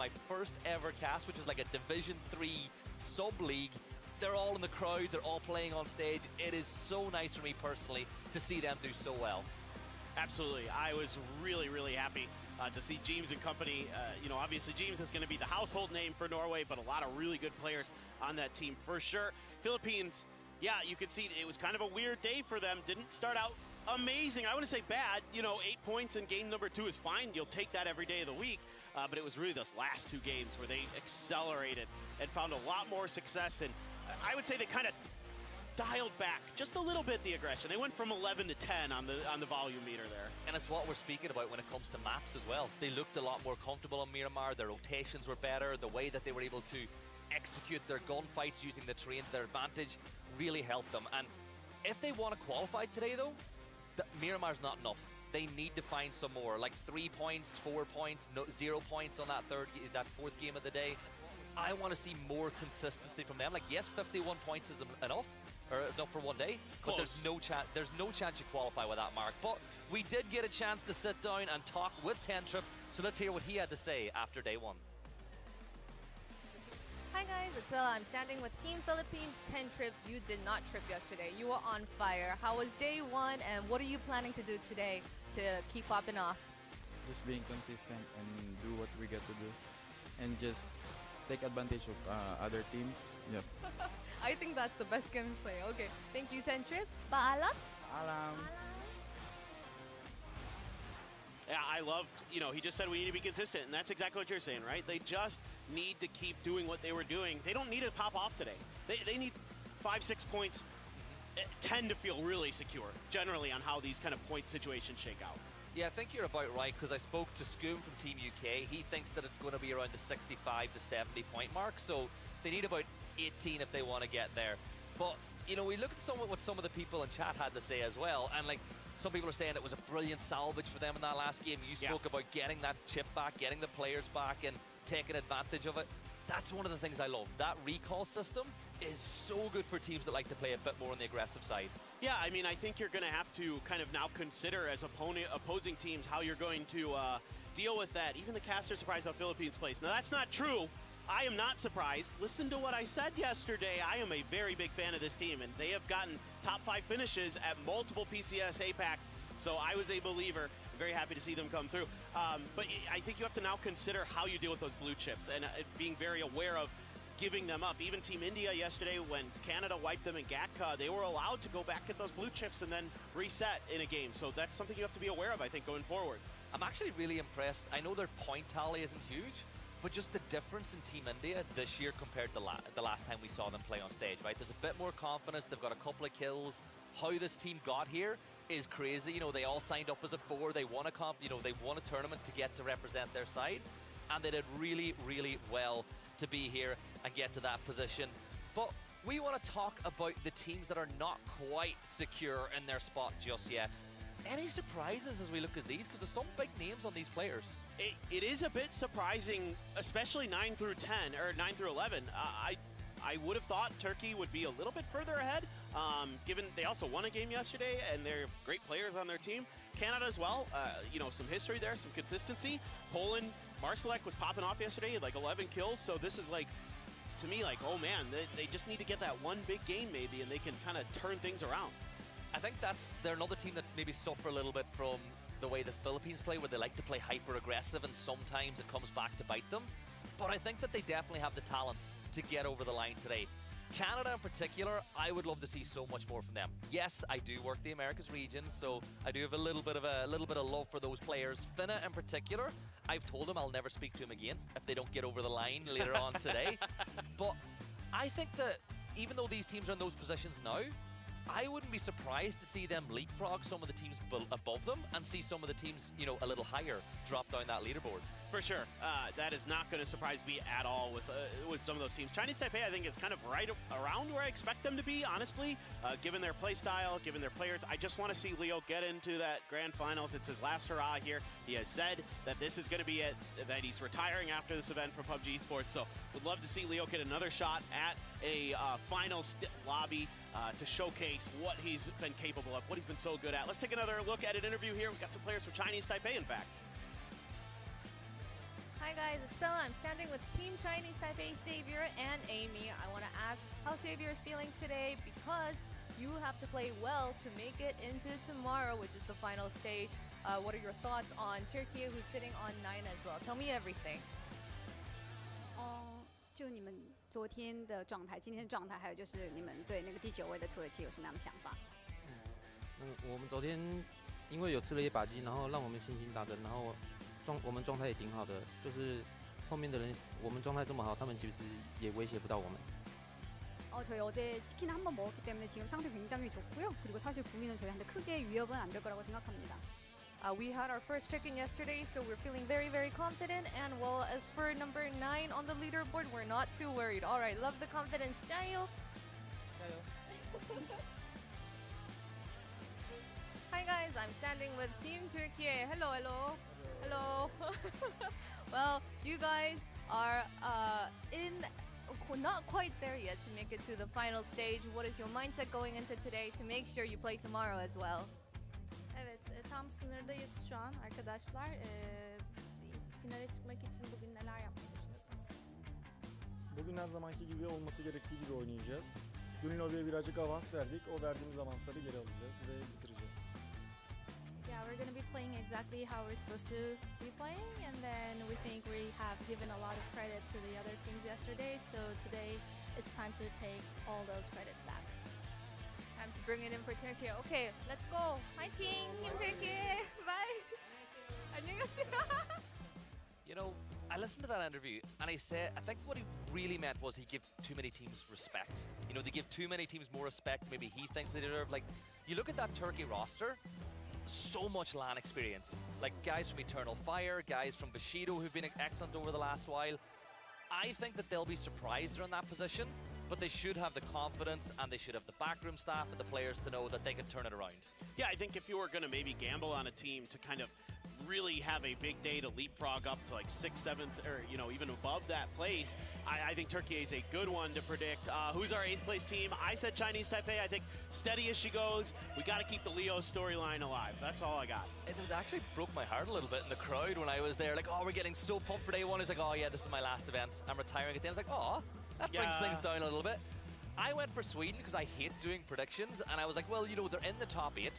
my first ever cast, which was like a Division 3 sub-league. They're all in the crowd, they're all playing on stage. It is so nice for me personally to see them do so well. Absolutely. I was really, really happy to see James and company. Obviously James is going to be the household name for Norway, but a lot of really good players on that team for sure. Philippines, yeah, you could see it was kind of a weird day for them. Didn't start out amazing. I wouldn't say bad. 8 points in game number 2 is fine. You'll take that every day of the week. But it was really those last 2 games where they accelerated and found a lot more success. And I would say they kind of dialed back just a little bit the aggression. They went from 11 to 10 on the volume meter there. And it's what we're speaking about when it comes to maps as well. They looked a lot more comfortable on Miramar. Their rotations were better. The way that they were able to execute their gunfights using the terrain to their advantage really helped them. And if they want to qualify today, though, Miramar's not enough. They need to find some more, like 3 points, 4 points, 0 points on that 4th game of the day. I want to see more consistency from them. Like, yes, 51 points is enough, or enough for one day, but there's no chance you qualify with that mark. But we did get a chance to sit down and talk with Tentrip, so let's hear what he had to say after day 1. Hi guys, it's Willa. I'm standing with Team Philippines. Tentrip, you did not trip yesterday. You were on fire. How was day 1, and what are you planning to do today to keep popping off? Just being consistent and do what we get to do, and just take advantage of other teams. Yep. I think that's the best game to play. Okay, thank you, Tentrip. Paalam. Alam. Yeah, I loved, he just said we need to be consistent, and that's exactly what you're saying, right? They just need to keep doing what they were doing. They don't need to pop off today. They need 5-6 points, 10 to feel really secure, generally, on how these kind of point situations shake out. Yeah, I think you're about right, because I spoke to Scoom from Team UK. He thinks that it's going to be around the 65 to 70 point mark, so they need about 18 if they want to get there. But, we look at what some of the people in chat had to say as well, and like, some people are saying it was a brilliant salvage for them in that last game. You spoke about getting that chip back, getting the players back, and taking advantage of it. That's one of the things I love. That recall system is so good for teams that like to play a bit more on the aggressive side. Yeah, I mean, I think you're going to have to kind of now consider as opposing teams how you're going to deal with that. Even the caster surprised how Philippines plays. Now, that's not true. I am not surprised. Listen to what I said yesterday. I am a very big fan of this team, and they have gotten top 5 finishes at multiple PCS APACs, so I was a believer. Very happy to see them come through. But I think you have to now consider how you deal with those blue chips and being very aware of giving them up. Even Team India yesterday, when Canada wiped them in Gatka, they were allowed to go back at those blue chips and then reset in a game. So that's something you have to be aware of, I think, going forward. I'm actually really impressed. I know their point tally isn't huge, but just the difference in Team India this year compared to the last time we saw them play on stage, right? There's a bit more confidence. They've got a couple of kills. How this team got here is crazy. They all signed up as a 4. They won a they won a tournament to get to represent their side, and they did really, really well to be here and get to that position. But we want to talk about the teams that are not quite secure in their spot just yet. Any surprises as we look at these? Because there's some big names on these players. It is a bit surprising, especially 9 through 10, or 9 through 11. I would have thought Turkey would be a little bit further ahead, given they also won a game yesterday, and they're great players on their team. Canada as well, some history there, some consistency. Poland, Marsalek was popping off yesterday, like 11 kills, so this is like, to me, like, oh man, they just need to get that one big game maybe, and they can kind of turn things around. I think they're another team that maybe suffer a little bit from the way the Philippines play, where they like to play hyper-aggressive, and sometimes it comes back to bite them. But I think that they definitely have the talent to get over the line today. Canada in particular, I would love to see so much more from them. Yes, I do work the Americas region, so I do have a little bit of love for those players. Finna in particular, I've told them I'll never speak to him again if they don't get over the line later on today. But I think that even though these teams are in those positions now, I wouldn't be surprised to see them leapfrog some of the teams above them and see some of the teams, a little higher drop down that leaderboard. For sure. That is not going to surprise me at all with some of those teams. Chinese Taipei, I think, is kind of right around where I expect them to be, honestly, given their play style, given their players. I just want to see Leo get into that grand finals. It's his last hurrah here. He has said that this is going to be it, that he's retiring after this event from PUBG Esports. So would love to see Leo get another shot at a finals lobby to showcase what he's been capable of, what he's been so good at. Let's take another look at an interview here. We've got some players from Chinese Taipei, in fact. Hi guys, it's Bella. I'm standing with Team Chinese Taipei, Xavier, and Amy. I want to ask how Xavier is feeling today because you have to play well to make it into tomorrow, which is the final stage. What are your thoughts on Turkey, who's sitting on 9 as well? Tell me everything. 就你们昨天的状态、今天的状态，还有就是你们对那个第9位的土耳其有什么样的想法？我们昨天因为有吃了一把鸡，然后让我们信心大增，然后我们状态也挺好的，就是后面的人我们状态这么好，他们其实也威胁不到我们。 저희 어제 치킨 한 번 먹었기 때문에 지금 상태 굉장히 좋고요. 그리고 사실 구미는 저희한테 크게 위협은 안 될 거라고 생각합니다. We had our first chicken yesterday, so we're feeling very, very confident. And well, as for number 9 on the leaderboard, we're not too worried. All right, love the confidence. Jayo. Hi guys, I'm standing with Team Turkey. Hello, hello. Hello. Well, you guys are not quite there yet to make it to the final stage. What is your mindset going into today to make sure you play tomorrow as well? Evet, tam sınırdayız şu an arkadaşlar. Finale çıkmak için bugün neler yapmayı düşünüyorsunuz? Bugün her zamanki gibi olması gerektiği gibi oynayacağız. Dün lobiye birazcık avans verdik. O verdiğimiz avansları geri alacağız ve bitireceğiz. Yeah, we're going to be playing exactly how we're supposed to be playing, and then we think we have given a lot of credit to the other teams yesterday, so today it's time to take all those credits back. Time to bring it in for Turkey. Okay, let's go. Fighting, Team Turkey. Bye. 안녕하세요. You know, I listened to that interview and I think what he really meant was he gave too many teams respect. You know, they give too many teams more respect maybe he thinks they deserve. Like, you look at that Turkey roster, so much LAN experience. Like guys from Eternal Fire, guys from Bushido who've been excellent over the last while. I think that they'll be surprised they're in that position, but they should have the confidence and they should have the backroom staff and the players to know that they can turn it around. Yeah, I think if you were going to maybe gamble on a team to kind of really have a big day to leapfrog up to like 6th, 7th, or even above that place, I think Turkey is a good one to predict. Who's our 8th place team? I said Chinese Taipei. I think steady as she goes. We got to keep the Leo storyline alive. That's all I got. It actually broke my heart a little bit in the crowd when I was there. Like, oh, we're getting so pumped for day 1. It's like, oh yeah, this is my last event. I'm retiring at the end. It's like, oh, that brings things down a little bit. I went for Sweden because I hate doing predictions, and I was like, well, they're in the top 8,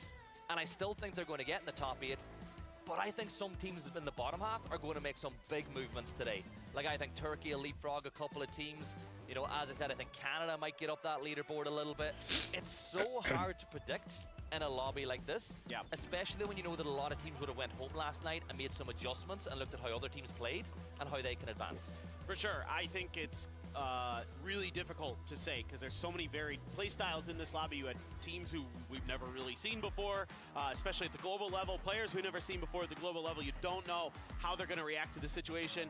and I still think they're going to get in the top 8. But I think some teams in the bottom half are going to make some big movements today. Like, I think Turkey will leapfrog a couple of teams. As I said, I think Canada might get up that leaderboard a little bit. It's so hard to predict in a lobby like this, especially when you know that a lot of teams would have went home last night and made some adjustments and looked at how other teams played and how they can advance. For sure. I think it's really difficult to say because there's so many varied play styles in this lobby. You had teams who we've never really seen before, especially at the global level. Players we've never seen before at the global level. You don't know how they're going to react to the situation.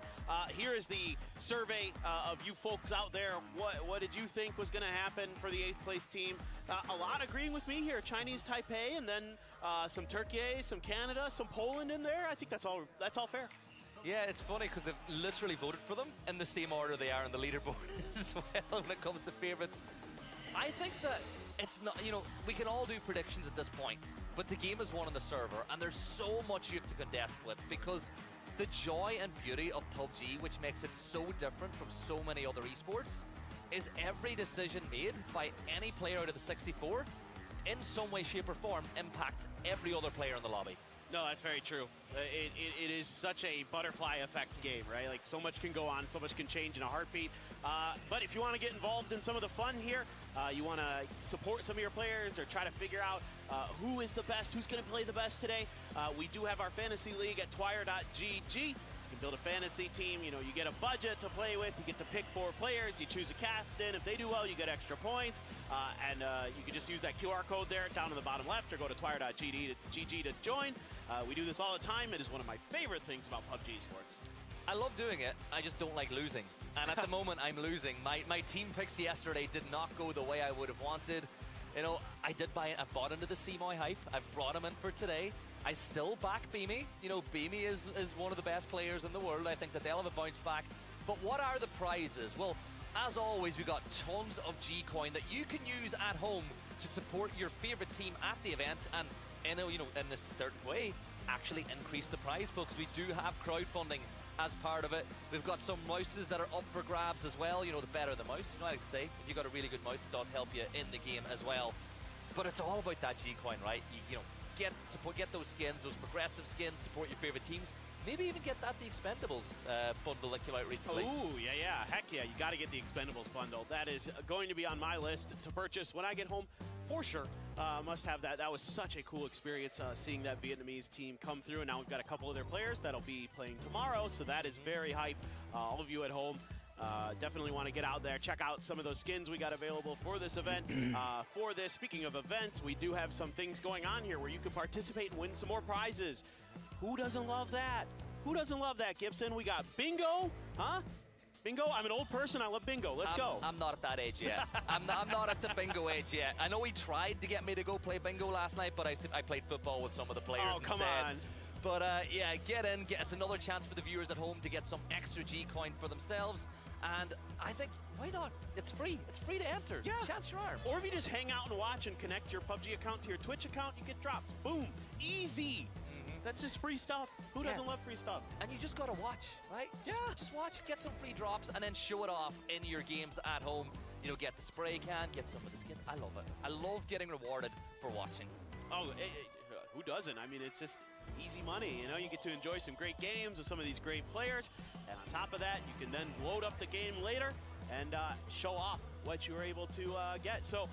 Here is the survey of you folks out there. What did you think was going to happen for the 8th place team? A lot agreeing with me here. Chinese Taipei, and then some Turkey, some Canada, some Poland in there. I think that's all fair. Yeah, it's funny because they've literally voted for them in the same order they are on the leaderboard as well when it comes to favorites. I think that it's not, we can all do predictions at this point, but the game is won on the server, and there's so much you have to contest with because the joy and beauty of PUBG, which makes it so different from so many other esports, is every decision made by any player out of the 64 in some way, shape, or form impacts every other player in the lobby. No, that's very true. It is such a butterfly effect game, right? Like, so much can go on, so much can change in a heartbeat. But if you want to get involved in some of the fun here, you want to support some of your players or try to figure out who is the best, who's going to play the best today, we do have our fantasy league at twire.gg. You can build a fantasy team, you get a budget to play with, you get to pick 4 players, you choose a captain. If they do well, you get extra points, and you can just use that QR code there down in the bottom left or go to twire.gg to join. We do this all the time. It is one of my favorite things about PUBG Sports. I love doing it, I just don't like losing. And at the moment, I'm losing. My team picks yesterday did not go the way I would have wanted. I bought into the Seymour hype. I've brought him in for today. I still back Beamy. Beamy is one of the best players in the world. I think that they'll have a bounce back. But what are the prizes? Well, as always, we got tons of G-Coin that you can use at home to support your favorite team at the event and, in a certain way, actually increase the prize books. We do have crowdfunding as part of it. We've got some mouses that are up for grabs as well. You know, the better the mouse, you know what I like to say. If you've got a really good mouse, it does help you in the game as well. But it's all about that G-Coin, right? You know, get those skins, those progressive skins, support your favorite teams. Maybe even get that the Expendables bundle that came out recently. Ooh, yeah. Heck yeah, you got to get the Expendables bundle. That is going to be on my list to purchase when I get home, for sure. Must have that. That was such a cool experience seeing that Vietnamese team come through. And now we've got a couple of their players that'll be playing tomorrow, so that is very hype. All of you at home, definitely want to get out there, check out some of those skins we got available for this event. Speaking of events, we do have some things going on here where you can participate and win some more prizes. Who doesn't love that? Who doesn't love that, Gibson? We got bingo, huh? Bingo? I'm an old person. I love bingo. Let's go. I'm not at that age yet. I'm not at the bingo age yet. I know he tried to get me to go play bingo last night, but I played football with some of the players instead. Come on. But yeah, get in. It's another chance for the viewers at home to get some extra G-Coin for themselves. And I think, why not? It's free. It's free to enter. Yeah. Chance your arm. Or if you just hang out and watch and connect your PUBG account to your Twitch account, you get drops. Boom. Easy. That's just free stuff. Who doesn't love free stuff? And you just gotta watch, right? Just watch, get some free drops, and then show it off in your games at home. You know, get the spray can, get some of the skins. I love it. I love getting rewarded for watching. Oh, who doesn't? I mean, it's just easy money. You know, you get to enjoy some great games with some of these great players. And on top of that, you can then load up the game later and show off what you were able to get. So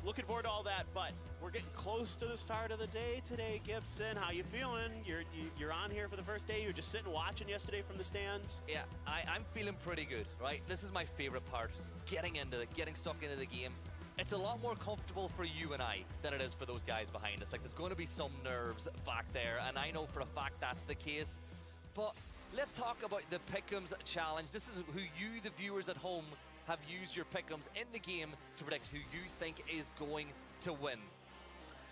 looking forward to all that, but we're getting close to the start of the day today, Gibson. How you feeling? You're on here for the first day. You were just sitting watching yesterday from the stands. Yeah, I'm feeling pretty good, right? This is my favorite part, getting into it, getting stuck into the game. It's a lot more comfortable for you and I than it is for those guys behind us. Like, there's going to be some nerves back there, and I know for a fact that's the case. But let's talk about the Pick'ems challenge. This is who you, the viewers at home, have used your Pick'ems in the game to predict who you think is going to win.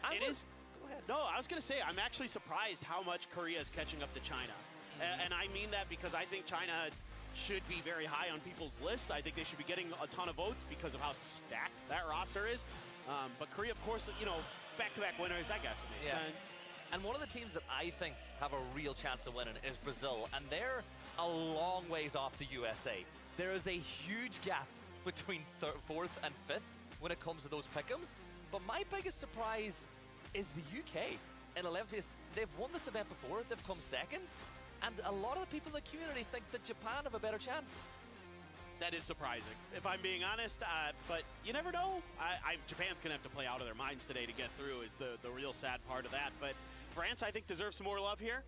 Go ahead. No, I was going to say, I'm actually surprised how much Korea is catching up to China. And I mean that because I think China should be very high on people's list. I think they should be getting a ton of votes because of how stacked that roster is. But Korea, of course, you know, back-to-back winners, I guess it makes sense. And one of the teams that I think have a real chance of winning is Brazil, and they're a long ways off the USA. There is a huge gap between 4th and 5th when it comes to those Pick'ems. But my biggest surprise is the UK in 11th place. They've won this event before, they've come second, and a lot of the people in the community think that Japan have a better chance. That is surprising, if I'm being honest, but you never know. Japan's going to have to play out of their minds today to get through is the real sad part of that. But France, I think, deserves some more love here.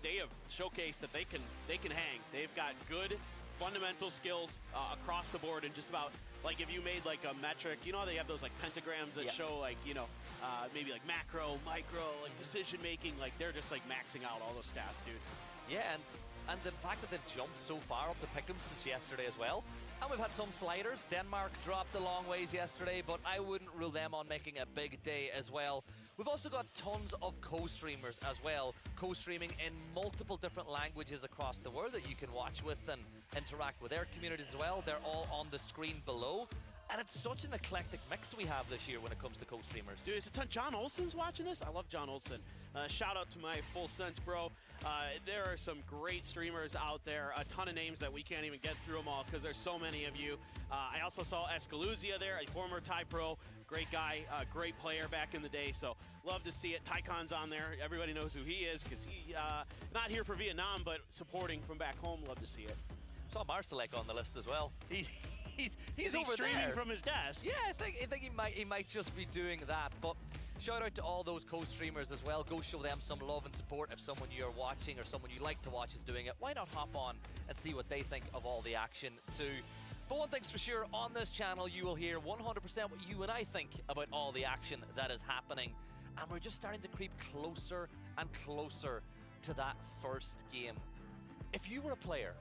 They have showcased that they can hang. They've got good fundamental skills across the board, and just about, like, if you made like a metric, you know how they have those like pentagrams that show like, you know, maybe like macro, micro, like decision making, like they're just like maxing out all those stats, dude. Yeah, and the fact that they've jumped so far up the Pick'ems since yesterday as well. And we've had some sliders. Denmark dropped a long ways yesterday, but I wouldn't rule them on making a big day as well. We've also got tons of co-streamers as well, co-streaming in multiple different languages across the world that you can watch with and interact with their communities as well. They're all on the screen below. And it's such an eclectic mix we have this year when it comes to co-streamers. Dude, is it John Olsen's watching this? I love John Olsen. Shout out to my Full Sense bro. There are some great streamers out there, a ton of names that we can't even get through them all because there's so many of you. I also saw Escaluzia there, a former Thai pro. Great guy, great player back in the day, so love to see it. Tycon's on there. Everybody knows who he is because he, not here for Vietnam, but supporting from back home. Love to see it. Saw Marcelek on the list as well. He's over streaming there from his desk. Yeah, I think he might just be doing that. But shout out to all those co-streamers as well. Go show them some love and support. If someone you're watching or someone you like to watch is doing it, why not hop on and see what they think of all the action too. But one thing's for sure, on this channel you will hear 100% what you and I think about all the action that is happening. And we're just starting to creep closer and closer to that first game. If you were a player,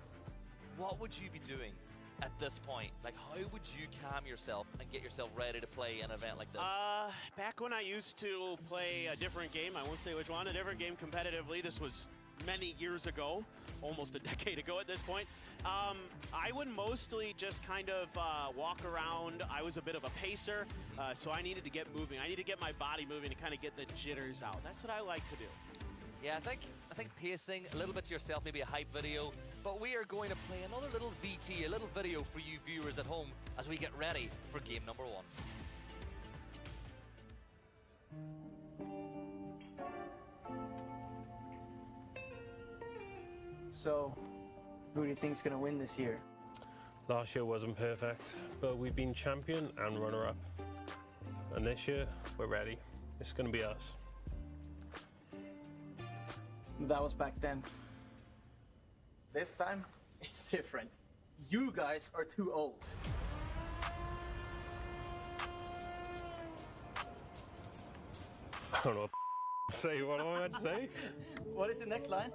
what would you be doing at this point? Like, how would you calm yourself and get yourself ready to play an event like this? Back when I used to play a different game, I won't say which one, a different game competitively, this was many years ago, almost a decade ago at this point, I would mostly just kind of walk around. I was a bit of a pacer, so I needed to get moving. I needed to get my body moving to kind of get the jitters out. That's what I like to do. Yeah, I I think pacing, a little bit to yourself, maybe a hype video, but we are going to play another little VT, a little video for you viewers at home as we get ready for game number 1. So, who do you think's gonna win this year? Last year wasn't perfect, but we've been champion and runner-up. And this year, we're ready. It's gonna be us. That was back then. This time, it's different. You guys are too old. I don't know what to say. What am I meant to say? What is the next line?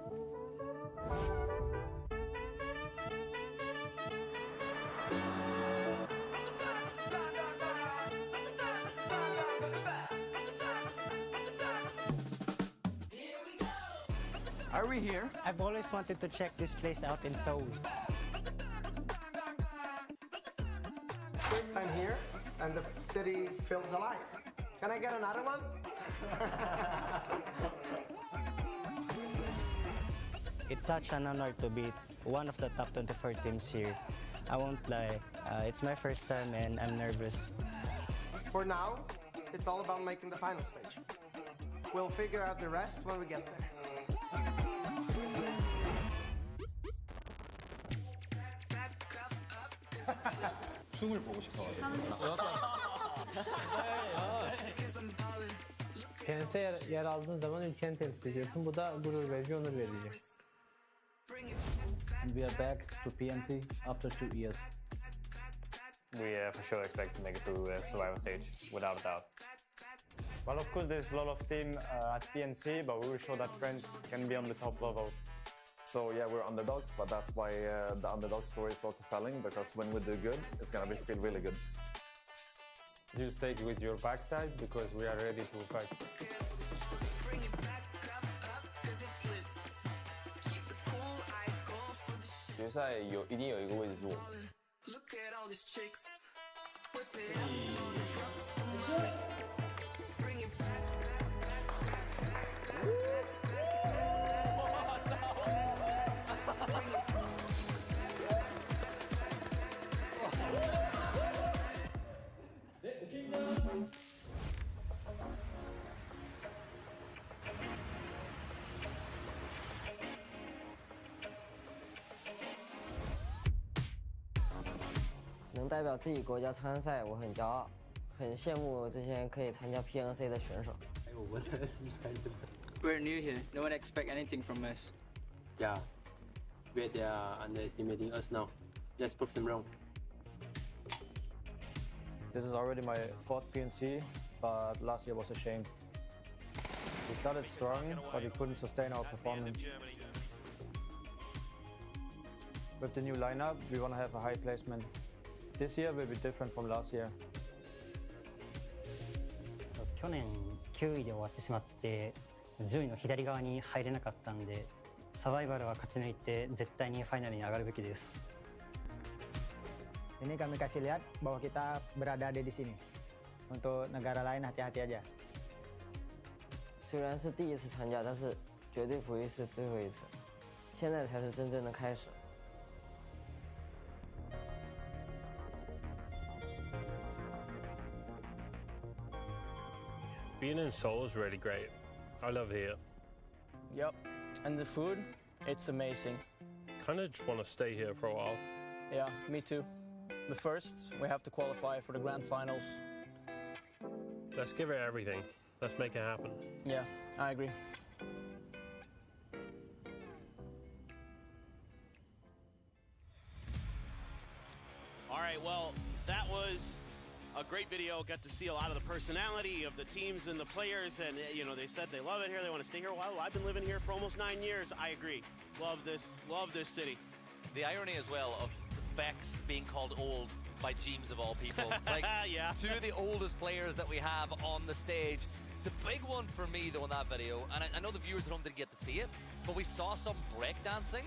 Are we here? I've always wanted to check this place out in Seoul. First time here, and the city feels alive. Can I get another one? It's such an honor to be one of the top 24 teams here. I won't lie, it's my first time and I'm nervous. For now, it's all about making the final stage. We'll figure out the rest when we get there. 춤을 보고 싶어가지고. PNC'ye yer aldığın zaman ülkeni temsil ediyorsun. Bu da gurur verici, onur verici. And we are back to PNC after 2 years. We for sure expect to make it through the survival stage, without a doubt. Well, of course, there's a lot of team at PNC, but we will show that friends can be on the top level. So yeah, we're underdogs, but that's why the underdog story is so compelling, because when we do good, it's gonna feel really good. You stay with your backside because we are ready to fight.一定有一个位置是我们。能代表自己国家参赛，我很骄傲，很羡慕这些可以参加 PNC 的选手。We're new here. No one expect anything from us. Yeah, but they are underestimating us now. Let's prove them wrong. This is already my 4th PNC, but last year was a shame. We started strong, but we couldn't sustain our performance. With the new lineup, we want to have a high placement. This year will be different from last year. 去年9位で終わってしまって10位の左側に入れなかったんで、サバイバルは勝ち抜いて絶対にファイナルに上がるべきです。Ini kami kasih lihat bahwa kita berada di sini. Untuk negara lain hati-hati aja. 虽然是第一次参加，但是绝对不会是最后一次。现在才是真正的开始。Being in Seoul is really great. I love here. Yep, and the food, it's amazing. Kind of just want to stay here for a while. Yeah, me too. But first, we have to qualify for the grand finals. Let's give it everything. Let's make it happen. Yeah, I agree. All right, well, that was a great video. Got to see a lot of the personality of the teams and the players, and you know, they said they love it here. They want to stay here a while. I've been living here for almost 9 years. I agree. Love this city. The irony as well of Vex being called old by James of all people. Like, yeah. Two of the oldest players that we have on the stage. The big one for me, though, in that video, and I know the viewers at home didn't get to see it, but we saw some breakdancing.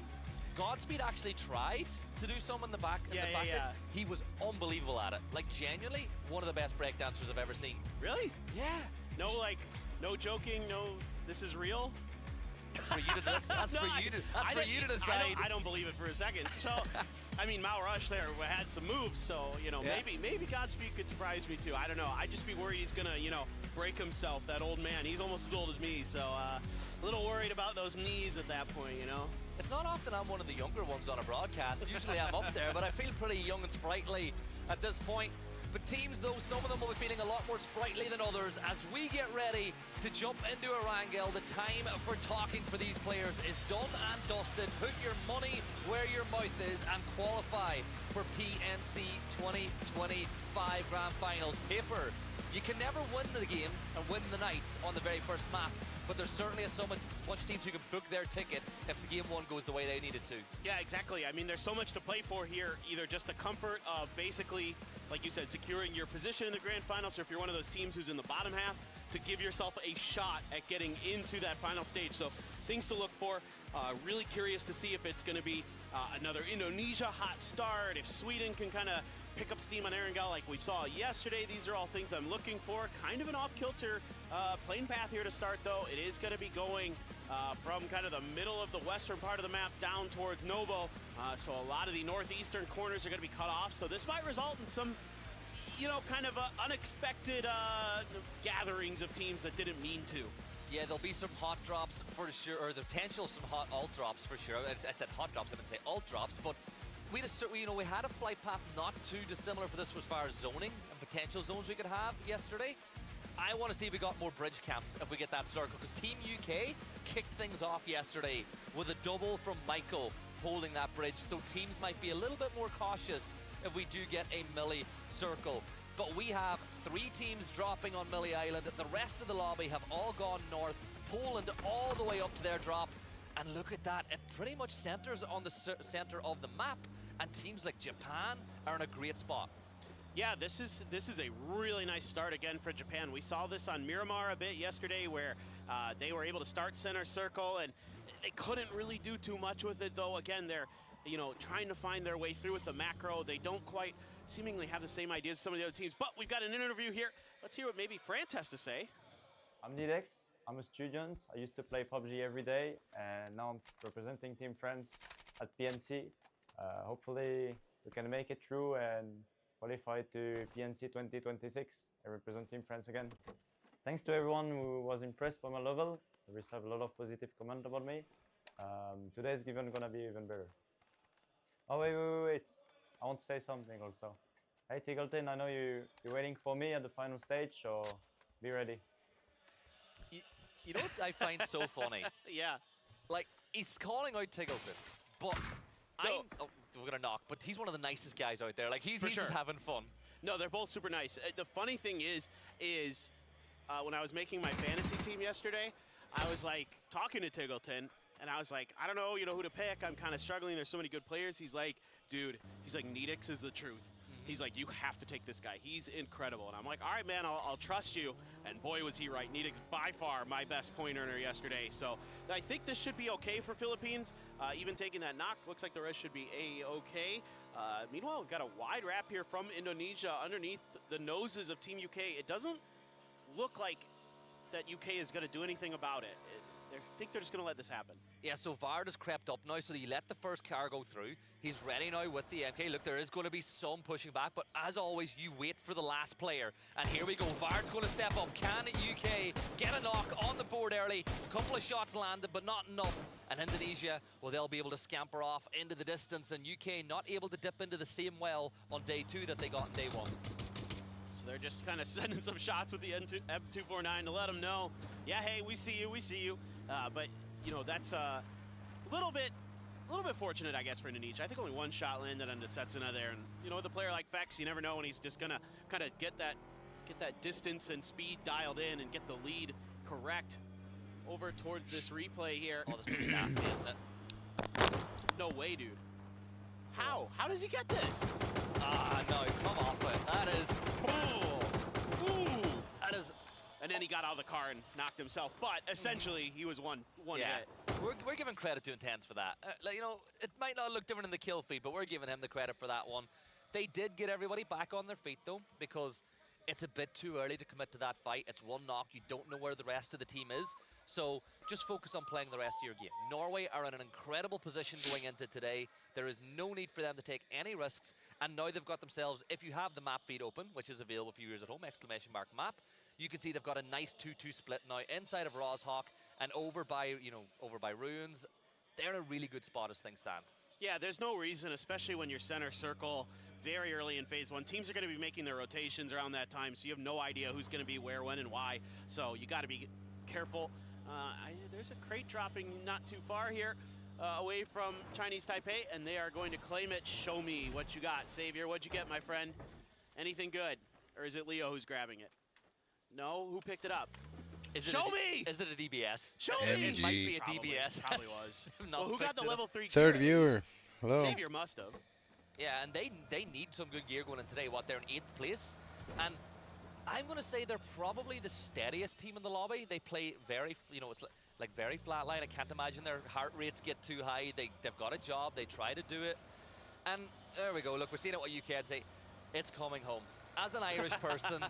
Godspeed actually tried to do some in the back. Backstage. He was unbelievable at it. Like, genuinely, one of the best breakdancers I've ever seen. Really? Yeah. No joking, no, this is real? That's for you to, that's for you to decide. I don't believe it for a second. So, I mean, Mal Rush there had some moves, so, you know, maybe Godspeed could surprise me too. I don't know. I'd just be worried he's going to, you know, break himself, that old man. He's almost as old as me, so a little worried about those knees at that point, you know. It's not often I'm one of the younger ones on a broadcast. Usually I'm up there, but I feel pretty young and sprightly at this point. But teams, though, some of them will be feeling a lot more sprightly than others as we get ready to jump into Erangel. The time for talking for these players is done and dusted. Put your money where your mouth is and qualify for PNC 2025 Grand Finals. Paper, you can never win the game and win the night on the very first map, but there's certainly so much teams who can book their ticket if the game one goes the way they need it to. Yeah, exactly. I mean, there's so much to play for here. Either just the comfort of basically, like you said, securing your position in the grand finals, or if you're one of those teams who's in the bottom half, to give yourself a shot at getting into that final stage. So things to look for. Really curious to see if it's going to be another Indonesia hot start, if Sweden can kind of pick up steam on Erangel like we saw yesterday. These are all things I'm looking for. Kind of an off-kilter plane path here to start, though. It is going to be going from kind of the middle of the western part of the map down towards Novo. So a lot of the northeastern corners are going to be cut off. So this might result in some, you know, kind of unexpected gatherings of teams that didn't mean to. Yeah, there'll be some hot drops for sure, or the potential some hot alt drops for sure. I said hot drops, I didn't say alt drops, but we had a flight path not too dissimilar for this as far as zoning and potential zones we could have yesterday. I want to see if we got more bridge camps if we get that circle, because Team UK kicked things off yesterday with a double from Michael holding that bridge, so teams might be a little bit more cautious if we do get a Millie circle. But we have 3 teams dropping on Millie Island. The rest of the lobby have all gone north. Poland all the way up to their drop. And look at that, it pretty much centers on the center of the map, and teams like Japan are in a great spot. Yeah, this is a really nice start again for Japan. We saw this on Miramar a bit yesterday, where they were able to start center circle, and they couldn't really do too much with it, though. Again, they're, you know, trying to find their way through with the macro. They don't quite seemingly have the same ideas as some of the other teams. But we've got an interview here. Let's hear what maybe France has to say. I'm Nidex. I'm a student. I used to play PUBG every day, and now I'm representing Team France at PNC. Hopefully, we can make it through and qualify to PNC 2026 and represent Team France again. Thanks to everyone who was impressed by my level. I received a lot of positive comment about me. Today's even gonna be even better. Oh, wait. I want to say something also. Hey, Tiggleton, I know you're waiting for me at the final stage, so be ready. You know what I find so funny? Yeah. Like, he's calling out Tiggleton, but we're gonna knock, but he's one of the nicest guys out there. Like, he's just having fun. No, they're both super nice. The funny thing is when I was making my fantasy team yesterday, I was like talking to Tiggleton, and I was like, I don't know, who to pick. I'm kind of struggling. There's so many good players. He's like, dude, Nidix is the truth. He's like, you have to take this guy. He's incredible. And I'm like, all right, man, I'll trust you. And boy, was he right. Nidix, by far, my best point earner yesterday. So I think this should be okay for Philippines. Even taking that knock, looks like the rest should be A-okay. Meanwhile, we've got a wide wrap here from Indonesia underneath the noses of Team UK. It doesn't look like that UK is going to do anything about it. I think they're just going to let this happen. Yeah, so Vard has crept up now, so he let the first car go through. He's ready now with the MK. Look, there is going to be some pushing back, but as always, you wait for the last player. And here we go. Vard's going to step up. Can UK get a knock on the board early? A couple of shots landed, but not enough. And Indonesia, well, they'll be able to scamper off into the distance, and UK not able to dip into the same well on day 2 that they got in day 1. So they're just kind of sending some shots with the M249 to let them know, yeah, hey, we see you. But that's a little bit fortunate, I guess, for Indonesia. I think only one shot landed on the Setsuna there, and with a player like Fex, you never know when he's just gonna kind of get that distance and speed dialed in and get the lead correct. Over towards this replay here. Oh, this is pretty nasty, isn't it? No way, dude. How? How does he get this? No, come off it. That is. Ooh. That is. And then he got out of the car and knocked himself. But essentially, he was one hit. We're giving credit to Intense for that. It might not look different in the kill feed, but we're giving him the credit for that one. They did get everybody back on their feet, though, because it's a bit too early to commit to that fight. It's one knock. You don't know where the rest of the team is. So just focus on playing the rest of your game. Norway are in an incredible position going into today. There is no need for them to take any risks. And now they've got themselves, if you have the map feed open, which is available for viewers at home, !map, you can see they've got a nice 2-2 split now inside of Roshawk and over by Ruins. They're in a really good spot as things stand. Yeah, there's no reason, especially when you're center circle very early in phase one. Teams are going to be making their rotations around that time, so you have no idea who's going to be where, when, and why. So you got to be careful. There's a crate dropping not too far here away from Chinese Taipei, and they are going to claim it. Show me what you got, Xavier. What'd you get, my friend? Anything good? Or is it Leo who's grabbing it? No? Who picked it up? Show me! Is it a DBS? Show me! It might be a DBS. Probably was. Well, who got the level 3 Third gear? viewer. Hello. Xavier must have. Yeah, and they need some good gear going in today. They're in 8th place. And I'm going to say they're probably the steadiest team in the lobby. They play very, it's like very flat line. I can't imagine their heart rates get too high. They've got a job. They try to do it. And there we go. Look, we're seeing it what you can say. It's coming home. As an Irish person,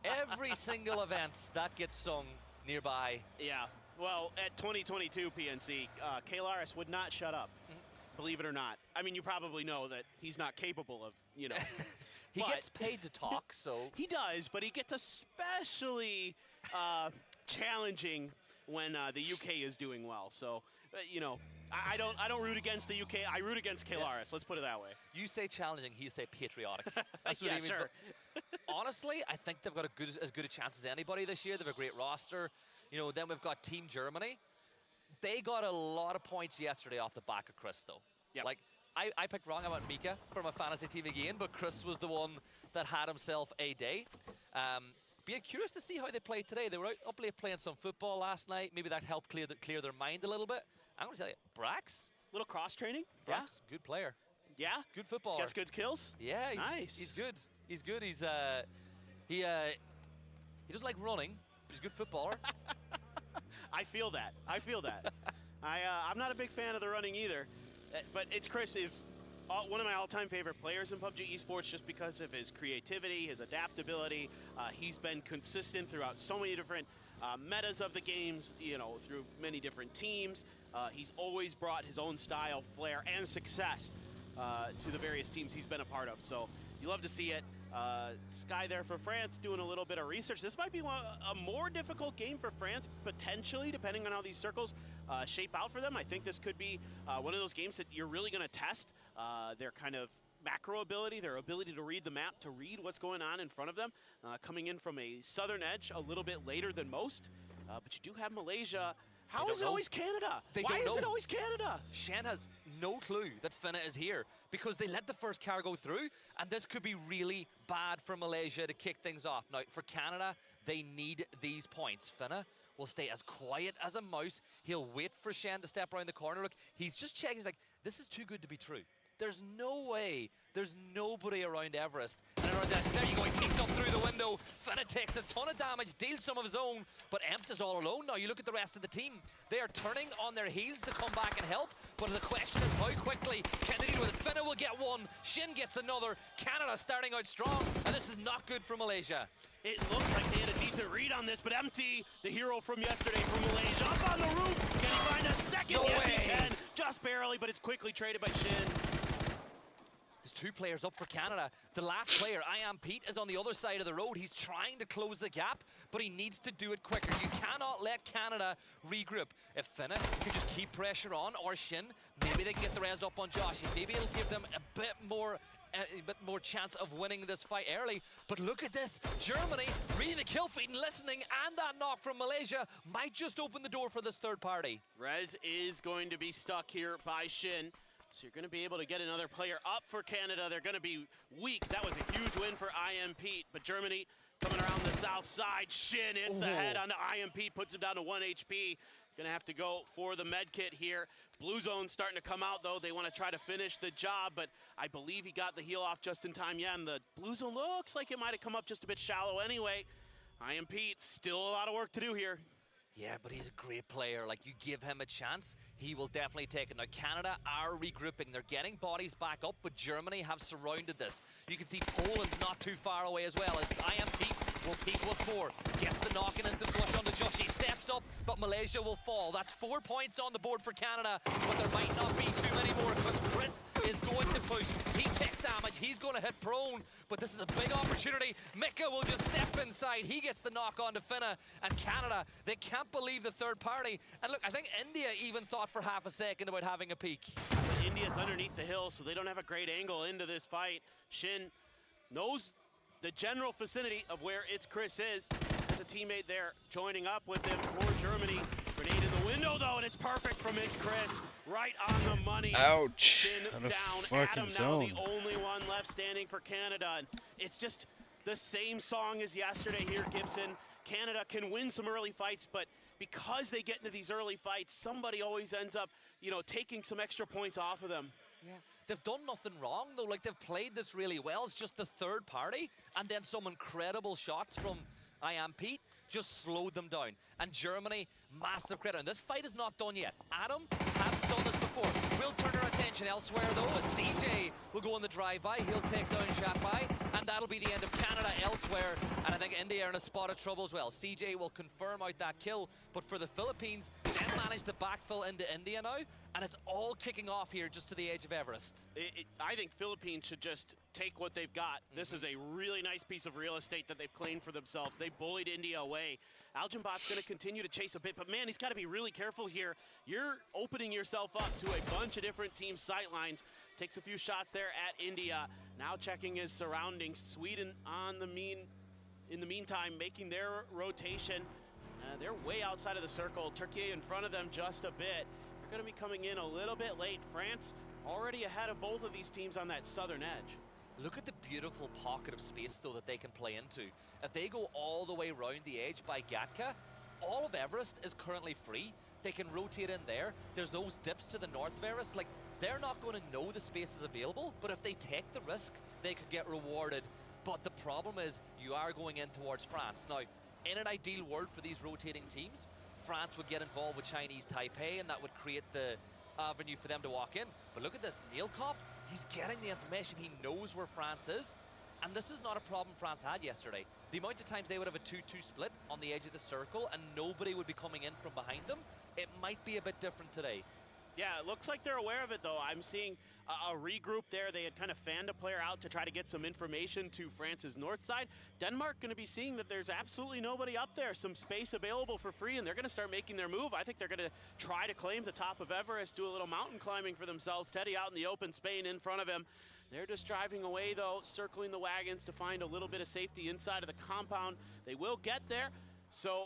every single event that gets sung nearby. Yeah. Well, at 2022 PNC, Kalaris would not shut up. Believe it or not. I mean, you probably know that he's not capable of, He gets paid to talk, so. He does, but he gets especially challenging when the UK is doing well. So, I don't root against the UK. I root against Kalaris. Yeah. Let's put it that way. You say challenging, he say patriotic. That's what he means. Sure. Honestly, I think they've got as good a chance as anybody this year. They have a great roster. Then we've got Team Germany. They got a lot of points yesterday off the back of Chris, though. Yep. Like, I picked wrong about Mika for my fantasy team again, but Chris was the one that had himself a day. Be curious to see how they played today. They were out up late playing some football last night. Maybe that helped clear their mind a little bit. I'm going to tell you, Brax. Little cross training. Brax, good player. Yeah? Good footballer. He's got good kills? Yeah, nice. He's good. He's good. He doesn't like running. He's a good footballer. I feel that. I'm not a big fan of the running either. But Chris is one of my all-time favorite players in PUBG Esports just because of his creativity, his adaptability. He's been consistent throughout so many different metas of the games, through many different teams. He's always brought his own style, flair, and success to the various teams he's been a part of. So you love to see it. Sky there for France doing a little bit of research. This might be a more difficult game for France, potentially, depending on how these circles shape out for them. I think this could be one of those games that you're really going to test their kind of macro ability, their ability to read the map, to read what's going on in front of them. Coming in from a southern edge a little bit later than most, but you do have Malaysia. How is it always Canada? Why is it always Canada? Shen has no clue that Finna is here because they let the first car go through, and this could be really bad for Malaysia to kick things off. Now, for Canada, they need these points. Finna will stay as quiet as a mouse. He'll wait for Shen to step around the corner. Look, he's just checking. He's like, this is too good to be true. There's no way. There's nobody around Everest. And around that, there you go. He peeks up through the window. Finna takes a ton of damage, deals some of his own, but Empt is all alone now. You look at the rest of the team. They are turning on their heels to come back and help, but the question is how quickly can they deal with it? Finna will get one. Shin gets another. Canada starting out strong, and this is not good for Malaysia. It looked like they had a decent read on this, but Empty, the hero from yesterday from Malaysia, up on the roof. Can he find a second? No yes, way. He can. Just barely, but it's quickly traded by Shin. There's two players up for Canada. The last player, I Am Pete, is on the other side of the road. He's trying to close the gap, but he needs to do it quicker. You cannot let Canada regroup. If Finna could just keep pressure on, or Shin, maybe they can get the res up on Josh. Maybe it'll give them a bit more chance of winning this fight early. But look at this. Germany reading the kill feed and listening, and that knock from Malaysia might just open the door for this third party. Rez is going to be stuck here by Shin. So you're going to be able to get another player up for Canada. They're going to be weak. That was a huge win for IMP. But Germany coming around the south side. Shin hits the head onto IMP, puts him down to 1 HP. Going to have to go for the med kit here. Blue Zone's starting to come out, though. They want to try to finish the job, but I believe he got the heal off just in time. Yeah, and the Blue Zone looks like it might have come up just a bit shallow anyway. IMP, still a lot of work to do here. Yeah, but he's a great player. Like, you give him a chance, he will definitely take it. Now, Canada are regrouping. They're getting bodies back up, but Germany have surrounded this. You can see Poland not too far away as well, as I am Pete will peek once more. Gets the knock and instant flush on the Joshi. Steps up, but Malaysia will fall. That's 4 points on the board for Canada, but there might not be too many more because Chris is going to push. He takes damage. He's going to hit prone, but this is a big opportunity. Mika will just step inside. He gets the knock on to Finna, and Canada, they can't believe the third party. And look, I think India even thought for half a second about having a peek. But India's underneath the hill, so they don't have a great angle into this fight. Shin knows the general vicinity of where It's Chris is. There's a teammate there joining up with him for Germany. Grenade in the window, though, and it's perfect from It's Chris. Right on the money. Ouch. Shin down. Adam zone. now the only one left standing for Canada. And it's just the same song as yesterday here, Gibson. Canada can win some early fights, but because they get into these early fights, somebody always ends up, you know, taking some extra points off of them. Yeah, they've done nothing wrong, though. Like, they've played this really well. It's just the third party, and then some incredible shots from I Am Pete just slowed them down. And Germany, massive credit. And this fight is not done yet. Adam has done this before. We'll turn our attention elsewhere, though, as CJ will go on the drive-by. He'll take down Shatbai, and that'll be the end of Canada elsewhere. And I think India are in a spot of trouble as well. CJ will confirm out that kill, but for the Philippines, they've managed to backfill into India now, and it's all kicking off here just to the edge of Everest. I think Philippines should just take what they've got. This is a really nice piece of real estate that they've claimed for themselves. They bullied India away. Algenbot's going to continue to chase a bit, but man, he's got to be really careful here. You're opening yourself up to a bunch of different team sightlines. Takes a few shots there at India. Now checking his surroundings. Sweden in the meantime, making their rotation. They're way outside of the circle. Turkey in front of them just a bit. They're going to be coming in a little bit late. France already ahead of both of these teams on that southern edge. Look at the beautiful pocket of space, though, that they can play into. If they go all the way around the edge by Gatka, all of Everest is currently free. They can rotate in there. There's those dips to the north of Everest. Like, they're not going to know the space is available, but if they take the risk, they could get rewarded. But the problem is, you are going in towards France. Now, in an ideal world for these rotating teams, France would get involved with Chinese Taipei, and that would create the avenue for them to walk in. But look at this, Neil Kopp, he's getting the information. He knows where France is, and this is not a problem France had yesterday. The amount of times they would have a 2-2 split on the edge of the circle and nobody would be coming in from behind them, it might be a bit different today. Yeah, it looks like they're aware of it, though. I'm seeing a regroup there. They had kind of fanned a player out to try to get some information to France's north side. Denmark going to be seeing that there's absolutely nobody up there, some space available for free, and they're going to start making their move. I think they're going to try to claim the top of Everest, do a little mountain climbing for themselves. Teddy out in the open, Spain in front of him. They're just driving away, though, circling the wagons to find a little bit of safety inside of the compound. They will get there, so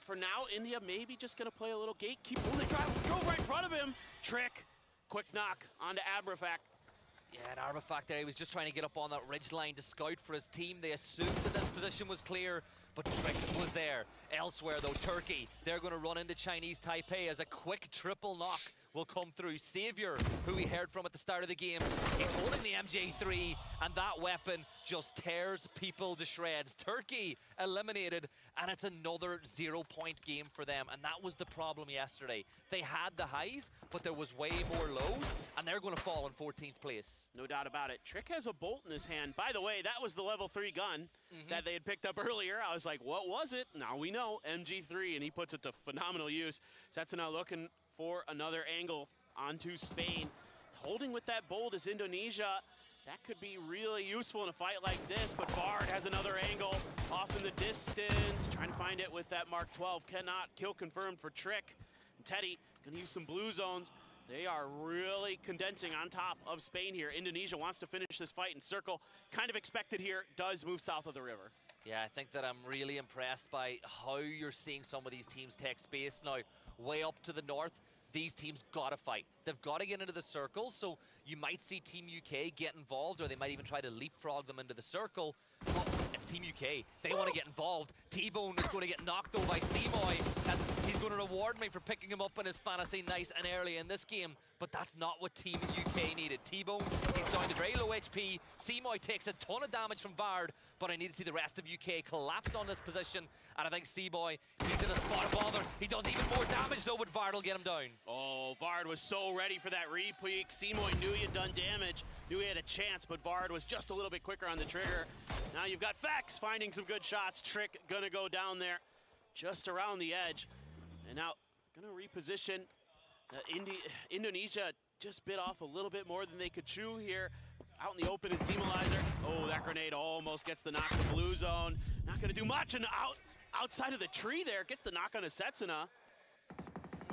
for now, India maybe just going to play a little gatekeep. Oh, they drove right in front of him. Trick. Quick knock onto Abrafak. Yeah, and Abrafak there, he was just trying to get up on that ridge line to scout for his team. They assumed that this position was clear, but Trick was there. Elsewhere, though, Turkey, they're going to run into Chinese Taipei as a quick triple knock will come through. Savior, who we heard from at the start of the game, he's holding the MJ3, and that weapon just tears people to shreds. Turkey eliminated, and it's another 0-point game for them, and that was the problem yesterday. They had the highs, but there was way more lows, and they're going to fall in 14th place. No doubt about it. Trick has a bolt in his hand. By the way, that was the level 3 gun that they had picked up earlier. I was like, what was it? Now we know, MG3, and he puts it to phenomenal use. Setsa now looking for another angle onto Spain. Holding with that bolt is Indonesia. That could be really useful in a fight like this, but Bard has another angle off in the distance. Trying to find it with that Mark 12. Cannot. Kill confirmed for Trick. And Teddy gonna use some blue zones. They are really condensing on top of Spain here. Indonesia wants to finish this fight in circle. Kind of expected here, does move south of the river. Yeah, I think that I'm really impressed by how you're seeing some of these teams take space now. Way up to the north, these teams gotta fight. They've got to get into the circle, so you might see Team UK get involved, or they might even try to leapfrog them into the circle. But it's Team UK. They want to get involved. T-Bone is going to get knocked though by Simoy, and he's going to reward me for picking him up in his fantasy nice and early in this game, but that's not what Team UK needed. T-Bone, he's down to very low HP. Seymour takes a ton of damage from Vard, but I need to see the rest of UK collapse on this position, and I think Seymour, he's in a spot of bother. He does even more damage though, but Vard will get him down. Oh, Vard was so ready for that re-peek. Seymour knew he had done damage, knew he had a chance, but Vard was just a little bit quicker on the trigger. Now you've got Fex finding some good shots. Trick gonna go down there just around the edge. And now gonna reposition. Indonesia just bit off a little bit more than they could chew here. Out in the open is Demolizer. Oh, that grenade almost gets the knock to blue zone. Not gonna do much, and outside of the tree there, gets the knock on a Setsuna.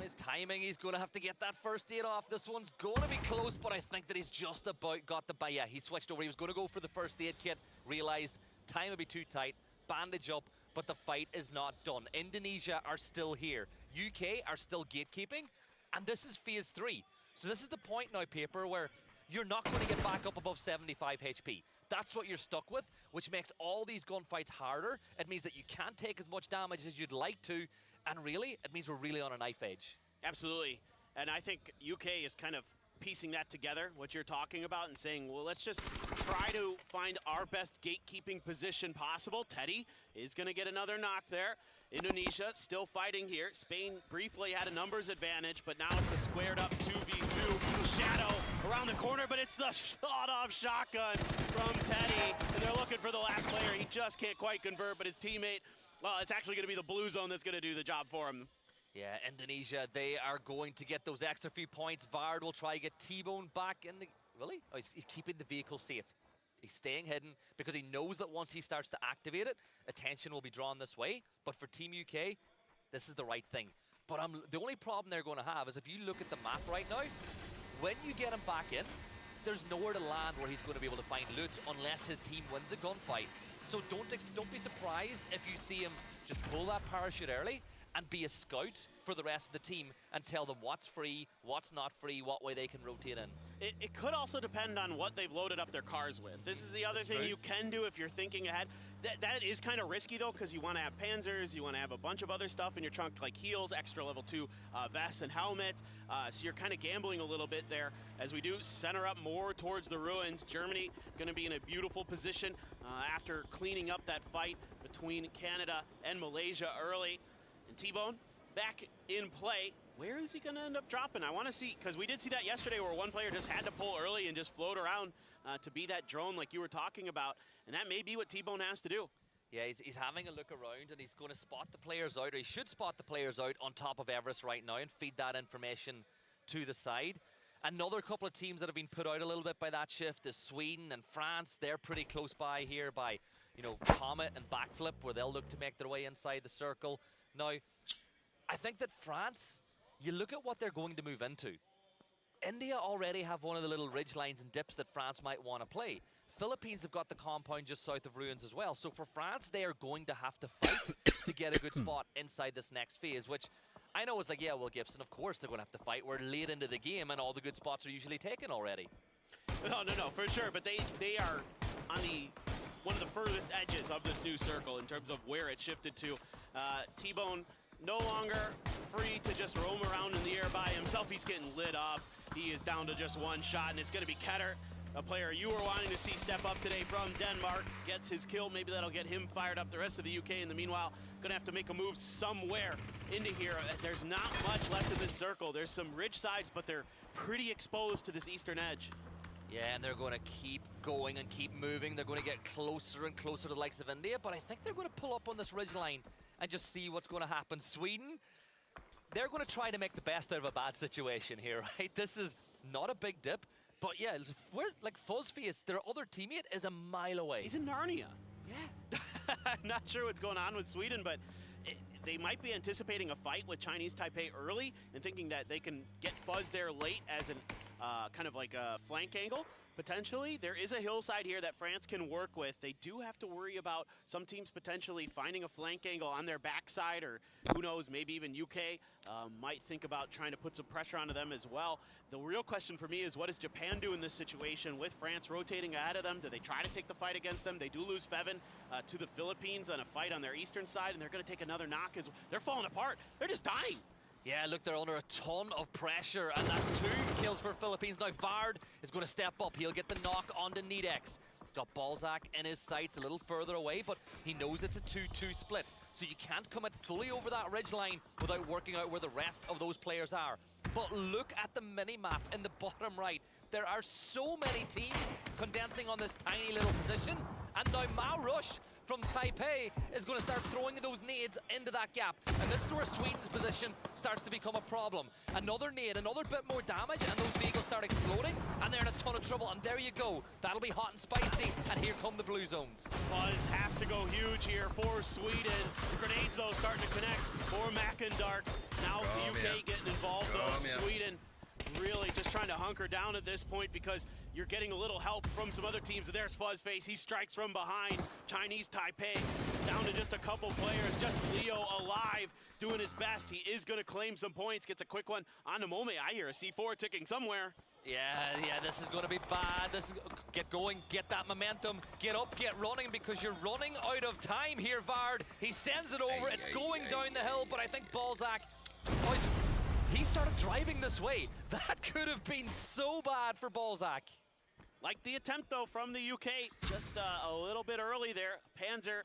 His timing, he's going to have to get that first aid off. This one's going to be close, but I think that he's just about got the buy. Yeah, he switched over. He was going to go for the first aid kit, realized time would be too tight, bandage up, but the fight is not done. Indonesia are still here. UK are still gatekeeping, and this is phase 3. So this is the point now, Paper, where you're not going to get back up above 75 HP. That's what you're stuck with, which makes all these gunfights harder. It means that you can't take as much damage as you'd like to, and really, it means we're really on a knife edge. Absolutely, and I think UK is kind of piecing that together, what you're talking about, and saying, well, let's just try to find our best gatekeeping position possible. Teddy is going to get another knock there. Indonesia still fighting here. Spain briefly had a numbers advantage, but now it's a squared up 2v2. Shadow around the corner, but it's the shot-off shotgun from Teddy, and they're looking for the last player. He just can't quite convert, but his teammate, well, it's actually going to be the blue zone that's going to do the job for him. Yeah, Indonesia, they are going to get those extra few points. Vard will try to get T-Bone back in the... Really? Oh, he's keeping the vehicle safe. He's staying hidden because he knows that once he starts to activate it, attention will be drawn this way. But for Team UK, this is the right thing. But the only problem they're going to have is if you look at the map right now, when you get him back in, there's nowhere to land where he's going to be able to find loot unless his team wins the gunfight. So don't be surprised if you see him just pull that parachute early and be a scout for the rest of the team and tell them what's free, what's not free, what way they can rotate in. It could also depend on what they've loaded up their cars with. This is the other thing you can do if you're thinking ahead. That is kind of risky though, because you want to have panzers, you want to have a bunch of other stuff in your trunk like heals, extra level 2 vests and helmets. So you're kind of gambling a little bit there as we do center up more towards the ruins. Germany going to be in a beautiful position after cleaning up that fight between Canada and Malaysia early. And T-Bone back in play. Where is he going to end up dropping? I want to see, because we did see that yesterday where one player just had to pull early and just float around to be that drone like you were talking about. And that may be what T-Bone has to do. Yeah, he's having a look around and he's going to spot the players out, or he should spot the players out on top of Everest right now and feed that information to the side. Another couple of teams that have been put out a little bit by that shift is Sweden and France. They're pretty close by here by, you know, Comet and Backflip, where they'll look to make their way inside the circle. Now, I think that France, you look at what they're going to move into. India already have one of the little ridge lines and dips that France might want to play. Philippines have got the compound just south of ruins as well. So for France, they are going to have to fight to get a good spot inside this next phase, which I know is like, yeah, well, Gibson, of course they're going to have to fight. We're late into the game and all the good spots are usually taken already. No, for sure. But they are on one of the furthest edges of this new circle in terms of where it shifted to. T-Bone no longer free to just roam around in the air by himself. He's getting lit up. He is down to just one shot, and it's going to be Ketter, a player you were wanting to see step up today from Denmark. Gets his kill. Maybe that'll get him fired up. The rest of the UK, in the meanwhile, going to have to make a move somewhere into here. There's not much left in this circle. There's some ridge sides, but they're pretty exposed to this eastern edge. Yeah, and they're going to keep going and keep moving. They're going to get closer and closer to the likes of India, but I think they're going to pull up on this ridge line and just see what's going to happen. Sweden, they're going to try to make the best out of a bad situation here, right? This is not a big dip, but yeah, we're like Fuzzface, their other teammate is a mile away. He's in Narnia. Yeah. I'm not sure what's going on with Sweden, but they might be anticipating a fight with Chinese Taipei early and thinking that they can get Fuzz there late as an kind of like a flank angle. Potentially, there is a hillside here that France can work with. They do have to worry about some teams potentially finding a flank angle on their backside, or who knows, maybe even UK might think about trying to put some pressure onto them as well. The real question for me is, what does Japan do in this situation with France rotating ahead of them? Do they try to take the fight against them? They do lose Fevin to the Philippines on a fight on their eastern side, and they're going to take another knock. They're falling apart. They're just dying. Yeah, look, they're under a ton of pressure, and that's 2 kills for Philippines. Now, Vard is going to step up. He'll get the knock onto Nedex. He's got Balzac in his sights a little further away, but he knows it's a 2-2 split. So you can't come it fully over that ridge line without working out where the rest of those players are. But look at the mini-map in the bottom right. There are so many teams condensing on this tiny little position, and now Mao Rush from Taipei is going to start throwing those nades into that gap. And this is where Sweden's position starts to become a problem. Another nade, another bit more damage, and those vehicles start exploding, and they're in a ton of trouble. And there you go. That'll be hot and spicy, and here come the blue zones. Buzz has to go huge here for Sweden. The grenades, though, starting to connect for Mackendark. Now the UK getting involved, though. Sweden really just trying to hunker down at this point because you're getting a little help from some other teams. There's Fuzzface. He strikes from behind. Chinese Taipei down to just a couple players. Just Leo alive, doing his best. He is going to claim some points. Gets a quick one on Namome. I hear a C4 ticking somewhere. Yeah, this is going to be bad. This is, get going, get that momentum, get up, get running, because you're running out of time here, Vard. He sends it over. It's going down the hill, but I think Balzac, he started driving this way. That could have been so bad for Balzac. Like the attempt, though, from the UK, just a little bit early there. Panzer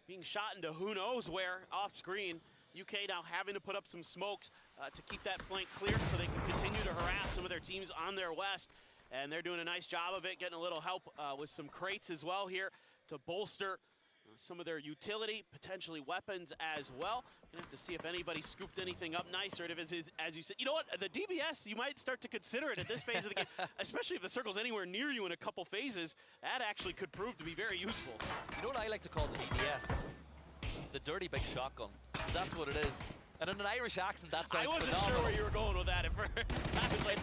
being shot into who knows where off screen. UK now having to put up some smokes to keep that flank clear so they can continue to harass some of their teams on their west. And they're doing a nice job of it, getting a little help with some crates as well here to bolster some of their utility, potentially weapons as well. Gonna have to see if anybody scooped anything up nice, or if it is, as you said, you know what, the DBS, you might start to consider it at this phase of the game, especially if the circle's anywhere near you in a couple phases. That actually could prove to be very useful. You know what I like to call the DBS? The dirty big shotgun. That's what it is. And in an Irish accent, that sounds I wasn't phenomenal. sure where you were going with that at first. I was like,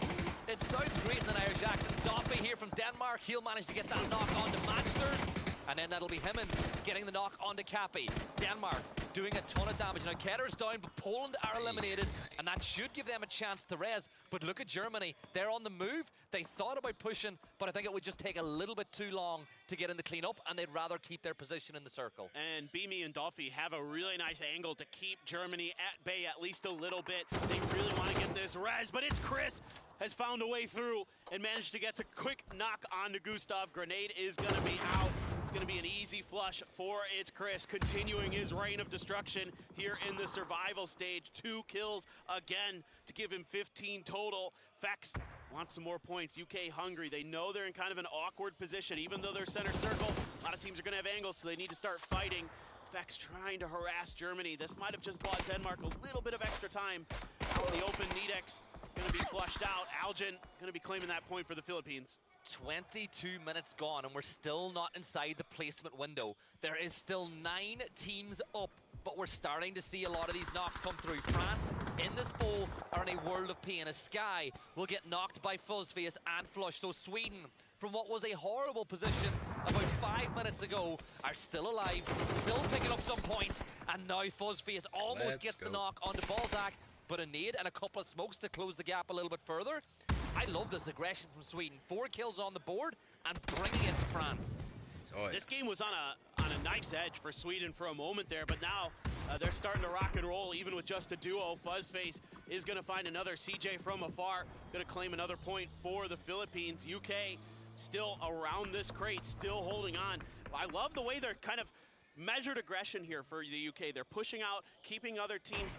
it sounds great in an Irish accent. Doffy here from Denmark. He'll manage to get that knock onto Matchsters. And then that'll be him getting the knock onto Cappy. Denmark doing a ton of damage. Now Ketter's down, but Poland are eliminated, and that should give them a chance to res. But look at Germany. They're on the move. They thought about pushing, but I think it would just take a little bit too long to get in the cleanup, and they'd rather keep their position in the circle. And Beamy and Dolphy have a really nice angle to keep Germany at bay at least a little bit. They really want to get this res, but it's Chris has found a way through and managed to get a quick knock onto Gustav. Grenade is going to be out. It's going to be an easy flush for It's Chris, continuing his reign of destruction here in the survival stage. 2 kills again to give him 15 total. Fex wants some more points. UK hungry. They know they're in kind of an awkward position. Even though they're center circle, a lot of teams are going to have angles, so they need to start fighting. Fex trying to harass Germany. This might have just bought Denmark a little bit of extra time. Out in the open, Nedex going to be flushed out. Algin going to be claiming that point for the Philippines. 22 minutes gone, and we're still not inside the placement window. There is still 9 teams up, but we're starting to see a lot of these knocks come through. France in this bowl are in a world of pain, as Sky will get knocked by Fuzzface and Flush. So Sweden, from what was a horrible position about 5 minutes ago, are still alive, still picking up some points, and now Fuzzface almost gets the knock onto Balzac, but a nade and a couple of smokes to close the gap a little bit further. I love this aggression from Sweden. 4 kills on the board and bringing it to France. This game was on a knife's edge for Sweden for a moment there, but now they're starting to rock and roll even with just a duo. Fuzzface is going to find another. CJ from afar going to claim another point for the Philippines. UK still around this crate, still holding on. I love the way they're kind of measured aggression here for the UK. They're pushing out, keeping other teams,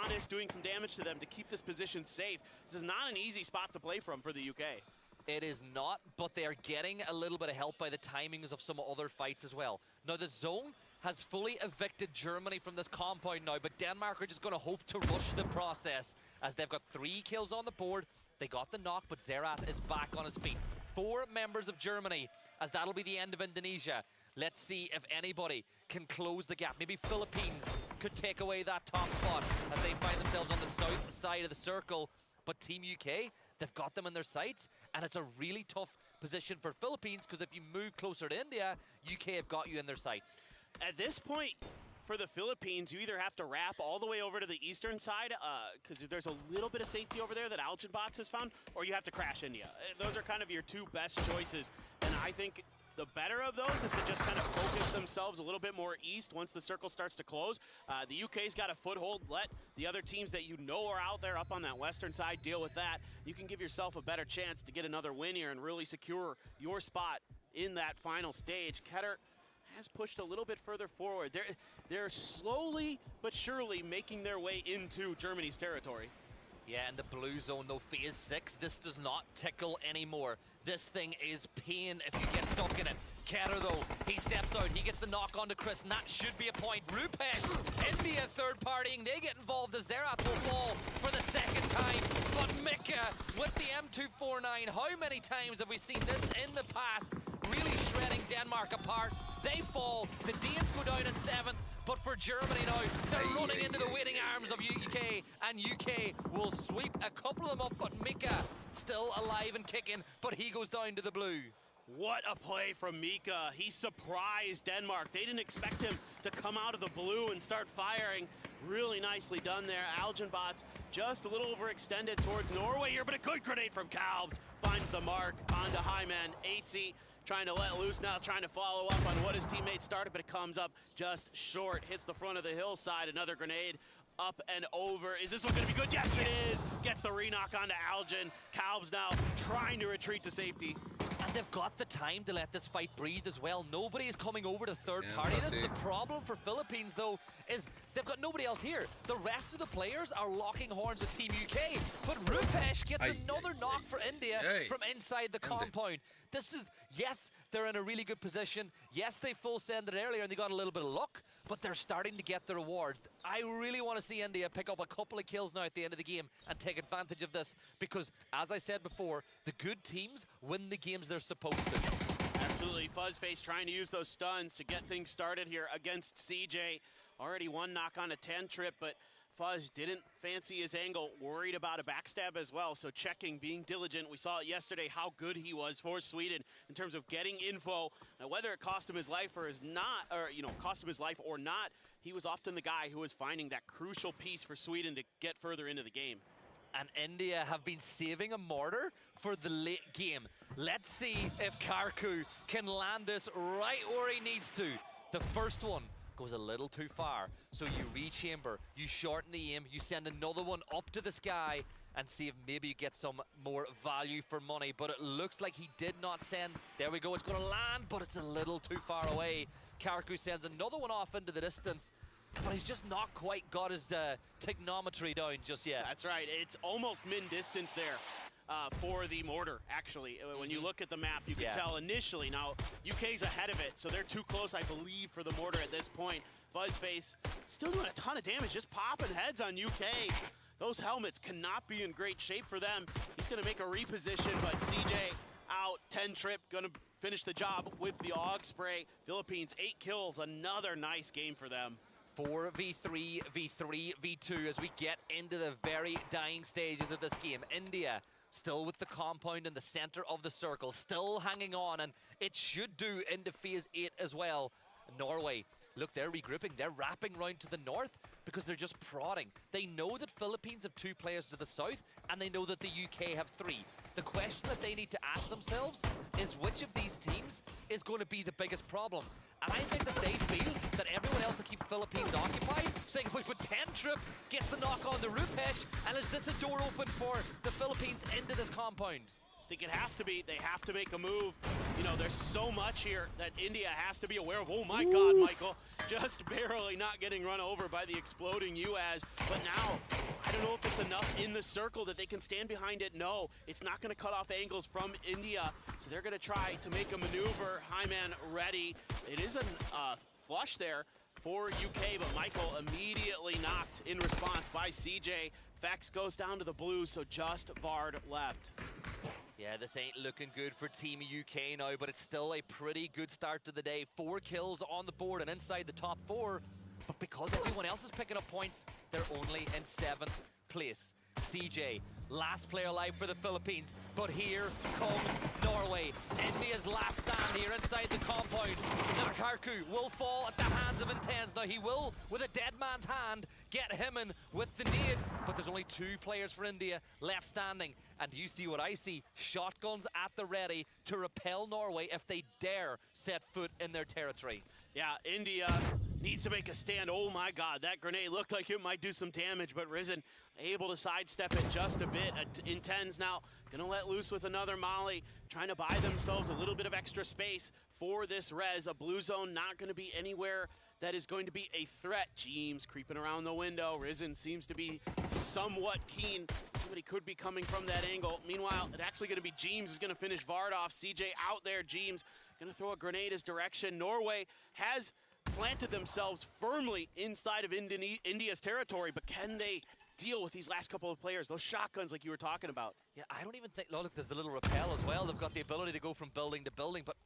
honest, doing some damage to them to keep this position safe. This is not an easy spot to play from for the UK. It is not, but they are getting a little bit of help by the timings of some other fights as well. Now, the zone has fully evicted Germany from this compound now, but Denmark are just going to hope to rush the process as they've got 3 kills on the board. They got the knock, but Zerat is back on his feet. 4 members of Germany, as that'll be the end of Indonesia. Let's see if anybody can close the gap. Maybe Philippines could take away that top spot as they find themselves on the south side of the circle. But Team UK, they've got them in their sights, and it's a really tough position for Philippines, because if you move closer to India, UK have got you in their sights. At this point, for the Philippines, you either have to wrap all the way over to the eastern side, because there's a little bit of safety over there that Algenbots has found, or you have to crash India. Those are kind of your two best choices, and I think the better of those is to just kind of focus themselves a little bit more east once the circle starts to close. The UK's got a foothold. Let the other teams that you know are out there up on that western side deal with that. You can give yourself a better chance to get another win here and really secure your spot in that final stage. Keter has pushed a little bit further forward. They're slowly but surely making their way into Germany's territory. Yeah, in the blue zone though, phase 6, this does not tickle anymore. This thing is pain if you get stuck in it. Keter though, he steps out, he gets the knock on to Chris, and that should be a point. Rupesh, India third partying, they get involved as Zerat will fall for the second time. But Mika with the M249, how many times have we seen this in the past? Really shredding Denmark apart. They fall, the Danes go down in 7th, but for Germany now, they're running into the waiting arms of UK, and UK will sweep a couple of them up, but Mika still alive and kicking, but he goes down to the blue. What a play from Mika. He surprised Denmark. They didn't expect him to come out of the blue and start firing. Really nicely done there. Algenbots just a little overextended towards Norway here, but a good grenade from Kalbs finds the mark onto Hyman. 8Z trying to let loose now, trying to follow up on what his teammates started, but it comes up just short. Hits the front of the hillside. Another grenade up and over. Is this one going to be good? Yes, it is. Gets the re-knock onto Algen. Kalbs now trying to retreat to safety. And they've got the time to let this fight breathe as well. Nobody is coming over to third party. This is the problem for Philippines, though, is they've got nobody else here. The rest of the players are locking horns with Team UK, but Rupesh gets another knock for India from inside the compound. This is, yes, they're in a really good position. Yes, they full sended earlier and they got a little bit of luck, but they're starting to get the rewards. I really want to see India pick up a couple of kills now at the end of the game and take advantage of this, because, as I said before, the good teams win the games they're supposed to. Absolutely. Fuzzface trying to use those stuns to get things started here against CJ. Already one knock on a 10 trip, but Fuzz didn't fancy his angle, worried about a backstab as well, so checking, being diligent. We saw it yesterday how good he was for Sweden in terms of getting info. Now, whether it cost him his life or is not, or cost him his life or not, he was often the guy who was finding that crucial piece for Sweden to get further into the game. And India have been saving a mortar for the late game. Let's see if Karku can land this right where he needs to. The first one goes a little too far, so you rechamber, you shorten the aim, you send another one up to the sky and see if maybe you get some more value for money, but it looks like he did not send. There we go, it's going to land, but it's a little too far away. Karku sends another one off into the distance, but he's just not quite got his technometry down just yet. That's right, it's almost min-distance there. For the mortar, actually. When you look at the map, you can tell initially. Now, UK's ahead of it, so they're too close, I believe, for the mortar at this point. Fuzzface still doing a ton of damage, just popping heads on UK. Those helmets cannot be in great shape for them. He's going to make a reposition, but CJ out, 10 trip, going to finish the job with the AUG spray. Philippines, 8 kills, another nice game for them. 4v3, v3, v2 as we get into the very dying stages of this game. India still with the compound in the center of the circle, still hanging on, and it should do into phase 8 as well. Norway, look, they're regrouping, they're wrapping round to the north because they're just prodding. They know that Philippines have 2 players to the south, and they know that the UK have 3. The question that they need to ask themselves is which of these teams is going to be the biggest problem. And I think that they feel that everyone else will keep Philippines occupied, so they can push with 10 trip, gets the knock on the Rupesh, and is this a door open for the Philippines into this compound? I think it has to be. They have to make a move. You know, there's so much here that India has to be aware of. Oh my God, Michael, just barely not getting run over by the exploding UAS. But now, I don't know if it's enough in the circle that they can stand behind it. No, it's not going to cut off angles from India. So they're going to try to make a maneuver. Hyman ready. It is a flush there for UK, but Michael immediately knocked in response by CJ. Vex goes down to the blue, so just Vard left. Yeah, this ain't looking good for Team UK now, but it's still a pretty good start to the day. 4 kills on the board and inside the top 4. But because everyone else is picking up points, they're only in 7th place. CJ last player alive for the Philippines. But here comes Norway. India's last stand here inside the compound. Nakarku will fall at the hands of Intense. Now he will, with a dead man's hand, get him in with the nade. But there's only 2 players for India left standing. And do you see what I see? Shotguns at the ready to repel Norway if they dare set foot in their territory. Yeah, India needs to make a stand. Oh my God, that grenade looked like it might do some damage, but Risen able to sidestep it just a bit. Intense now gonna let loose with another molly, trying to buy themselves a little bit of extra space for this res. A blue zone not gonna be anywhere that is going to be a threat. James creeping around the window. Risen seems to be somewhat keen. Somebody could be coming from that angle. Meanwhile, it's actually gonna be James is gonna finish Vard off. CJ out there, James gonna throw a grenade his direction. Norway has planted themselves firmly inside of India's territory, but can they deal with these last couple of players, those shotguns like you were talking about? Yeah, I don't even think, look, there's the little rappel as well. They've got the ability to go from building to building, but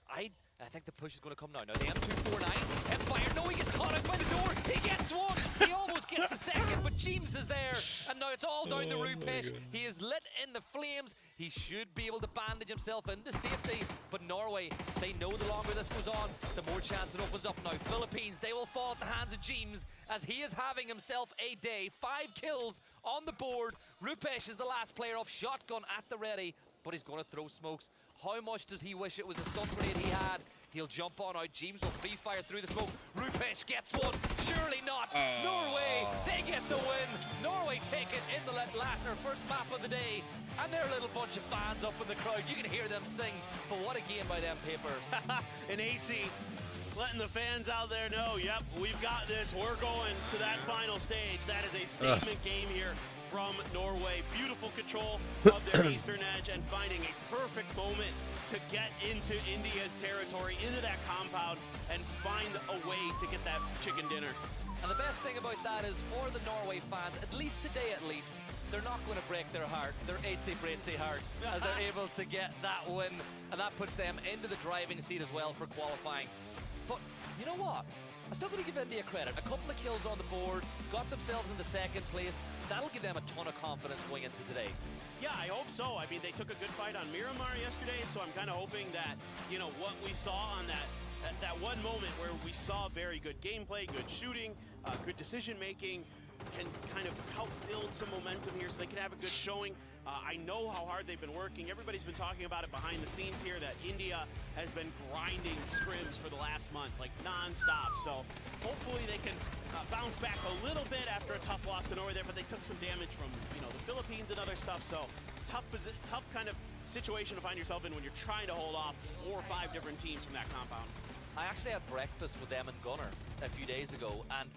I think the push is going to come now. Now the M249, Empire, no, he gets caught out by the door. He gets one. He almost gets the second, but James is there. And now it's all down to Rupesh. He is lit in the flames. He should be able to bandage himself into safety. But Norway, they know the longer this goes on, the more chance it opens up now. Philippines, they will fall at the hands of James as he is having himself a day. 5 kills on the board. Rupesh is the last player up. Shotgun at the ready, but he's going to throw smokes. How much does he wish it was a stun grenade he had? He'll jump on out. James will free fire through the smoke. Rupesh gets one. Surely not. Norway, they get the win. Norway take it in the first map of the day. And they're a little bunch of fans up in the crowd. You can hear them sing. But what a game by them, Paper. And 80 letting the fans out there know, yep, we've got this. We're going to that final stage. That is a statement game here from Norway. Beautiful control of their eastern edge and finding a perfect moment to get into India's territory, into that compound, and find a way to get that chicken dinner. And the best thing about that is for the Norway fans, at least today at least, they're not going to break their heart, their 8-braitsy hearts, as they're able to get that win. And that puts them into the driving seat as well for qualifying. But you know what? I'm still going to give India credit. A couple of kills on the board, got themselves into second place. That'll give them a ton of confidence going into today. Yeah, I hope so. I mean, they took a good fight on Miramar yesterday, so I'm kind of hoping that, you know, what we saw on that one moment where we saw very good gameplay, good shooting, good decision-making, can kind of help build some momentum here so they can have a good showing. I know how hard they've been working. Everybody's been talking about it behind the scenes here, that India has been grinding scrims for the last month, like non-stop. So hopefully they can bounce back a little bit after a tough loss to Norway there, but they took some damage from, you know, the Philippines and other stuff. So tough kind of situation to find yourself in when you're trying to hold off 4 or 5 different teams from that compound. I actually had breakfast with them and Gunnar a few days ago, and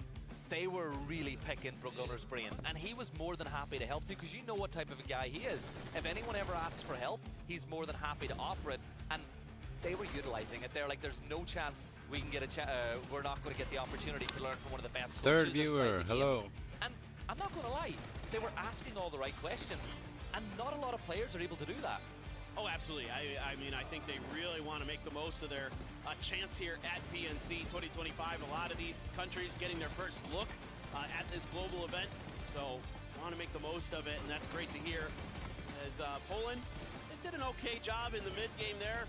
they were really picking Gunner's brain, and he was more than happy to help too, because you know what type of a guy he is. If anyone ever asks for help, he's more than happy to offer it, and they were utilizing it. They're like, there's no chance we can get we're not going to get the opportunity to learn from one of the best coaches. Third viewer, hello. And I'm not going to lie, they were asking all the right questions, and not a lot of players are able to do that. Oh, absolutely. I mean, I think they really want to make the most of their chance here at PNC 2025. A lot of these countries getting their first look at this global event, so want to make the most of it, and that's great to hear. As Poland, they did an okay job in the mid-game there,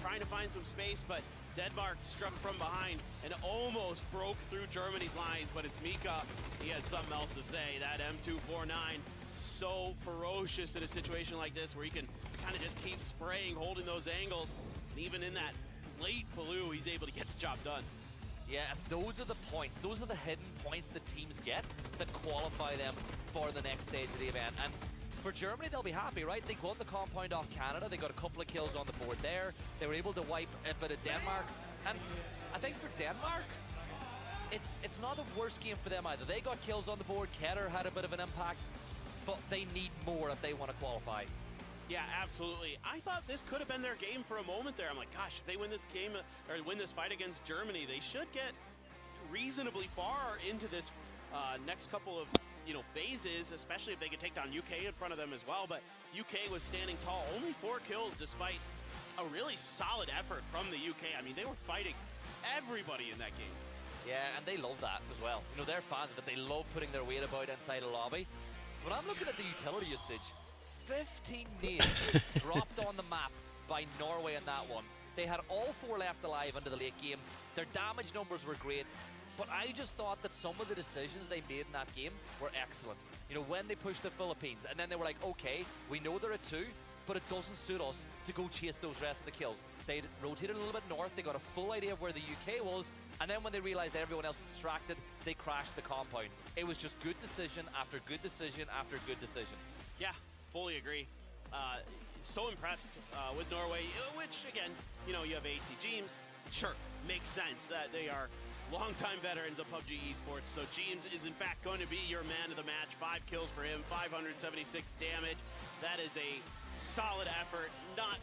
trying to find some space, but Denmark struck from behind and almost broke through Germany's lines, but it's Mika. He had something else to say. That M249, so ferocious in a situation like this where he can kind of just keep spraying, holding those angles, and even in that late blue, he's able to get the job done. Yeah, those are the points, those are the hidden points that teams get that qualify them for the next stage of the event. And for Germany, they'll be happy, right? They won the compound off Canada, they got a couple of kills on the board there, they were able to wipe a bit of Denmark, and I think for Denmark, it's not the worst game for them either. They got kills on the board, Ketter had a bit of an impact, but they need more if they want to qualify. Yeah, absolutely. I thought this could have been their game for a moment there. I'm like, gosh, if they win this game or win this fight against Germany, they should get reasonably far into this next couple of, you know, phases, especially if they could take down UK in front of them as well. But UK was standing tall, only 4 kills despite a really solid effort from the UK. I mean, they were fighting everybody in that game. Yeah, and they love that as well. You know, they're fans of it. They love putting their weight about inside a lobby. When I'm looking at the utility usage, 15 nades dropped on the map by Norway in that one. They had all 4 left alive into the late game. Their damage numbers were great, but I just thought that some of the decisions they made in that game were excellent. You know, when they pushed the Philippines, and then they were like, okay, we know they're at 2, but it doesn't suit us to go chase those rest of the kills. They rotated a little bit north, they got a full idea of where the UK was, and then when they realized everyone else was distracted, they crashed the compound. It was just good decision after good decision after good decision. Yeah, fully agree. So impressed with Norway, which again, you know, you have AC James. Sure, makes sense. They are longtime veterans of PUBG esports, so James is in fact going to be your man of the match. 5 kills for him, 576 damage. That is a solid effort. Not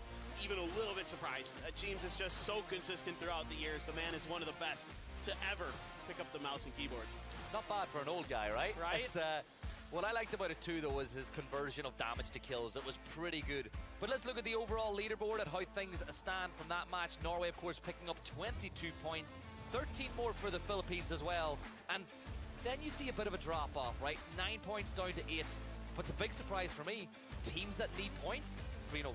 even a little bit surprised. James is just so consistent throughout the years. The man is one of the best to ever pick up the mouse and keyboard. Not bad for an old guy, right? Right. What I liked about it too, though, was his conversion of damage to kills. It was pretty good. But let's look at the overall leaderboard, at how things stand from that match. Norway, of course, picking up 22 points, 13 more for the Philippines as well. And then you see a bit of a drop-off, right? 9 points down to 8. But the big surprise for me, teams that need points, for, you know,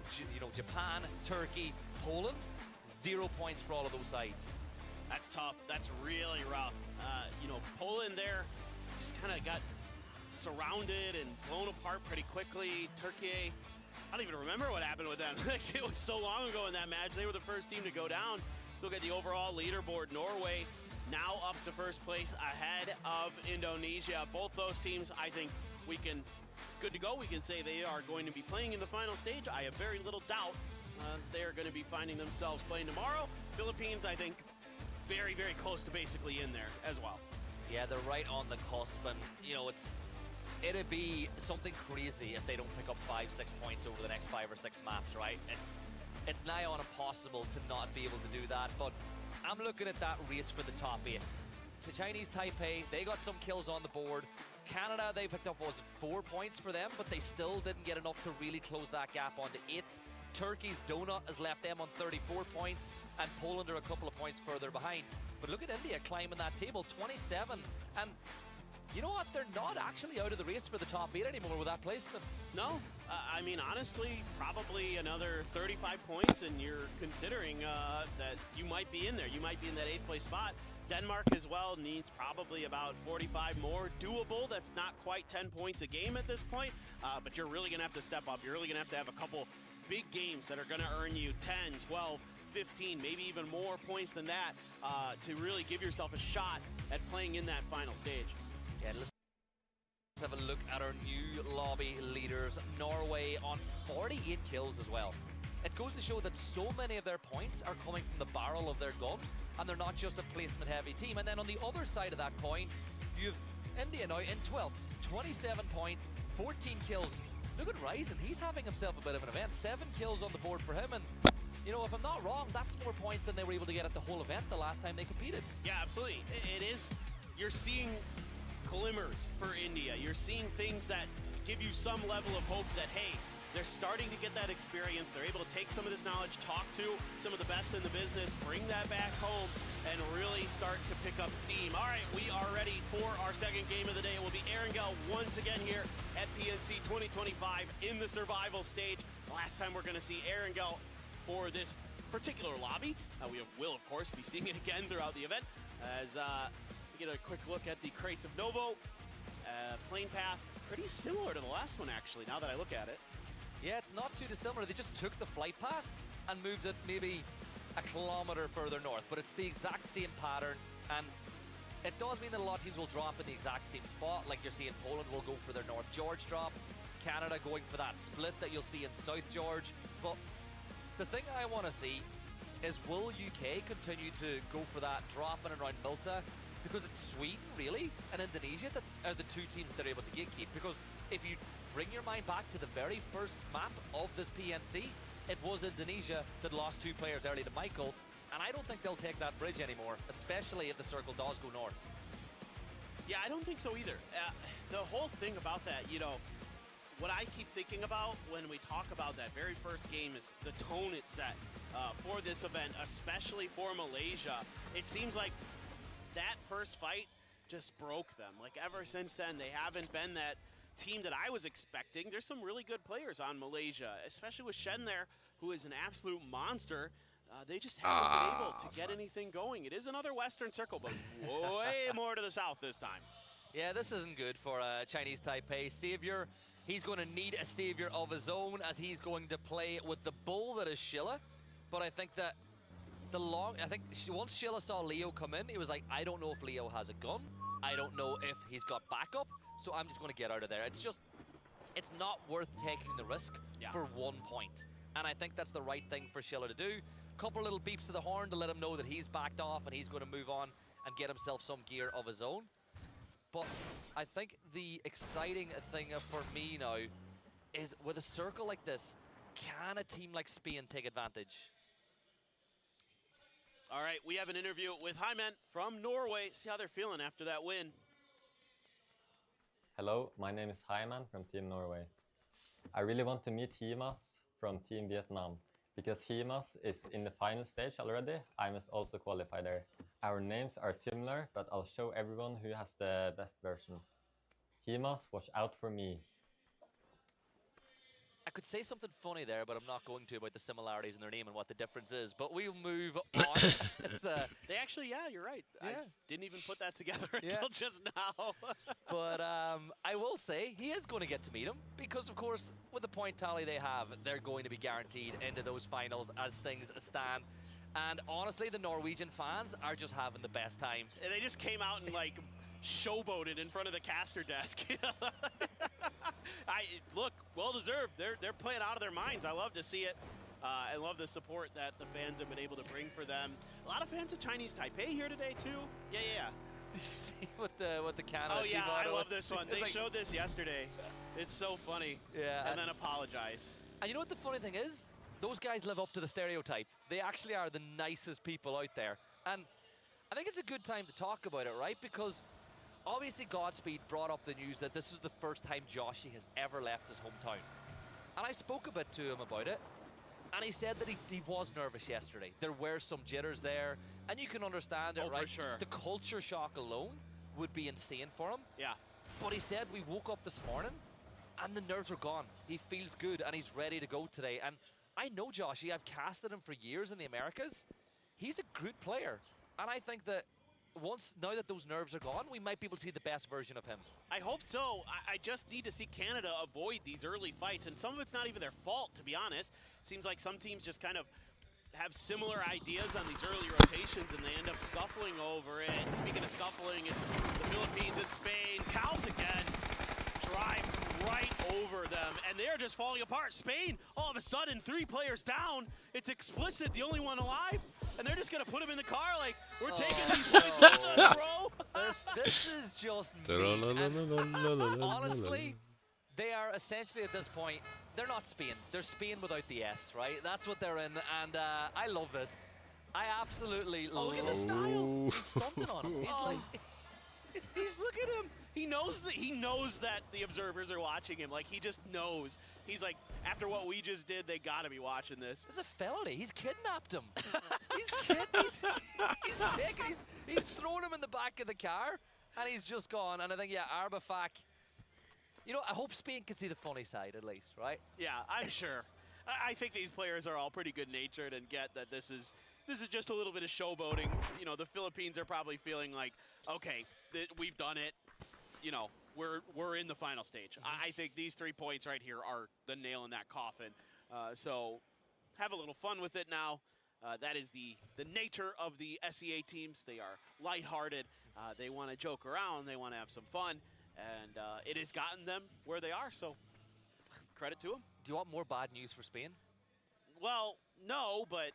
Japan, Turkey, Poland, 0 points for all of those sides. That's tough. That's really rough. You know, Poland there just kind of got surrounded and blown apart pretty quickly. Turkey, I don't even remember what happened with them. Like, it was so long ago in that match. They were the first team to go down. So look at the overall leaderboard. Norway now up to first place ahead of Indonesia. Both those teams, I think we can, good to go. We can say they are going to be playing in the final stage. I have very little doubt they are going to be finding themselves playing tomorrow. Philippines, I think, very, very close to basically in there as well. Yeah, they're right on the cusp, and, you know, it'd be something crazy if they don't pick up 5-6 points over the next 5 or 6 maps, right? It's nigh on impossible to not be able to do that, but I'm looking at that race for the top 8. To Chinese Taipei, they got some kills on the board. Canada, they picked up, was it 4 points for them, but they still didn't get enough to really close that gap onto 8th. Turkey's donut has left them on 34 points, and Poland are a couple of points further behind. But look at India climbing that table, 27, and you know what? They're not actually out of the race for the top 8 anymore with that placement. No, I mean, honestly, probably another 35 points, and you're considering that you might be in there. You might be in that 8th place spot. Denmark as well needs probably about 45 more. Doable. That's not quite 10 points a game at this point, but you're really going to have to step up. You're really going to have a couple big games that are going to earn you 10, 12, 15, maybe even more points than that to really give yourself a shot at playing in that final stage. Yeah, let's have a look at our new lobby leaders. Norway on 48 kills as well. It goes to show that so many of their points are coming from the barrel of their gun, and they're not just a placement-heavy team. And then on the other side of that coin, you have India now in 12th, 27 points, 14 kills. Look at Ryzen, he's having himself a bit of an event. 7 kills on the board for him, and you know, if I'm not wrong, that's more points than they were able to get at the whole event the last time they competed. Yeah, absolutely. It is. You're seeing glimmers for India. You're seeing things that give you some level of hope that, hey, they're starting to get that experience. They're able to take some of this knowledge, talk to some of the best in the business, bring that back home, and really start to pick up steam. All right, we are ready for our second game of the day. It will be Erangel once again here at PNC 2025 in the survival stage. The last time we're going to see Erangel for this particular lobby. We will, of course, be seeing it again throughout the event as we get a quick look at the crates of Novo. Plane path, pretty similar to the last one, actually, now that I look at it. Yeah, it's not too dissimilar. They just took the flight path and moved it maybe a kilometer further north, but it's the exact same pattern, and it does mean that a lot of teams will drop in the exact same spot. Like you're seeing Poland will go for their North George drop, Canada going for that split that you'll see in South George. But the thing I want to see is, will UK continue to go for that drop in and around Malta? Because it's Sweden, really, and Indonesia that are the two teams that are able to gatekeep. Because if you bring your mind back to the very first map of this PNC, it was Indonesia that lost 2 players early to Michael, and I don't think they'll take that bridge anymore, especially if the circle does go north. Yeah, I don't think so either. The whole thing about that, you know, what I keep thinking about when we talk about that very first game is the tone it's set for this event, especially for Malaysia. It seems like that first fight just broke them. Like, ever since then, they haven't been that team that I was expecting. There's some really good players on Malaysia, especially with Shen there, who is an absolute monster. They just haven't been able to get anything going. It is another Western Circle, but way more to the south this time. Yeah, this isn't good for Chinese Taipei. Savior, he's going to need a savior of his own as he's going to play with the bull that is Shilla. But I think that once Shilla saw Leo come in, he was like, I don't know if Leo has a gun. I don't know if he's got backup, so I'm just going to get out of there. It's not worth taking the risk for 1 point. And I think that's the right thing for Shilla to do. Couple little beeps to the horn to let him know that he's backed off and he's going to move on and get himself some gear of his own. But I think the exciting thing for me now is with a circle like this, can a team like Spain take advantage? All right, we have an interview with Hyman from Norway. See how they're feeling after that win. Hello, my name is Hyman from Team Norway. I really want to meet Himas from Team Vietnam because Himas is in the final stage already. I must also qualify there. Our names are similar, but I'll show everyone who has the best version. Himas, watch out for me. I could say something funny there, but I'm not going to about the similarities in their name and what the difference is. But we'll move on. They actually, yeah, you're right. Yeah. I didn't even put that together until just now. But I will say he is going to get to meet him because, of course, with the point tally they have, they're going to be guaranteed into those finals as things stand. And honestly, the Norwegian fans are just having the best time. And they just came out and like showboated in front of the caster desk. Look, well deserved. They're playing out of their minds. I love to see it. I love the support that the fans have been able to bring for them. A lot of fans of Chinese Taipei here today too. Yeah. Did you see what the Canada Oh yeah, team I auto love this one. They like, showed this yesterday. It's so funny. Yeah. And then apologize. And you know what the funny thing is? Those guys live up to the stereotype. They actually are the nicest people out there. And I think it's a good time to talk about it, right? Because obviously Godspeed brought up the news that this is the first time Joshi has ever left his hometown. And I spoke a bit to him about it. And he said that he was nervous yesterday. There were some jitters there. And you can understand it, right? For sure. The culture shock alone would be insane for him. Yeah. But he said we woke up this morning and the nerves are gone. He feels good and he's ready to go today. And I know Joshi, I've casted him for years in the Americas. He's a good player. And I think that now that those nerves are gone, we might be able to see the best version of him. I hope so. I just need to see Canada avoid these early fights. And some of it's not even their fault, to be honest. It seems like some teams just kind of have similar ideas on these early rotations and they end up scuffling over it. Speaking of scuffling, it's the Philippines and Spain. Calves again drives right over them, and they're just falling apart. Spain, all of a sudden, 3 players down. It's explicit, the only one alive, and they're just gonna put him in the car like, we're taking these points with us, bro. This is just mean. And honestly, they are essentially at this point, they're not Spain. They're Spain without the S, right? That's what they're in, and I love this. I absolutely love Look at the style. He's stunting on him. He's like... He's look at him. He knows that the observers are watching him. Like, he just knows. He's like, after what we just did, they gotta be watching this. It's a felony. He's kidnapped him. He's thrown him in the back of the car, and he's just gone. And I think, yeah, Arbafak. You know, I hope Spain can see the funny side at least, right? Yeah, I'm sure. I think these players are all pretty good-natured and get that this is just a little bit of showboating. You know, the Philippines are probably feeling like, okay, we've done it. You know, we're in the final stage. I think these 3 points right here are the nail in that coffin. So have a little fun with it now. That is the nature of the SEA teams. They are lighthearted. They want to joke around. They want to have some fun. And it has gotten them where they are. So credit to them. Do you want more bad news for Spain? Well, no, but...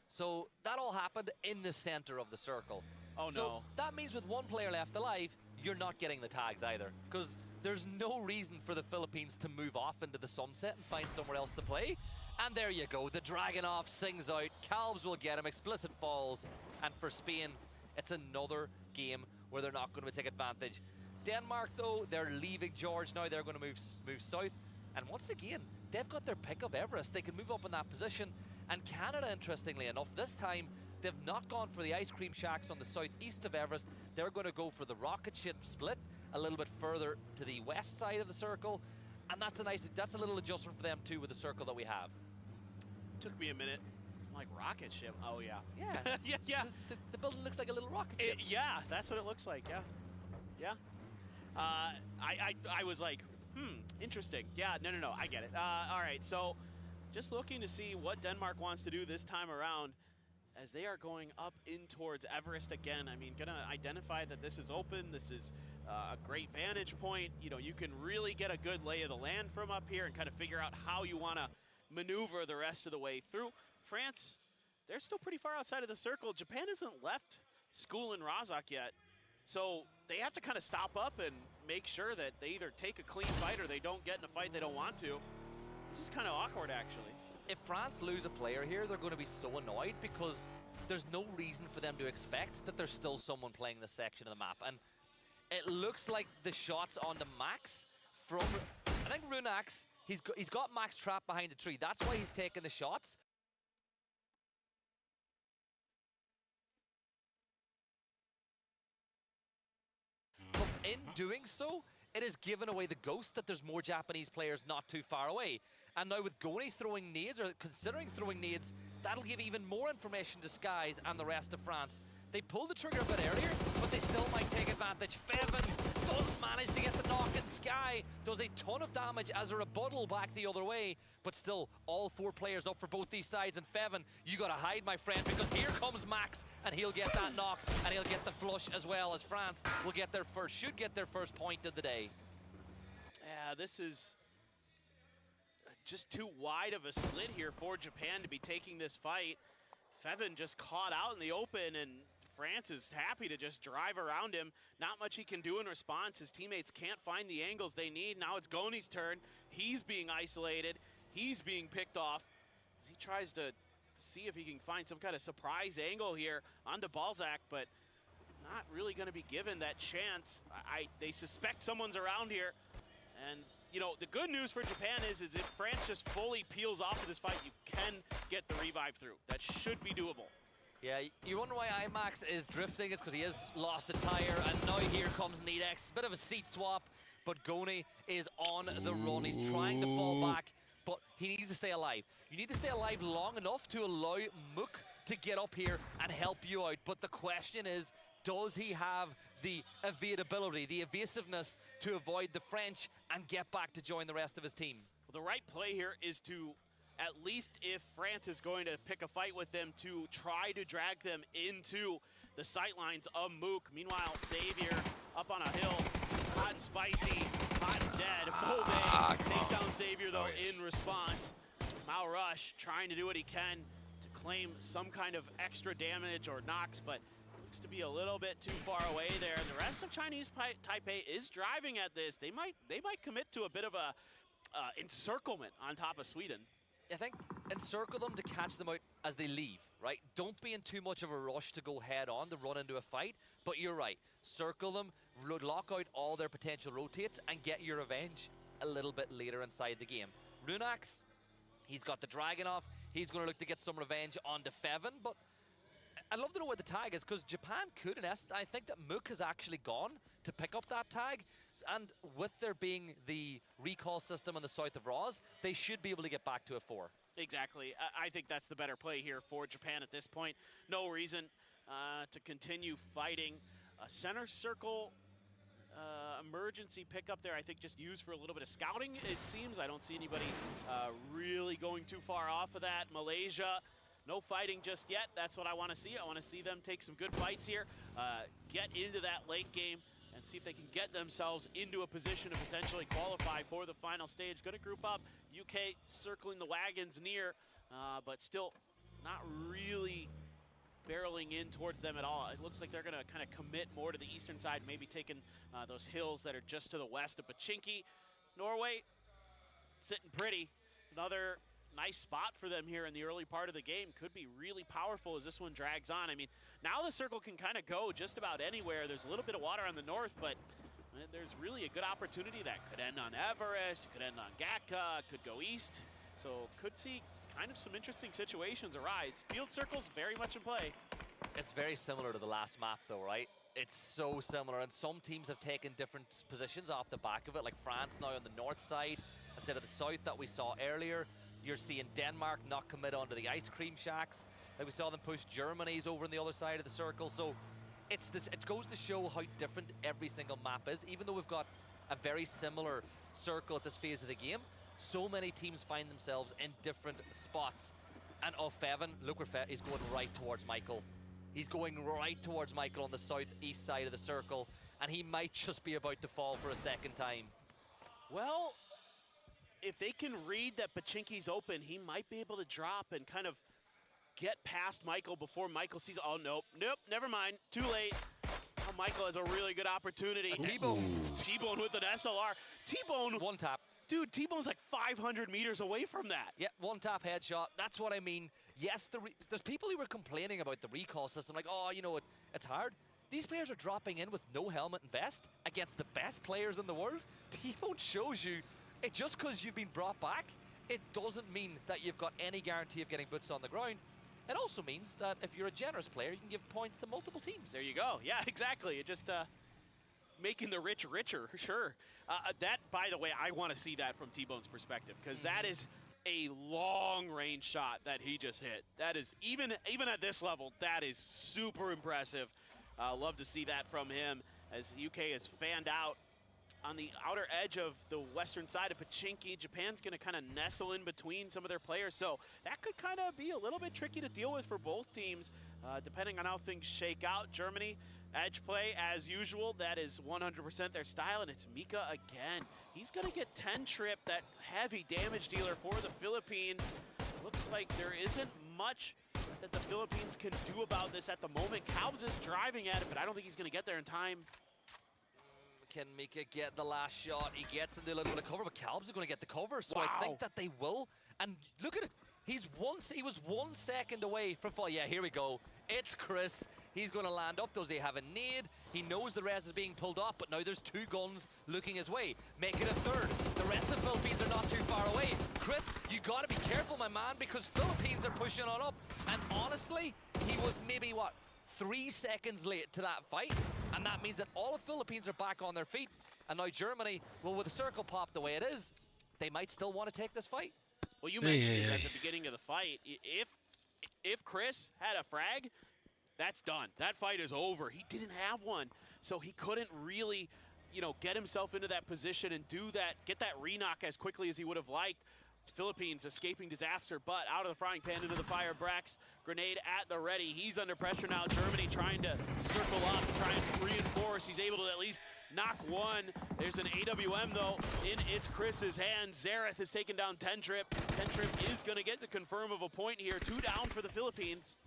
So that all happened in the center of the circle. Oh, so no. That means with 1 player left alive, you're not getting the tags either. Because there's no reason for the Philippines to move off into the sunset and find somewhere else to play. And there you go. The Dragunov sings out. Calves will get him. Explicit falls. And for Spain, it's another game where they're not going to take advantage. Denmark, though, they're leaving George now. They're going to move south. And once again, they've got their pick of Everest. They can move up in that position. And Canada, interestingly enough, this time, they've not gone for the ice cream shacks on the southeast of Everest. They're going to go for the rocket ship split. a little bit further to the west side of the circle, and that's a little adjustment for them too with the circle that we have. Took me a minute. Like rocket ship. Oh yeah. Yeah. yeah. The building looks like a little rocket ship. Yeah, that's what it looks like. Yeah. I was like, interesting. Yeah, no, I get it. All right, so just looking to see what Denmark wants to do this time around as they are going up in towards Everest again. I mean, gonna identify that this is open. This is a great vantage point. You know, you can really get a good lay of the land from up here and kind of figure out how you want to maneuver the rest of the way through. France, they're still pretty far outside of the circle. Japan hasn't left school in Razak yet. So they have to kind of stop up and make sure that they either take a clean fight or they don't get in a fight they don't want to. This is kind of awkward, actually. If France lose a player here, they're going to be so annoyed because there's no reason for them to expect that there's still someone playing this section of the map. And it looks like the shots on the Max from, I think Runax, he's got Max trapped behind a tree. That's why he's taking the shots. But in doing so, it has given away the ghost that there's more Japanese players not too far away. And now with Goni throwing nades, or considering throwing nades, that'll give even more information to Skies and the rest of France. They pulled the trigger a bit earlier, but they still might take advantage. Feven doesn't manage to get the knock, and Sky does a ton of damage as a rebuttal back the other way. But still, all four players up for both these sides, and Feven, you gotta hide, my friend, because here comes Max, and he'll get that knock, and he'll get the flush as well, as France will get their first, should get their first point of the day. Yeah, this is just too wide of a split here for Japan to be taking this fight. Feven just caught out in the open, and France is happy to just drive around him. Not much he can do in response. His teammates can't find the angles they need. Now it's Goni's turn. He's being isolated. He's being picked off as he tries to see if he can find some kind of surprise angle here onto Balzac, but not really going to be given that chance. They suspect someone's around here. And, you know, the good news for Japan is if France just fully peels off of this fight, you can get the revive through. That should be doable. Yeah, you wonder why IMAX is drifting. It's because he has lost a tire, and now here comes Nedex. Bit of a seat swap, but Goni is on the run. He's trying to fall back, but he needs to stay alive. You need to stay alive long enough to allow Mook to get up here and help you out. But the question is, does he have the evadability, the evasiveness to avoid the French and get back to join the rest of his team? Well, the right play here is to, at least if France is going to pick a fight with them, to try to drag them into the sightlines of Mook. Meanwhile, Xavier up on a hill, hot and spicy, hot and dead. Mobay takes down Xavier, though, in response. Mao Rush trying to do what he can to claim some kind of extra damage or knocks, but looks to be a little bit too far away there. And the rest of Chinese Taipei is driving at this. They might commit to a bit of a encirclement on top of Sweden. I think encircle them to catch them out as they leave, right? Don't be in too much of a rush to go head on to run into a fight, but you're right. Circle them, lock out all their potential rotates, and get your revenge a little bit later inside the game. Runax, he's got the dragon off. He's going to look to get some revenge on Feven, but I'd love to know where the tag is, because Japan could, in essence, I think that Mook has actually gone to pick up that tag, and with there being the recall system in the south of Roz, they should be able to get back to a 4. Exactly. I think that's the better play here for Japan at this point. No reason to continue fighting. Center circle emergency pickup there, I think just used for a little bit of scouting, it seems. I don't see anybody really going too far off of that. Malaysia, no fighting just yet. That's what I want to see. I want to see them take some good fights here, get into that late game, and see if they can get themselves into a position to potentially qualify for the final stage. Going to group up. UK circling the wagons near, but still not really barreling in towards them at all. It looks like they're going to kind of commit more to the eastern side, maybe taking those hills that are just to the west of Pachinki. Norway sitting pretty. Another nice spot for them here in the early part of the game. Could be really powerful as this one drags on. I mean, now the circle can kind of go just about anywhere. There's a little bit of water on the north, but there's really a good opportunity that could end on Everest, could end on Gatka, could go east. So could see kind of some interesting situations arise. Field circles very much in play. It's very similar to the last map though, right? It's so similar, and some teams have taken different positions off the back of it, like France now on the north side instead of the south that we saw earlier. You're seeing Denmark not commit onto the ice cream shacks. Like we saw them push Germany's over on the other side of the circle. So it's this. It goes to show how different every single map is. Even though we've got a very similar circle at this phase of the game, so many teams find themselves in different spots. And Feven, look where he's going right towards Michael. He's going right towards Michael on the southeast side of the circle, and he might just be about to fall for a second time. Well, if they can read that Pachinki's open, he might be able to drop and kind of get past Michael before Michael sees. Oh, nope, never mind. Too late. Oh, Michael has a really good opportunity. T-Bone. T-Bone with an SLR. T-Bone. One tap. Dude, T-Bone's like 500 meters away from that. Yeah, one tap headshot. That's what I mean. Yes, there's people who were complaining about the recall system, like, oh, you know, it's hard. These players are dropping in with no helmet and vest against the best players in the world. T-Bone shows you, just because you've been brought back, it doesn't mean that you've got any guarantee of getting boots on the ground. It also means that if you're a generous player, you can give points to multiple teams. There you go. Yeah, exactly. It just making the rich richer, sure. That, by the way, I want to see that from T-Bone's perspective, because that is a long-range shot that he just hit. That is, even at this level, that is super impressive. Love to see that from him, as the UK is fanned out on the outer edge of the western side of Pachinki. Japan's going to kind of nestle in between some of their players, so that could kind of be a little bit tricky to deal with for both teams, depending on how things shake out. Germany, edge play as usual. That is 100% their style, and it's Mika again. He's going to get 10 trip, that heavy damage dealer for the Philippines. Looks like there isn't much that the Philippines can do about this at the moment. Calbs is driving at it, but I don't think he's going to get there in time. Can Mika get the last shot? He gets into a little bit of cover, but Calbs is going to get the cover, so Wow. I think that they will. And look at it. He was 1 second away from fall. Yeah, here we go. It's Chris. He's going to land up. Does he have a nade? He knows the res is being pulled off, but now there's 2 guns looking his way. Make it a third. The rest of the Philippines are not too far away. Chris, you got to be careful, my man, because Philippines are pushing on up. And honestly, he was maybe, 3 seconds late to that fight. And that means that all of Philippines are back on their feet. And now Germany, well, with the circle pop the way it is, they might still want to take this fight. Well, you mentioned it at the beginning of the fight. If Chris had a frag, that's done. That fight is over. He didn't have one, so he couldn't really, get himself into that position and get that re-knock as quickly as he would have liked. Philippines escaping disaster, but out of the frying pan into the fire. Brax, grenade at the ready. He's under pressure now. Germany trying to circle up, try and reinforce. He's able to at least knock one. There's an AWM, though, in it's Chris's hands. Zareth has taken down 10 trip. 10 trip is going to get the confirm of a point here. 2 down for the Philippines.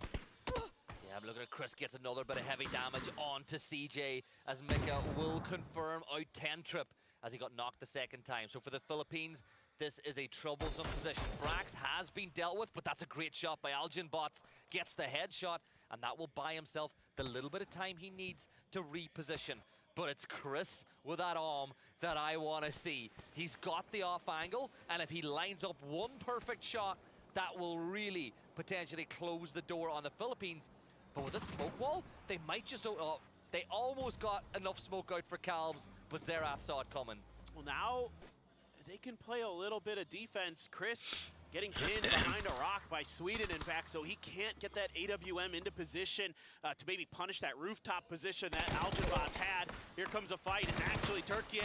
Yeah, but look at Chris gets another bit of heavy damage onto CJ, as Mika will confirm out 10 trip as he got knocked the second time. So for the Philippines, this is a troublesome position. Brax has been dealt with, but that's a great shot by Algin Bots. Gets the headshot, and that will buy himself the little bit of time he needs to reposition. But it's Chris with that arm that I want to see. He's got the off angle, and if he lines up one perfect shot, that will really potentially close the door on the Philippines. But with this smoke wall, they might just... they almost got enough smoke out for Calbs, but Zerat saw it coming. Well, now they can play a little bit of defense. Chris getting pinned behind a rock by Sweden, in fact, so he can't get that AWM into position to maybe punish that rooftop position that Algenbots had. Here comes a fight, and actually Turkey,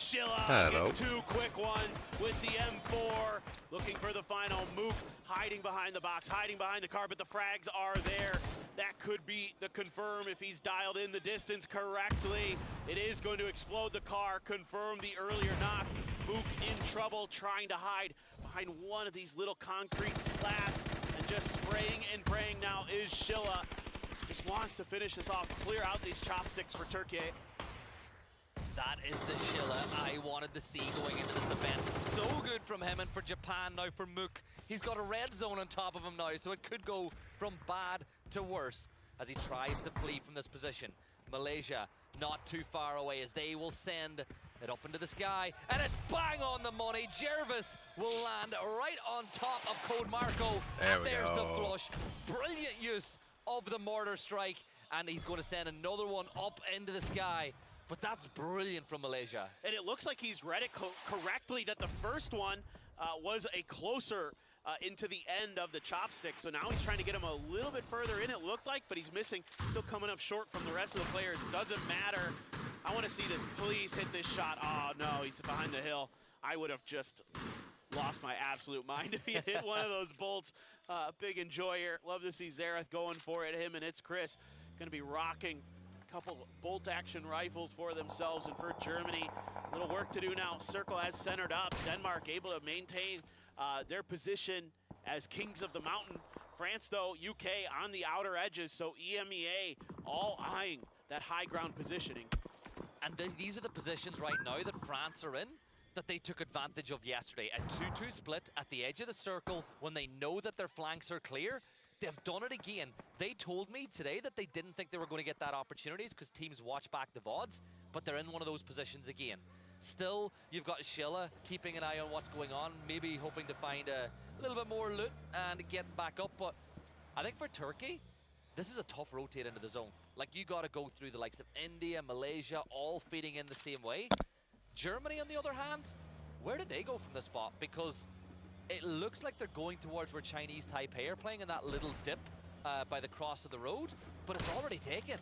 Shilla gets 2 quick ones with the M4, looking for the final. Mook hiding behind the box, hiding behind the car, but the frags are there. That could be the confirm if he's dialed in the distance correctly. It is going to explode the car, confirm the earlier knock. Mook in trouble, trying to hide behind one of these little concrete slats, and just spraying and praying now is Shilla. Just wants to finish this off, clear out these chopsticks for Turkey. That is the Shilla I wanted to see going into this event. So good from him, and for Japan now for Mook. He's got a red zone on top of him now, so it could go from bad to worse as he tries to flee from this position. Malaysia not too far away as they will send it up into the sky, and it's bang on the money. Jervis will land right on top of Code Marco. There and we there's go. the flush. Brilliant use of the mortar strike, and he's going to send another one up into the sky. But that's brilliant from Malaysia. And it looks like he's read it correctly, that the first one was a closer into the end of the chopstick. So now he's trying to get him a little bit further in, it looked like, but he's missing. Still coming up short from the rest of the players. Doesn't matter. I want to see this. Please hit this shot. Oh, no, he's behind the hill. I would have just lost my absolute mind if he had hit one of those bolts. Big enjoyer. Love to see Xerath going for it. Him and It's Chris going to be rocking a couple bolt action rifles for themselves and for Germany. A little work to do now. Circle has centered up. Denmark able to maintain their position as kings of the mountain. France, though, UK on the outer edges, so EMEA all eyeing that high ground positioning. And these are the positions right now that France are in that they took advantage of yesterday. A 2-2 split at the edge of the circle when they know that their flanks are clear. They've done it again. They told me today that they didn't think they were going to get that opportunities because teams watch back the VODs, but they're in one of those positions again. Still, you've got Sheila keeping an eye on what's going on, maybe hoping to find a little bit more loot and get back up. But I think for Turkey, this is a tough rotate into the zone. Like, you got to go through the likes of India, Malaysia, all feeding in the same way. Germany, on the other hand, where did they go from this spot? Because it looks like they're going towards where Chinese Taipei are playing in that little dip by the cross of the road, but it's already taken.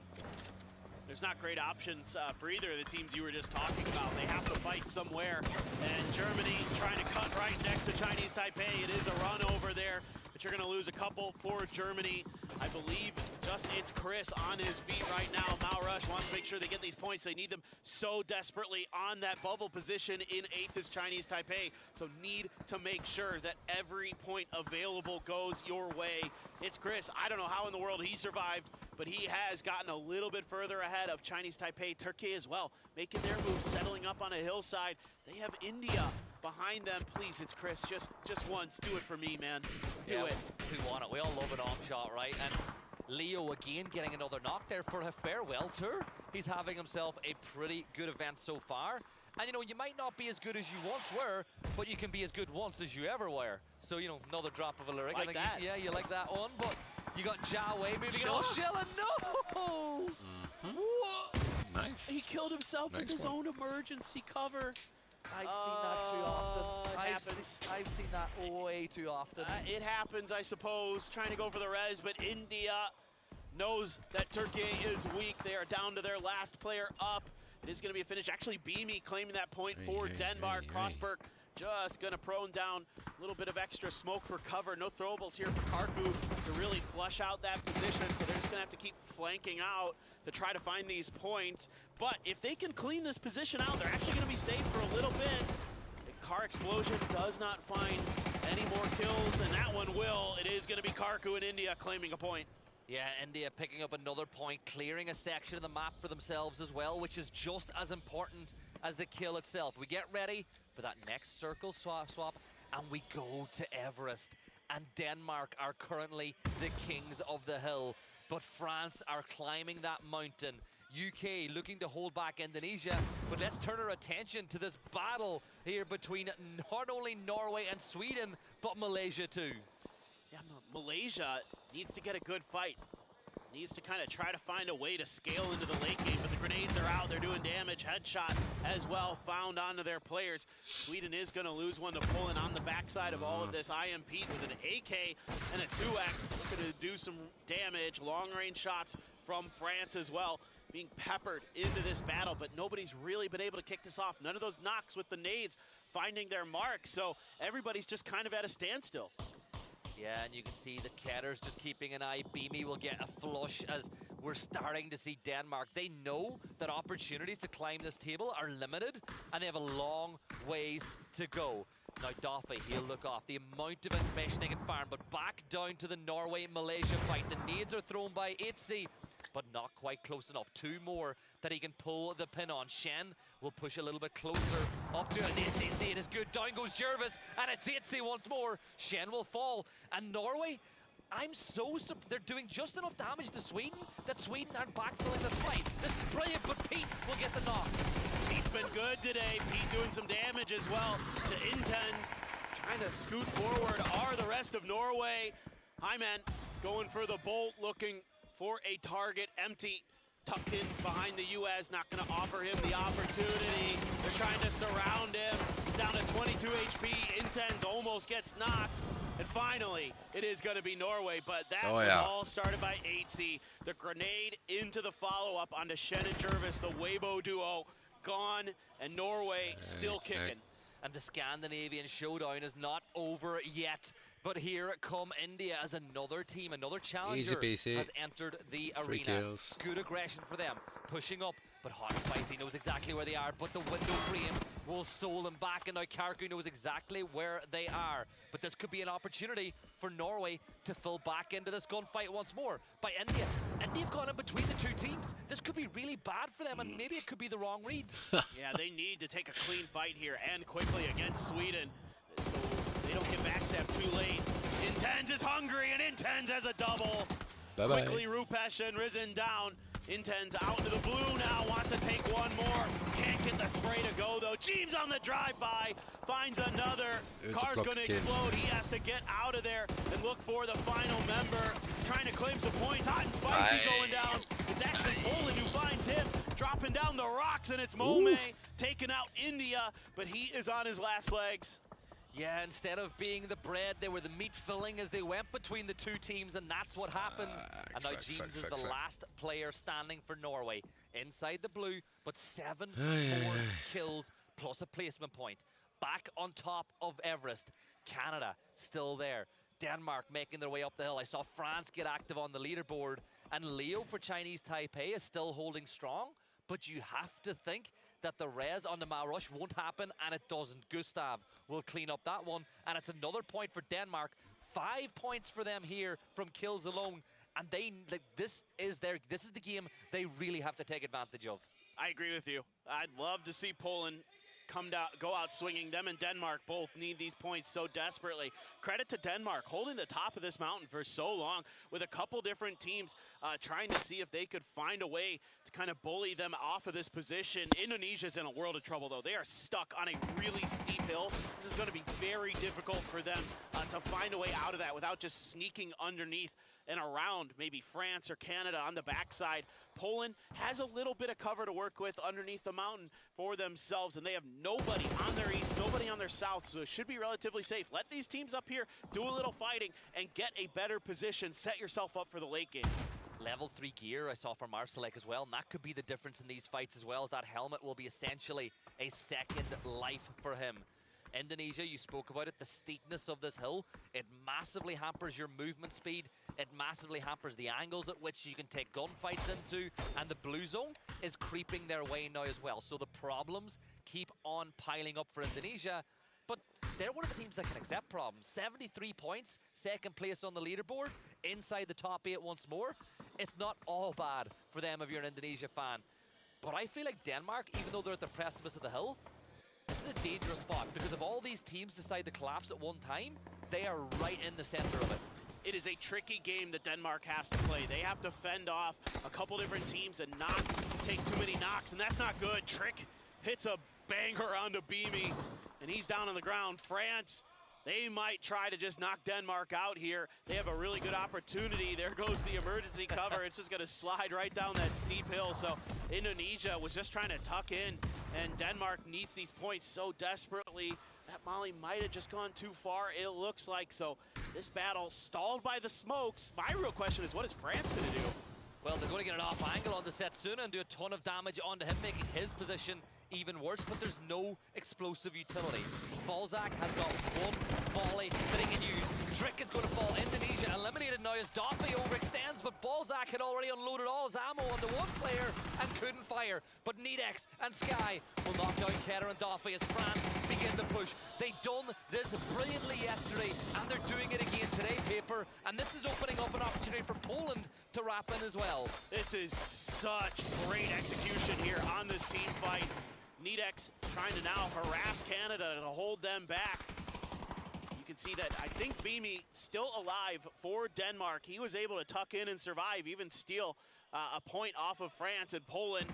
There's not great options for either of the teams you were just talking about. They have to fight somewhere, and Germany trying to cut right next to Chinese Taipei. It is a run over there, but you're going to lose a couple for Germany. I believe just It's Chris on his feet right now. Malrush wants to make sure they get these points. They need them so desperately on that bubble position in 8th is Chinese Taipei. So need to make sure that every point available goes your way. It's Chris. I don't know how in the world he survived, but he has gotten a little bit further ahead of Chinese Taipei. Turkey as well, making their move, settling up on a hillside. They have India behind them. Please, It's Chris, just once. Do it for me, man. Do it. We want it. We all love an off shot, right? And Leo again getting another knock there for a farewell tour. He's having himself a pretty good event so far. And, you know, you might not be as good as you once were, but you can be as good once as you ever were. So, you know, another drop of a lyric. Like that. Yeah, you like that one. But you got Jia Wei moving in. Oh, Sheila, no! Whoa! Nice. He killed himself with his own emergency cover. I've seen that too often. It happens. I've seen that way too often. It happens, I suppose. Trying to go for the res, but India knows that Turkey is weak. They are down to their last player up. It is going to be a finish. Actually, Beamy claiming that point for Denmark. Crossberg just going to prone down a little bit of extra smoke for cover. No throwables here for Karku to really flush out that position. So they're just going to have to keep flanking out to try to find these points. But if they can clean this position out, they're actually going to be safe for a little bit. The car explosion does not find any more kills, and that one will. It is going to be Karku in India claiming a point. Yeah, India picking up another point, clearing a section of the map for themselves as well, which is just as important as the kill itself. We get ready for that next circle swap, and we go to Everest. And Denmark are currently the kings of the hill, but France are climbing that mountain. UK looking to hold back Indonesia, but let's turn our attention to this battle here between not only Norway and Sweden, but Malaysia too. Yeah, Malaysia needs to get a good fight. Needs to kind of try to find a way to scale into the late game, but the grenades are out. They're doing damage. Headshot as well found onto their players. Sweden is going to lose one to Poland on the backside of all of this. IMP with an AK and a 2X. Going to do some damage. Long-range shots from France as well, being peppered into this battle, but nobody's really been able to kick this off. None of those knocks with the nades finding their mark, so everybody's just kind of at a standstill. Yeah, and you can see the Ketters just keeping an eye. Beamy will get a flush as we're starting to see Denmark. They know that opportunities to climb this table are limited, and they have a long ways to go. Now Daffy, he'll look off. The amount of information they can farm, but back down to the Norway-Malaysia fight. The nades are thrown by Itzy, but not quite close enough. Two more that he can pull the pin on. Shen will push a little bit closer up to it. Itzy's nade is good. Down goes Jervis, and it's Itzy once more. Shen will fall. And Norway, they're doing just enough damage to Sweden that Sweden aren't backfilling this fight. This is brilliant, but Pete will get the knock. Pete's been good today. Pete doing some damage as well to Intens. Trying to scoot forward are the rest of Norway. Hyman going for the bolt, looking for a target. Empty, tucked in behind the US, not going to offer him the opportunity. They're trying to surround him. He's down to 22 HP. Intense almost gets knocked. And finally, it is going to be Norway, but that was all started by 8C. The grenade into the follow-up onto Shen and Jervis, the Weibo duo, gone, and Norway still kicking. And the Scandinavian showdown is not over yet. But here come India as another team, another challenger has entered the arena. Good aggression for them, pushing up, but Hot Spicy knows exactly where they are, but the window frame will stall them back, and now Karku knows exactly where they are. But this could be an opportunity for Norway to fill back into this gunfight once more by India. India have gone in between the two teams. This could be really bad for them, and maybe it could be the wrong read. Yeah, they need to take a clean fight here and quickly against Sweden, so they don't get backstab too late. Intense is hungry, and Intense has a double. Quickly, Rupesh and Risen down. Intense out into the blue now, wants to take one more. Can't get the spray to go, though. Jeems on the drive-by, finds another. Car's going to explode. He has to get out of there and look for the final member. Trying to claim some points. Hot and Spicy going down. It's actually Poland who finds him. Dropping down the rocks, and it's Mome taking out India, but he is on his last legs. Yeah, instead of being the bread, they were the meat filling as they went between the two teams, and that's what happens. And now Jeems is the last player standing for Norway. Inside the blue, but 7 more kills plus a placement point. Back on top of Everest. Canada still there. Denmark making their way up the hill. I saw France get active on the leaderboard, and Leo for Chinese Taipei is still holding strong, but you have to think that the res on the Malrush won't happen, and it doesn't. Gustav will clean up that one, and it's another point for Denmark. 5 points for them here from kills alone, and they this is the game they really have to take advantage of. I agree with you. I'd love to see Poland go out swinging. Them and Denmark both need these points so desperately. Credit to Denmark holding the top of this mountain for so long with a couple different teams trying to see if they could find a way to kind of bully them off of this position. Indonesia's in a world of trouble, though. They are stuck on a really steep hill. This is going to be very difficult for them to find a way out of that without just sneaking underneath and around maybe France or Canada on the backside. Poland has a little bit of cover to work with underneath the mountain for themselves, and they have nobody on their east, nobody on their south, so it should be relatively safe. Let these teams up here do a little fighting and get a better position. Set yourself up for the late game. Level 3 gear I saw from Marsalek as well, and that could be the difference in these fights as well, as that helmet will be essentially a second life for him. Indonesia, you spoke about it, the steepness of this hill, it massively hampers your movement speed, it massively hampers the angles at which you can take gunfights into, and the blue zone is creeping their way now as well. So the problems keep on piling up for Indonesia, but they're one of the teams that can accept problems. 73 points, second place on the leaderboard, inside the top 8 once more. It's not all bad for them if you're an Indonesia fan. But I feel like Denmark, even though they're at the precipice of the hill, this is a dangerous spot, because if all these teams decide to collapse at one time, they are right in the center of it. It is a tricky game that Denmark has to play. They have to fend off a couple different teams and not take too many knocks, and that's not good. Trick hits a banger onto Beamy, and he's down on the ground. France, they might try to just knock Denmark out here. They have a really good opportunity. There goes the emergency cover. It's just going to slide right down that steep hill. So Indonesia was just trying to tuck in, and Denmark needs these points so desperately. That Molly might have just gone too far, it looks like. So this battle stalled by the smokes. My real question is, what is France going to do? Well, they're going to get an off angle onto Setsuna and do a ton of damage onto him, making his position even worse, but there's no explosive utility. Balzac has got one volley that he can use. Trick is going to fall. Indonesia eliminated now as Doffy overextends, but Balzac had already unloaded all his ammo onto one player and couldn't fire. But Nedex and Sky will knock down Keter and Doffy as France begin to push. They done this brilliantly yesterday, and they're doing it again today, Paper. And this is opening up an opportunity for Poland to wrap in as well. This is such great execution here on this team fight. Nedex trying to now harass Canada to hold them back. You can see that I think Beamy still alive for Denmark. He was able to tuck in and survive, even steal a point off of France. And Poland,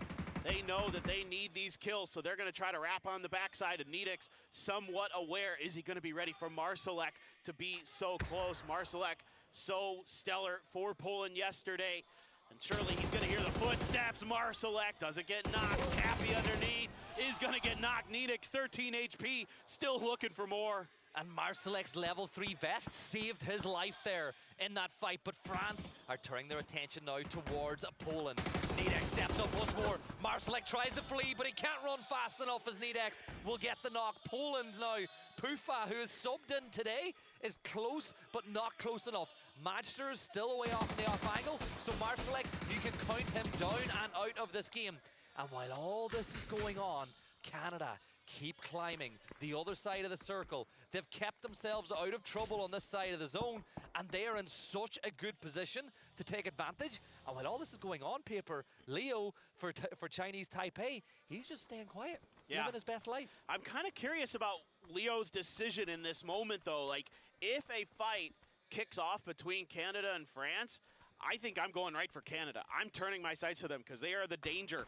they know that they need these kills, so they're going to try to wrap on the backside. And Nedex somewhat aware. Is he going to be ready for Marsalek to be so close? Marsalek so stellar for Poland yesterday. And surely he's going to hear the footsteps. Marsalek doesn't get knocked. Cappy underneath is going to get knocked. Nedex, 13 HP, still looking for more. And Marsalek's level 3 vest saved his life there in that fight. But France are turning their attention now towards Poland. Nedex steps up once more. Marsalek tries to flee, but he can't run fast enough as Nedex will get the knock. Poland now. Pufa, who is subbed in today, is close, but not close enough. Magster is still away off in the off angle, so Marsalek, you can count him down and out of this game. And while all this is going on, Canada keep climbing the other side of the circle. They've kept themselves out of trouble on this side of the zone, and they are in such a good position to take advantage. And while all this is going on, Paper, Leo for Chinese Taipei, he's just staying quiet, living his best life. I'm kind of curious about Leo's decision in this moment, though. Like, if a fight kicks off between Canada and France, I think I'm going right for Canada. I'm turning my sights to them because they are the danger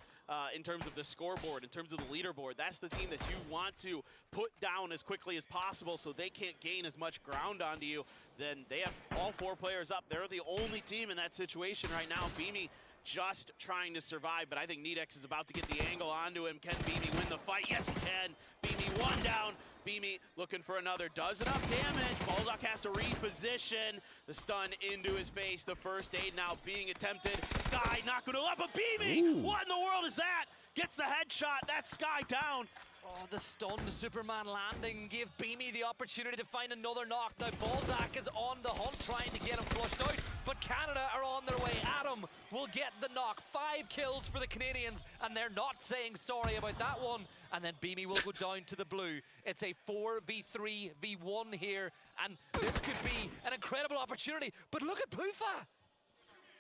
in terms of the scoreboard, in terms of the leaderboard. That's the team that you want to put down as quickly as possible so they can't gain as much ground onto you. Then they have all 4 players up. They're the only team in that situation right now. Beamy just trying to survive, but I think Nedex is about to get the angle onto him. Can Beamy win the fight? Yes, he can. Beamy one down. Beamy looking for another. Does enough damage. Baldock has to reposition. The stun into his face. The first aid now being attempted. Sky not going to let, but Beamy! What in the world is that? Gets the headshot. That's Sky down. Oh, the stunned Superman landing gave Beamy the opportunity to find another knock. Now Balzac is on the hunt trying to get him flushed out, but Canada are on their way. Adam will get the knock. 5 kills for the Canadians, and they're not saying sorry about that one. And then Beamy will go down to the blue. It's a 4v3v1 here, and this could be an incredible opportunity. But look at Pufa.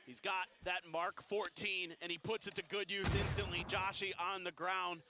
He's got that Mark 14, and he puts it to good use instantly. Joshi on the ground.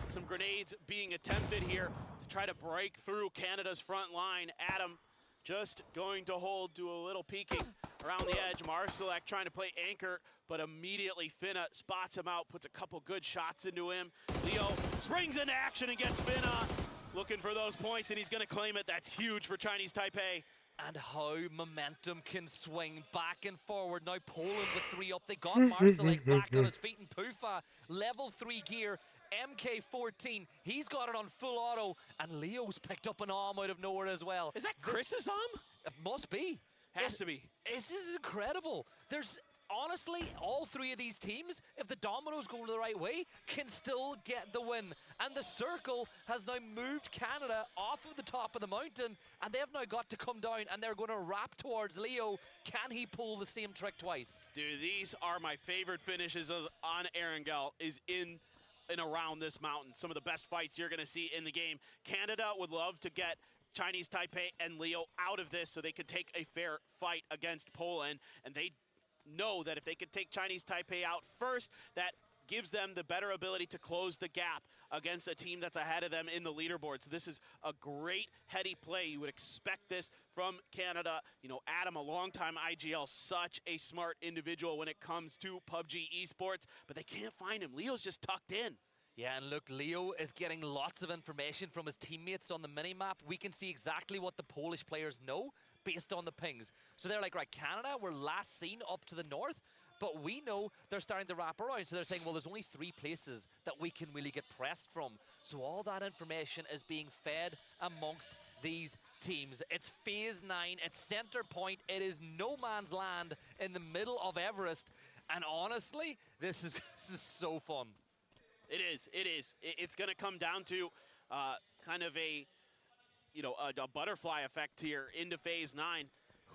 Some grenades being attempted here to try to break through Canada's front line. Adam just going to hold, do a little peeking around the edge. Marsalek trying to play anchor, but immediately Finna spots him out, puts a couple good shots into him. Leo springs into action and gets Finna looking for those points, and he's going to claim it. That's huge for Chinese Taipei. And how momentum can swing back and forward. Now Poland with 3 up. They got Marsalek back on his feet, and Pufa, level 3 gear. MK14, he's got it on full auto, and Leo's picked up an arm out of nowhere as well. Is that Chris's arm? It must be. Has to be. This is incredible. There's honestly, all 3 of these teams, if the dominoes go the right way, can still get the win. And the circle has now moved Canada off of the top of the mountain, and they've now got to come down, and they're going to wrap towards Leo. Can he pull the same trick twice? Dude, these are my favorite finishes on Erangel, is in and around this mountain. Some of the best fights you're going to see in the game. Canada would love to get Chinese Taipei and Leo out of this so they could take a fair fight against Poland, and they know that if they could take Chinese Taipei out first, that gives them the better ability to close the gap against a team that's ahead of them in the leaderboard. So this is a great heady play. You would expect this from Canada. You know, Adam, a longtime IGL, such a smart individual when it comes to PUBG esports, but they can't find him. Leo's just tucked in. Yeah, and look, Leo is getting lots of information from his teammates on the mini-map. We can see exactly what the Polish players know based on the pings. So they're like, right, Canada were last seen up to the north, but we know they're starting to wrap around. So they're saying, well, there's only 3 places that we can really get pressed from. So all that information is being fed amongst these teams. It's phase 9, it's center point, it is no man's land in the middle of Everest. And honestly, this is so fun. It is. It's going to come down to kind of a butterfly effect here into phase 9.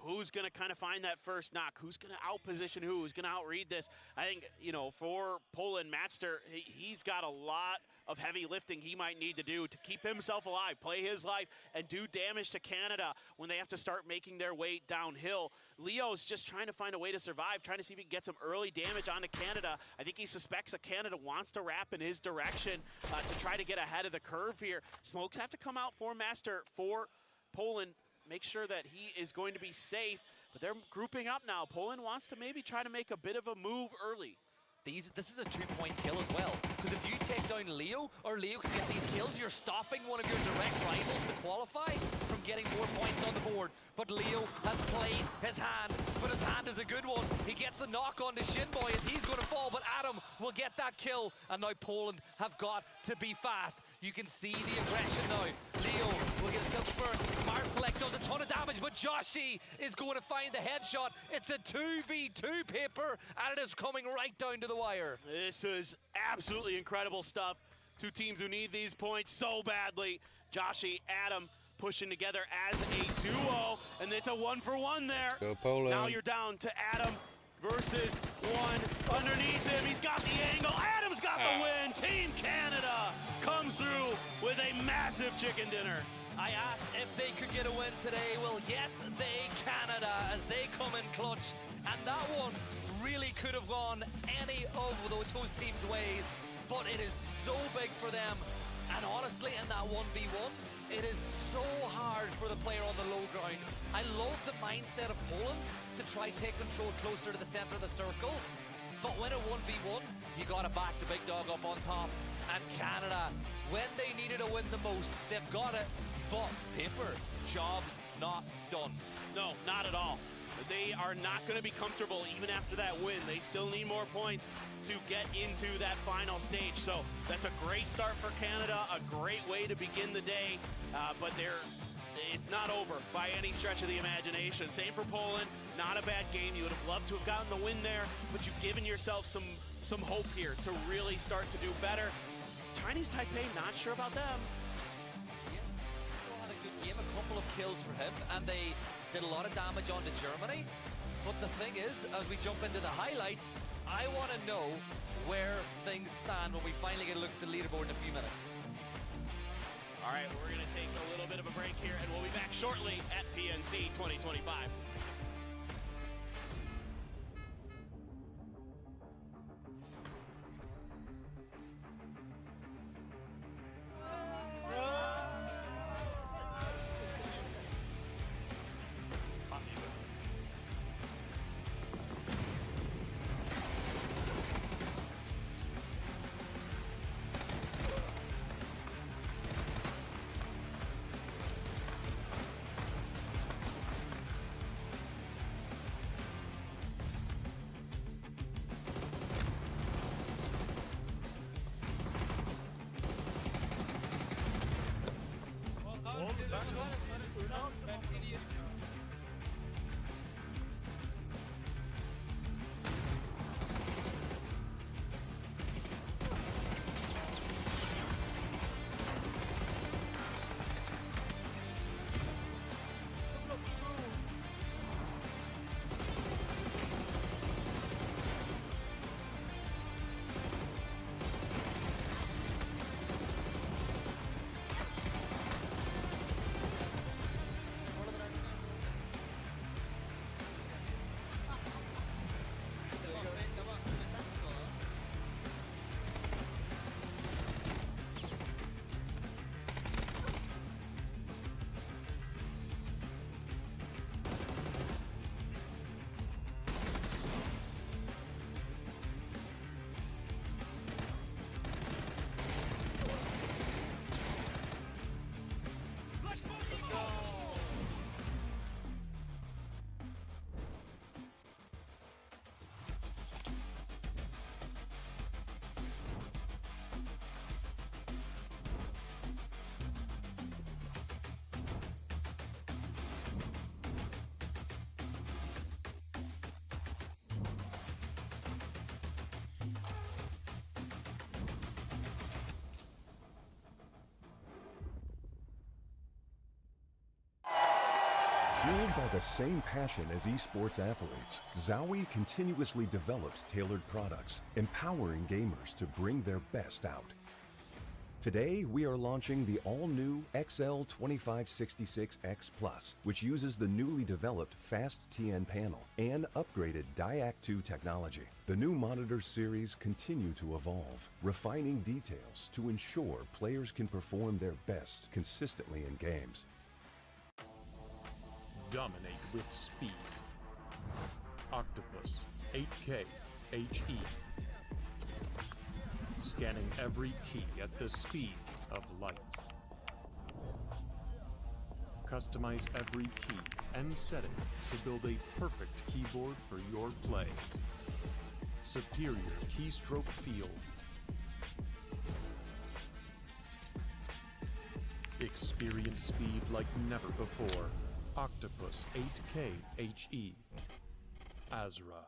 Who's going to kind of find that first knock? Who's going to outposition who? Who's going to outread this? I think, for Poland, Matster, he's got a lot of heavy lifting he might need to do to keep himself alive, play his life, and do damage to Canada when they have to start making their way downhill. Leo's just trying to find a way to survive, trying to see if he can get some early damage onto Canada. I think he suspects that Canada wants to wrap in his direction to try to get ahead of the curve here. Smokes have to come out for Master for Poland. Make sure that he is going to be safe, but they're grouping up now. Poland wants to maybe try to make a bit of a move early. This is a 2-point kill as well, because if you take down Leo, or Leo can get these kills, you're stopping one of your direct rivals to qualify from getting more points on the board. But Leo has played his hand, but his hand is a good one. He gets the knock on to Shinboy as he's going to fall, but Adam will get that kill. And now Poland have got to be fast. You can see the aggression now. Leo will get his kill first. Marsalek does a ton of damage, but Joshi is going to find the headshot. It's a 2v2 paper, and it is coming right down to the wire. This is absolutely incredible stuff. Two teams who need these points so badly. Joshi, Adam pushing together as a duo, and it's a 1-for-1 there. Go Poland. Now you're down to Adam versus one underneath him. He's got the angle. Adam's got the win. Team Canada comes through with a massive chicken dinner. I asked if they could get a win today. Well, yes, they Canada, as they come in clutch. And that one really could have gone any of those host teams' ways, but it is so big for them. And honestly, in that 1v1, it is so hard for the player on the low ground. I love the mindset of Poland to try take control closer to the center of the circle. But when a 1v1, you gotta back the big dog up on top. And Canada, when they needed to win the most, they've got it. But paper, job's not done. No, not at all. They are not going to be comfortable even after that win. They still need more points to get into that final stage. So that's a great start for Canada, a great way to begin the day. But it's not over by any stretch of the imagination. Same for Poland, not a bad game. You would have loved to have gotten the win there, but you've given yourself some hope here to really start to do better. Chinese Taipei, not sure about them. Still had a good game, a couple of kills for him, and they did a lot of damage onto Germany. But the thing is, as we jump into the highlights, I want to know where things stand when we finally get a look at the leaderboard in a few minutes. All right, we're going to take a little bit of a break here, and we'll be back shortly at PNC 2025. Fueled by the same passion as esports athletes, Zowie continuously develops tailored products, empowering gamers to bring their best out. Today, we are launching the all-new XL2566X Plus, which uses the newly developed Fast TN panel and upgraded Diac 2 technology. The new monitor series continue to evolve, refining details to ensure players can perform their best consistently in games. Dominate with speed. Octopus 8K HE. Scanning every key at the speed of light. customize every key and setting to build a perfect keyboard for your play. Superior keystroke feel. Experience speed like never before. Octopus 8K HE. Azra.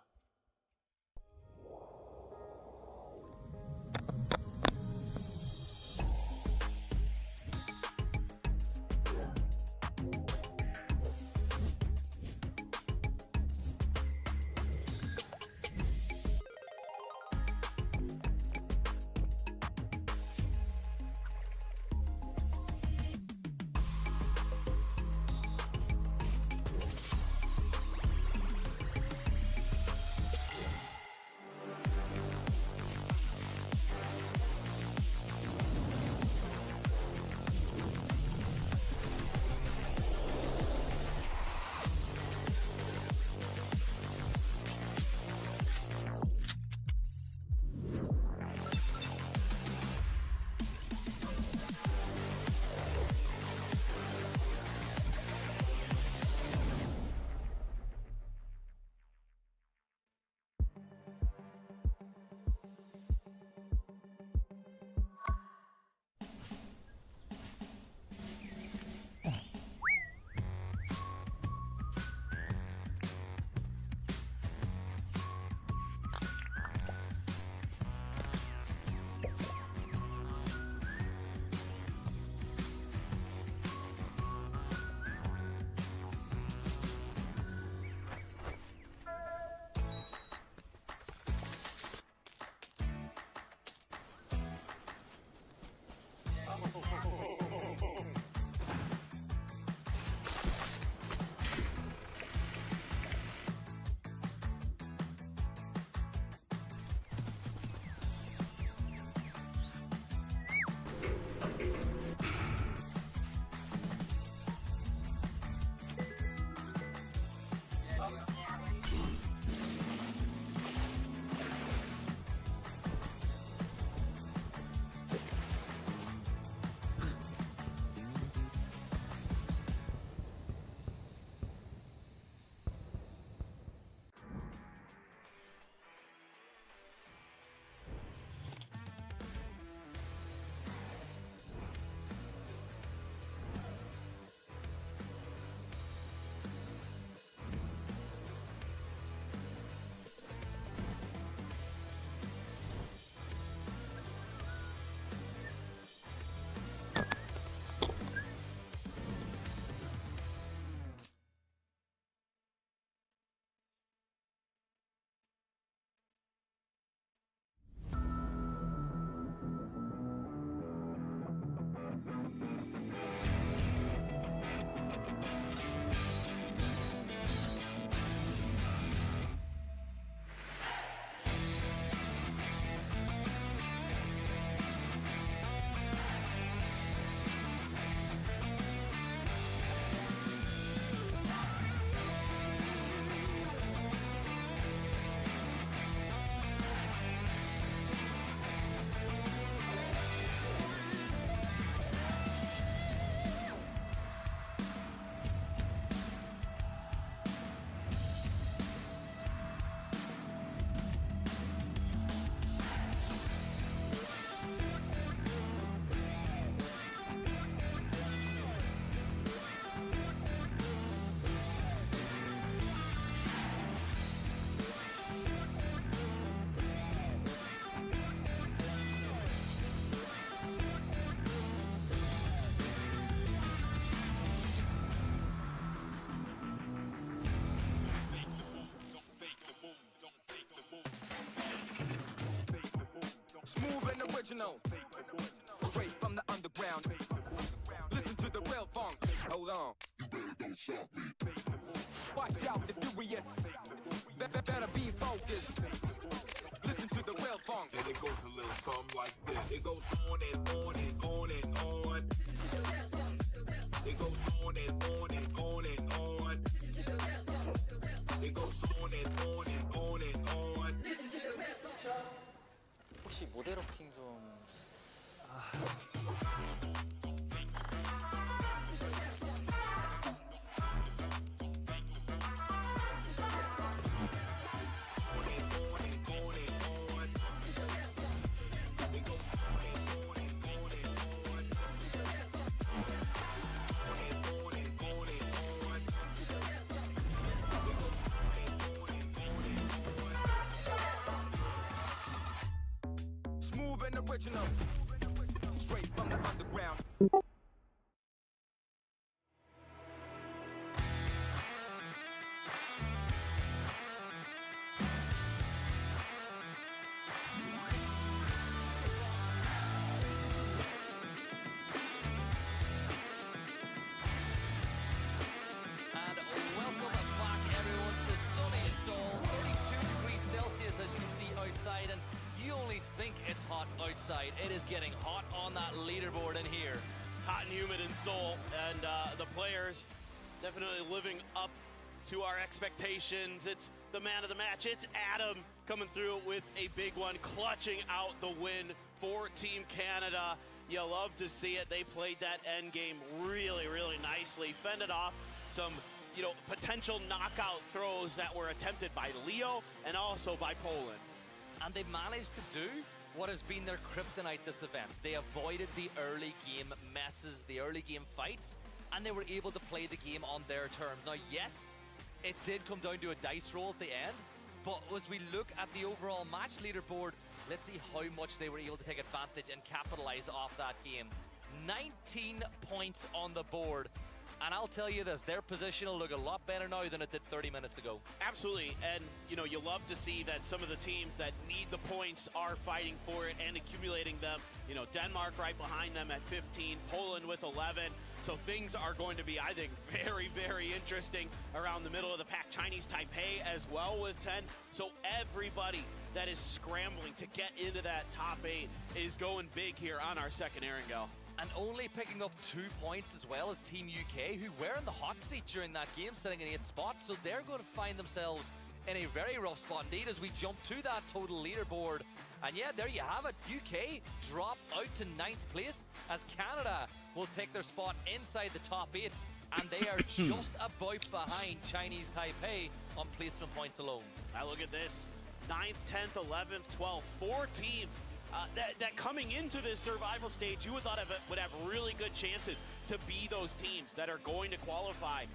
Smooth and original, straight from the underground. Listen to the real funk. Hold on. Watch out, the furious. Better be focused. Listen to the real funk. And it goes a little something like this. It goes on and on and on and on. It goes on and on and on and on. It goes on and on and on and on. Listen to the real funk. 혹시 모델워킹 좀 and original. Straight from the underground. And welcome back, everyone, to sunny Seoul. 32 degrees Celsius, as you can see outside, and you only think it's hot outside. It is getting hot on that leaderboard in here. It's hot and humid in Seoul, and the players definitely living up to our expectations. It's the man of the match. It's Adam coming through with a big one, clutching out the win for Team Canada. You love to see it. They played that end game really, really nicely, fended off some, potential knockout throws that were attempted by Leo and also by Poland. And they managed to do what has been their kryptonite this event. They avoided the early game messes, the early game fights, and they were able to play the game on their terms. Now, yes, it did come down to a dice roll at the end, but as we look at the overall match leaderboard, let's see how much they were able to take advantage and capitalize off that game. 19 points on the board. And I'll tell you this, their position will look a lot better now than it did 30 minutes ago. Absolutely, and you love to see that some of the teams that need the points are fighting for it and accumulating them. Denmark right behind them at 15, Poland with 11. So things are going to be, I think, very, very interesting around the middle of the pack. Chinese Taipei as well with 10. So everybody that is scrambling to get into that top 8 is going big here on our second Erangel. And only picking up 2 points as well as Team UK, who were in the hot seat during that game, sitting in 8th spot. So they're going to find themselves in a very rough spot indeed as we jump to that total leaderboard. And yeah, there you have it. UK drop out to 9th place as Canada will take their spot inside the top 8. And they are just about behind Chinese Taipei on placement points alone. Now look at this. 9th, 10th, 11th, 12th, 4 teams. That coming into this survival stage, you would thought would have really good chances to be those teams that are going to qualify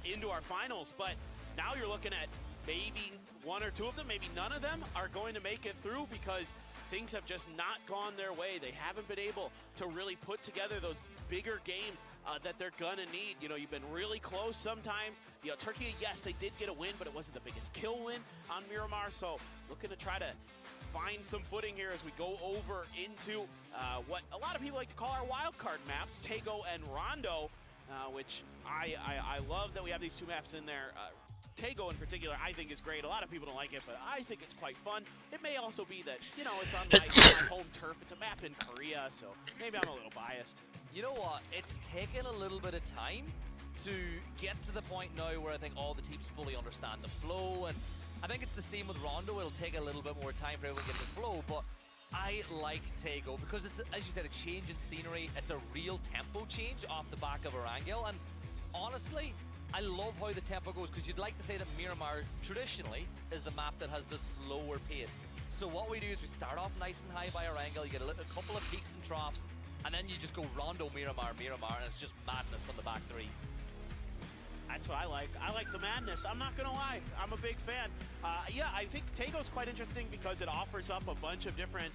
into our finals. But now you're looking at maybe 1 or 2 of them, maybe none of them are going to make it through because things have just not gone their way. They haven't been able to really put together those bigger games that they're gonna need. You've been really close sometimes. Turkey, yes, they did get a win, but it wasn't the biggest kill win on Miramar. So looking to try to find some footing here as we go over into what a lot of people like to call our wildcard maps, Tego and Rondo, which I love that we have these 2 maps in there. Tego in particular I think is great. A lot of people don't like it, but I think it's quite fun. It may also be that, it's on my home turf. It's a map in Korea, so maybe I'm a little biased. You know what? It's taken a little bit of time to get to the point now where I think all the teams fully understand the flow, and I think it's the same with Rondo. It'll take a little bit more time for everyone to get the flow, but I like Tego because it's, as you said, a change in scenery. It's a real tempo change off the back of Erangel, and honestly, I love how the tempo goes because you'd like to say that Miramar traditionally is the map that has the slower pace. So what we do is we start off nice and high by Erangel, you get a couple of peaks and troughs, and then you just go Rondo, Miramar, Miramar, and it's just madness on the back 3. That's what I like. I like the madness. I'm not gonna lie. I'm a big fan. Yeah, I think Tego's quite interesting because it offers up a bunch of different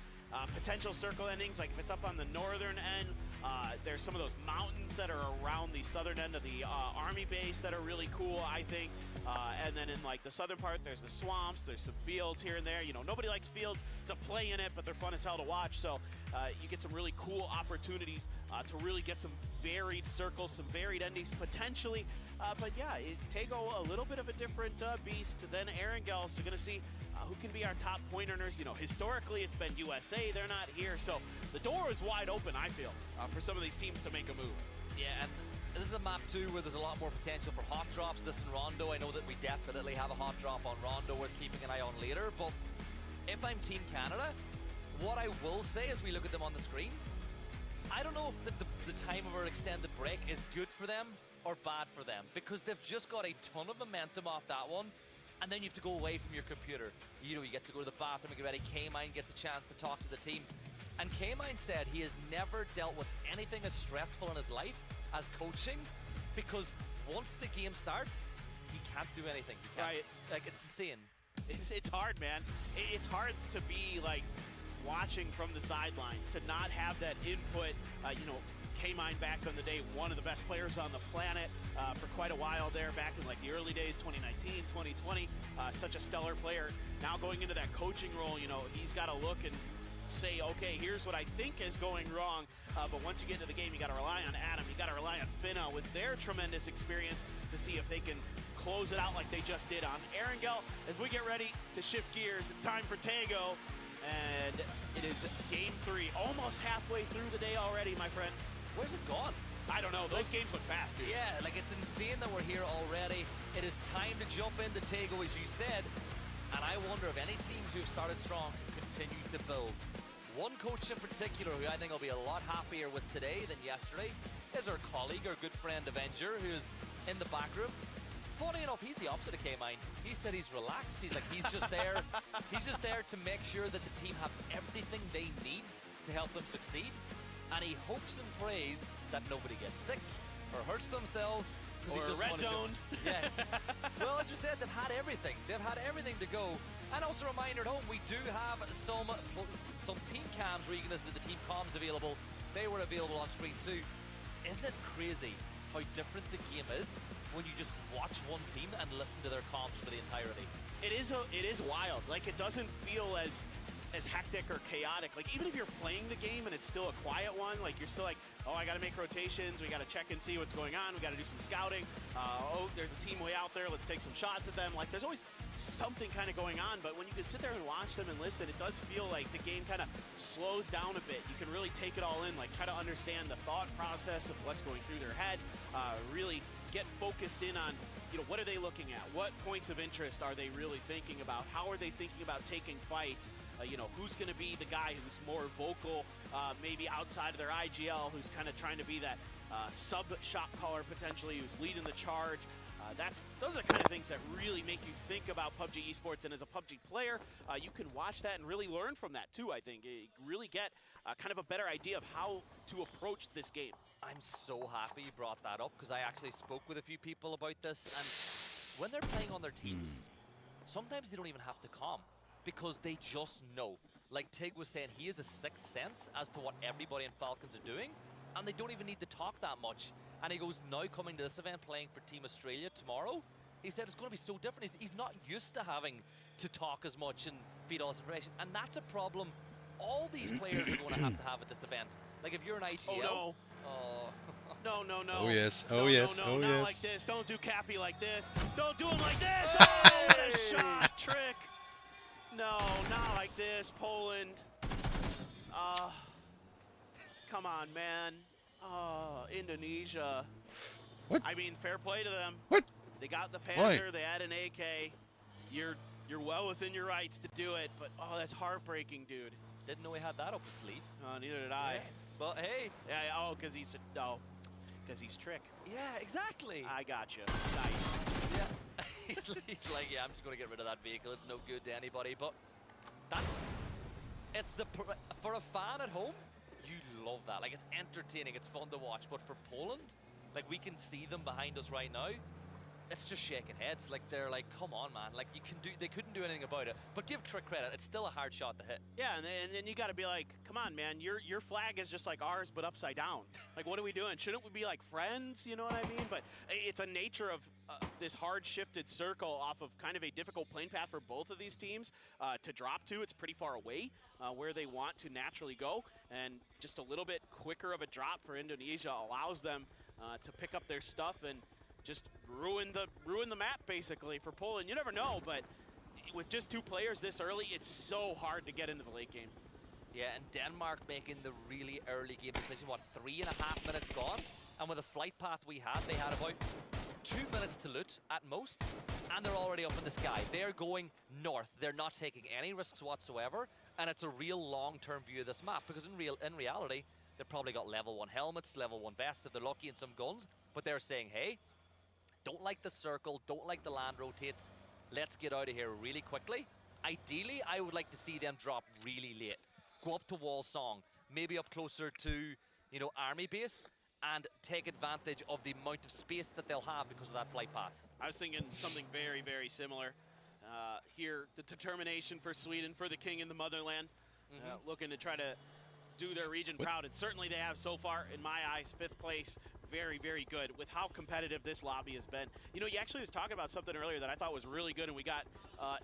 potential circle endings. Like if it's up on the northern end, there's some of those mountains that are around the southern end of the army base that are really cool, I think. And then in like the southern part, there's the swamps, there's some fields here and there. Nobody likes fields to play in it, but they're fun as hell to watch. So you get some really cool opportunities to really get some varied circles, some varied endings potentially. But yeah, Tego a little bit of a different beast than Erangel. So gonna see who can be our top point earners. Historically it's been USA, they're not here. So the door is wide open, I feel, for some of these teams to make a move. Yeah, and this is a map too where there's a lot more potential for hot drops. This and Rondo, I know that we definitely have a hot drop on Rondo worth keeping an eye on later, but if I'm Team Canada, what I will say as we look at them on the screen, I don't know if the time of our extended break is good for them or bad for them, because they've just got a ton of momentum off that one, and then you have to go away from your computer. You get to go to the bathroom and get ready. K-Mine gets a chance to talk to the team. And K-Mine said he has never dealt with anything as stressful in his life as coaching, because once the game starts, he can't do anything. Right. Like, it's insane. It's hard, man. It's hard to be like watching from the sidelines, to not have that input, you know, K-Mine back on the day, one of the best players on the planet for quite a while there, back in like the early days, 2019, 2020, such a stellar player. Now going into that coaching role, you know, he's got to look and say, okay, here's what I think is going wrong. But once you get into the game, you got to rely on Adam, you got to rely on Finna with their tremendous experience to see if they can close it out like they just did on Erangel. As we get ready to shift gears, it's time for Tego, and it is game 3, almost halfway through the day already, my friend. Where's it gone? I don't know. Those games went fast, dude. Yeah, like it's insane that we're here already. It is time to jump into Tego, as you said. And I wonder if any teams who have started strong continue to build. One coach in particular who I think will be a lot happier with today than yesterday is our colleague, our good friend Avenger, who's in the back room. Funny enough, he's the opposite of K-Mine. He said he's relaxed. He's like, he's just there. He's just there to make sure that the team have everything they need to help them succeed. And he hopes and prays that nobody gets sick or hurts themselves. Or red zone. Yeah. Well, as we said, they've had everything. They've had everything to go. And also a reminder at home, we do have some team cams where you can listen to the team comms available. They were available on screen too. Isn't it crazy how different the game is when you just watch one team and listen to their comms for the entirety? It is wild. Like, it doesn't feel as hectic or chaotic. Like, even if you're playing the game and it's still a quiet one, like, you're still like, oh, I got to make rotations, we got to check and see what's going on, we got to do some scouting, oh, there's a team way out there, let's take some shots at them. Like, there's always something kind of going on, but when you can sit there and watch them and listen, it does feel like the game kind of slows down a bit. You can really take it all in, like, try to understand the thought process of what's going through their head, really get focused in on, you know, what are they looking at? What points of interest are they really thinking about? How are they thinking about taking fights? You know, who's going to be the guy who's more vocal, maybe outside of their IGL, who's kind of trying to be that sub-shot caller potentially, who's leading the charge. Those are the kind of things that really make you think about PUBG esports, and as a PUBG player, you can watch that and really learn from that too, I think. You really get kind of a better idea of how to approach this game. I'm so happy you brought that up, because I actually spoke with a few people about this, and when they're playing on their teams, sometimes they don't even have to comm, because they just know. Like Tig was saying, he has a sixth sense as to what everybody in Falcons are doing, and they don't even need to talk that much. And he goes, now coming to this event, playing for Team Australia tomorrow, he said it's going to be so different. He's not used to having to talk as much and feed all this information, and that's a problem all these players are going to have at this event. Like if you're an IGL... Oh, no. No. Oh, yes. No, oh, yes. No, oh, not yes. like this. Don't do Cappy like this. Don't do him like this. Oh, what a shot. Trick. No, not like this. Poland. Come on, man. Indonesia. What? I mean, fair play to them. What? They got the Panther. They had an AK. You're well within your rights to do it, but that's heartbreaking, dude. Didn't know he had that up his sleeve. Neither did I. Yeah. But hey. Yeah, because he's Trick. Yeah, exactly. I got you. Nice. Yeah. he's like, yeah, I'm just going to get rid of that vehicle. It's no good to anybody. But for a fan at home, you love that. Like, it's entertaining. It's fun to watch. But for Poland, like, we can see them behind us right now. It's just shaking heads. Like, they're like, come on, man. Like, they couldn't do anything about it. But give Trick credit. It's still a hard shot to hit. Yeah, and then you got to be like, come on, man. Your flag is just like ours, but upside down. Like, what are we doing? Shouldn't we be like friends? You know what I mean? But it's a nature of this hard shifted circle off of kind of a difficult plane path for both of these teams to drop to. It's pretty far away where they want to naturally go. And just a little bit quicker of a drop for Indonesia allows them to pick up their stuff and just ruin the map basically for Poland. You never know, but with just 2 players this early, it's so hard to get into the late game. Yeah, and Denmark making the really early game decision. What, 3.5 minutes gone? And with the flight path we had, they had about 2 minutes to loot at most, and they're already up in the sky. They're going north. They're not taking any risks whatsoever, and it's a real long-term view of this map, because in reality, they've probably got level 1 helmets, level 1 vests if they're lucky, and some guns, but they're saying, hey, don't like the circle, don't like the land rotates, let's get out of here really quickly. Ideally, I would like to see them drop really late. Go up to Wall Song, maybe up closer to, you know, army base, and take advantage of the amount of space that they'll have because of that flight path. I was thinking something very, very similar. Here, the determination for Sweden, for the king in the motherland. looking to try to do their region proud, and certainly they have so far, in my eyes. 5th place, very, very good with how competitive this lobby has been. You know, you actually was talking about something earlier that I thought was really good, and we got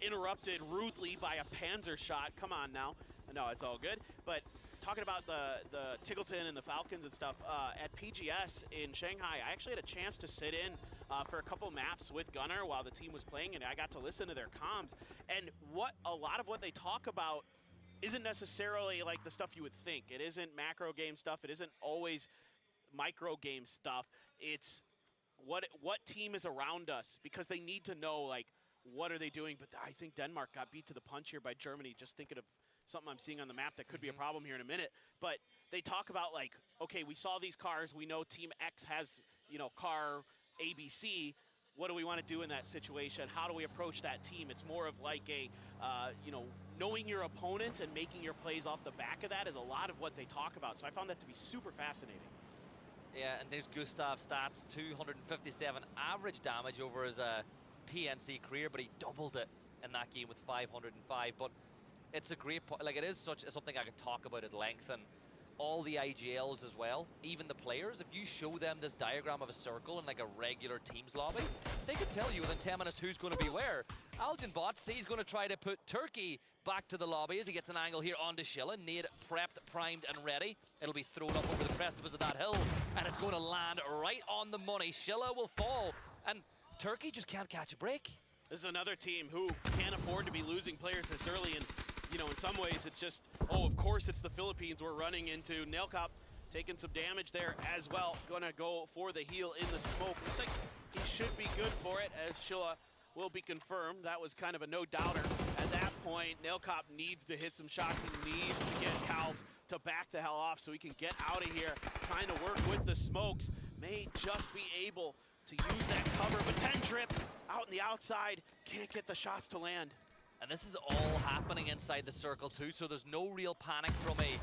interrupted rudely by a Panzer shot. Come on now. No, it's all good. But talking about the Tiggleton and the Falcons and stuff, at PGS in Shanghai, I actually had a chance to sit in for a couple maps with Gunnar while the team was playing, and I got to listen to their comms. And a lot of what they talk about isn't necessarily like the stuff you would think. It isn't macro game stuff. It isn't always micro game stuff. It's what team is around us, because they need to know, like, what are they doing. But I think Denmark got beat to the punch here by Germany. Just thinking of something I'm seeing on the map that could be a problem here in a minute. But they talk about, like, okay, we saw these cars. We know Team X has, you know, car ABC. What do we want to do in that situation? How do we approach that team? It's more of like a, you know, knowing your opponents and making your plays off the back of that is a lot of what they talk about. So I found that to be super fascinating. Yeah, and there's Gustav's stats, 257 average damage over his PNC career, but he doubled it in that game with 505. But it's a great point. Like, it is something I could talk about at length, and all the IGLs as well, even the players, if you show them this diagram of a circle in like a regular teams lobby, they could tell you within 10 minutes who's going to be where. Algenbots, he's going to try to put Turkey back to the lobby as he gets an angle here onto Schilla. Nade prepped, primed, and ready. It'll be thrown up over the precipice of that hill, and it's going to land right on the money. Schilla will fall, and Turkey just can't catch a break. This is another team who can't afford to be losing players this early, and you know, in some ways it's just, oh, of course it's the Philippines we're running into. Nailcop taking some damage there as well. Gonna go for the heal in the smoke. Looks like he should be good for it, as Schilla will be confirmed. That was kind of a no-doubter. At that point, Nailcop needs to hit some shots. He needs to get Calbs to back the hell off so he can get out of here. Trying to work with the smokes. May just be able to use that cover, but 10 trip out on the outside. Can't get the shots to land. And this is all happening inside the circle too, so there's no real panic from a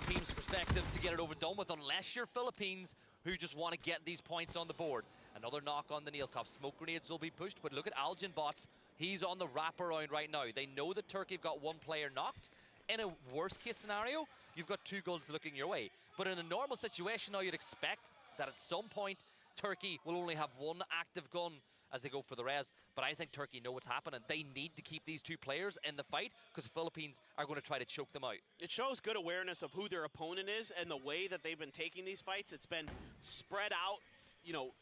team's perspective to get it over done with, unless you're Philippines, who just want to get these points on the board. Another knock on the Nailcop. Smoke grenades will be pushed, but look at Algenbots. He's on the wraparound right now. They know that Turkey have got one player knocked. In a worst case scenario, you've got 2 guns looking your way. But in a normal situation now, you'd expect that at some point, Turkey will only have 1 active gun as they go for the res. But I think Turkey know what's happening. They need to keep these 2 players in the fight, because the Philippines are going to try to choke them out. It shows good awareness of who their opponent is and the way that they've been taking these fights. It's been spread out, you know,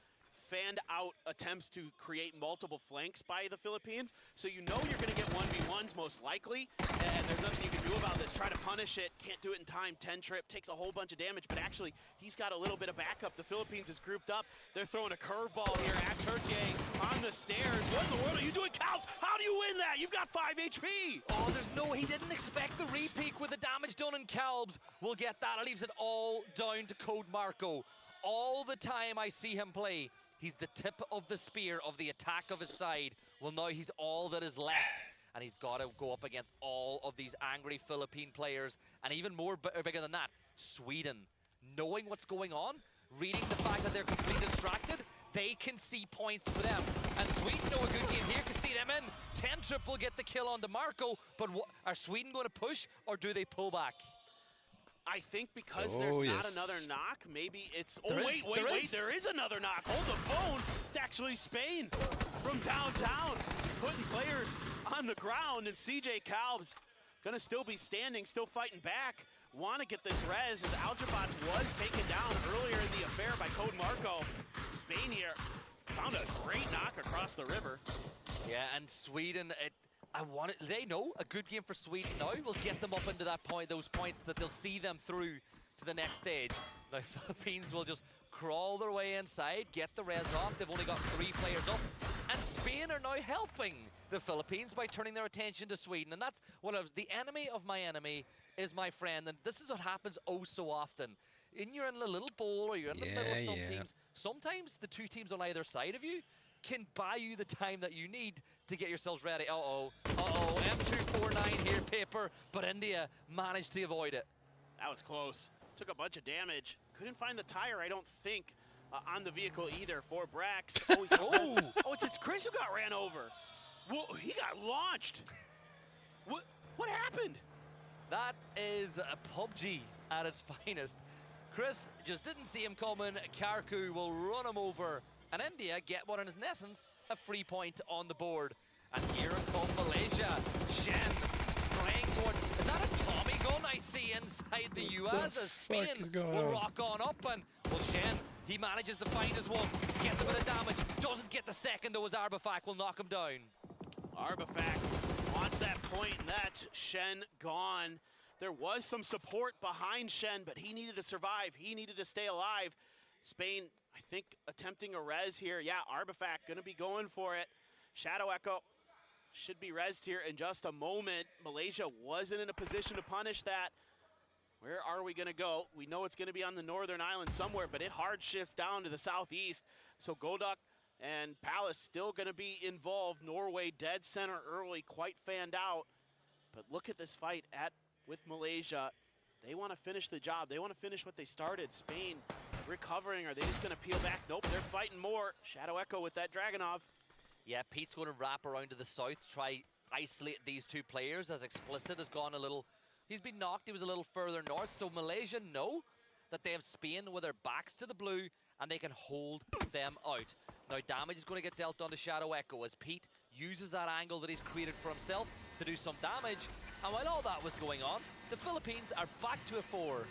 fanned out attempts to create multiple flanks by the Philippines. So you know you're going to get 1v1s most likely, and there's nothing you can do about this. Try to punish it, can't do it in time. 10 trip, takes a whole bunch of damage, but actually he's got a little bit of backup. The Philippines is grouped up. They're throwing a curveball here at Turkey on the stairs. What in the world are you doing, Calbs? How do you win that? You've got 5 HP. Oh, there's no, he didn't expect the repeak with the damage done in Calbs. We'll get that. It leaves it all down to Code Marco. All the time I see him play, he's the tip of the spear of the attack of his side. Well, now he's all that is left, and he's got to go up against all of these angry Philippine players, and even more bigger than that, Sweden. Knowing what's going on, reading the fact that they're completely distracted, they can see points for them. And Sweden know a good game here, can see them in. 10 trip will get the kill on DeMarco, but are Sweden going to push, or do they pull back? I think because there's not another knock, maybe it's... Oh, wait, there is another knock. Hold the phone. It's actually Spain from downtown, putting players on the ground, and CJ Calbs gonna still be standing, still fighting back. Want to get this res, as Algenbots was taken down earlier in the affair by Code Marco. Spain here found a great knock across the river. Yeah, and Sweden... they know a good game for Sweden now will get them up into that point, those points that they'll see them through to the next stage. Now, Philippines will just crawl their way inside, get the res off. They've only got 3 players up. And Spain are now helping the Philippines by turning their attention to Sweden. And that's what I was, the enemy of my enemy is my friend. And this is what happens oh so often. You're in a little bowl, or you're in the middle of some teams. Sometimes the 2 teams on either side of you can buy you the time that you need to get yourselves ready. M249 here, Paper, but India managed to avoid it. That was close. Took a bunch of damage. Couldn't find the tire, I don't think, on the vehicle either for Brax. It's Chris who got ran over. Whoa, he got launched. What happened? That is PUBG at its finest. Chris just didn't see him coming. Karku will run him over, and India get what is in essence a free point on the board. And here come Malaysia. Shen spraying toward. Is that a Tommy gun I see inside the US as Spain will rock on up? And well, Shen, he manages to find his one, gets a bit of damage, doesn't get the second though, as Arbafak will knock him down. Arbafak wants that point, and that's Shen gone. There was some support behind Shen, but he needed to survive. He needed to stay alive. Spain, I think, attempting a res here. Yeah, Arbafak gonna be going for it. Shadow Echo should be rezzed here in just a moment. Malaysia wasn't in a position to punish that. Where are we gonna go? We know it's gonna be on the northern island somewhere, but it hard shifts down to the southeast. So Godok and Palace still gonna be involved. Norway dead center early, quite fanned out. But look at this fight with Malaysia. They want to finish the job. They want to finish what they started. Spain recovering. Are they just going to peel back? Nope, they're fighting more. Shadow Echo with that Dragunov. Yeah, Pete's going to wrap around to the south, try isolate these two players, as Explicit has gone a little, he's been knocked, he was a little further north, so Malaysia know that they have Spain with their backs to the blue, and they can hold them out. Now damage is going to get dealt onto Shadow Echo as Pete uses that angle that he's created for himself to do some damage, and while all that was going on, the Philippines are back to a 4.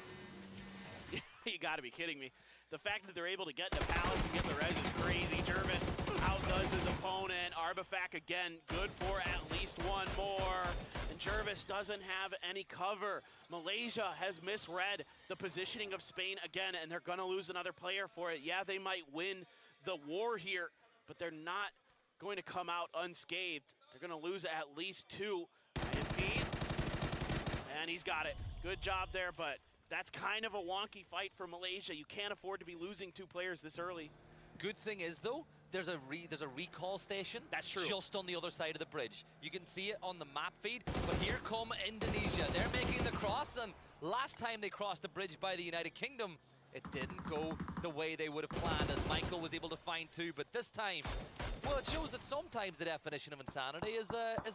You gotta be kidding me. The fact that they're able to get into Palace and get the res is crazy. Jervis outdoes his opponent. Arbafak again, good for at least one more. And Jervis doesn't have any cover. Malaysia has misread the positioning of Spain again, and they're gonna lose another player for it. Yeah, they might win the war here, but they're not going to come out unscathed. They're gonna lose at least 2. And Pete, and he's got it. Good job there, but that's kind of a wonky fight for Malaysia. You can't afford to be losing 2 players this early. Good thing is, though, there's a recall station. That's true. Just on the other side of the bridge. You can see it on the map feed, but here come Indonesia. They're making the cross, and last time they crossed the bridge by the United Kingdom, it didn't go the way they would have planned, as Michael was able to find 2, but this time, well, it shows that sometimes the definition of insanity is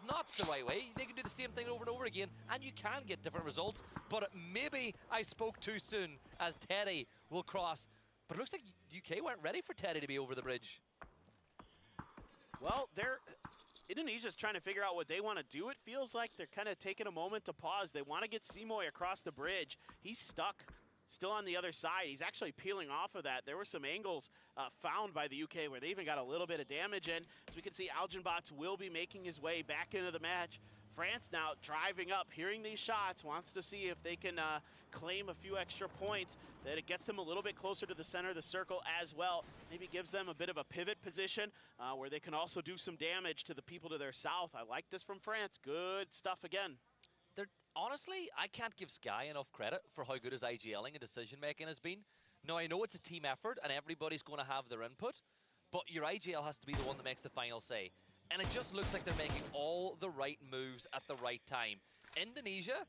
not the right way. They can do the same thing over and over again, and you can get different results, but maybe I spoke too soon, as Teddy will cross. But it looks like UK weren't ready for Teddy to be over the bridge. Well, Indonesia's trying to figure out what they want to do. It feels like they're kind of taking a moment to pause. They want to get Simoy across the bridge. He's stuck still on the other side. He's actually peeling off of that. There were some angles found by the UK where they even got a little bit of damage in. As we can see, Algenbots will be making his way back into the match. France now driving up, hearing these shots, wants to see if they can claim a few extra points, that it gets them a little bit closer to the center of the circle as well. Maybe gives them a bit of a pivot position where they can also do some damage to the people to their south. I like this from France. Good stuff again. Honestly, I can't give Sky enough credit for how good his IGLing and decision-making has been. Now, I know it's a team effort and everybody's going to have their input, but your IGL has to be the one that makes the final say. And it just looks like they're making all the right moves at the right time. Indonesia,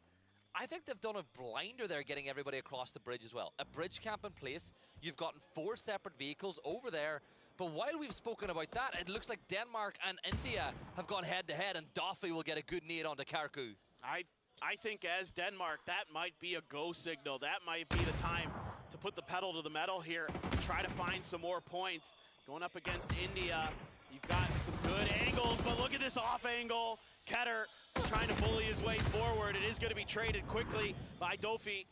I think they've done a blinder there, getting everybody across the bridge as well. A bridge camp in place, you've gotten 4 separate vehicles over there, but while we've spoken about that, it looks like Denmark and India have gone head-to-head, and Doffy will get a good nade onto Karku. I think as Denmark, that might be a go signal. That might be the time to put the pedal to the metal here, try to find some more points. Going up against India, you've got some good angles, but look at this off angle. Keter trying to bully his way forward. It is going to be traded quickly by Dofi.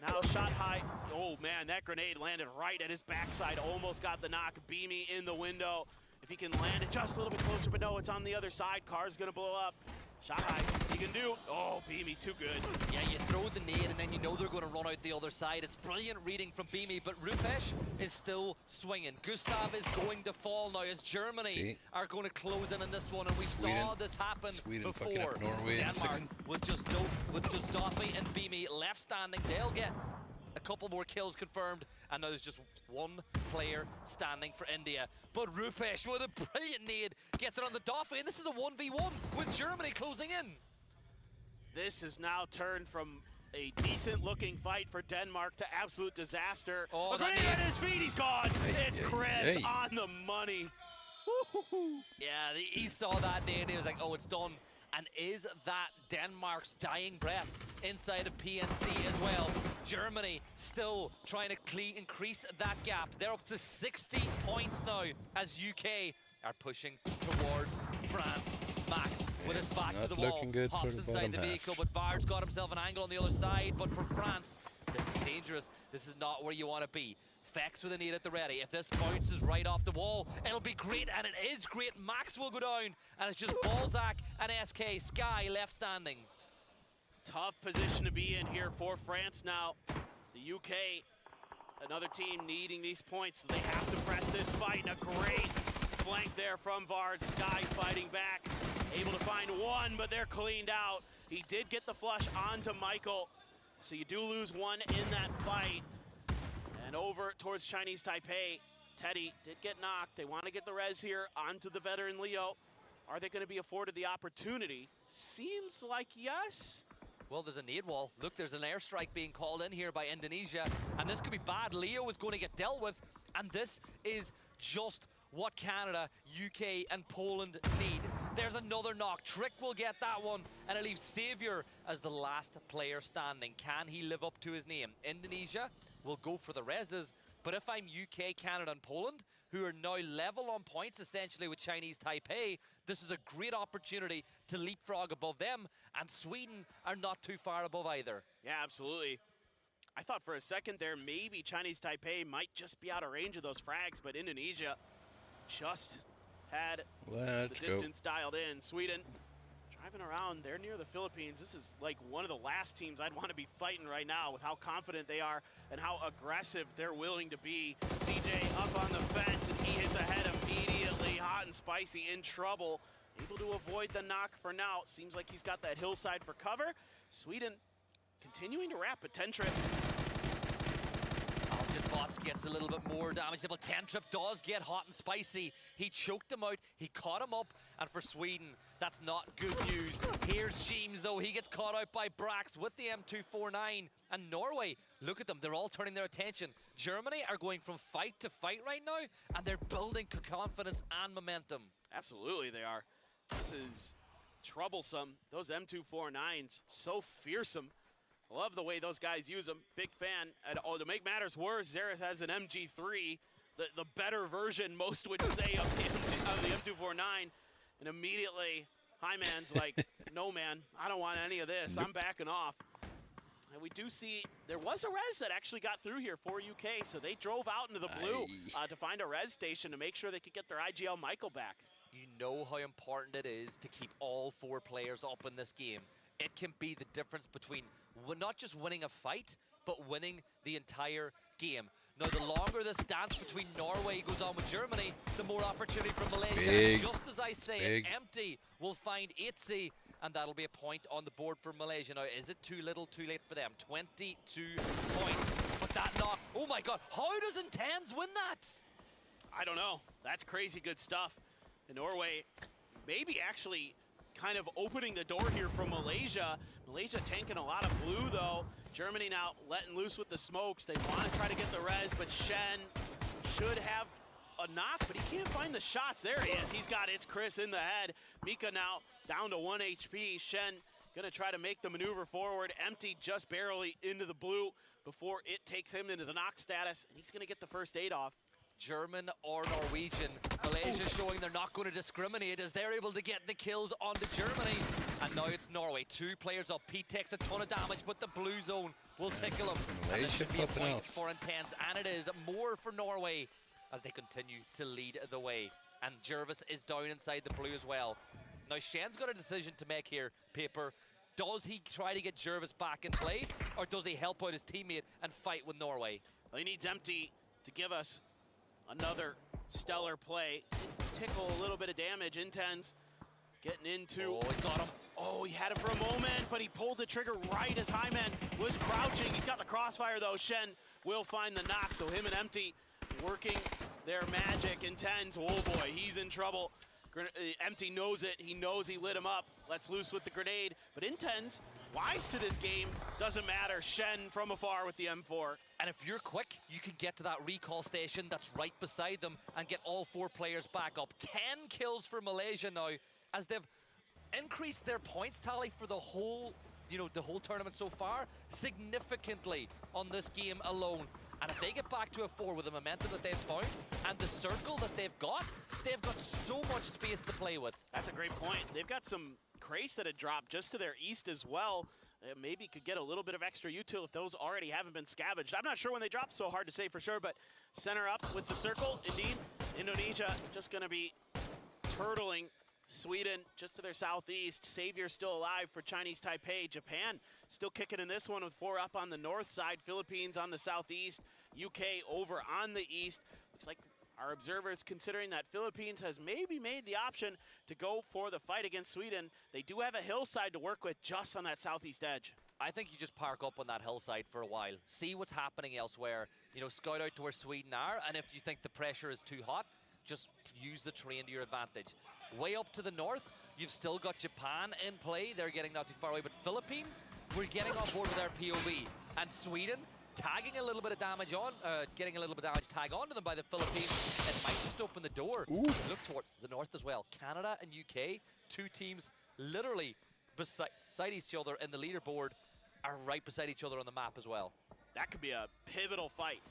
Now shot high. Oh man, that grenade landed right at his backside. Almost got the knock. Beamy in the window. If he can land it just a little bit closer, but no, it's on the other side. Car's going to blow up. Shot high, he can do. Oh, Beamy, too good. Yeah, you throw the nade and then you know they're going to run out the other side. It's brilliant reading from Beamy, but Rupesh is still swinging. Gustav is going to fall now as Germany are going to close in on this one, and we saw this happen before. Denmark with just Doffy and Beamy left standing. They'll get a couple more kills confirmed, and now there's just one player standing for India. But Rupesh with a brilliant nade gets it on the Doffy, and this is a 1v1 with Germany closing in. This has now turned from a decent looking fight for Denmark to absolute disaster. Oh, a grenade at his feet, he's gone. It's Chris on the money. Yeah, he saw that nade and he was like, oh, it's done. And is that Denmark's dying breath inside of PNC as well? Germany still trying to increase that gap. They're up to 60 points now as UK are pushing towards France. Max with his back to the wall, hops inside the vehicle, but Vard's got himself an angle on the other side. But for France, this is dangerous. This is not where you want to be. Fex with a nade at the ready. If this bounces right off the wall, it'll be great, and it is great. Max will go down, and it's just Balzac and SK Sky left standing. Tough position to be in here for France now. The UK, another team needing these points, so they have to press this fight. And a great flank there from Vard. Sky fighting back, able to find one, but they're cleaned out. He did get the flush onto Michael, so you do lose one in that fight. And over towards Chinese Taipei, Teddy did get knocked. They want to get the res here onto the veteran Leo. Are they going to be afforded the opportunity? Seems like yes. Well, there's a nade wall. Look, there's an airstrike being called in here by Indonesia, and this could be bad. Leo is going to get dealt with, and this is just what Canada, UK, and Poland need. There's another knock. Trick will get that one, and it leaves Xavier as the last player standing. Can he live up to his name? Indonesia will go for the reses, but if I'm UK, Canada, and Poland, who are now level on points essentially with Chinese Taipei, this is a great opportunity to leapfrog above them, and Sweden are not too far above either. Yeah, absolutely. I thought for a second there maybe Chinese Taipei might just be out of range of those frags, but Indonesia just had the distance dialed in. Sweden driving around, they're near the Philippines. This is like one of the last teams I'd want to be fighting right now with how confident they are and how aggressive they're willing to be. CJ up on the fence, and he hits ahead immediately. Hot and Spicy in trouble. Able to avoid the knock for now. Seems like he's got that hillside for cover. Sweden continuing to wrap, but 10-trip. Bots gets a little bit more damage, but 10-trip does get hot and spicy. He choked him out, he caught him up, and for Sweden, that's not good news. Here's Sheems, though. He gets caught out by Brax with the M249. And Norway, look at them, they're all turning their attention. Germany are going from fight to fight right now, and they're building confidence and momentum. Absolutely they are. This is troublesome. Those M249s, so fearsome. Love the way those guys use them. Big fan. And to make matters worse, Zareth has an MG3, the better version, most would say, of the M249. And immediately, Hyman's like, no, man, I don't want any of this. I'm backing off. And we do see there was a res that actually got through here for UK, so they drove out into the blue to find a res station to make sure they could get their IGL Michael back. You know how important it is to keep all 4 players up in this game. It can be the difference between not just winning a fight, but winning the entire game. Now, the longer this dance between Norway goes on with Germany, the more opportunity for Malaysia. Just as I say it, Empty will find Itzy, and that'll be a point on the board for Malaysia. Now, is it too little, too late for them? 22 points, but that knock, oh my God, how does Intense win that? I don't know. That's crazy good stuff. And Norway maybe actually kind of opening the door here from Malaysia. Malaysia tanking a lot of blue, though. Germany now letting loose with the smokes. They want to try to get the res, but Shen should have a knock, but he can't find the shots. There he is. He's got It's Chris in the head. Mika now down to 1 HP. Shen gonna try to make the maneuver forward. Empty just barely into the blue before it takes him into the knock status, and he's gonna get the first aid off. German or Norwegian. Malaysia showing they're not going to discriminate as they're able to get the kills onto Germany. And now it's Norway. 2 players up. Pete takes a ton of damage, but the blue zone will tickle him. And this should be a point for Intense, and it is more for Norway as they continue to lead the way. And Jervis is down inside the blue as well. Now Shen's got a decision to make here, Paper. Does he try to get Jervis back in play, or does he help out his teammate and fight with Norway? Well, he needs Empty to give us another stellar play. Tickle a little bit of damage. Intense getting into. Oh, he's got him. Oh, he had it for a moment, but he pulled the trigger right as Hyman was crouching. He's got the crossfire, though. Shen will find the knock, so him and Empty working their magic. Intense, oh boy, he's in trouble. Empty knows it. He knows he lit him up. Lets loose with the grenade, but Intense, wise to this game, doesn't matter. Shen from afar with the M4. And if you're quick, you can get to that recall station that's right beside them and get all 4 players back up. 10 kills for Malaysia now, as they've increased their points tally for the whole, the whole tournament so far significantly on this game alone. And if they get back to a 4 with the momentum that they've found and the circle that they've got so much space to play with. That's a great point. They've got some crates that had dropped just to their east as well. Maybe could get a little bit of extra util if those already haven't been scavenged. I'm not sure when they drop, so hard to say for sure, but center up with the circle, indeed. Indonesia just gonna be turtling Sweden just to their southeast. Savior still alive for Chinese Taipei. Japan still kicking in this one with 4 up on the north side. Philippines on the southeast. UK over on the east. Looks like our observers considering that Philippines has maybe made the option to go for the fight against Sweden. They do have a hillside to work with just on that southeast edge. I think you just park up on that hillside for a while. See what's happening elsewhere. Scout out to where Sweden are, and if you think the pressure is too hot, just use the terrain to your advantage. Way up to the north, you've still got Japan in play. They're getting not too far away, but Philippines, we're getting on board with their POV. And Sweden, tagging a little bit of damage on, getting a little bit of damage tag onto them by the Philippines. It might just open the door. Look towards the north as well. Canada and UK, 2 teams literally beside each other in the leaderboard, are right beside each other on the map as well. That could be a pivotal fight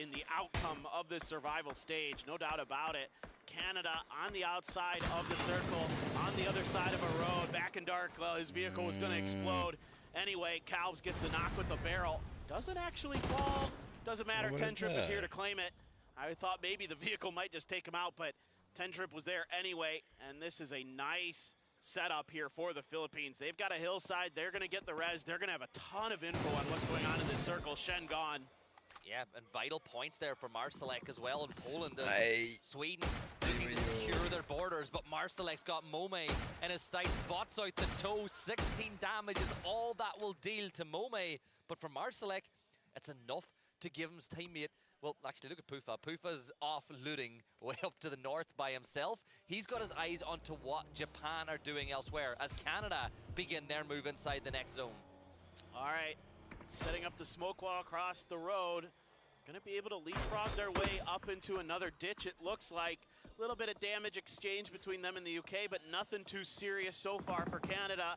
in the outcome of this survival stage, no doubt about it. Canada on the outside of the circle, on the other side of a road, back in dark. Well, his vehicle was going to explode. Anyway, Calbs gets the knock with the barrel. Doesn't actually fall. Doesn't matter. Tentrip is here to claim it. I thought maybe the vehicle might just take him out, but Tentrip was there anyway. And this is a nice setup here for the Philippines. They've got a hillside. They're going to get the res. They're going to have a ton of info on what's going on in this circle. Shen gone. Yeah, and vital points there for Marsalek as well in Poland. Sweden looking to secure their borders, but Marsalek's got Mome in his sight, spots out the toe. 16 damage is all that will deal to Mome. But for Marsalek, it's enough to give him his teammate. Well, actually, look at Pufa. Pufa's off looting way up to the north by himself. He's got his eyes onto what Japan are doing elsewhere as Canada begin their move inside the next zone. All right. Setting up the smoke wall across the road. Gonna be able to leapfrog their way up into another ditch, it looks like. A little bit of damage exchange between them and the UK, but nothing too serious so far for Canada.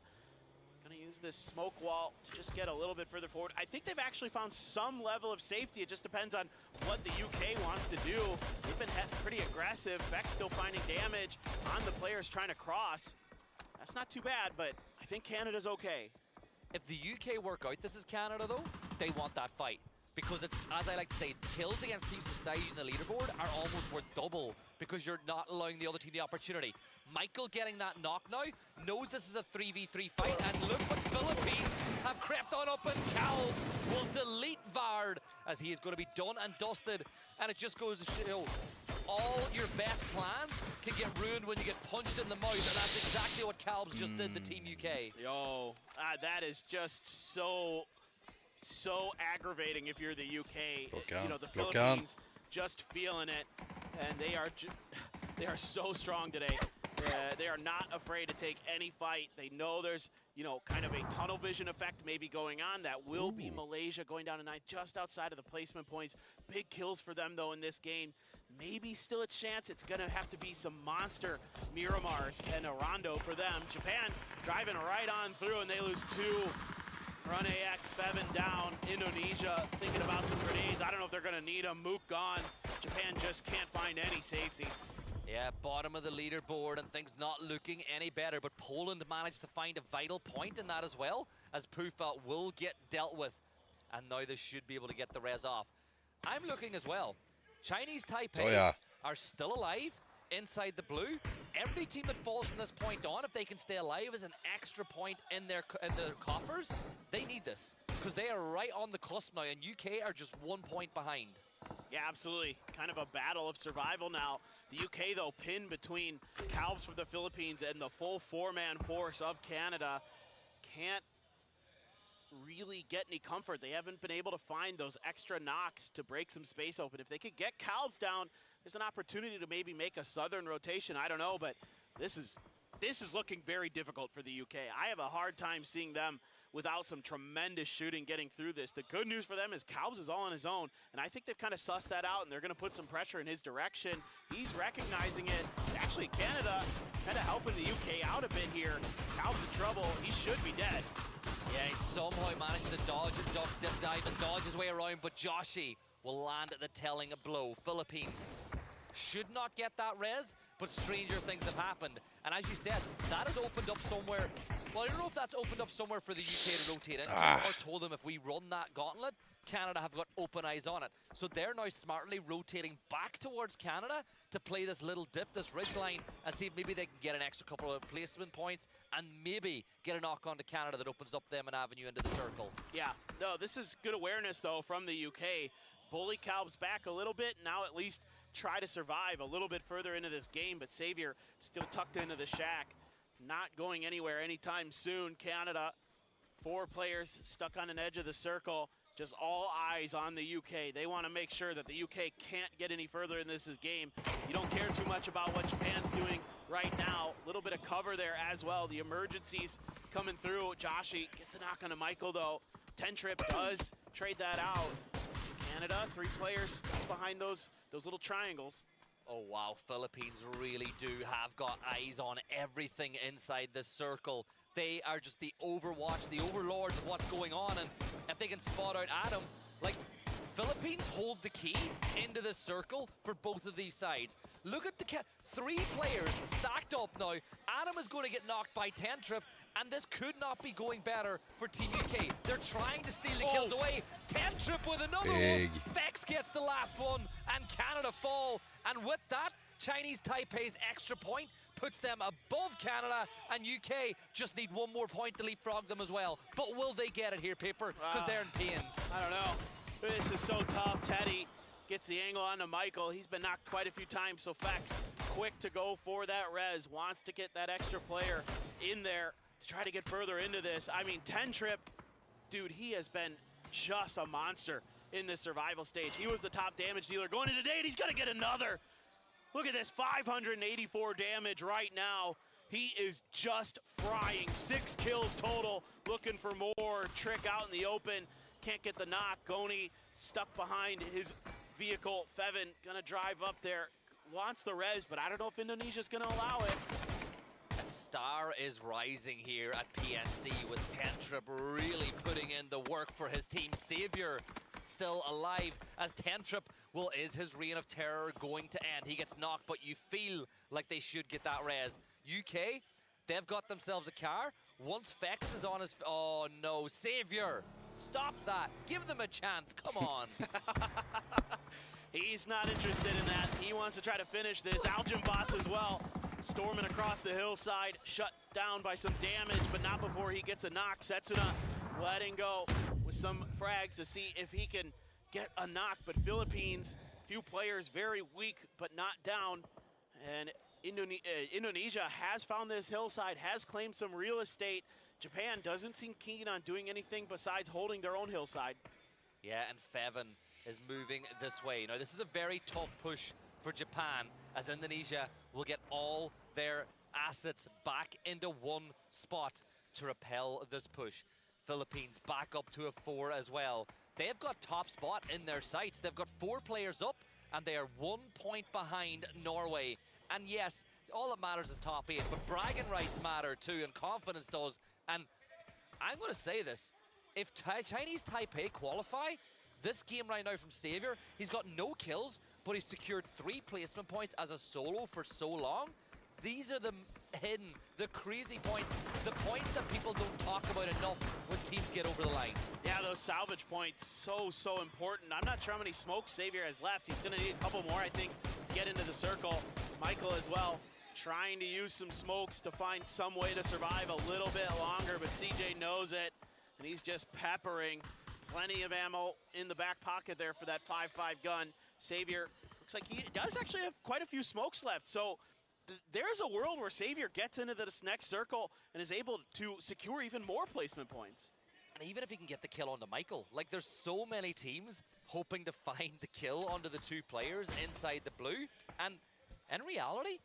Gonna use this smoke wall to just get a little bit further forward. I think they've actually found some level of safety. It just depends on what the UK wants to do. They've been pretty aggressive. Beck's still finding damage on the players trying to cross. That's not too bad, but I think Canada's okay. If the UK work out this is Canada, though, they want that fight. Because it's, as I like to say, kills against teams beside you in the leaderboard are almost worth double because you're not allowing the other team the opportunity. Michael getting that knock now, knows this is a 3v3 fight, and look what Philippines have crept on up, and Cal will delete Vard as he is going to be done and dusted. And it just goes to show, all your best plans can get ruined when you get punched in the mouth, and that's exactly what Calbs just did to Team UK. Yo, that is just so aggravating if you're the UK. The Philippines just feeling it, and they are so strong today. They are not afraid to take any fight. They know there's, kind of a tunnel vision effect maybe going on. That will be Malaysia going down to 9th, just outside of the placement points. Big kills for them, though, in this game. Maybe still a chance. It's going to have to be some monster Miramars and a Rondo for them. Japan driving right on through, and they lose 2. Run AX, Fevin down. Indonesia thinking about some grenades. I don't know if they're going to need them. Mook gone. Japan just can't find any safety. Yeah, bottom of the leaderboard and things not looking any better, but Poland managed to find a vital point in that as well, as Pufa will get dealt with. And now they should be able to get the res off. I'm looking as well. Chinese Taipei are still alive inside the blue. Every team that falls from this point on, if they can stay alive, is an extra point in their coffers. They need this because they are right on the cusp now, and UK are just 1 point behind. Yeah, absolutely. Kind of a battle of survival now. The UK, though, pinned between Calbs for the Philippines and the full 4-man force of Canada. Can't really get any comfort. They haven't been able to find those extra knocks to break some space open. If they could get Calbs down, there's an opportunity to maybe make a southern rotation. I don't know, but this is looking very difficult for the UK. I have a hard time seeing them without some tremendous shooting getting through this. The good news for them is Calbs is all on his own, and I think they've kind of sussed that out, and they're going to put some pressure in his direction. He's recognizing it. Actually, Canada kind of helping the UK out a bit here. Calbs in trouble. He should be dead. Yeah, he somehow managed to dodge and dip dive and dodge his way around, but Joshi will land at the telling blow. Philippines should not get that res, but stranger things have happened. And as you said, that has opened up somewhere. Well, I don't know if that's opened up somewhere for the UK to rotate into, or told them if we run that gauntlet, Canada have got open eyes on it. So they're now smartly rotating back towards Canada to play this little dip, this ridge line, and see if maybe they can get an extra couple of placement points and maybe get a knock on to Canada that opens up them an avenue into the circle. Yeah, no, this is good awareness, though, from the UK. Bully Calbs back a little bit, now at least try to survive a little bit further into this game, but Xavier still tucked into the shack, not going anywhere anytime soon. Canada, 4 players stuck on an edge of the circle, just all eyes on the UK. They want to make sure that the UK can't get any further in this game. You don't care too much about what Japan's doing right now. A little bit of cover there as well. The emergencies coming through. Joshi gets the knock on to Michael, though. Tentrip does trade that out. Canada, 3 players behind those little triangles. Oh wow, Philippines really do have got eyes on everything inside this circle. They are just the overwatch, the overlords of what's going on, and if they can spot out Adam, like, Philippines hold the key into this circle for both of these sides. Look at the 3 players stacked up now. Adam is going to get knocked by Tentrip, and this could not be going better for Team UK. They're trying to steal the kills away. Tentrip with another one. Vex gets the last one, and Canada fall. And with that, Chinese Taipei's extra point puts them above Canada, and UK just need 1 more point to leapfrog them as well. But will they get it here, Paper? Because they're in pain. I don't know. This is so tough. Teddy gets the angle onto Michael. He's been knocked quite a few times, so Fex quick to go for that res. Wants to get that extra player in there to try to get further into this. I mean, Tentrip, dude, he has been just a monster in this survival stage. He was the top damage dealer going into date. He's going to get another. Look at this, 584 damage right now. He is just frying. 6 kills total, looking for more. Trick out in the open, can't get the knock. Goni stuck behind his vehicle. Fevin gonna drive up there, wants the res, but I don't know if Indonesia's gonna allow it. A star is rising here at PNC with Tentrip really putting in the work for his team. Xavier still alive as Tentrip, well, is his reign of terror going to end? He gets knocked, but you feel like they should get that res. UK, they've got themselves a car. Once Fex is on his... Oh no, Xavier, stop that. Give them a chance, come on. He's not interested in that. He wants to try to finish this. Algin bots as well, storming across the hillside, shut down by some damage, but not before he gets a knock. Setsuna letting go with some frags to see if he can get a knock, but Philippines, few players very weak, but not down. And Indonesia has found this hillside, has claimed some real estate. Japan doesn't seem keen on doing anything besides holding their own hillside. Yeah, and Fevin is moving this way. Now, this is a very tough push for Japan, as Indonesia will get all their assets back into one spot to repel this push. Philippines back up to a 4 as well. They've got top spot in their sights. They've got 4 players up, and they are 1 point behind Norway. And yes, all that matters is top 8, but bragging rights matter too, and confidence does. And I'm going to say this, if Chinese Taipei qualify, this game right now from Xavier, he's got no kills, but he's secured 3 placement points as a solo for so long. These are the hidden, the crazy points, the points that people don't talk about enough when teams get over the line. Yeah, those salvage points, so important. I'm not sure how many smokes Xavier has left. He's gonna need a couple more, I think, to get into the circle. Michael as well, trying to use some smokes to find some way to survive a little bit longer, but CJ knows it, and he's just peppering. Plenty of ammo in the back pocket there for that 5.5 gun. Xavier looks like he does actually have quite a few smokes left, so there's a world where Xavier gets into this next circle and is able to secure even more placement points. And even if he can get the kill onto Michael, like, there's so many teams hoping to find the kill onto the 2 players inside the blue. And in reality,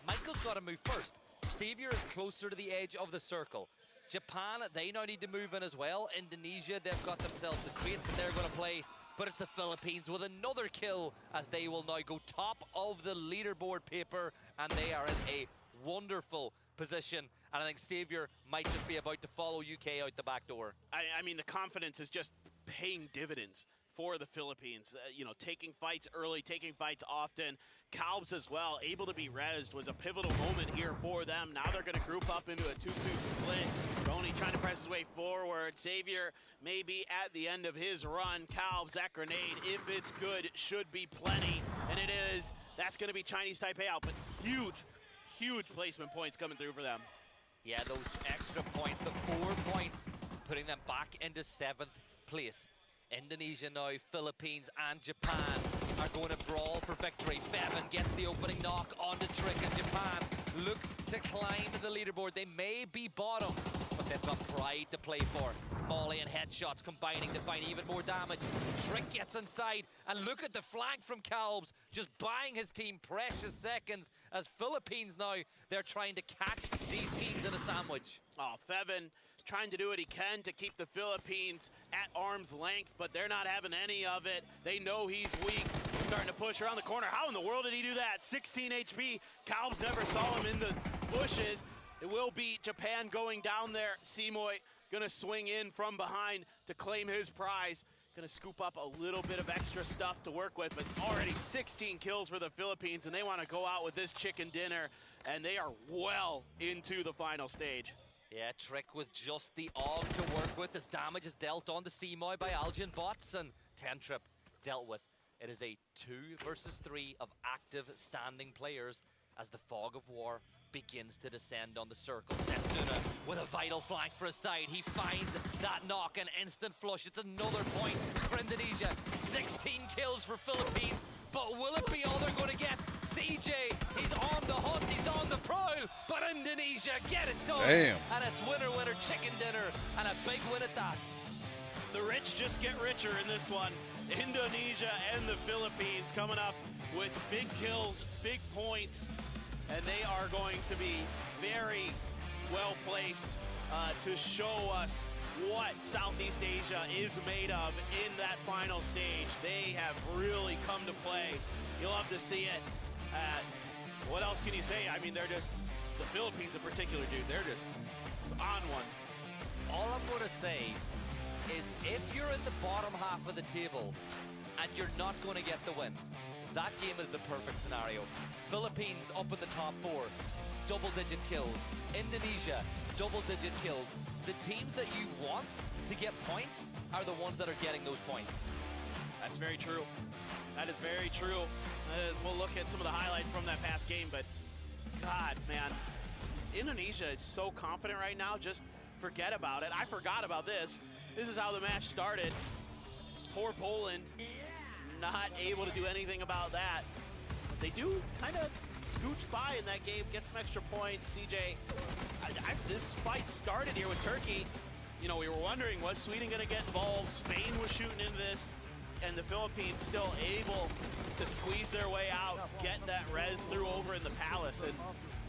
Michael's got to move first. Xavier is closer to the edge of the circle. Japan, they now need to move in as well. Indonesia, they've got themselves the crates that they're going to play. But it's the Philippines with another kill as they will now go top of the leaderboard paper, and they are in a wonderful position. And I think Xavier might just be about to follow UK out the back door. I mean, the confidence is just paying dividends for the Philippines. You know, taking fights early, taking fights often. Calbs as well, able to be rezzed, was a pivotal moment here for them. Now they're going to group up into a 2-2 split. Roni trying to press his way forward. Xavier maybe at the end of his run. Calbs, that grenade, if it's good, should be plenty. And it is. That's going to be Chinese Taipei out, but huge placement points coming through for them. Yeah, those extra points, the 4 points, putting them back into 7th place. Indonesia now, Philippines and Japan are going to brawl for victory. Bevan gets the opening knock onto Trick as Japan look to climb the leaderboard. They may be bottom, but they've got pride to play for. Molly and headshots combining to find even more damage. Trick gets inside, and look at the flank from Calbs, just buying his team precious seconds as Philippines now, they're trying to catch these teams in a sandwich. Oh, Fevin trying to do what he can to keep the Philippines at arm's length, but they're not having any of it. They know he's weak. Starting to push around the corner. How in the world did he do that? 16 HP. Calbs never saw him in the bushes. It will be Japan going down there. Simoy gonna swing in from behind to claim his prize. Gonna scoop up a little bit of extra stuff to work with, but already 16 kills for the Philippines, and they want to go out with this chicken dinner, and they are well into the final stage. Yeah, Trick with just the AUG to work with as damage is dealt on to Simoy by Algin bots, and 10-Trip dealt with. It is a 2 versus 3 of active standing players as the fog of war begins to descend on the circle. Setsuna with a vital flank for his side. He finds that knock, an instant flush. It's another point for Indonesia. 16 kills for Philippines, but will it be all they're going to get? CJ, he's on the hunt, he's on the prowl, but Indonesia get it done. Damn. And it's winner, winner, chicken dinner, and a big win at that. The rich just get richer in this one. Indonesia and the Philippines coming up with big kills, big points, and they are going to be very well placed to show us what Southeast Asia is made of in that final stage. They have really come to play. You'll love to see it. What else can you say? I mean, they're just, the Philippines in particular, dude, they're just on one. All I'm going to say is if you're in the bottom half of the table and you're not going to get the win, that game is the perfect scenario. Philippines up in the top 4, double-digit kills. Indonesia, double-digit kills. The teams that you want to get points are the ones that are getting those points. That's very true. That is very true. As we'll look at some of the highlights from that past game, but God, man, Indonesia is so confident right now, just forget about it. I forgot about this. This is how the match started. Poor Poland, not able to do anything about that. But they do kind of scooch by in that game, get some extra points. CJ, this fight started here with Turkey. You know, we were wondering, was Sweden going to get involved? Spain was shooting into this, and the Philippines still able to squeeze their way out, get that res through over in the Palace, and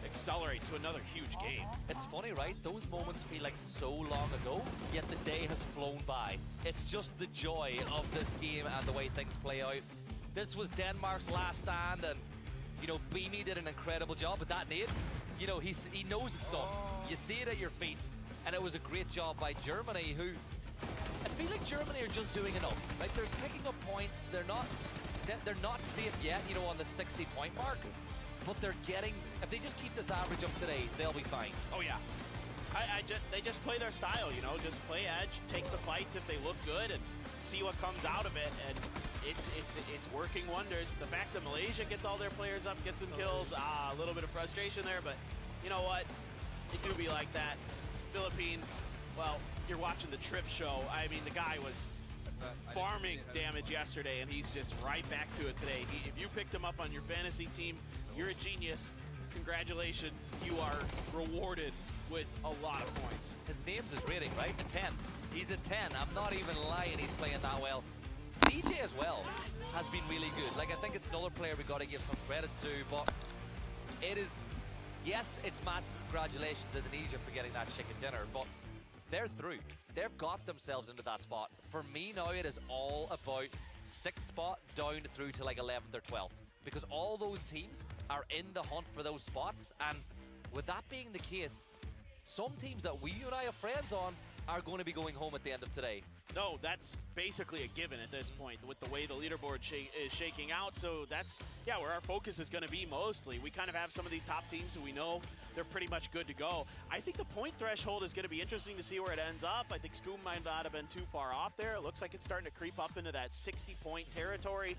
accelerate to another huge game. It's funny, right? Those moments feel like so long ago, yet the day has flown by. It's just the joy of this game and the way things play out. This was Denmark's last stand, and you know, Beamy did an incredible job at that nade. You know, he knows it's done. You see it at your feet, and it was a great job by Germany, who I feel like Germany are just doing enough. Like, they're picking up points. They're not safe yet, you know, on the 60-point mark. But they're getting, if they just keep this average up today, they'll be fine. Oh yeah, they just play their style, you know, just play edge, take the fights if they look good, and see what comes out of it. And it's working wonders. The fact that Malaysia gets all their players up, gets some kills, a little bit of frustration there, but you know what? It do be like that. Philippines, well, you're watching the Trip show. I mean, the guy was farming damage yesterday, and he's just right back to it today. If you picked him up on your fantasy team, you're a genius. Congratulations. You are rewarded with a lot of points. His name's his rating, right? A 10. He's a 10. I'm not even lying. He's playing that well. CJ as well has been really good. Like, I think it's another player we got to give some credit to, but it is, yes, it's massive congratulations to Indonesia for getting that chicken dinner, but they're through. They've got themselves into that spot. For me now, it is all about 6th spot down through to like 11th or 12th. Because all those teams are in the hunt for those spots. And with that being the case, some teams that you and I are friends on are going to be going home at the end of today. No, that's basically a given at this point with the way the leaderboard is shaking out. So that's, yeah, where our focus is going to be mostly. We kind of have some of these top teams who we know they're pretty much good to go. I think the point threshold is going to be interesting to see where it ends up. I think Scoob might not have been too far off there. It looks like it's starting to creep up into that 60-point territory,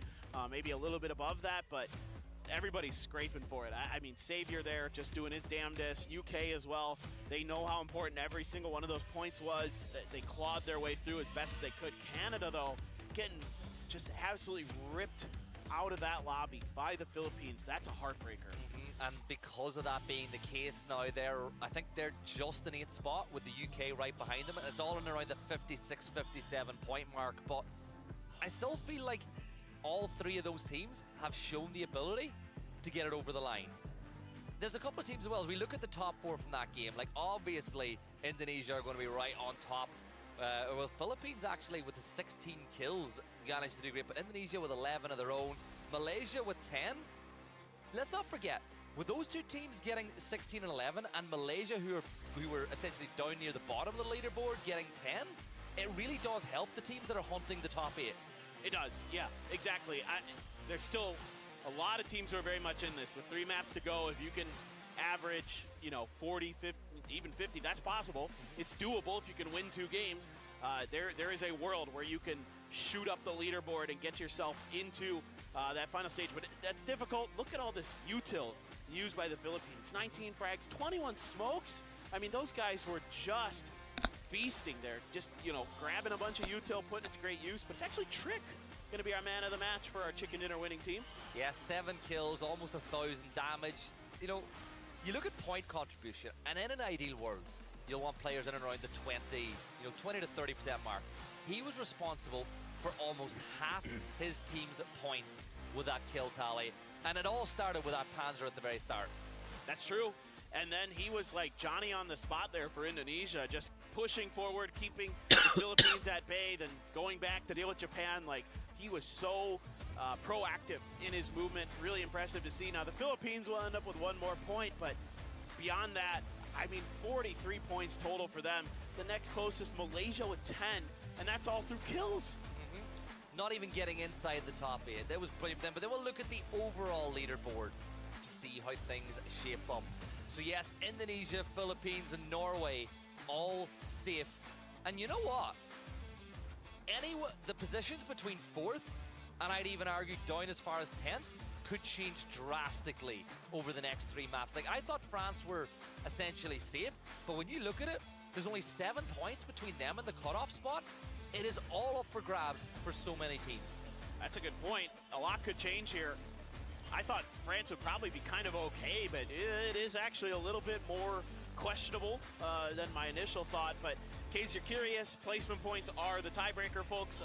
maybe a little bit above that, but everybody's scraping for it. I mean, Savior there just doing his damnedest. UK as well. They know how important every single one of those points was. They clawed their way through as best as they could. Canada, though, getting just absolutely ripped out of that lobby by the Philippines. That's a heartbreaker. And because of that being the case now, I think they're just in 8th spot with the UK right behind them. And it's all in around the 56, 57 point mark. But I still feel like all 3 of those teams have shown the ability to get it over the line. There's a couple of teams as well. As we look at the top 4 from that game, like obviously Indonesia are going to be right on top. Well, Philippines actually with the 16 kills managed to do great, but Indonesia with 11 of their own. Malaysia with 10. Let's not forget, with those 2 teams getting 16 and 11, and Malaysia who were essentially down near the bottom of the leaderboard getting 10, it really does help the teams that are hunting the top 8. It does, yeah, exactly. There's still a lot of teams who are very much in this. With 3 maps to go, if you can average, 40, 50, even 50, that's possible. It's doable if you can win 2 games. There is a world where you can shoot up the leaderboard and get yourself into that final stage, but that's difficult. Look at all this util used by the Philippines. 19 frags, 21 smokes. I mean, those guys were just feasting there, just, grabbing a bunch of util, putting it to great use, but it's actually Trick going to be our man of the match for our chicken dinner winning team. Yeah, 7 kills, almost 1,000 damage. You look at point contribution, and in an ideal world, you'll want players in and around the 20 to 30% mark. He was responsible for almost half his team's points with that kill tally, and it all started with that Panzer at the very start. That's true. And then he was like Johnny on the spot there for Indonesia, just pushing forward, keeping the Philippines at bay, then going back to deal with Japan. Like, he was so proactive in his movement. Really impressive to see. Now, the Philippines will end up with 1 more point, but beyond that, I mean, 43 points total for them. The next closest, Malaysia with 10, and that's all through kills. Not even getting inside the top 8. That was brilliant for them, but then we'll look at the overall leaderboard to see how things shape up. So yes, Indonesia, Philippines, and Norway all safe. And you know what? The positions between 4th, and I'd even argue down as far as 10th, could change drastically over the next 3 maps. Like, I thought France were essentially safe, but when you look at it, there's only 7 points between them and the cutoff spot. It is all up for grabs for so many teams. That's a good point. A lot could change here. I thought France would probably be kind of okay, but it is actually a little bit more questionable than my initial thought. But in case you're curious, placement points are the tiebreaker, folks.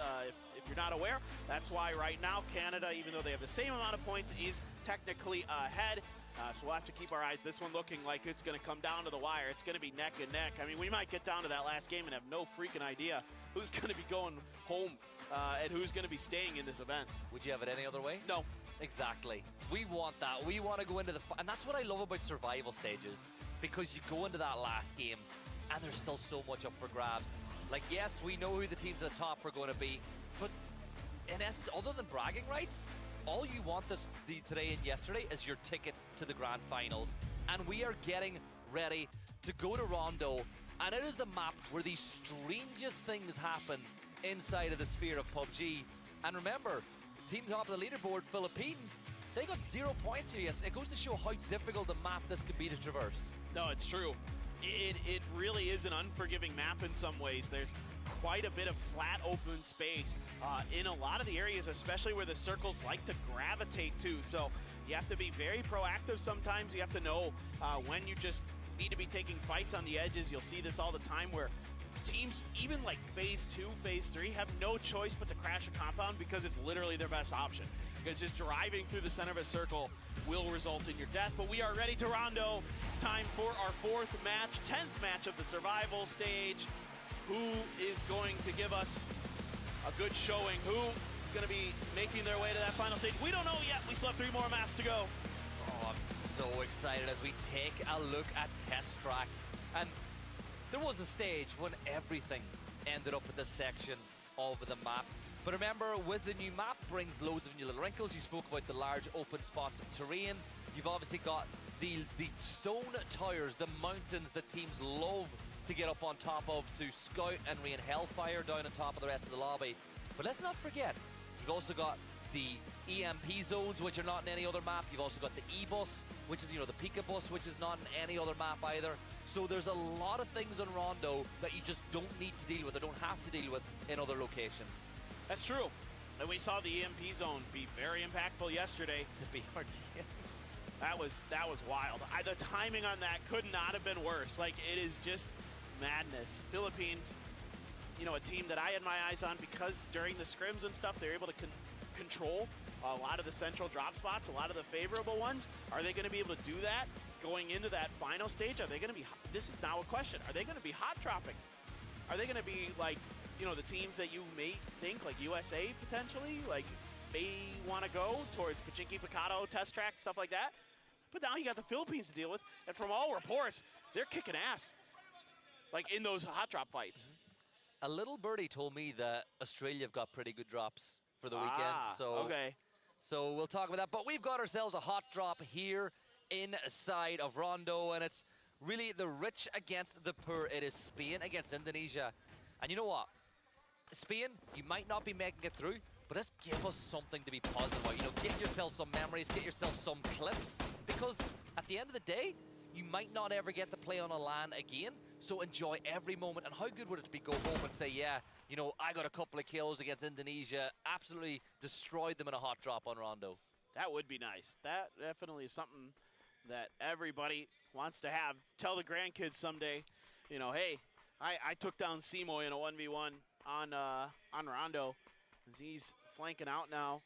If you're not aware, that's why right now Canada, even though they have the same amount of points, is technically ahead. So we'll have to keep our eyes. This one looking like it's going to come down to the wire. It's going to be neck and neck. I mean, we might get down to that last game and have no freaking idea who's going to be going home and who's going to be staying in this event. Would you have it any other way? No. Exactly. We want that. We want to go into and that's what I love about survival stages, because you go into that last game and there's still so much up for grabs. Like, yes, we know who the teams at the top are going to be, but in essence, other than bragging rights, all you want today and yesterday is your ticket to the grand finals. And we are getting ready to go to Rondo, and it is the map where the strangest things happen inside of the sphere of PUBG. And remember, team top of the leaderboard, Philippines, they got 0 points here yesterday. It goes to show how difficult a map this could be to traverse. No, it's true. It really is an unforgiving map in some ways. There's quite a bit of flat open space in a lot of the areas, especially where the circles like to gravitate to. So you have to be very proactive sometimes. You have to know when you just need to be taking fights on the edges. You'll see this all the time where teams, even like phase 2, phase 3, have no choice but to crash a compound because it's literally their best option. Because just driving through the center of a circle will result in your death. But we are ready to rondo. It's time for our 4th match, 10th match of the survival stage. who is going to give us a good showing, who is going to be making their way to that final stage. We don't know yet. We still have 3 more maps to go. Oh, I'm so excited as we take a look at Test Track. And there was a stage when everything ended up at this section of the map. But remember, with the new map brings loads of new little wrinkles. You spoke about the large open spots of terrain. You've obviously got the stone towers, the mountains that teams love to get up on top of to scout and rain hellfire down on top of the rest of the lobby. But let's not forget, you've also got the EMP zones, which are not in any other map. You've also got the E-bus, which is, you know, the Pika bus, which is not in any other map either. So there's a lot of things on Rondo that you just don't need to deal with or don't have to deal with in other locations. That's true. And we saw the EMP zone be very impactful yesterday. The BRT. That was wild. The timing on that could not have been worse. Like, it is just madness. Philippines, you know, a team that I had my eyes on because during the scrims and stuff, they're able to control a lot of the central drop spots, a lot of the favorable ones. Are they going to be able to do that going into that final stage? Are they going to be, this is now a question, are they going to be hot dropping? Are they going to be like, you know, the teams that you may think, like USA potentially, like may want to go towards Pachinki, Picado, Test Track, stuff like that? But now you got the Philippines to deal with, and from all reports, they're kicking ass, like in those hot drop fights. A little birdie told me that Australia have got pretty good drops for the weekend. So, okay. So we'll talk about that. But we've got ourselves a hot drop here inside of Rondo, and it's really the rich against the poor. It is Spain against Indonesia. And you know what? Spain, you might not be making it through, but let's give us something to be positive about. You know, get yourself some memories, get yourself some clips, because at the end of the day, you might not ever get to play on a LAN again, so enjoy every moment. And how good would it be go home and say, yeah, you know, I got a couple of kills against Indonesia, absolutely destroyed them in a hot drop on Rondo. That would be nice. That definitely is something that everybody wants to have. Tell the grandkids someday, you know, hey, I took down Simoy in a 1v1 on Rondo. As he's flanking out now,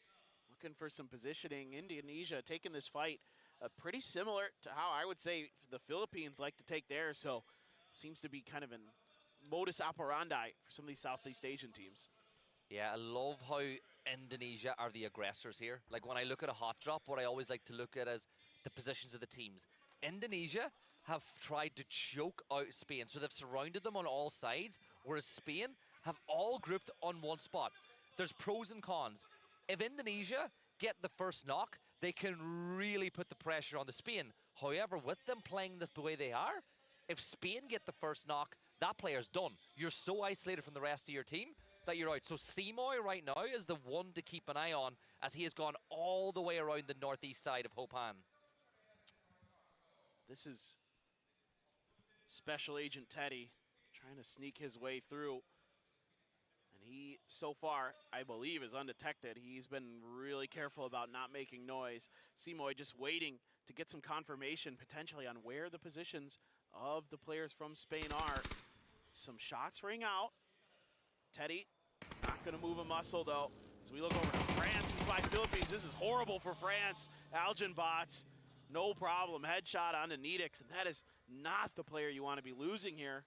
looking for some positioning. Indonesia taking this fight pretty similar to how I would say the Philippines like to take theirs. So seems to be kind of an modus operandi for some of these Southeast Asian teams. Yeah, I love how Indonesia are the aggressors here. Like when I look at a hot drop, what I always like to look at is the positions of the teams. Indonesia have tried to choke out Spain, so they've surrounded them on all sides, whereas Spain have all grouped on one spot. There's pros and cons. If Indonesia get the first knock, they can really put the pressure on the Spain. However, with them playing the way they are, if Spain get the first knock, that player's done. You're so isolated from the rest of your team that you're out. So Simoy right now is the one to keep an eye on, as he has gone all the way around the northeast side of Hopan. This is Special Agent Teddy trying to sneak his way through. And he, so far, I believe, is undetected. He's been really careful about not making noise. Simoy just waiting to get some confirmation, potentially, on where the positions of the players from Spain are. Some shots ring out. Teddy not going to move a muscle, though. As we look over to France, who's by Philippines. This is horrible for France. Algin bots, no problem. Headshot onto Nedix, and that is not the player you want to be losing here.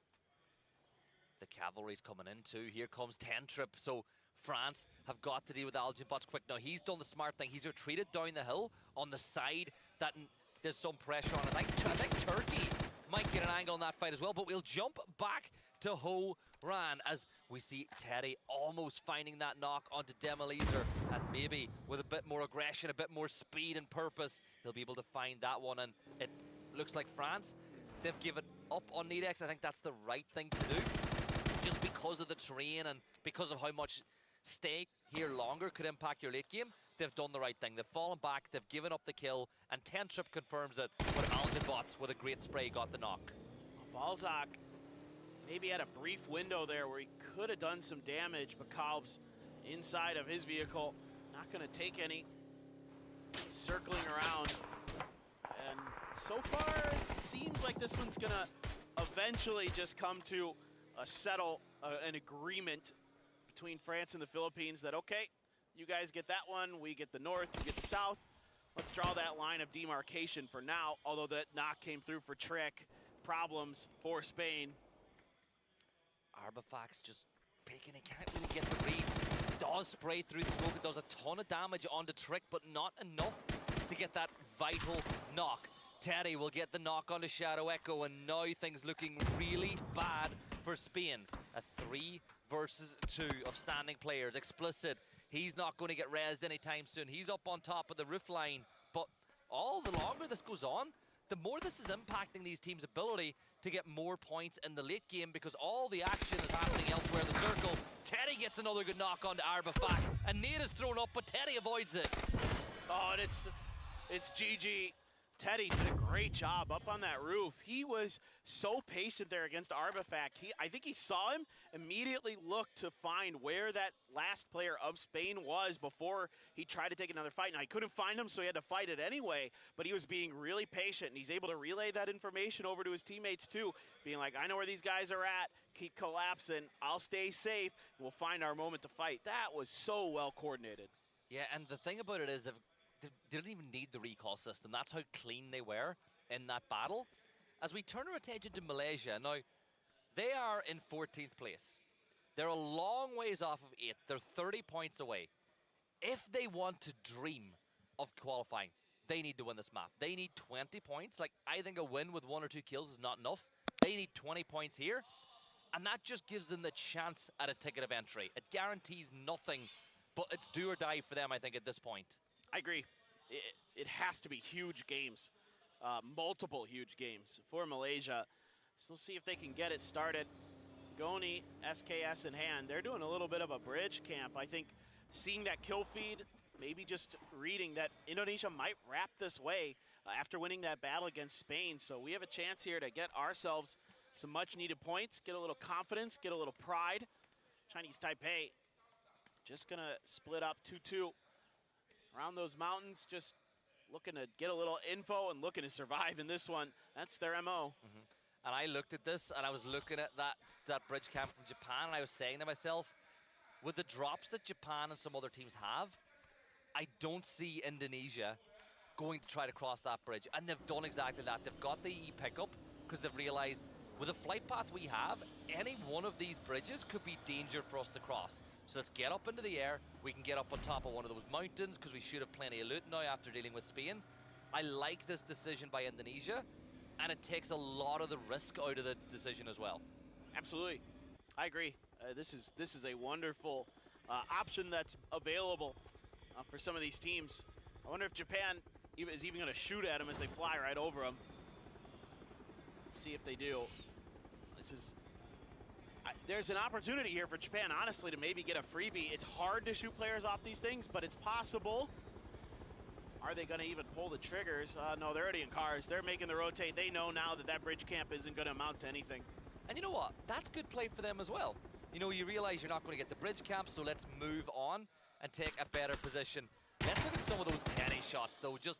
The cavalry's coming in too. Here comes Tentrip. So France have got to deal with Algin bots quick. Now he's done the smart thing. He's retreated down the hill on the side that there's some pressure on. I think Turkey might get an angle on that fight as well, but we'll jump back to Ho-Ran as we see Teddy almost finding that knock onto Demolizer, and maybe with a bit more aggression, a bit more speed and purpose, he'll be able to find that one. And it looks like France, they've given up on Nedex. I think that's the right thing to do, just because of the terrain and because of how much stay here longer could impact your late game. They've done the right thing. They've fallen back, they've given up the kill, and Tentrip confirms it, but Algin bots with a great spray got the knock. Balzac maybe had a brief window there where he could have done some damage, but Kalb's inside of his vehicle, not going to take any. Circling around, and so far it seems like this one's going to eventually just come to an agreement between France and the Philippines that, okay, you guys get that one, we get the north, you get the south. Let's draw that line of demarcation for now, although that knock came through for Trick. Problems for Spain. Arbifax just picking, he can't really get the read. Does spray through the smoke, it does a ton of damage on the Trick, but not enough to get that vital knock. Teddy will get the knock on the Shadow Echo, and now things looking really bad for Spain. A 3 versus 2 of standing players. Explicit, he's not going to get rezzed anytime soon. He's up on top of the roof line, but all the longer this goes on, the more this is impacting these teams' ability to get more points in the late game, because all the action is happening elsewhere in the circle. Teddy gets another good knock on to Arbifac, and Nate is thrown up, but Teddy avoids it. Oh, and it's GG. Teddy did a great job up on that roof. He was so patient there against Arbifac. I think he saw him, immediately looked to find where that last player of Spain was before he tried to take another fight. Now, he couldn't find him, so he had to fight it anyway, but he was being really patient, and he's able to relay that information over to his teammates too, being like, I know where these guys are at, keep collapsing, I'll stay safe, we'll find our moment to fight. That was so well coordinated. Yeah, and the thing about it is they didn't even need the recall system. That's how clean they were in that battle. As we turn our attention to Malaysia, now, they are in 14th place. They're a long ways off of 8th. They're 30 points away. If they want to dream of qualifying, they need to win this map. They need 20 points. Like, I think a win with 1 or 2 kills is not enough. They need 20 points here, and that just gives them the chance at a ticket of entry. It guarantees nothing, but it's do or die for them, I think, at this point. I agree. It has to be huge games, multiple huge games for Malaysia. So we'll see if they can get it started. Goni, SKS in hand. They're doing a little bit of a bridge camp. I think seeing that kill feed, maybe just reading that Indonesia might wrap this way after winning that battle against Spain. So we have a chance here to get ourselves some much needed points, get a little confidence, get a little pride. Chinese Taipei just gonna split up 2-2. Around those mountains, just looking to get a little info and looking to survive in this one. That's their MO. And I looked at this, and I was looking at that bridge camp from Japan, and I was saying to myself, with the drops that Japan and some other teams have, I don't see Indonesia going to try to cross that bridge. And they've done exactly that. They've got the E pickup because they've realized with the flight path we have, any one of these bridges could be danger for us to cross. So let's get up into the air. We can get up on top of one of those mountains because we should have plenty of loot now after dealing with Spain. I like this decision by Indonesia, and it takes a lot of the risk out of the decision as well. Absolutely. I agree. This is a wonderful option that's available for some of these teams. I wonder if Japan is even going to shoot at them as they fly right over them. Let's see if they do. This is... there's an opportunity here for Japan, honestly, to maybe get a freebie. It's hard to shoot players off these things, but it's possible. Are they going to even pull the triggers? No, they're already in cars. They're making the rotate. They know now that that bridge camp isn't going to amount to anything. And you know what? That's good play for them as well. You know, you realize you're not going to get the bridge camp, so let's move on and take a better position. Let's look at some of those Teddy shots, though. Just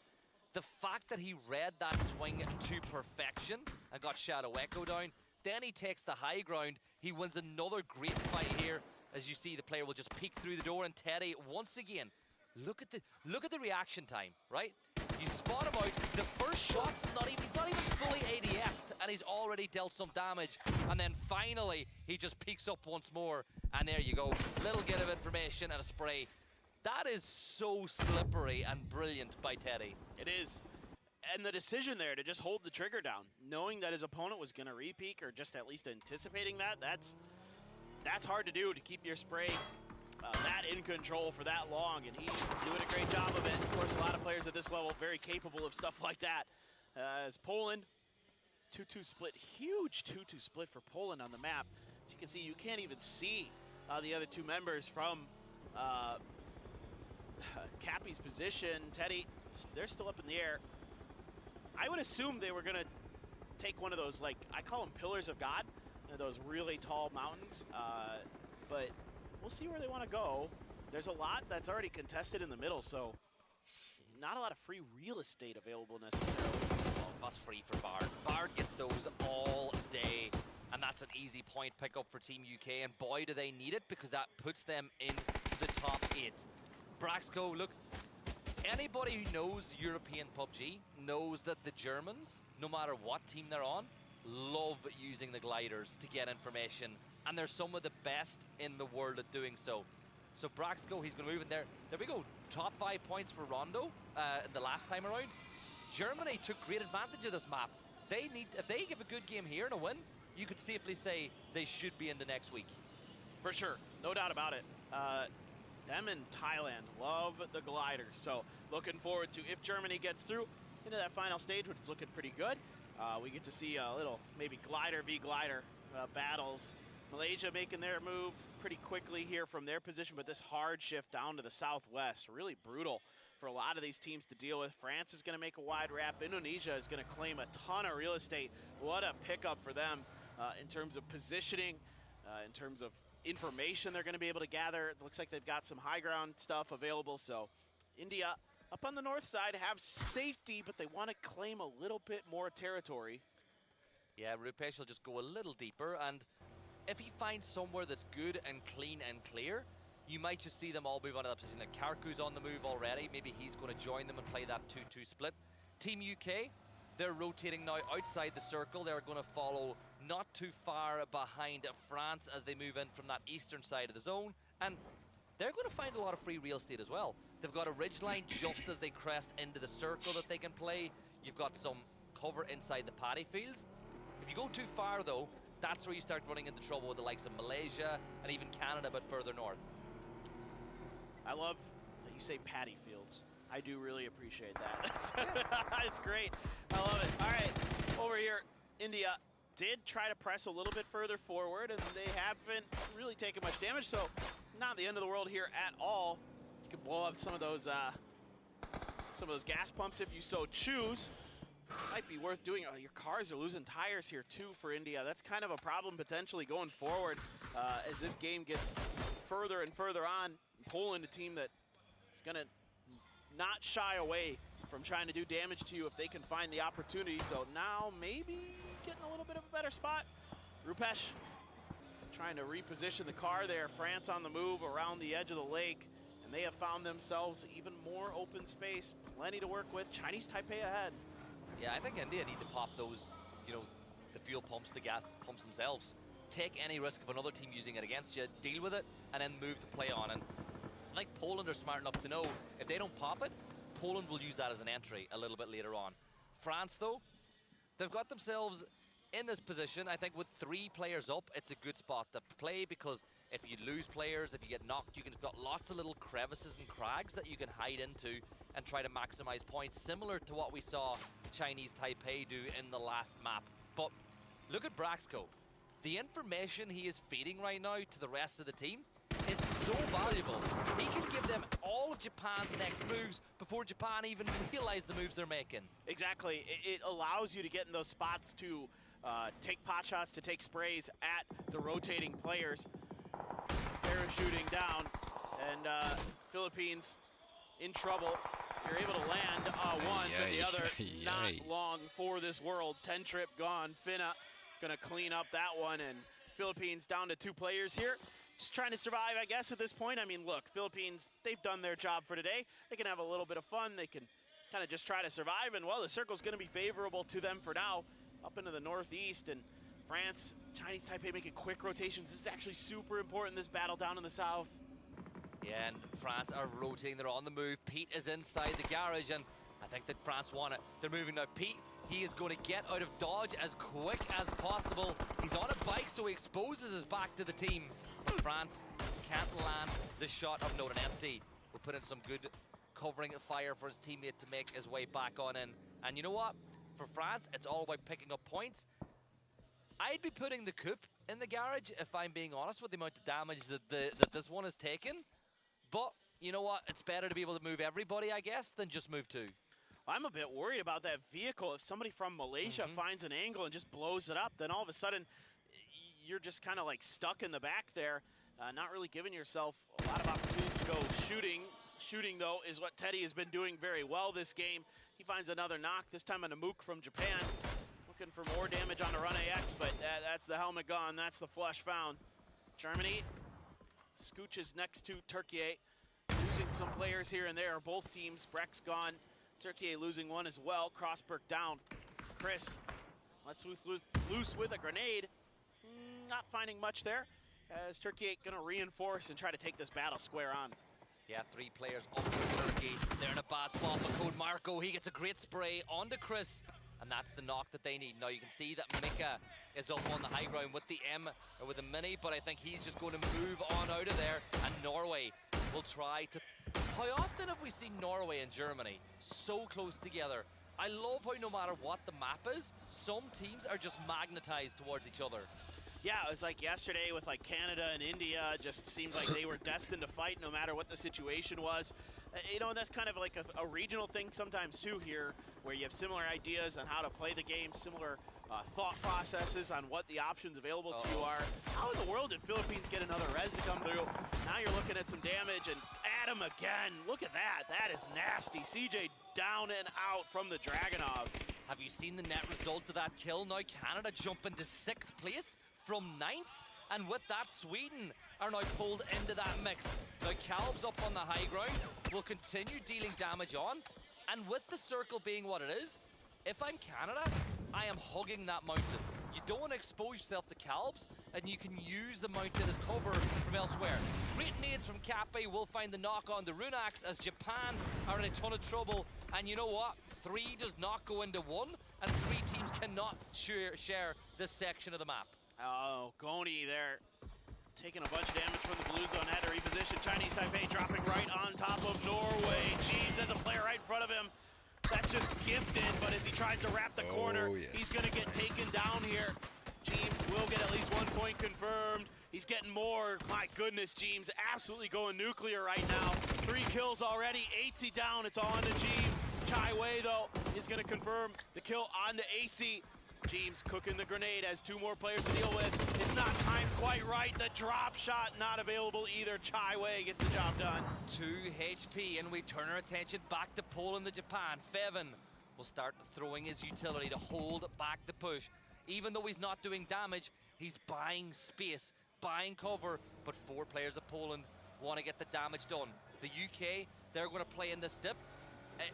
the fact that he read that swing to perfection and got Shadow Echo down. Then he takes the high ground. He wins another great fight here. As you see, the player will just peek through the door, and Teddy, once again, look at the reaction time, right? You spot him out. The first shot's he's not even fully ADS'd, and he's already dealt some damage. And then finally, he just peeks up once more, and there you go. Little bit of information and a spray. That is so slippery and brilliant by Teddy. It is. And the decision there to just hold the trigger down, knowing that his opponent was going to re-peek, or just at least anticipating that's hard to do, to keep your spray that in control for that long, and he's doing a great job of it. Of course, a lot of players at this level very capable of stuff like that. As Poland, 2-2 split, huge 2-2 split for Poland on the map. As you can see, you can't even see the other two members from Cappy's position. Teddy, they're still up in the air. I would assume they were going to take one of those, like, I call them pillars of God, those really tall mountains, but we'll see where they want to go. There's a lot that's already contested in the middle, so not a lot of free real estate available necessarily. Oh, that's free for Bard. Bard gets those all day, and that's an easy point pickup for Team UK, and boy, do they need it, because that puts them into the top 8. Braxco, look, anybody who knows European PUBG knows that the Germans, no matter what team they're on, love using the gliders to get information and they're some of the best in the world at doing so. So Braxco, he's going to move in there. There we go. Top 5 points for Rondo the last time around. Germany took great advantage of this map. They need, if they give a good game here and a win, you could safely say they should be in the next week. For sure, no doubt about it. Them in Thailand love the gliders, so looking forward to, if Germany gets through into that final stage, which is looking pretty good, we get to see a little maybe glider v glider battles. Malaysia making their move pretty quickly here from their position, but this hard shift down to the southwest, really brutal for a lot of these teams to deal with. France is going to make a wide wrap. Indonesia is going to claim a ton of real estate. What a pickup for them in terms of positioning, in terms of information they're going to be able to gather. It looks like they've got some high ground stuff available. So India up on the north side have safety, but they want to claim a little bit more territory. Yeah, Rupesh will just go a little deeper, and if he finds somewhere that's good and clean and clear, you might just see them all move on to that position. Like Karku's on the move already. Maybe he's going to join them and play that 2-2 split. Team UK, they're rotating now outside the circle. They're going to follow not too far behind France as they move in from that eastern side of the zone. And they're going to find a lot of free real estate as well. They've got a ridgeline just as they crest into the circle that they can play. You've got some cover inside the paddy fields. If you go too far, though, that's where you start running into trouble with the likes of Malaysia and even Canada, but further north. I love that you say paddy fields. I do really appreciate that. It's great. I love it. All right, over here, India did try to press a little bit further forward, and they haven't really taken much damage, so not the end of the world here at all. You can blow up some of those gas pumps if you so choose. Might be worth doing. Your cars are losing tires here too for India. That's kind of a problem potentially going forward as this game gets further and further on. Poland, a team that is going to not shy away from trying to do damage to you if they can find the opportunity. So now maybe getting a little bit of a better spot. Rupesh trying to reposition the car there. France on the move around the edge of the lake, and they have found themselves even more open space. Plenty to work with. Chinese Taipei ahead. Yeah, I think India need to pop those, the fuel pumps, the gas pumps themselves. Take any risk of another team using it against you, deal with it, and then move to play on. And I think Poland are smart enough to know if they don't pop it, Poland will use that as an entry a little bit later on. France, though, they've got themselves in this position. I think with 3 players up, it's a good spot to play, because if you lose players, if you get knocked, you've got lots of little crevices and crags that you can hide into and try to maximize points, similar to what we saw Chinese Taipei do in the last map. But look at Braxco. The information he is feeding right now to the rest of the team is so valuable. He can give them all of Japan's next moves before Japan even realize the moves they're making. Exactly. It allows you to get in those spots to take pot shots, to take sprays at the rotating players. Parachuting down, and Philippines in trouble. You're able to land one, but the other not long for this world. 10 trip gone. Finna gonna clean up that one, and Philippines down to 2 players here. Just trying to survive, I guess, at this point. I mean, look, Philippines, they've done their job for today. They can have a little bit of fun. They can kind of just try to survive, and, well, the circle's going to be favorable to them for now. Up into the northeast, and France, Chinese Taipei making quick rotations. This is actually super important, this battle down in the south. Yeah, and France are rotating. They're on the move. Pete is inside the garage, and I think that France want it. They're moving now. Pete, he is going to get out of dodge as quick as possible. He's on a bike, so he exposes his back to the team. France can't land the shot of note, an empty. We'll put in some good covering fire for his teammate to make his way back on in. And you know what? For France, it's all about picking up points. I'd be putting the coupe in the garage, if I'm being honest, with the amount of damage that this one has taken. But you know what? It's better to be able to move everybody, I guess, than just move 2. I'm a bit worried about that vehicle. If somebody from Malaysia finds an angle and just blows it up, then all of a sudden you're just kind of like stuck in the back there, not really giving yourself a lot of opportunities to go shooting. Shooting, though, is what Teddy has been doing very well this game. He finds another knock, this time on a Mook from Japan. Looking for more damage on the Run AX, but that's the helmet gone. That's the flush found. Germany scooches next to Turkey, losing some players here and there. Both teams, Breck's gone. Turkey losing one as well. Crossberg down. Chris, let's loose with a grenade. not finding much there, as Turkey going to reinforce and try to take this battle square on. Yeah, 3 players up for Turkey. They're in a bad spot, but Code Marco, he gets a great spray onto Chris, and that's the knock that they need. Now you can see that Mika is up on the high ground with the M, or with the Mini, but I think he's just going to move on out of there, and Norway will try to... How often have we seen Norway and Germany so close together? I love how no matter what the map is, some teams are just magnetized towards each other. Yeah, it was like yesterday with like Canada and India, just seemed like they were destined to fight no matter what the situation was. You know, and that's kind of like a regional thing sometimes too here, where you have similar ideas on how to play the game, similar thought processes on what the options available to you are. How in the world did Philippines get another res to come through? Now you're looking at some damage, and Adam again. Look at that. That is nasty. CJ down and out from the Dragunov. Have you seen the net result of that kill? Now Canada jump into 6th place from 9th, and with that Sweden are now pulled into that mix. Now Calb's up on the high ground, will continue dealing damage on, and with the circle being what it is, if I'm Canada, I am hugging that mountain. You don't want to expose yourself to Calbs, and you can use the mountain as cover from elsewhere. Great nades from Cappe will find the knock on the Runax as Japan are in a ton of trouble, and you know what? 3 does not go into 1, and 3 teams cannot share this section of the map. Oh, Goni there, taking a bunch of damage from the blue zone, had to reposition. Chinese Taipei dropping right on top of Norway. Jeeves has a player right in front of him. That's just gifted, but as he tries to wrap the corner, he's gonna get taken down here. Jeeves will get at least 1 point confirmed. He's getting more. My goodness, Jeeves absolutely going nuclear right now. 3 kills already, 80 down, it's all on to Jeeves. Chai Wei, though, is gonna confirm the kill on to 80. Jeeves cooking the grenade, has 2 more players to deal with. It's not timed quite right. The drop shot not available either. Chai Wei gets the job done. 2 HP, and we turn our attention back to Poland and Japan. Fevin will start throwing his utility to hold back the push. Even though he's not doing damage, he's buying space, buying cover, but 4 players of Poland want to get the damage done. The UK, they're going to play in this dip.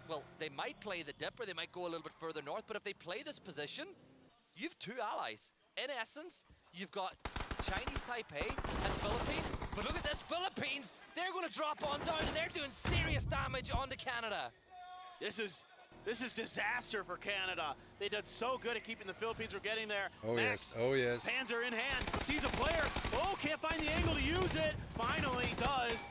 Well, they might play the dip, or they might go a little bit further north, but if they play this position, you've 2 allies. In essence, you've got Chinese Taipei and Philippines, but look at this, Philippines, they're going to drop on down, and they're doing serious damage onto Canada. This is disaster for Canada. They did so good at keeping the Philippines from getting there. Oh, Max, yes. Oh, yes. Panzer in hand, sees a player. Oh, can't find the angle to use it. Finally does.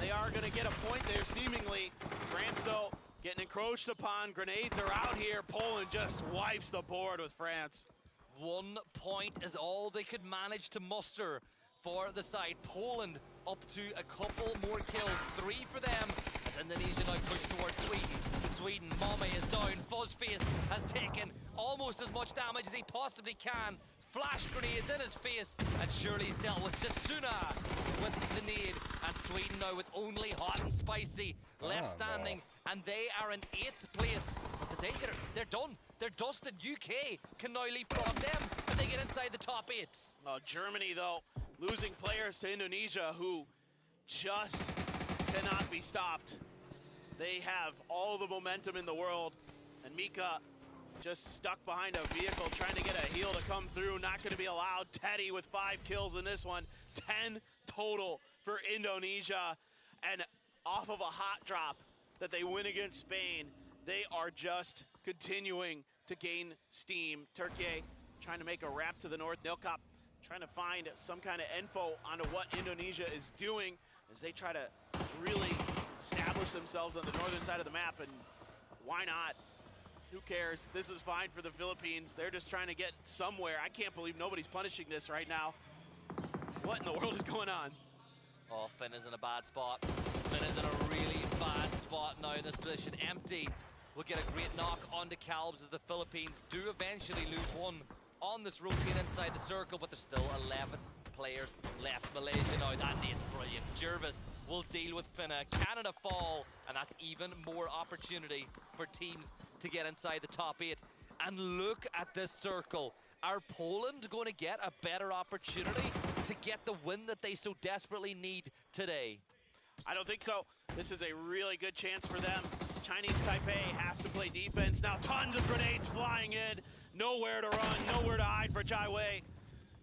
They are going to get a point there, seemingly. France, though, getting encroached upon. Grenades are out here. Poland just wipes the board with France. 1 point is all they could manage to muster for the side. Poland up to a couple more kills. 3 for them as Indonesia now push towards Sweden. Sweden, Mame is down. Fuzzface has taken almost as much damage as he possibly can. Flash grenades in his face, and Shirley's dealt with Setsuna with the nade, and Sweden now with only hot and spicy left standing, and they are in 8th place. But did they get it? They're done. They're dusted. UK can now leapfrog them if they get inside the top 8. Oh, Germany, though, losing players to Indonesia who just cannot be stopped. They have all the momentum in the world, and Mika just stuck behind a vehicle trying to get a heal to come through. Not going to be allowed. Teddy with 5 kills in this one. 10 total for Indonesia. And off of a hot drop that they win against Spain, they are just continuing to gain steam. Turkey trying to make a wrap to the north. Nilkop trying to find some kind of info onto what Indonesia is doing as they try to really establish themselves on the northern side of the map. And why not? Who cares? This is fine for the Philippines. They're just trying to get somewhere. I can't believe nobody's punishing this right now. What in the world is going on? Oh, Finn is in a bad spot. Finn is in a really bad spot now in this position. Empty will get a great knock onto Calbs as the Philippines do eventually lose 1 on this routine inside the circle, but there's still 11 players left. Malaysia now, that is brilliant. Jervis will deal with Finna. Canada fall, and that's even more opportunity for teams to get inside the top 8. And look at this circle. Are Poland going to get a better opportunity to get the win that they so desperately need today? I don't think so. This is a really good chance for them. Chinese Taipei has to play defense. Now tons of grenades flying in. Nowhere to run, nowhere to hide for Chai Wei.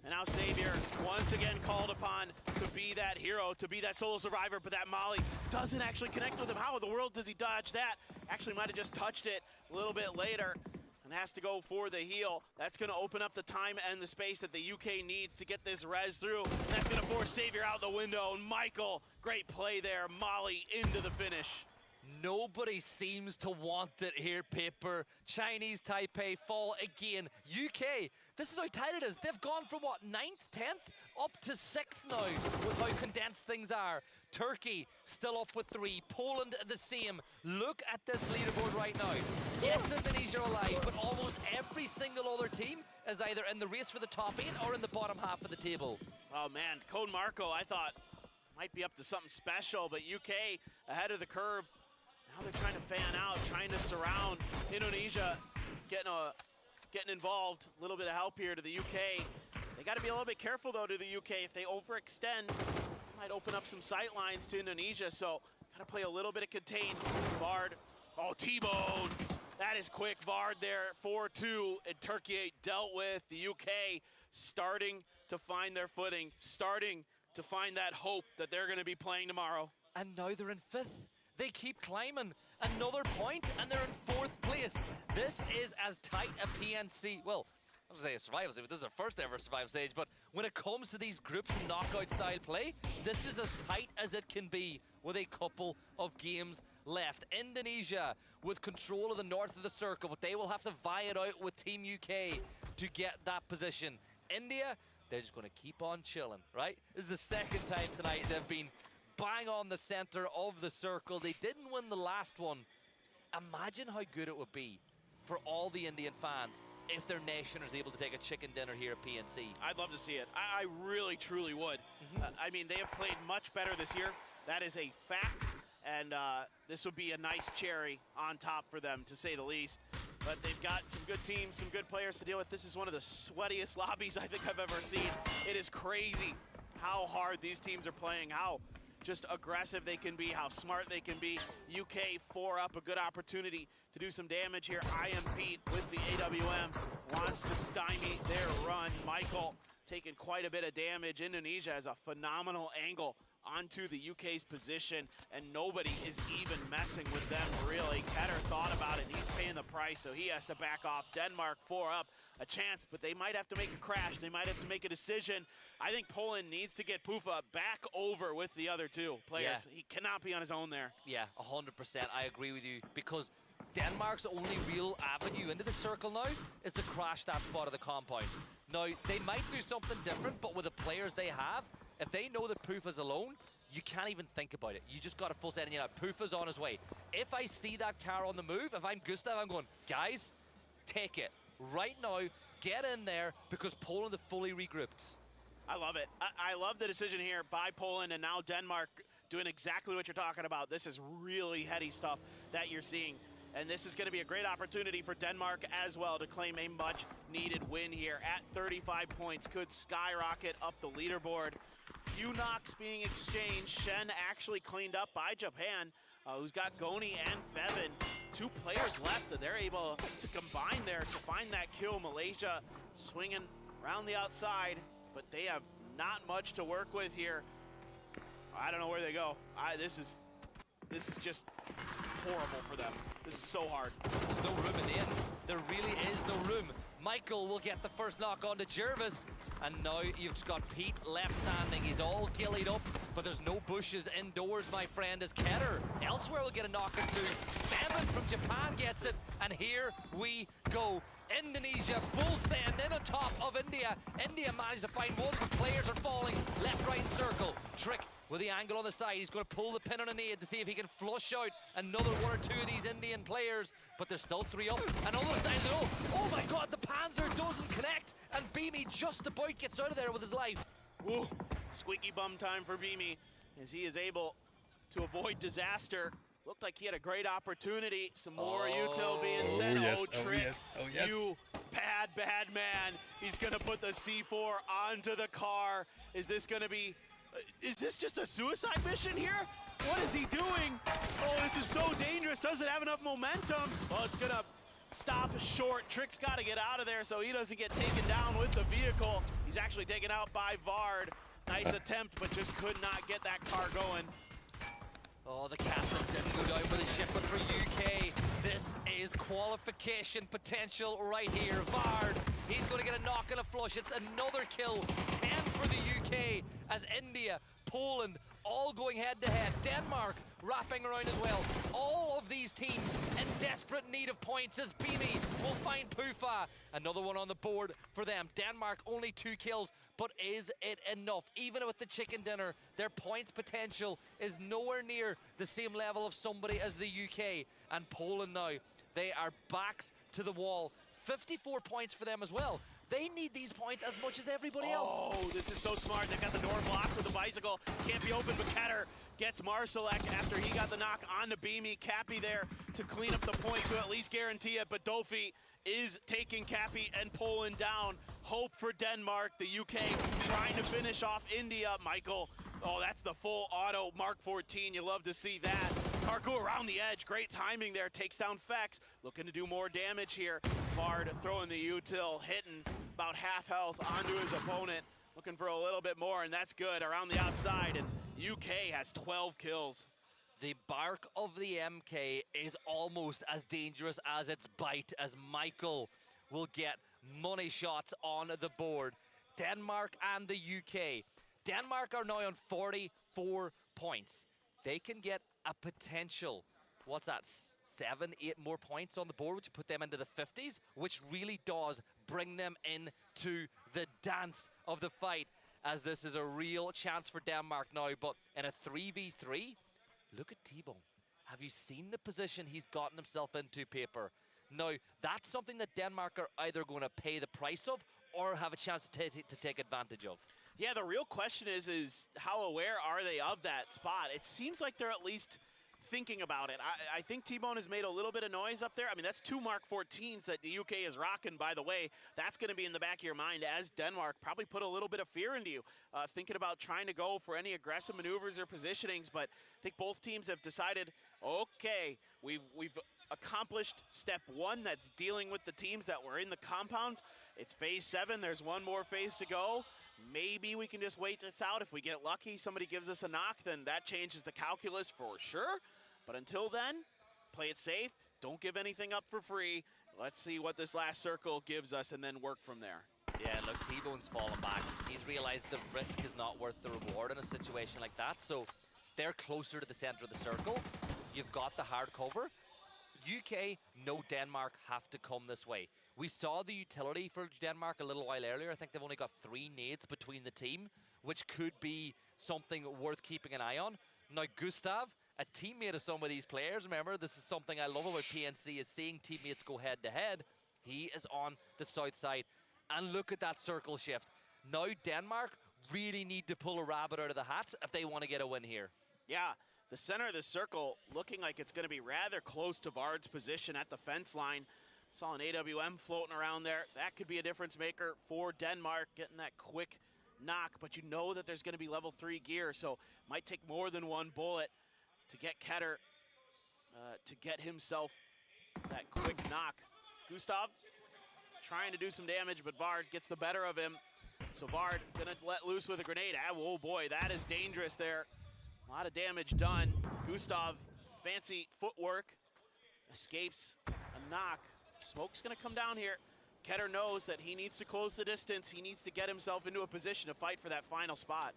And now Savior, once again called upon to be that hero, to be that solo survivor, but that molly doesn't actually connect with him. How in the world does he dodge that? Actually might have just touched it a little bit later and has to go for the heal. That's gonna open up the time and the space that the UK needs to get this res through. And that's gonna force Savior out the window. And Michael, great play there, molly into the finish. Nobody seems to want it here, Paper. Chinese Taipei fall again. UK, this is how tight it is. They've gone from, what, 9th, 10th, up to 6th now with how condensed things are. Turkey still up with 3. Poland the same. Look at this leaderboard right now. Yes, Indonesia are alive, but almost every single other team is either in the race for the top 8 or in the bottom half of the table. Oh, man, Code Marco, I thought, might be up to something special, but UK ahead of the curve. Now they're trying to fan out, trying to surround Indonesia, getting involved. A little bit of help here to the UK. They got to be a little bit careful, though, to the UK. If they overextend, might open up some sight lines to Indonesia. So got to play a little bit of contain. Vard, oh, T-Bone. That is quick. Vard there, 4-2. And Turkey dealt with. The UK starting to find their footing, starting to find that hope that they're going to be playing tomorrow. And now they're in 5th. They keep climbing. Another point, and they're in 4th place. This is as tight a PNC. Well, I was going to say a survival stage, but this is their first ever survival stage. But when it comes to these groups and knockout style play, this is as tight as it can be with a couple of games left. Indonesia with control of the north of the circle, but they will have to vie it out with Team UK to get that position. India, they're just going to keep on chilling, right? This is the second time tonight they've been bang on the center of the circle. They didn't win the last one. Imagine how good it would be for all the Indian fans if their nation is able to take a chicken dinner here at PNC. I'd love to see it. I really, truly would. I mean, they have played much better this year. That is a fact. And this would be a nice cherry on top for them, to say the least. But they've got some good teams, some good players to deal with. This is one of the sweatiest lobbies I think I've ever seen. It is crazy how hard these teams are playing, how just aggressive they can be, how smart they can be. UK 4 up, a good opportunity to do some damage here. I Am Pete with the AWM wants to stymie their run. Michael taking quite a bit of damage. Indonesia has a phenomenal angle onto the UK's position, and nobody is even messing with them, really. Ketter thought about it. He's paying the price, so he has to back off. Denmark 4 up, a chance, but they might have to make a crash. They might have to make a decision. I think Poland needs to get Pufa back over with the other two players. Yeah. He cannot be on his own there. Yeah, 100%. I agree with you, because Denmark's only real avenue into the circle now is to crash that spot of the compound. Now, they might do something different, but with the players they have, if they know that Pufa's alone, you can't even think about it. You just got to full set, and Pufa's on his way. If I see that car on the move, if I'm Gustav, I'm going, guys, take it. Right now, get in there, because Poland have fully regrouped. I love it. I love the decision here by Poland, and now Denmark doing exactly what you're talking about. This is really heady stuff that you're seeing. And this is going to be a great opportunity for Denmark as well to claim a much-needed win here. At 35 points, could skyrocket up the leaderboard. Few knocks being exchanged. Shen actually cleaned up by Japan, who's got Goni and Fevin. 2 players left, and they're able to combine there to find that kill. Malaysia swinging around the outside, but they have not much to work with here. I don't know where they go. This is just horrible for them. This is so hard. There's no room in the end. There really is no room. Michael will get the first knock onto Jervis. And now you've just got Pete left standing. He's all gillied up, but there's no bushes indoors, my friend, as Ketter elsewhere will get a knock or two. Bevan from Japan gets it, and here we go. Indonesia full send in on top of India. India managed to find one, but players are falling left, right, and circle. Trick with the angle on the side. He's going to pull the pin on a nade to see if he can flush out another 1 or 2 of these Indian players, but there's still 3 up. Another side, oh my God, the Panzer doesn't connect, and Beamy just about gets out of there with his life. Woo, squeaky bum time for Beamy as he is able to avoid disaster. Looked like he had a great opportunity. Some more util being sent. Trick, you bad man. He's gonna put the C4 onto the car. Is this gonna be, is this just a suicide mission here? What is he doing? Oh, this is so dangerous. Doesn't have enough momentum. Well, it's gonna stop short. Trick's got to get out of there so he doesn't get taken down with the vehicle. He's actually taken out by Vard. Nice attempt, but just could not get that car going. Oh, the captain didn't go down with a ship, but for UK, this is qualification potential right here. Vard, he's going to get a knock and a flush. It's another kill, 10 for the UK, as India, Poland, all going head-to-head. Denmark wrapping around as well. All of these teams in desperate need of points as Bimi will find Pufa. Another one on the board for them. Denmark only 2 kills, but is it enough? Even with the chicken dinner, their points potential is nowhere near the same level of somebody as the UK. And Poland now, they are backs to the wall. 54 points for them as well. They need these points as much as everybody else. Oh, this is so smart. They got the door blocked with the bicycle. Can't be open, but Ketter gets Marsalek after he got the knock on the Beamy. Cappy there to clean up the point to at least guarantee it, but Dofi is taking Cappy and Poland down. Hope for Denmark. The UK trying to finish off India. Michael, oh, that's the full auto Mark 14. You love to see that. Karku around the edge. Great timing there. Takes down Fex. Looking to do more damage here. Bard throwing the util, hitting about half health onto his opponent. Looking for a little bit more, and that's good around the outside. And UK has 12 kills. The bark of the MK is almost as dangerous as its bite, as Michael will get money shots on the board. Denmark and the UK. Denmark are now on 44 points. They can get a potential, what's that, 7, 8 more points on the board, which put them into the 50s, which really does bring them into the dance of the fight, as this is a real chance for Denmark now. But in a 3v3, look at T-Bone. Have you seen the position he's gotten himself into, Paper? Now, that's something that Denmark are either going to pay the price of or have a chance to take advantage of. Yeah, the real question is how aware are they of that spot? It seems like they're at least thinking about it. I think T-Bone has made a little bit of noise up there. I mean, that's 2 Mark 14s that the UK is rocking, by the way. That's going to be in the back of your mind as Denmark probably put a little bit of fear into you, thinking about trying to go for any aggressive maneuvers or positionings. But I think both teams have decided, okay, we've accomplished step 1, that's dealing with the teams that were in the compounds. It's phase 7. There's one more phase to go. Maybe we can just wait this out. If we get lucky, somebody gives us a knock, then that changes the calculus for sure. But until then, play it safe. Don't give anything up for free. Let's see what this last circle gives us and then work from there. Yeah, look, T-Bone's fallen back. He's realized the risk is not worth the reward in a situation like that. So they're closer to the center of the circle. You've got the hard cover. UK, no, Denmark have to come this way. We saw the utility for Denmark a little while earlier. I think they've only got 3 nades between the team, which could be something worth keeping an eye on. Now, Gustav, a teammate of some of these players, remember, this is something I love about PNC, is seeing teammates go head-to-head. He is on the south side. And look at that circle shift. Now, Denmark really need to pull a rabbit out of the hat if they want to get a win here. Yeah, the center of the circle looking like it's going to be rather close to Vard's position at the fence line. Saw an AWM floating around there. That could be a difference maker for Denmark, getting that quick knock. But you know that there's going to be level 3 gear, so might take more than 1 bullet to get Ketter to get himself that quick knock. Gustav trying to do some damage, but Vard gets the better of him. So Vard gonna let loose with a grenade. Oh boy, that is dangerous there. A lot of damage done. Gustav, fancy footwork, escapes a knock. Smoke's gonna come down here. Ketter knows that he needs to close the distance. He needs to get himself into a position to fight for that final spot.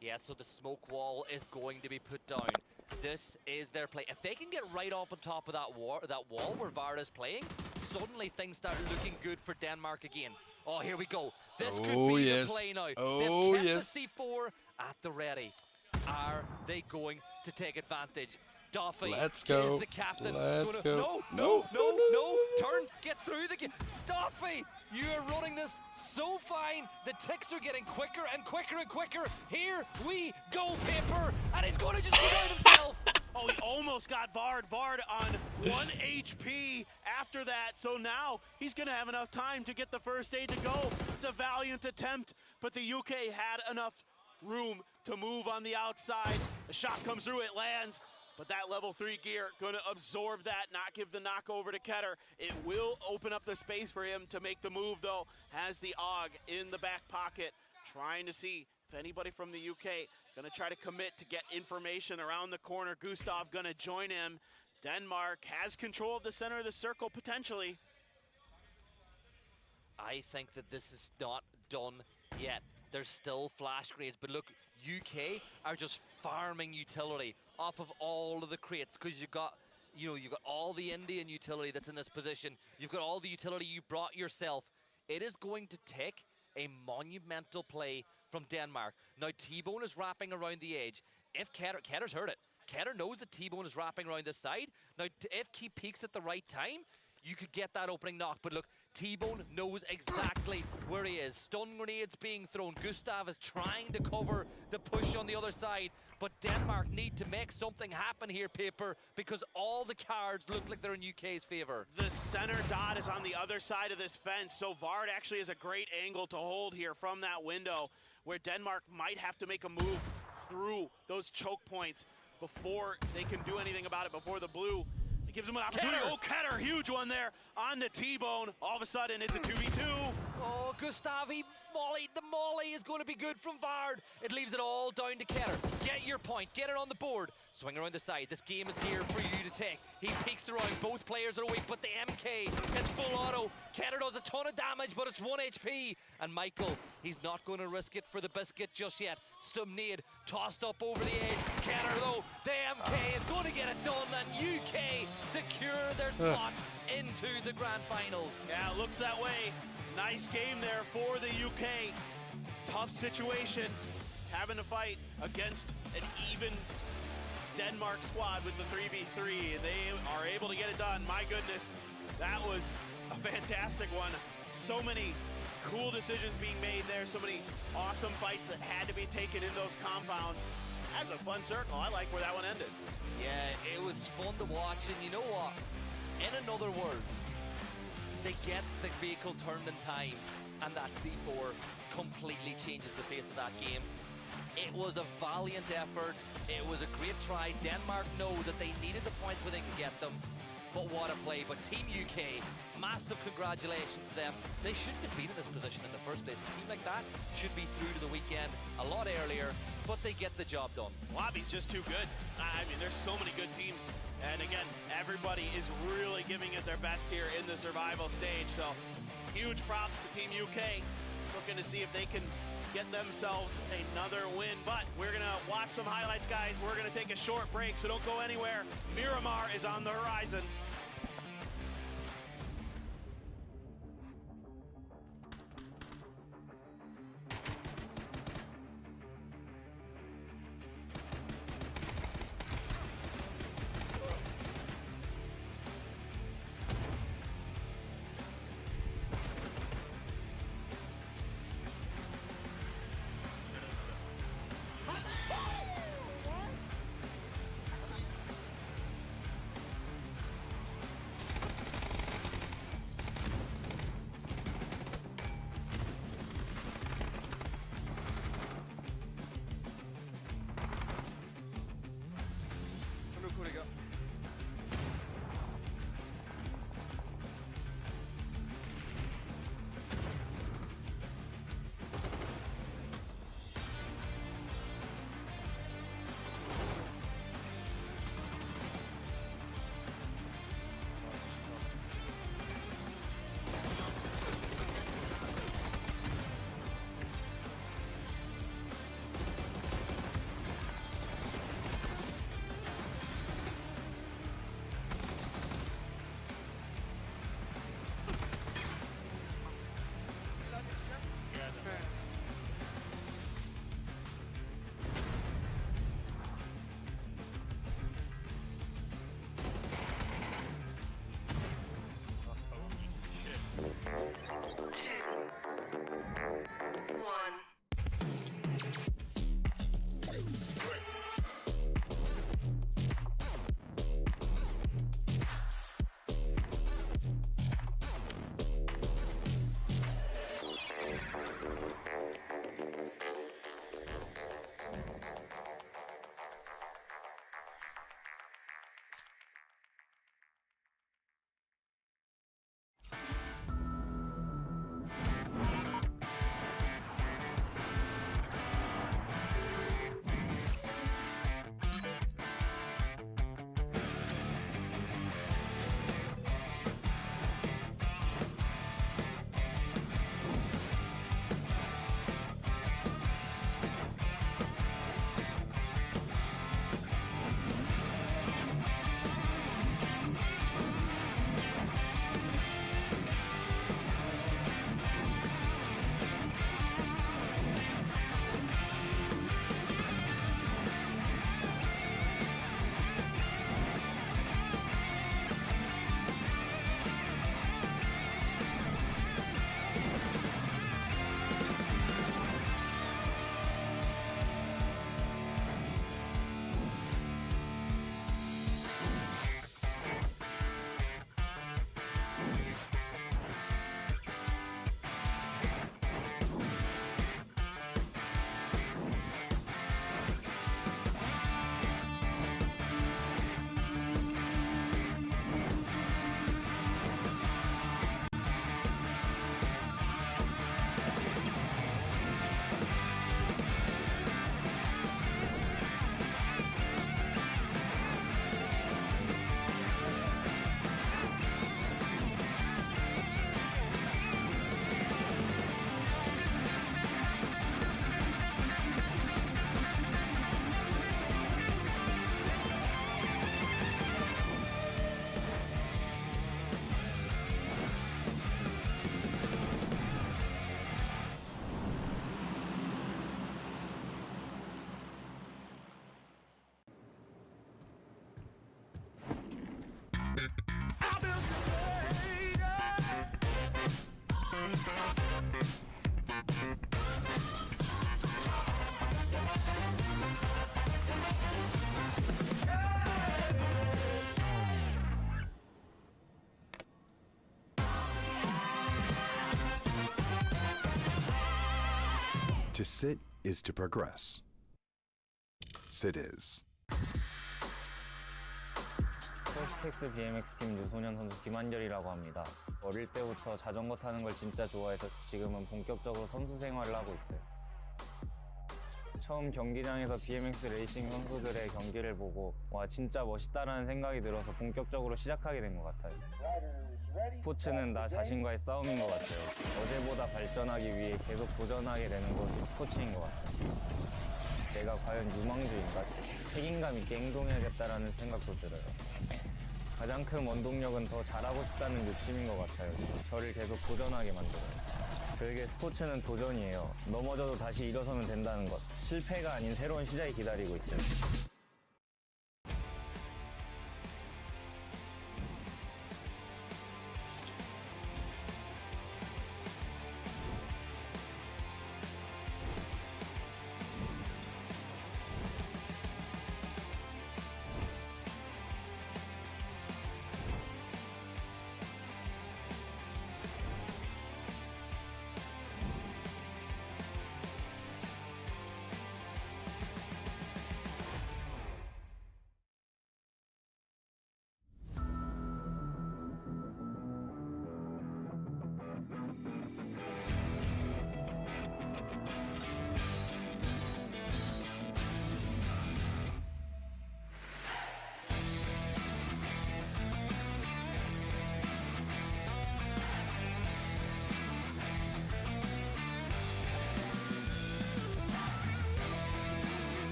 Yeah, so the smoke wall is going to be put down. This is their play. If they can get right up on top of that wall where Vard is playing, suddenly things start looking good for Denmark again. Oh, here we go. This could be the play now. Oh, They've kept yes. the C4 at the ready. Are they going to take advantage? Duffy Let's go. is the captain. Let's go. No. Turn, get through the game. Duffy, you are running this so fine. The ticks are getting quicker and quicker and quicker. Here we go, Paper. And he's going to just go down himself. Oh, he almost got Vard. Vard on 1 HP after that. So now he's going to have enough time to get the first aid to go. It's a valiant attempt, but the UK had enough room to move on the outside. The shot comes through, it lands. But that level 3 gear going to absorb that, not give the knock over to Ketter. It will open up the space for him to make the move, though. Has the AUG in the back pocket, trying to see if anybody from the UK going to try to commit to get information around the corner. Gustav going to join him. Denmark has control of the center of the circle, potentially. I think that this is not done yet. There's still flash grenades, but look, UK are just farming utility off of all of the crates, because you've got all the Indian utility that's in this position. You've got all the utility you brought yourself. It is going to take a monumental play from Denmark. Now, T-Bone is wrapping around the edge. If Ketter's heard it. Ketter knows that T-Bone is wrapping around this side. Now, if he peeks at the right time, you could get that opening knock. But look, T-Bone knows exactly where he is. Stun grenades being thrown. Gustav is trying to cover the push on the other side. But Denmark need to make something happen here, Paper, because all the cards look like they're in UK's favor. The center dot is on the other side of this fence, so Vard actually has a great angle to hold here from that window, where Denmark might have to make a move through those choke points before they can do anything about it, before the blue. It gives him an opportunity. Ketter. Oh, Ketter, huge one there on the T-Bone. All of a sudden, it's a 2v2. Oh, Gustav, the molly is going to be good from Vard. It leaves it all down to Ketter. Get your point, get it on the board. Swing around the side. This game is here for you to take. He peeks around. Both players are awake, but the MK, it's full auto. Ketter does a ton of damage, but it's 1 HP. And Michael, he's not going to risk it for the biscuit just yet. Stumnade tossed up over the edge. Ketter, though, the MK is going to get it done, and UK secure their spot into the grand finals. Yeah, it looks that way. Nice game there for the UK. Tough situation, having to fight against an even Denmark squad with the 3v3. They are able to get it done. My goodness, that was a fantastic one. So many cool decisions being made there. So many awesome fights that had to be taken in those compounds. That's a fun circle. I like where that one ended. Yeah, it was fun to watch, and you know what? In other words, they get the vehicle turned in time, and that C4 completely changes the face of that game. It was a valiant effort. It was a great try. Denmark know that they needed the points where they could get them. But what a play. But Team UK, massive congratulations to them. They shouldn't have been in this position in the first place. A team like that should be through to the weekend a lot earlier, but they get the job done. Lobby's just too good. I mean, there's so many good teams. And again, everybody is really giving it their best here in the survival stage. So huge props to Team UK. Looking to see if they can get themselves another win. But we're going to watch some highlights, guys. We're going to take a short break, so don't go anywhere. Miramar is on the horizon. To sit is to progress. Sit is. 퍼스펙스 BMX 팀 유소년 선수 김한결이라고 합니다. 어릴 때부터 자전거 타는 걸 진짜 좋아해서 지금은 본격적으로 선수 생활을 하고 있어요. 처음 경기장에서 BMX 레이싱 선수들의 경기를 보고 와 진짜 멋있다라는 생각이 들어서 본격적으로 시작하게 된 것 같아요. 스포츠는 나 자신과의 싸움인 것 같아요. 어제보다 발전하기 위해 계속 도전하게 되는 것이 스포츠인 것 같아요. 내가 과연 유망주인가? 책임감 있게 행동해야겠다라는 생각도 들어요. 가장 큰 원동력은 더 잘하고 싶다는 욕심인 것 같아요. 저를 계속 도전하게 만들어요. 저에게 스포츠는 도전이에요. 넘어져도 다시 일어서면 된다는 것. 실패가 아닌 새로운 시작이 기다리고 있어요.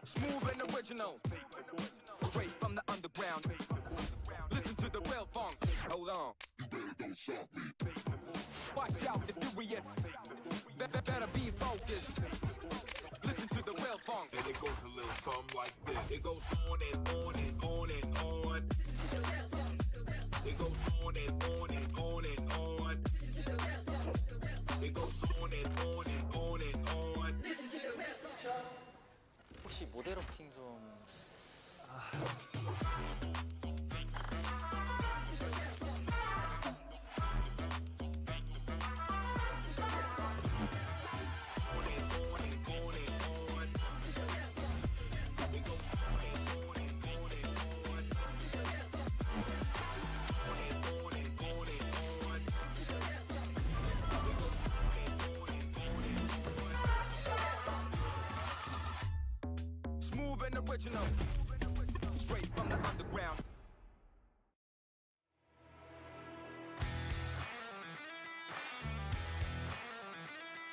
Smooth and original, straight from the underground. Listen to the real funk. Hold on. Watch out, the furious. Better be focused. Listen to the real funk. And it goes a little something like this. It goes on and on and on and on. It goes on and on and on and on. It goes on and on and on and on. Listen to the real funk. 혹시 모델워킹 좀 Smooth and original, straight from the underground.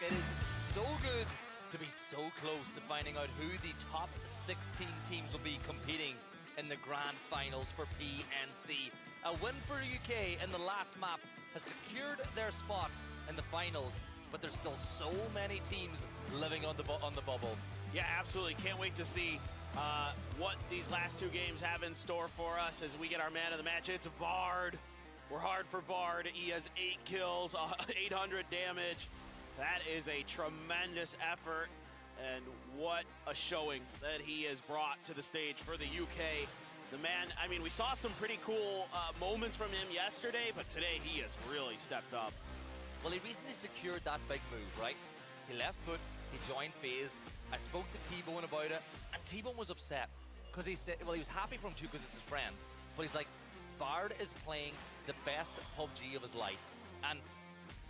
It is so good to be so close to finding out who the top 16 teams will be competing in the grand finals for PNC. A win for UK in the last map has secured their spot in the finals, but there's still so many teams living on the bubble. Yeah, absolutely. Can't wait to see what these last two games have in store for us as we get our man of the match. It's Vard. We're hard for Vard. He has 8 kills, 800 damage. That is a tremendous effort, and what a showing that he has brought to the stage for the UK. The man, I mean, we saw some pretty cool moments from him yesterday, but today he has really stepped up. Well, he recently secured that big move, right? He left foot, he joined FaZe. I spoke to T-Bone about it, and T-Bone was upset because he said, well, he was happy for him too because it's his friend, but he's like, Vard is playing the best PUBG of his life, and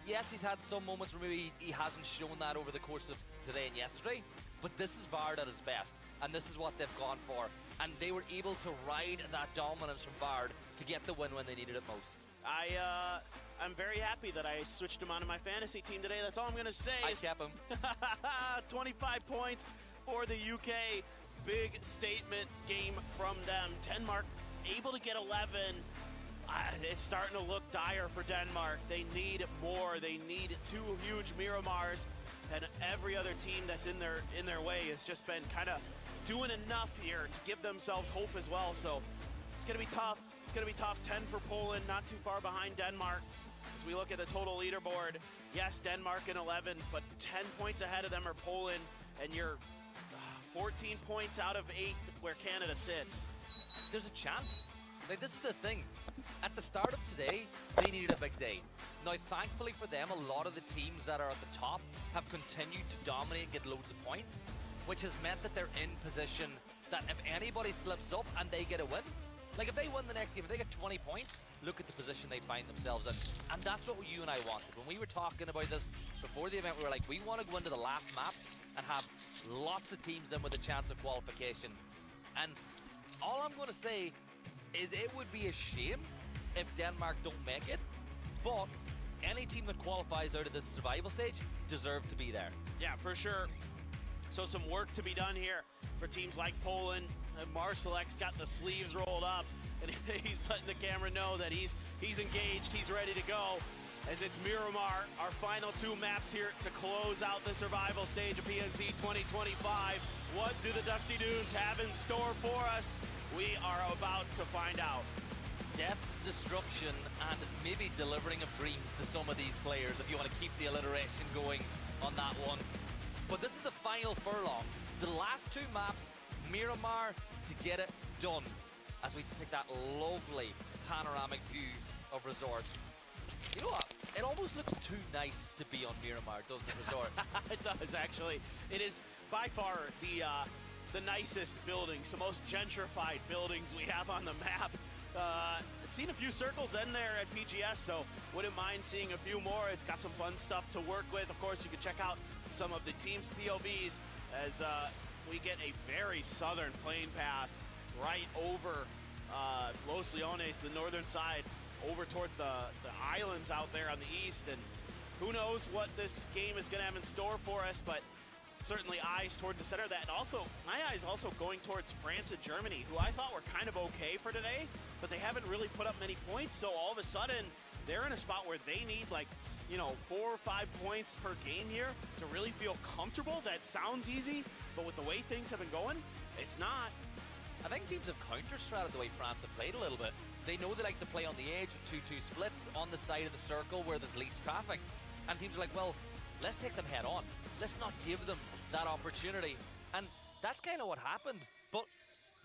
yes, he's had some moments where maybe he hasn't shown that over the course of today and yesterday, but this is Bard at his best, and this is what they've gone for. And they were able to ride that dominance from Bard to get the win when they needed it most. I'm very happy that I switched him onto my fantasy team today. That's all I'm going to say. I kept him. 25 points for the UK. Big statement game from them. Denmark able to get 11. It's starting to look dire for Denmark. They need more. They need 2 huge Miramars, and every other team that's in their way has just been kind of doing enough here to give themselves hope as well. So it's going to be tough. It's going to be tough. 10 for Poland, not too far behind Denmark. As we look at the total leaderboard, yes, Denmark in 11, but 10 points ahead of them are Poland, and you're 14 points out of 8th where Canada sits. There's a chance. Like, this is the thing. At the start of today, they needed a big day. Now, thankfully for them, a lot of the teams that are at the top have continued to dominate and get loads of points, which has meant that they're in position that if anybody slips up and they get a win, like if they win the next game, if they get 20 points, look at the position they find themselves in. And that's what you and I wanted. When we were talking about this before the event, we were like, we want to go into the last map and have lots of teams in with a chance of qualification. And all I'm going to say is it would be a shame if Denmark don't make it, but any team that qualifies out of this survival stage deserve to be there. Yeah, for sure. So some work to be done here for teams like Poland. Marcelek's got the sleeves rolled up, and he's letting the camera know that he's engaged, he's ready to go. As it's Miramar, our final 2 maps here to close out the survival stage of PNC 2025. What do the Dusty Dunes have in store for us? We are about to find out. Death, destruction, and maybe delivering of dreams to some of these players, if you want to keep the alliteration going on that one. But this is the final furlong. The last 2 maps, Miramar to get it done. As we just take that lovely panoramic view of resorts. You know what? It almost looks too nice to be on Miramar, doesn't it, resort? It does, actually. It is by far the nicest buildings, the most gentrified buildings we have on the map. Seen a few circles in there at PGS, so wouldn't mind seeing a few more. It's got some fun stuff to work with. Of course, you can check out some of the team's POVs as we get a very southern plane path right over Los Leones, the northern side, over towards the islands out there on the east. And who knows what this game is going to have in store for us, but certainly eyes towards the center of that. And also, my eyes also going towards France and Germany, who I thought were kind of okay for today, but they haven't really put up many points. So all of a sudden, they're in a spot where they need, like, 4 or 5 points per game here to really feel comfortable. That sounds easy, but with the way things have been going, it's not. I think teams have counter-stratted the way France have played a little bit. They know they like to play on the edge with 2-2 splits on the side of the circle where there's least traffic. And teams are like, well, let's take them head on. Let's not give them that opportunity. And that's kind of what happened. But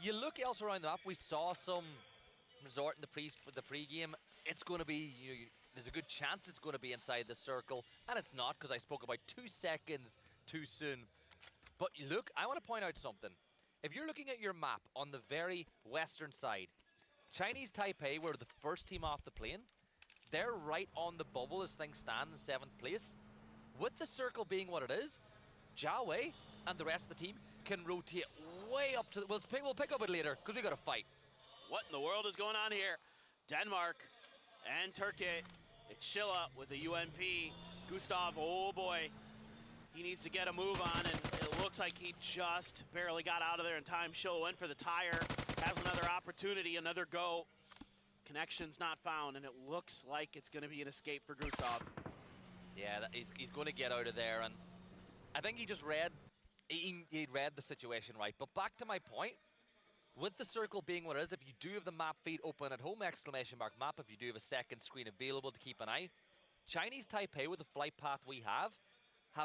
you look else around the map, we saw some resort in the pre-game. It's going to be, there's a good chance it's going to be inside the circle. And it's not, because I spoke about 2 seconds too soon. But look, I want to point out something. If you're looking at your map on the very western side, Chinese Taipei were the first team off the plane. They're right on the bubble as things stand in 7th place. With the circle being what it is, Jia Wei and the rest of the team can rotate way up to the... We'll pick up it later, because we got to fight. What in the world is going on here? Denmark and Turkey. It's Schilla with a UMP. Gustav, oh boy. He needs to get a move on, and it looks like he just barely got out of there in time. Schilla went for the tire. Has another opportunity, another go. Connection's not found, and it looks like it's going to be an escape for Gustav. Yeah, he's going to get out of there, and I think he just read the situation right. But back to my point, with the circle being what it is, if you do have the map feed open at home, !map, if you do have a second screen available to keep an eye, Chinese Taipei, with the flight path we have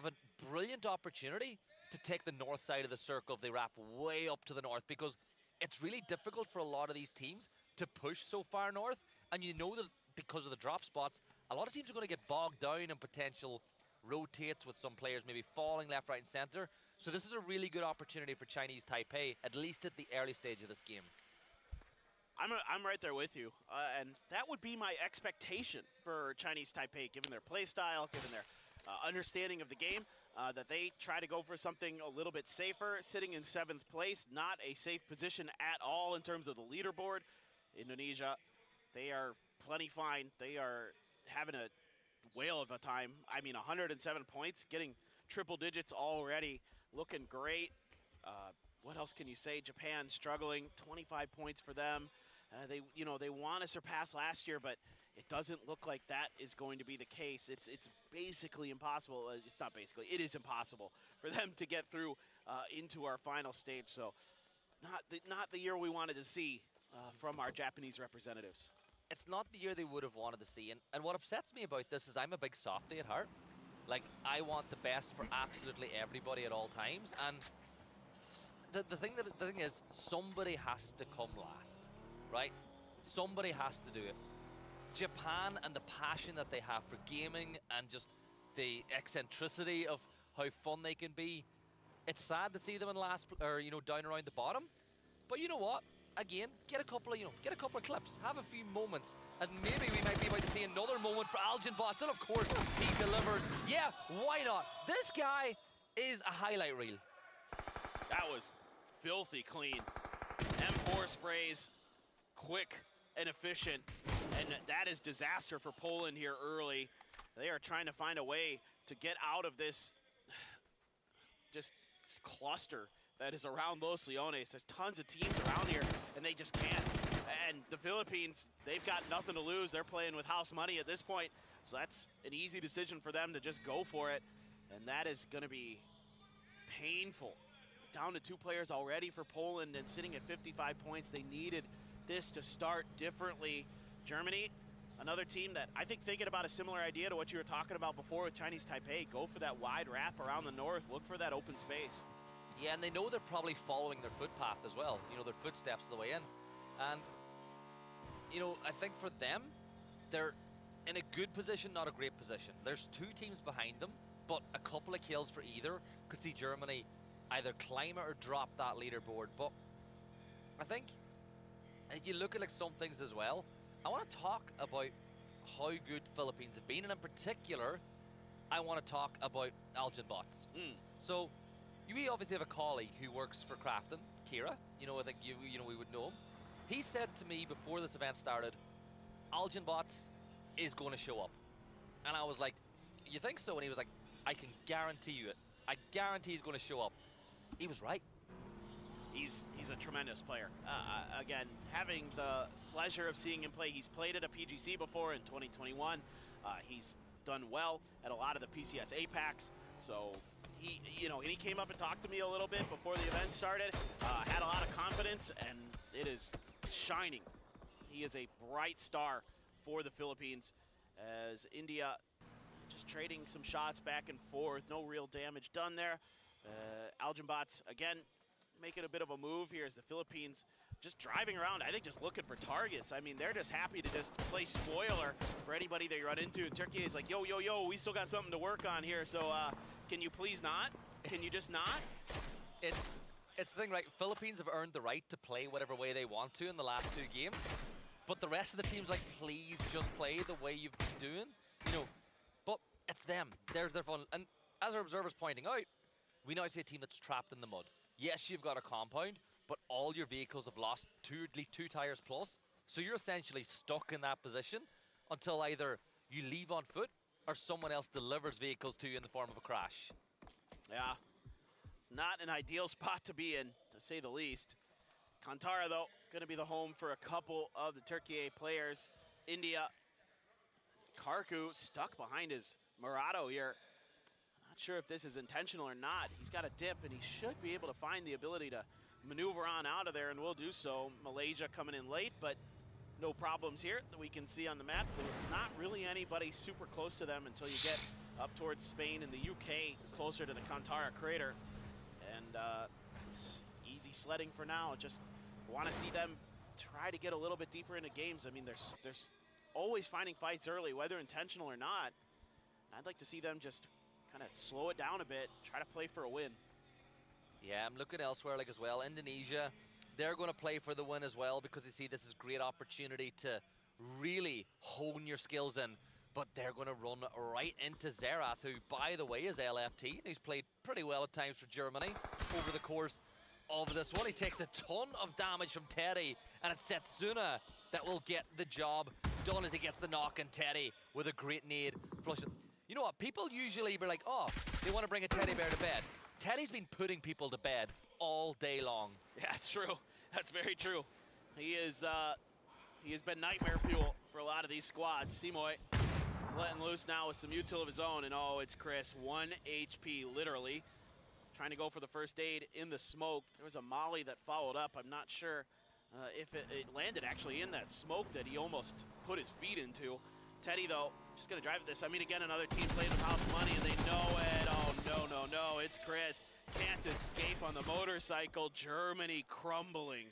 a brilliant opportunity to take the north side of the circle if they wrap way up to the north, because it's really difficult for a lot of these teams to push so far north, and you know that because of the drop spots, a lot of teams are going to get bogged down in potential rotates with some players maybe falling left, right, and center. So this is a really good opportunity for Chinese Taipei, at least at the early stage of this game. I'm right there with you, and that would be my expectation for Chinese Taipei, given their play style, given their understanding of the game, that they try to go for something a little bit safer, sitting in 7th place, not a safe position at all in terms of the leaderboard. Indonesia, they are plenty fine. They are having a whale of a time. I mean, 107 points, getting triple digits already, looking great. What else can you say? Japan struggling, 25 points for them. They want to surpass last year, but it doesn't look like that is going to be the case. It's basically impossible. It's not basically. It is impossible for them to get through into our final stage. So, not the year we wanted to see from our Japanese representatives. It's not the year they would have wanted to see. And what upsets me about this is I'm a big softie at heart. Like, I want the best for absolutely everybody at all times. And the thing is, somebody has to come last, right? Somebody has to do it. Japan and the passion that they have for gaming and just the eccentricity of how fun they can be. It's sad to see them in last, or down around the bottom. But you know what? Again, get a couple of clips, have a few moments, and maybe we might be about to see another moment for Algenbots, and of course he delivers. Yeah, why not? This guy is a highlight reel. That was filthy clean. M4 sprays, quick and efficient, and that is disaster for Poland here early. They are trying to find a way to get out of this just cluster that is around Los Leones. There's tons of teams around here, and they just can't. And the Philippines, they've got nothing to lose. They're playing with house money at this point, so that's an easy decision for them to just go for it, and that is going to be painful. Down to 2 players already for Poland and sitting at 55 points. They needed this to start differently. Germany, another team that I think thinking about a similar idea to what you were talking about before with Chinese Taipei. Go for that wide wrap around the north. Look for that open space. Yeah, and they know they're probably following their footpath as well, their footsteps on the way in. And, I think for them, they're in a good position, not a great position. There's 2 teams behind them, but a couple of kills for either could see Germany either climb it or drop that leaderboard. But I think if you look at some things as well, I want to talk about how good Philippines have been, and in particular, I want to talk about Algenbots. So, we obviously have a colleague who works for Crafton, Kira. I think we would know him. He said to me before this event started, Algenbots is going to show up. And I was like, you think so? And he was like, I can guarantee you it. I guarantee he's going to show up. He was right. He's a tremendous player. Again, having the pleasure of seeing him play. He's played at a PGC before in 2021. He's done well at a lot of the PCS APACs. So he came up and talked to me a little bit before the event started. Had a lot of confidence, and it is shining. He is a bright star for the Philippines, as India just trading some shots back and forth. No real damage done there. Algenbots, again, making a bit of a move here as the Philippines just driving around, I think just looking for targets. I mean, they're just happy to just play spoiler for anybody they run into. And Turkey is like, yo, we still got something to work on here, so can you please not? Can you just not? It's the thing, right? Philippines have earned the right to play whatever way they want to in the last 2 games, but the rest of the team's like, please just play the way you've been doing, but it's them. They're fun. And as our observer's pointing out, we now see a team that's trapped in the mud. Yes, you've got a compound, but all your vehicles have lost at least 2 tires plus. So you're essentially stuck in that position until either you leave on foot or someone else delivers vehicles to you in the form of a crash. Yeah, it's not an ideal spot to be in, to say the least. Kantara, though, going to be the home for a couple of the Turkey players. India, Karku stuck behind his Murado here. Not sure if this is intentional or not. He's got a dip, and he should be able to find the ability to maneuver on out of there, and will do so. Malaysia coming in late, but no problems here that we can see on the map. There's not really anybody super close to them until you get up towards Spain and the UK, closer to the Kantara crater. And easy sledding for now. Just want to see them try to get a little bit deeper into games. I mean, there's always finding fights early, whether intentional or not. I'd like to see them just kind of slow it down a bit, try to play for a win. Yeah, I'm looking elsewhere as well. Indonesia, they're going to play for the win as well because they see this is a great opportunity to really hone your skills in. But they're going to run right into Zerath, who, by the way, is LFT. He's played pretty well at times for Germany over the course of this one. He takes a ton of damage from Teddy, and it's Setsuna that will get the job done as he gets the knock, and Teddy with a great nade flush. You know what? People usually be like, oh, they want to bring a teddy bear to bed. Teddy's been putting people to bed all day long. Yeah, it's true. That's very true. He has been nightmare fuel for a lot of these squads. Simoy letting loose now with some util of his own, and oh, it's Chris, 1 HP literally. Trying to go for the first aid in the smoke. There was a molly that followed up. I'm not sure if it landed actually in that smoke that he almost put his feet into. Teddy, though, just going to drive this. I mean, again, another team playing with house money, and they know it. Oh, no, it's Chris. Can't escape on the motorcycle. Germany crumbling.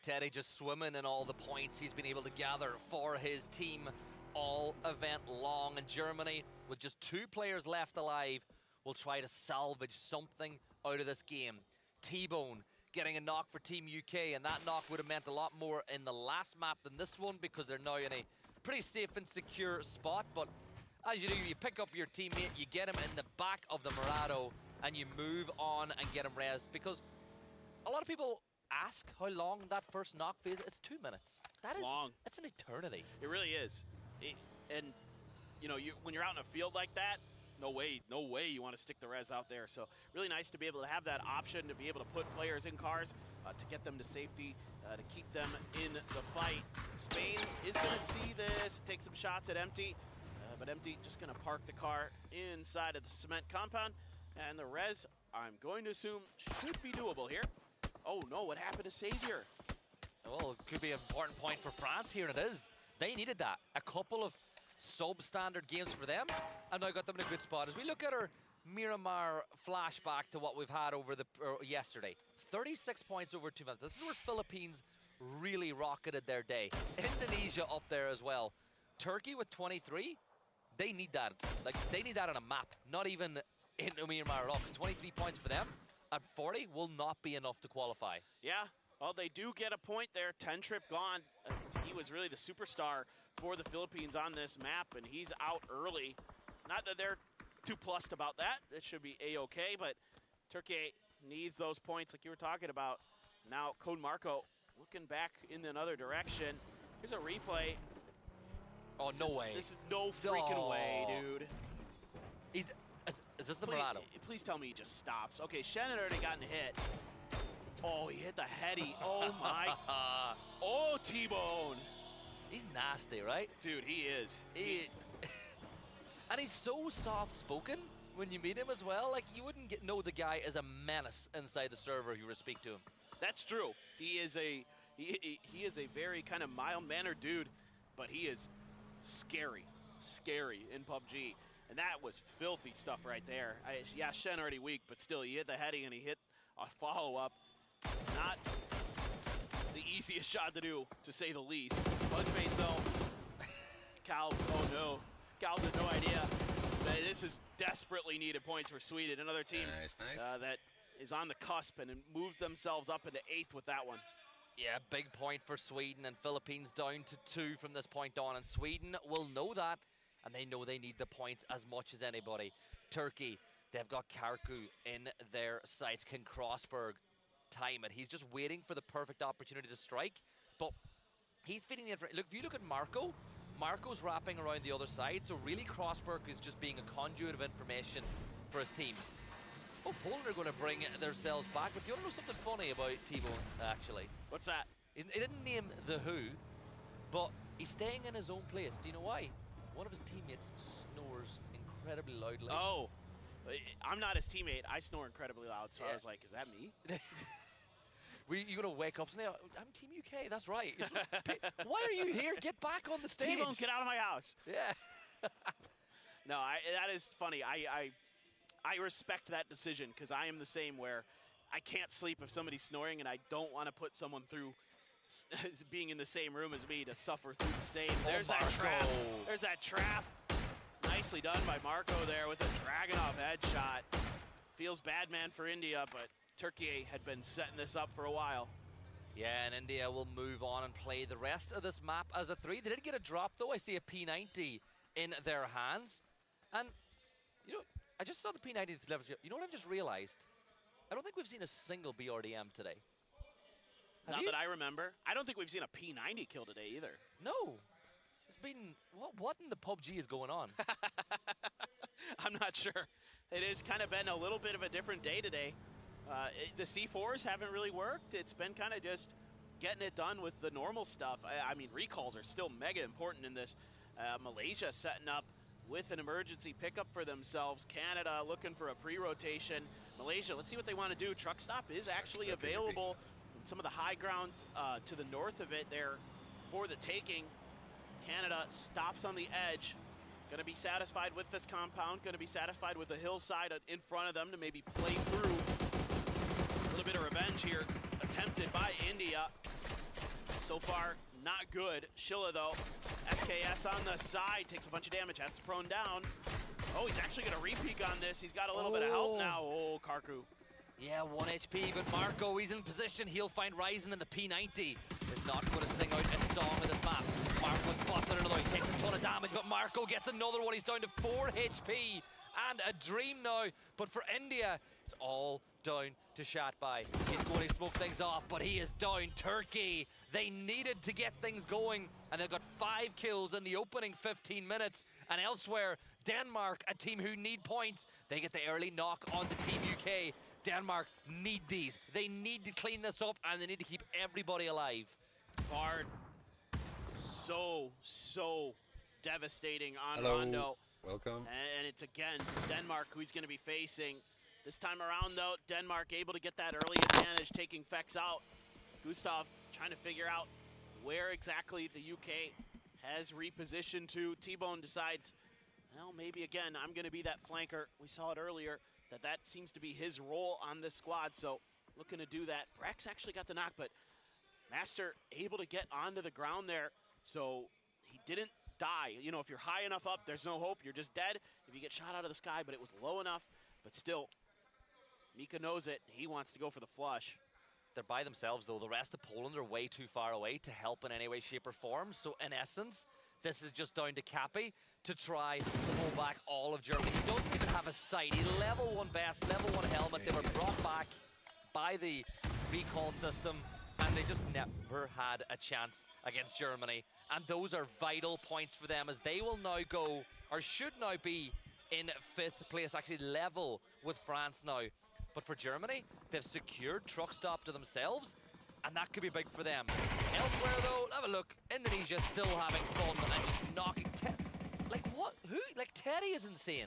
Teddy just swimming in all the points he's been able to gather for his team all event long. And Germany, with just 2 players left alive, will try to salvage something out of this game. T-Bone getting a knock for Team UK, and that knock would have meant a lot more in the last map than this one because they're now in a pretty safe and secure spot. But as you do, you pick up your teammate, you get him in the back of the Murado, and you move on and get him rezzed, because a lot of people ask how long that first knock phase. It's 2 minutes. That's long. That's an eternity. It really is. And you know, when you're out in a field like that, no way you want to stick the res out there. So really nice to be able to have that option, to be able to put players in cars, to get them to safety, to keep them in the fight. Spain is going to see this, take some shots at Empty, but Empty just going to park the car inside of the cement compound, and the res, I'm going to assume, should be doable here. Oh no, what happened to Savior? Well, it could be an important point for France here, and it is. They needed that. A couple of substandard games for them, and now got them in a good spot. As we look at our Miramar flashback to what we've had over yesterday, 36 points over 2 minutes. This is where Philippines really rocketed their day. Indonesia up there as well. Turkey with 23. They need that. Like, they need that on a map, not even in Miramar at all, because 23 points for them at 40 will not be enough to qualify. Yeah, well, they do get a point there. 10 Trip gone. He was really the superstar for the Philippines on this map, and he's out early. Not that they're too plussed about that. It should be A-okay, but Turkey needs those points like you were talking about. Now, Code Marco looking back in another direction. Here's a replay. Oh, no way. This is no freaking way, dude. Is this the Murado? Please tell me he just stops. Okay, Shen had already gotten hit. Oh, he hit the heady. Oh, my. Oh, T-Bone. He's nasty, right? Dude, he is. And he's so soft-spoken when you meet him as well. Like, you wouldn't know the guy as a menace inside the server if you were to speak to him. That's true. He is a very kind of mild-mannered dude, but he is scary in PUBG. And that was filthy stuff right there. Yeah, Shen already weak, but still, he hit the heading and he hit a follow-up. Not the easiest shot to do, to say the least. Bugspace, though. Calbs, oh no. Calbs had no idea that this is desperately needed points for Sweden. Another team that is on the cusp and moved themselves up into 8th with that one. Yeah, big point for Sweden, and Philippines down to 2 from this point on. And Sweden will know that, and they know they need the points as much as anybody. Turkey, they've got Karku in their sights. Can Crossberg time it? He's just waiting for the perfect opportunity to strike, but he's feeding the information. Look, if you look at Marco, Marco's wrapping around the other side, so really Crossberg is just being a conduit of information for his team. Oh, Poland are going to bring themselves back, but do you want to know something funny about T-Bone, actually? What's that? He didn't name the who, but he's staying in his own place. Do you know why? One of his teammates snores incredibly loudly. Oh, I'm not his teammate. I snore incredibly loud, so I was like, is that me? You're going to wake up and say, I'm Team UK, that's right. Why are you here? Get back on the stage. T-Bone, get out of my house. Yeah. No, that is funny. I respect that decision, because I am the same, where I can't sleep if somebody's snoring, and I don't want to put someone through being in the same room as me to suffer through the same. There's that trap. There's that trap. Nicely done by Marco there with a Dragunov headshot. Feels bad, man, for India, but Turkey had been setting this up for a while. Yeah, and India will move on and play the rest of this map as a 3. They did get a drop, though. I see a P90 in their hands. And, you know, I just saw the P90 level. You know what I've just realized? I don't think we've seen a single BRDM today. Not that I remember. I don't think we've seen a P90 kill today either. No. It's been, what in the PUBG is going on? I'm not sure. It has kind of been a little bit of a different day today. The C4s haven't really worked. It's been kind of just getting it done with the normal stuff. I mean, recalls are still mega important in this. Malaysia setting up with an emergency pickup for themselves. Canada looking for a pre-rotation. Malaysia, let's see what they want to do. Truck stop is actually available. Some of the high ground to the north of it there for the taking. Canada stops on the edge. Going to be satisfied with this compound. Going to be satisfied with the hillside in front of them to maybe play through. A little bit of revenge here attempted by India. So far, not good. Shilla, though, SKS on the side, takes a bunch of damage, has to prone down. Oh, he's actually going to re-peek on this. He's got a little bit of help now. Oh, Karku. Yeah, 1 HP, but Marco, he's in position. He'll find Ryzen, and the P90 is not going to sing out a song of this map. Marco spots another. He takes a ton of damage, but Marco gets another one. He's down to 4 HP and a dream now. But for India, it's all down to Shatbai. He's going to smoke things off, but he is down. Turkey, they needed to get things going, and they've got 5 kills in the opening 15 minutes. And elsewhere, Denmark, a team who need points, they get the early knock on the Team UK. Denmark need these. They need to clean this up, and they need to keep everybody alive. Bard, so devastating on Hello. Rondo. Welcome. And it's again Denmark who he's going to be facing. This time around, though, Denmark able to get that early advantage, taking Fex out. Gustav trying to figure out where exactly the UK has repositioned to. T-Bone decides, well, maybe again, I'm going to be that flanker. We saw it earlier. That seems to be his role on this squad, so looking to do that. Brex actually got the knock, but Master able to get onto the ground there, so he didn't die. You know, if you're high enough up, there's no hope. You're just dead if you get shot out of the sky, but it was low enough. But still, Mika knows it. He wants to go for the flush. They're by themselves, though. The rest of Poland are way too far away to help in any way, shape, or form. So, in essence, this is just down to Cappy to try to hold back all of Germany. He doesn't even have a sight. He level 1 vest, level 1 helmet. They were brought back by the recall system, and they just never had a chance against Germany. And those are vital points for them, as they will now go, or should now be, in 5th place, actually level with France now. But for Germany, they've secured truck stop to themselves, and that could be big for them. Elsewhere, though, have a look. Indonesia still having fun and just knocking. Like what? Who? Like Teddy is insane.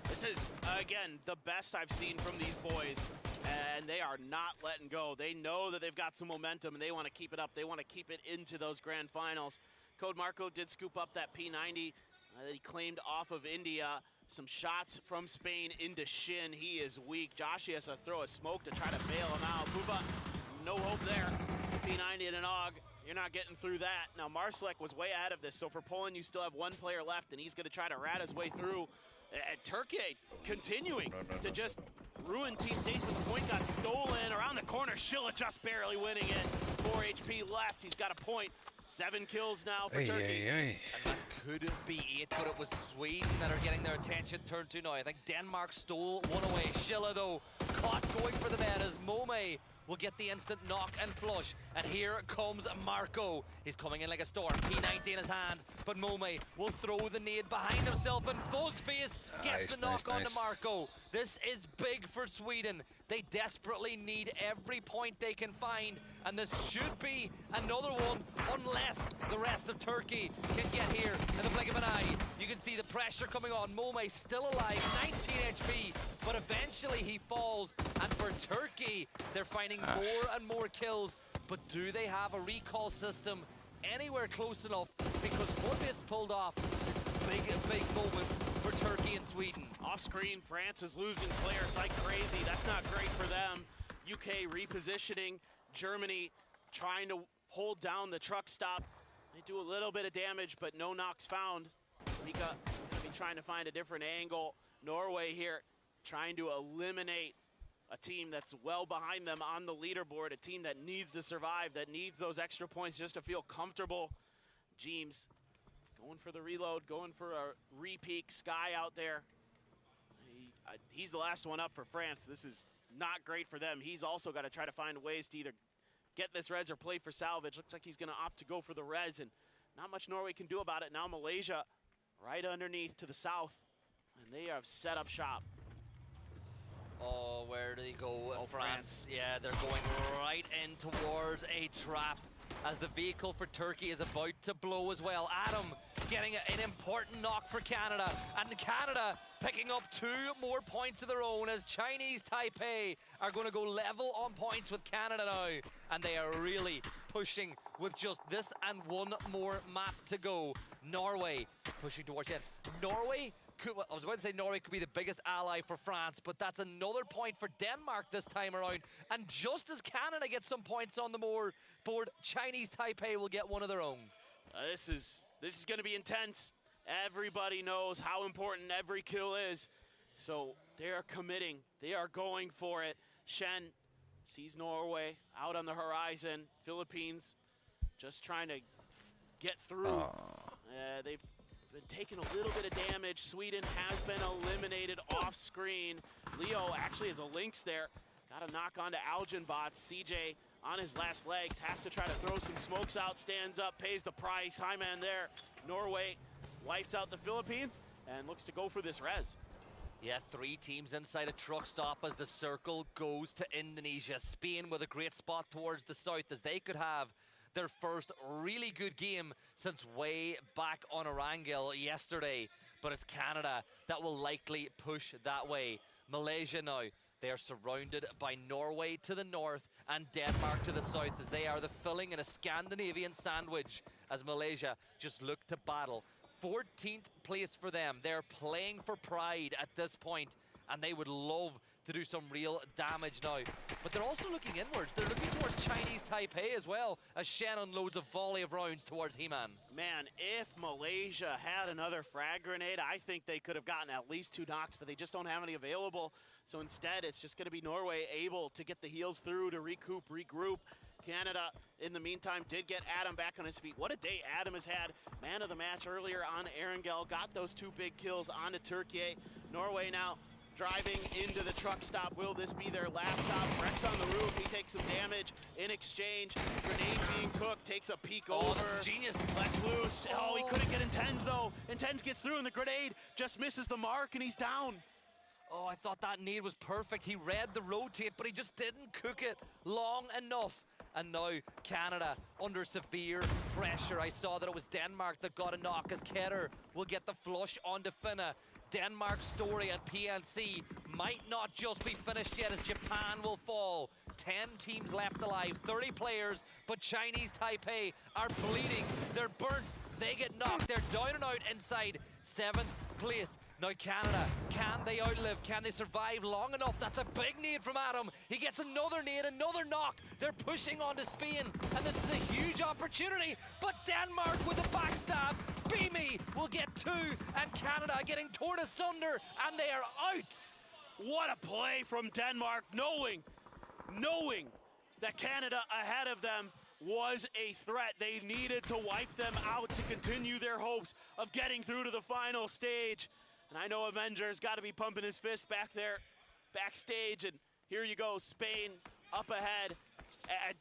This is again the best I've seen from these boys, and they are not letting go. They know that they've got some momentum, and they want to keep it up. They want to keep it into those grand finals. Code Marco did scoop up that P90 that he claimed off of India. Some shots from Spain into Shin. He is weak. Josh has to throw a smoke to try to bail him out. Puba, no hope there. P90 and an AUG. You're not getting through that. Now, Marslek was way ahead of this, so for Poland, you still have 1 player left, and he's going to try to rat his way through. And Turkey continuing to just ruin Team States, but the point got stolen. Around the corner, Shilla just barely winning it. 4 HP left. He's got a point. 7 kills now for Turkey. And that could be 8, but it was Sweden that are getting their attention turned to now. I think Denmark stole 1 away. Shilla, though, caught going for the man as Mome will get the instant knock and flush. And here comes Marco. He's coming in like a storm. P90 in his hand, but Mome will throw the nade behind himself, and Fullspace gets the knock onto Marco. This is big for Sweden. They desperately need every point they can find, and this should be another one unless the rest of Turkey can get here in the blink of an eye. You can see the pressure coming on. Mome still alive, 19 HP, but eventually he falls. And for Turkey, they're finding more and more kills, but do they have a recall system anywhere close enough? Because what it's pulled off is a big moment for Turkey and Sweden. Off screen, France is losing players like crazy. That's not great for them. UK repositioning. Germany trying to hold down the truck stop. They do a little bit of damage, but no knocks found. Mika gonna be trying to find a different angle. Norway here trying to eliminate a team that's well behind them on the leaderboard, a team that needs to survive, that needs those extra points just to feel comfortable. James going for the reload, going for a re-peek. Sky out there. He's the last one up for France. This is not great for them. He's also got to try to find ways to either get this res or play for salvage. Looks like he's going to opt to go for the res, and not much Norway can do about it. Now Malaysia right underneath to the south, and they have set up shop. Oh, where do they go? Oh, France. Yeah, they're going right in towards a trap as the vehicle for Turkey is about to blow as well. Adam getting an important knock for Canada, and Canada picking up 2 more points of their own as Chinese Taipei are going to go level on points with Canada now, and they are really pushing with just this and one more map to go. Norway pushing towards it. Norway I was about to say Norway could be the biggest ally for France, but that's another point for Denmark this time around. And just as Canada gets some points on the board, Chinese Taipei will get one of their own. This is going to be intense. Everybody knows how important every kill is. So they are committing. They are going for it. Shen sees Norway out on the horizon. Philippines just trying to get through. They've been taking a little bit of damage. Sweden has been eliminated off screen. Leo actually has a Lynx there. Got a knock onto Algenbot. CJ on his last legs has to try to throw some smokes out, stands up, pays the price. High man there. Norway wipes out the Philippines and looks to go for this res. Yeah, 3 teams inside a truck stop as the circle goes to Indonesia. Spain with a great spot towards the south as they could have their first really good game since way back on Erangel yesterday. But it's Canada that will likely push that way. Malaysia now, they are surrounded by Norway to the north and Denmark to the south as they are the filling in a Scandinavian sandwich as Malaysia just look to battle. 14th place for them. They're playing for pride at this point, and they would love to do some real damage now. But they're also looking inwards. They're looking towards Chinese Taipei as well, as Shen unloads a volley of rounds towards He-Man. Man, if Malaysia had another frag grenade, I think they could have gotten at least 2 knocks, but they just don't have any available. So instead, it's just going to be Norway able to get the heals through to recoup, regroup. Canada, in the meantime, did get Adam back on his feet. What a day Adam has had. Man of the match earlier on Erangel. Got those 2 big kills onto Turkey. Norway now driving into the truck stop. Will this be their last stop? Rex on the roof. He takes some damage in exchange. Grenade being cooked. Takes a peek over. This is genius. Let's loose. Oh, he couldn't get Intense, though. Intense gets through, and the grenade just misses the mark, and he's down. Oh, I thought that nade was perfect. He read the rotate, but he just didn't cook it long enough. And now Canada under severe pressure. I saw that it was Denmark that got a knock as Ketter will get the flush onto Finna. Denmark's story at PNC might not just be finished yet as Japan will fall. 10 teams left alive, 30 players, but Chinese Taipei are bleeding. They're burnt. They get knocked. They're down and out inside 7th place. Now Canada, can they outlive? Can they survive long enough? That's a big nade from Adam. He gets another nade, another knock. They're pushing on to Spain, and this is a huge opportunity. But Denmark with a backstab. Beamy will get 2, and Canada getting torn asunder, and they are out. What a play from Denmark, knowing that Canada ahead of them was a threat. They needed to wipe them out to continue their hopes of getting through to the final stage. And I know Avenger's got to be pumping his fist back there, backstage, and here you go, Spain up ahead.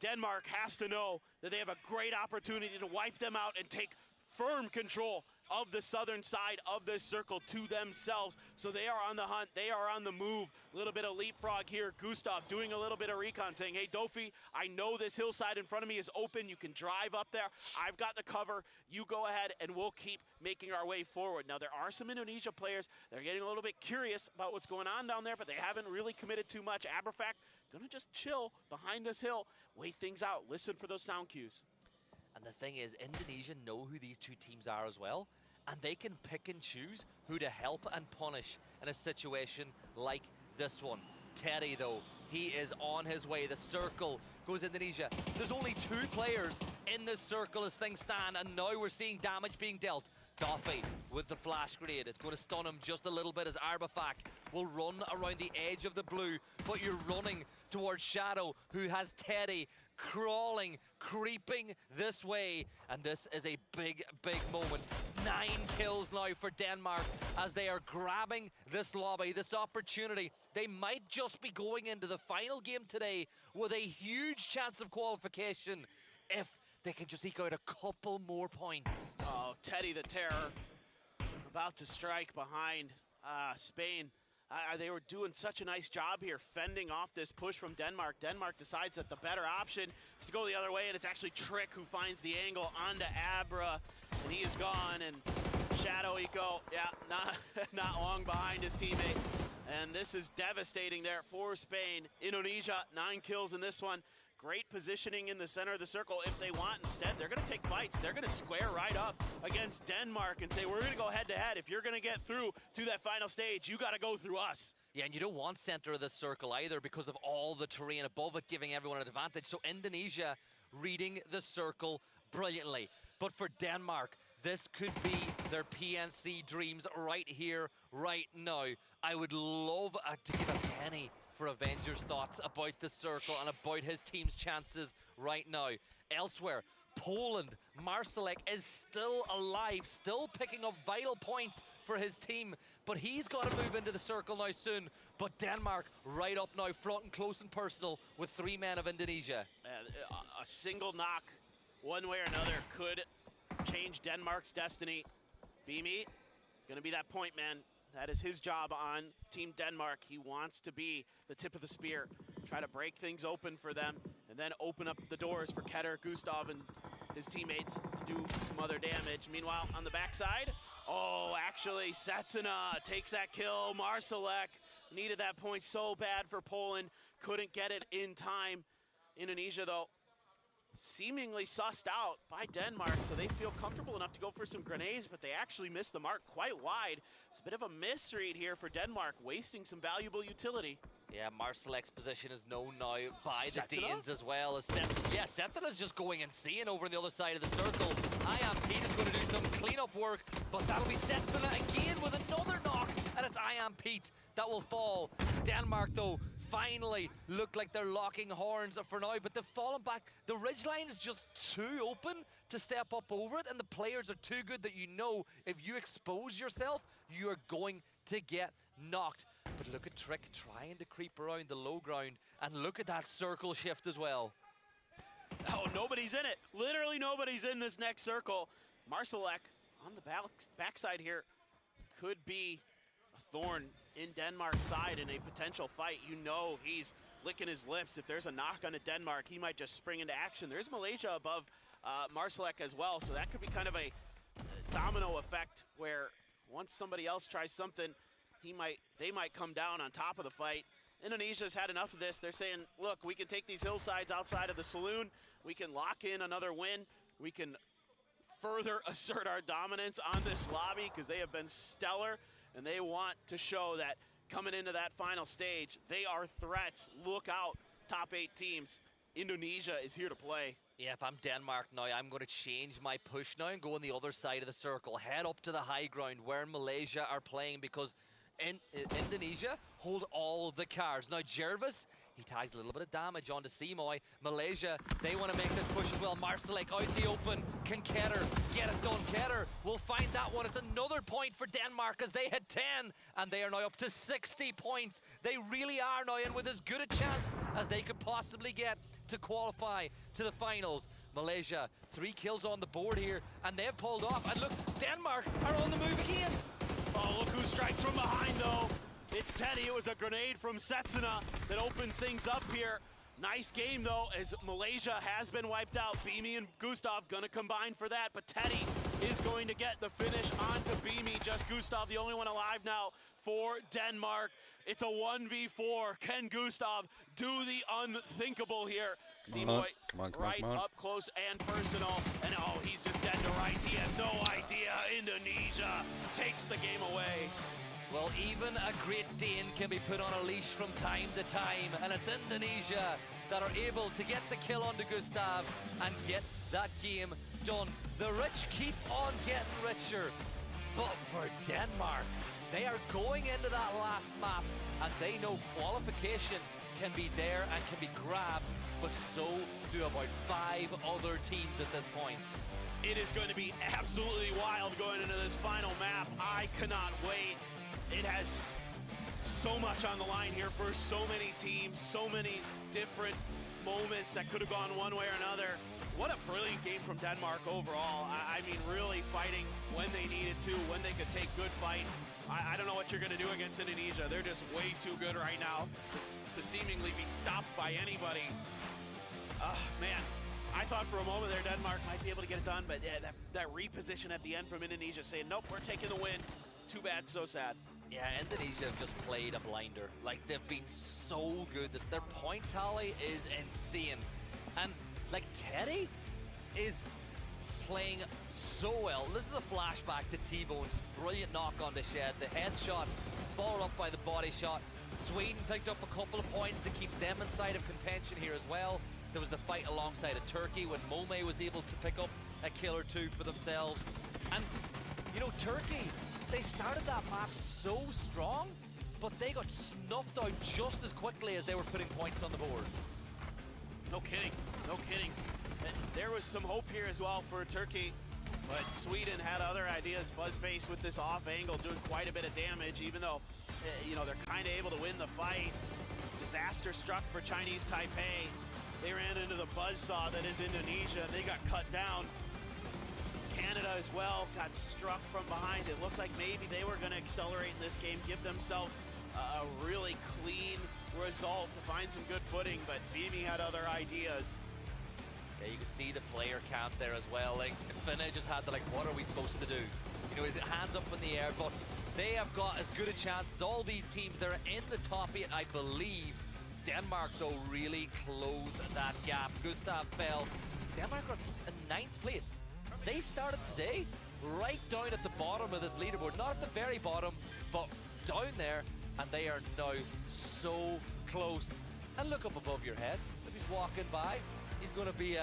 Denmark has to know that they have a great opportunity to wipe them out and take firm control of the southern side of this circle to themselves. So they are on the hunt, they are on the move. A little bit of leapfrog here. Gustav doing a little bit of recon, saying, hey, Dofi, I know this hillside in front of me is open. You can drive up there. I've got the cover. You go ahead, and we'll keep making our way forward. Now, there are some Indonesia players that are getting a little bit curious about what's going on down there, but they haven't really committed too much. Aberfact gonna just chill behind this hill, wait things out, listen for those sound cues. And the thing is, Indonesia know who these 2 teams are as well, and they can pick and choose who to help and punish in a situation like this one. Teddy, though, he is on his way. The circle goes Indonesia. There's only 2 players in this circle as things stand, and now we're seeing damage being dealt. Doffy with the flash grenade. It's going to stun him just a little bit as Arbafak will run around the edge of the blue, but you're running towards Shadow, who has Teddy crawling, creeping this way, and this is a big, big moment. 9 kills now for Denmark as they are grabbing this lobby, this opportunity. They might just be going into the final game today with a huge chance of qualification if they can just eke out a couple more points. Oh, Teddy the Terror about to strike behind Spain. They were doing such a nice job here fending off this push from Denmark. Denmark decides that the better option is to go the other way, and it's actually Trick who finds the angle onto Abra, and he is gone. And Shadow Eco, yeah, not long behind his teammate. And this is devastating there for Spain. Indonesia, 9 kills in this one. Great positioning in the center of the circle if they want. Instead, they're going to take fights. They're going to square right up against Denmark and say, we're going to go head-to-head. If you're going to get through to that final stage, you got to go through us. Yeah, and you don't want center of the circle either because of all the terrain above it giving everyone an advantage. So Indonesia reading the circle brilliantly. But for Denmark, this could be their PNC dreams right here, right now. I would love to give a penny for Avengers' thoughts about the circle and about his team's chances right now. Elsewhere, Poland, Marsalek is still alive, still picking up vital points for his team, but he's got to move into the circle now soon. But Denmark right up now, front and close and personal with 3 men of Indonesia. A single knock, one way or another, could change Denmark's destiny. Beamy, gonna be that point man. That is his job on Team Denmark. He wants to be the tip of the spear, try to break things open for them, and then open up the doors for Ketter, Gustav, and his teammates to do some other damage. Meanwhile, on the backside, oh, actually, Setsuna takes that kill. Marsalek needed that point so bad for Poland, couldn't get it in time. Indonesia, though, seemingly sussed out by Denmark, so they feel comfortable enough to go for some grenades, but they actually missed the mark quite wide. It's a bit of a misread here for Denmark, wasting some valuable utility. Yeah, Marsalek's position is known now by the Danes as well. Setsuna's just going insane over on the other side of the circle. IAM Pete is going to do some cleanup work, but that'll be Setsuna again with another knock, and it's IAM Pete that will fall. Denmark, though, finally look like they're locking horns for now, but they've fallen back. The ridgeline is just too open to step up over it, and the players are too good that you know if you expose yourself, you are going to get knocked. But look at Trick trying to creep around the low ground, and look at that circle shift as well. Oh, nobody's in it. Literally nobody's in this next circle. Marsalek on the backside here could be a thorn in Denmark's side in a potential fight. You know he's licking his lips. If there's a knock on Denmark, he might just spring into action. There's Malaysia above Marsalek as well, so that could be kind of a domino effect where once somebody else tries something, they might come down on top of the fight. Indonesia's had enough of this. They're saying, look, we can take these hillsides outside of the saloon. We can lock in another win. We can further assert our dominance on this lobby because they have been stellar, and they want to show that coming into that final stage, they are threats. Look out, top 8 teams. Indonesia is here to play. Yeah, if I'm Denmark now, I'm going to change my push now and go on the other side of the circle. Head up to the high ground where Malaysia are playing because Indonesia hold all the cards. Now Jervis, he tags a little bit of damage onto Simoy. Malaysia, they want to make this push as well. Marsalek out in the open. Can Ketter get it done? Ketter will find that one. It's another point for Denmark as they hit 10, and they are now up to 60 points. They really are now in with as good a chance as they could possibly get to qualify to the finals. Malaysia, 3 kills on the board here, and they've pulled off. And look, Denmark are on the move again. Oh, look who strikes from behind, though. It's Teddy. It was a grenade from Setsuna that opens things up here. Nice game, though, as Malaysia has been wiped out. Beamy and Gustav gonna combine for that, but Teddy is going to get the finish onto Beamy. Just Gustav, the only one alive now for Denmark. It's a 1v4. Can Gustav do the unthinkable here? Simoy right up close and personal. And oh, he's just dead to rights. He has no idea. Indonesia takes the game away. Well, even a Great Dane can be put on a leash from time to time, and it's Indonesia that are able to get the kill onto Gustav and get that game done. The rich keep on getting richer. But for Denmark, they are going into that last map and they know qualification can be there and can be grabbed, but so do about 5 other teams at this point. It is going to be absolutely wild going into this final map. I cannot wait. It has so much on the line here for so many teams, so many different moments that could have gone one way or another. What a brilliant game from Denmark overall. I mean, really fighting when they needed to, when they could take good fights. I don't know what you're going to do against Indonesia. They're just way too good right now to seemingly be stopped by anybody. Man, I thought for a moment there Denmark might be able to get it done, but yeah, that reposition at the end from Indonesia saying, nope, we're taking the win. Too bad, so sad. Yeah, Indonesia have just played a blinder. Like, they've been so good. Their point tally is insane. And, like, Teddy is playing so well. This is a flashback to T-Bone's brilliant knock on the shed. The headshot followed up by the body shot. Sweden picked up a couple of points to keep them inside of contention here as well. There was the fight alongside of Turkey when Mome was able to pick up a kill or two for themselves. And, you know, Turkey, they started that map so strong, but they got snuffed out just as quickly as they were putting points on the board. No kidding, no kidding. There was some hope here as well for Turkey, but Sweden had other ideas. Buzzface with this off angle doing quite a bit of damage, even though, you know, they're kind of able to win the fight. Disaster struck for Chinese Taipei. They ran into the buzzsaw that is Indonesia. They got cut down. Canada as well got struck from behind. It looked like maybe they were going to accelerate in this game, give themselves a really clean result to find some good footing, but Vimy had other ideas. Yeah, you could see the player camp there as well. Like, Finna just had to, like, what are we supposed to do? You know, is it hands up in the air? But they have got as good a chance as all these teams. They're in the top 8, I believe. Denmark, though, really closed that gap. Gustav fell. Denmark got in 9th place. They started today right down at the bottom of this leaderboard. Not at the very bottom, but down there. And they are now so close. And look up above your head. If he's walking by, he's going to be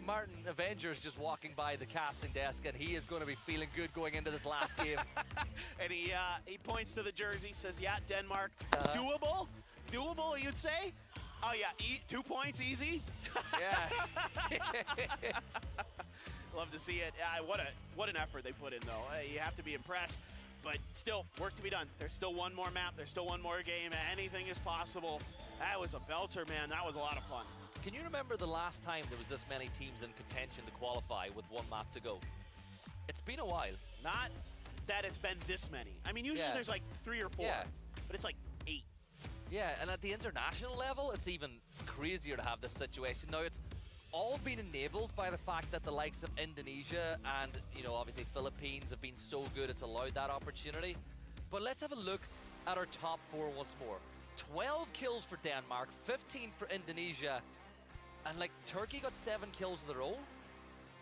Martin Avengers just walking by the casting desk, and he is going to be feeling good going into this last game. And he points to the jersey, says, yeah, Denmark, doable, you'd say? Oh yeah, 2 points, easy? Yeah. Love to see it. What an effort they put in, though. You have to be impressed. But still, work to be done. There's still one more map. There's still one more game. Anything is possible. That was a belter, man. That was a lot of fun. Can you remember the last time there was this many teams in contention to qualify with one map to go? It's been a while. Not that it's been this many. I mean, usually there's like 3 or 4. Yeah. But it's like 8. Yeah, and at the international level, it's even crazier to have this situation. Now, it's all been enabled by the fact that the likes of Indonesia and, you know, obviously Philippines have been so good, it's allowed that opportunity. But let's have a look at our top 4 once more. 12 kills for Denmark, 15 for Indonesia, and like Turkey got 7 kills of their own.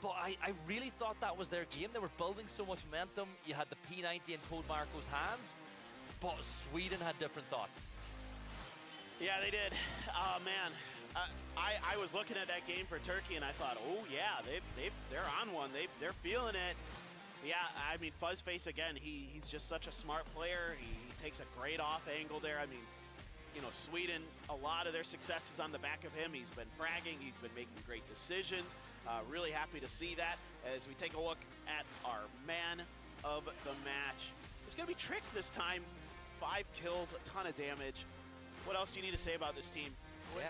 But I really thought that was their game. They were building so much momentum. You had the P90 in Code Marco's hands, but Sweden had different thoughts. Yeah, they did. Oh, man. I was looking at that game for Turkey and I thought, oh yeah, they're on one. They're feeling it. Yeah, I mean, Fuzzface again. He's just such a smart player. He takes a great off angle there. I mean, you know, Sweden, a lot of their success is on the back of him. He's been fragging. He's been making great decisions. Really happy to see that as we take a look at our man of the match. It's gonna be Trick this time. 5 kills, a ton of damage. What else do you need to say about this team? Yeah.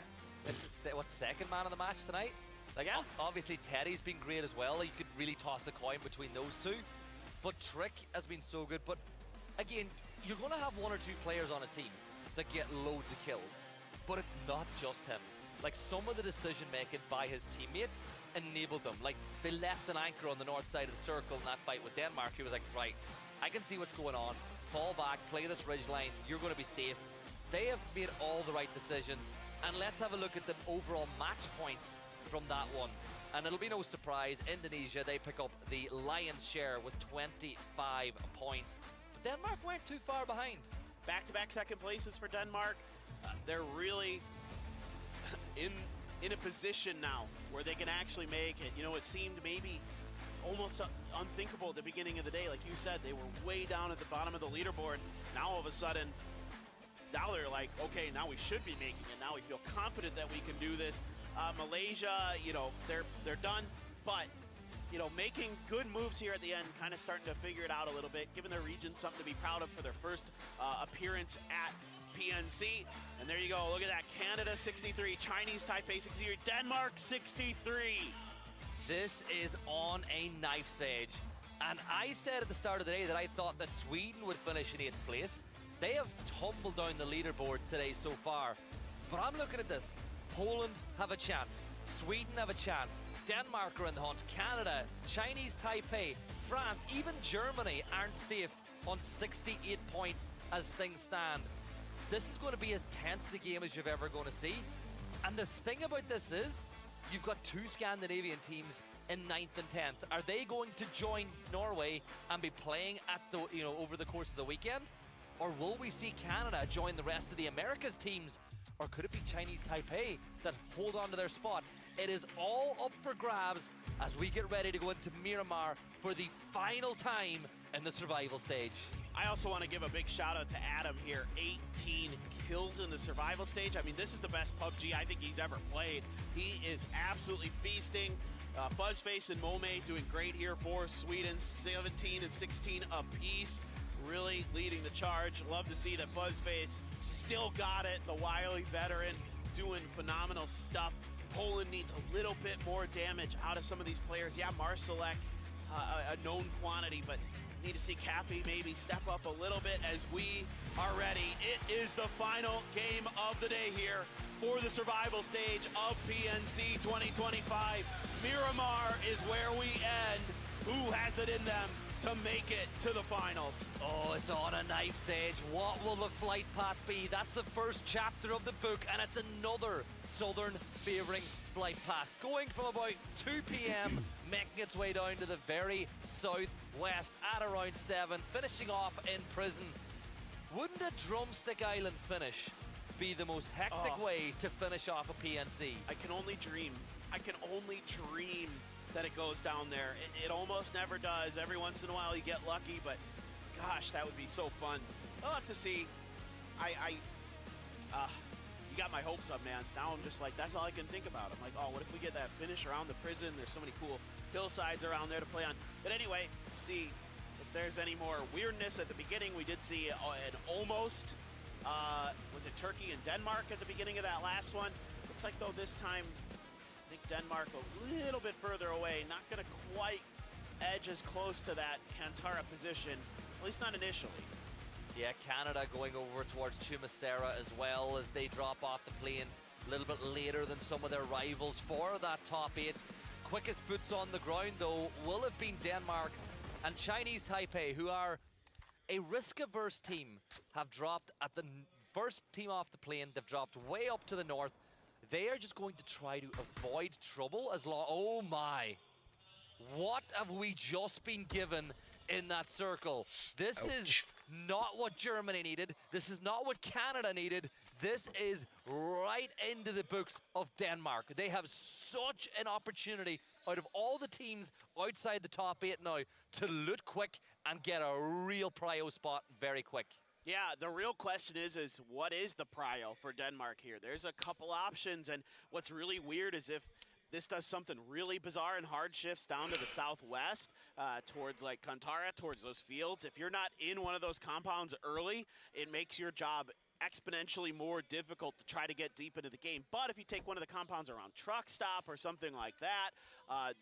What's second man of the match tonight? Like, yeah, obviously Teddy's been great as well. You could really toss a coin between those two. But Trick has been so good. But again, you're going to have 1 or 2 players on a team that get loads of kills. But it's not just him. Like, some of the decision making by his teammates enabled them. Like, they left an anchor on the north side of the circle in that fight with Denmark. He was like, right, I can see what's going on. Fall back, play this ridge line. You're going to be safe. They have made all the right decisions. And let's have a look at the overall match points from that one. And it'll be no surprise, Indonesia, they pick up the lion's share with 25 points. But Denmark weren't too far behind. Back-to-back second places for Denmark. They're really in in a position now where they can actually make it. You know, it seemed maybe almost unthinkable at the beginning of the day. Like you said, they were way down at the bottom of the leaderboard. Now all of a sudden, now they're like, okay, now we should be making it. Now we feel confident that we can do this. Malaysia, you know, they're done, but you know, making good moves here at the end, kind of starting to figure it out a little bit, giving their region something to be proud of for their first appearance at PNC. And there you go, look at that, Canada 63, Chinese Taipei 63, Denmark 63. This is on a knife's edge. And I said at the start of the day that I thought that Sweden would finish in 8th place. They have tumbled down the leaderboard today so far. But I'm looking at this. Poland have a chance. Sweden have a chance. Denmark are in the hunt. Canada, Chinese Taipei, France, even Germany aren't safe on 68 points as things stand. This is going to be as tense a game as you're ever going to see. And the thing about this is, you've got 2 Scandinavian teams in 9th and 10th. Are they going to join Norway and be playing at the, you know, over the course of the weekend? Or will we see Canada join the rest of the Americas teams? Or could it be Chinese Taipei that hold on to their spot? It is all up for grabs as we get ready to go into Miramar for the final time in the survival stage. I also want to give a big shout out to Adam here. 18 kills in the survival stage. I mean, this is the best PUBG I think he's ever played. He is absolutely feasting. Fuzzface and Mome doing great here for Sweden. 17 and 16 apiece. Really leading the charge. Love to see that Fuzzface still got it. The wily veteran doing phenomenal stuff. Poland needs a little bit more damage out of some of these players. Yeah, Marsalek, a known quantity, but need to see Cappy maybe step up a little bit as we are ready. It is the final game of the day here for the survival stage of PNC 2025. Miramar is where we end. Who has it in them to make it to the finals? Oh, it's on a knife's edge. What will the flight path be? That's the first chapter of the book, and it's another Southern favoring flight path. Going from about 2 p.m., making its way down to the very southwest at around 7, finishing off in prison. Wouldn't a Drumstick Island finish be the most hectic way to finish off a PNC? I can only dream. I can only dream that it goes down there. It almost never does. Every once in a while you get lucky, but gosh, that would be so fun. I'll have to see. You got my hopes up, man. Now I'm just like, that's all I can think about. I'm like, oh, what if we get that finish around the prison? There's so many cool hillsides around there to play on. But anyway, see if there's any more weirdness at the beginning. We did see an almost, was it Turkey and Denmark at the beginning of that last one? Looks like though this time, I think Denmark a little bit further away, not going to quite edge as close to that Kantara position, at least not initially. Yeah, Canada going over towards Chumasera as well as they drop off the plane a little bit later than some of their rivals for that top 8. Quickest boots on the ground, though, will have been Denmark and Chinese Taipei, who are a risk-averse team, have dropped at the first team off the plane. They've dropped way up to the north. They are just going to try to avoid trouble as long... Oh, my. What have we just been given in that circle? This is not what Germany needed. This is not what Canada needed. This is right into the books of Denmark. They have such an opportunity out of all the teams outside the top 8 now to loot quick and get a real prio spot very quick. Yeah, the real question is what is the prio for Denmark here? There's a couple options, and what's really weird is if this does something really bizarre and hard shifts down to the southwest, towards like Kantara, towards those fields. If you're not in one of those compounds early, it makes your job exponentially more difficult to try to get deep into the game. But if you take one of the compounds around Truck Stop or something like that,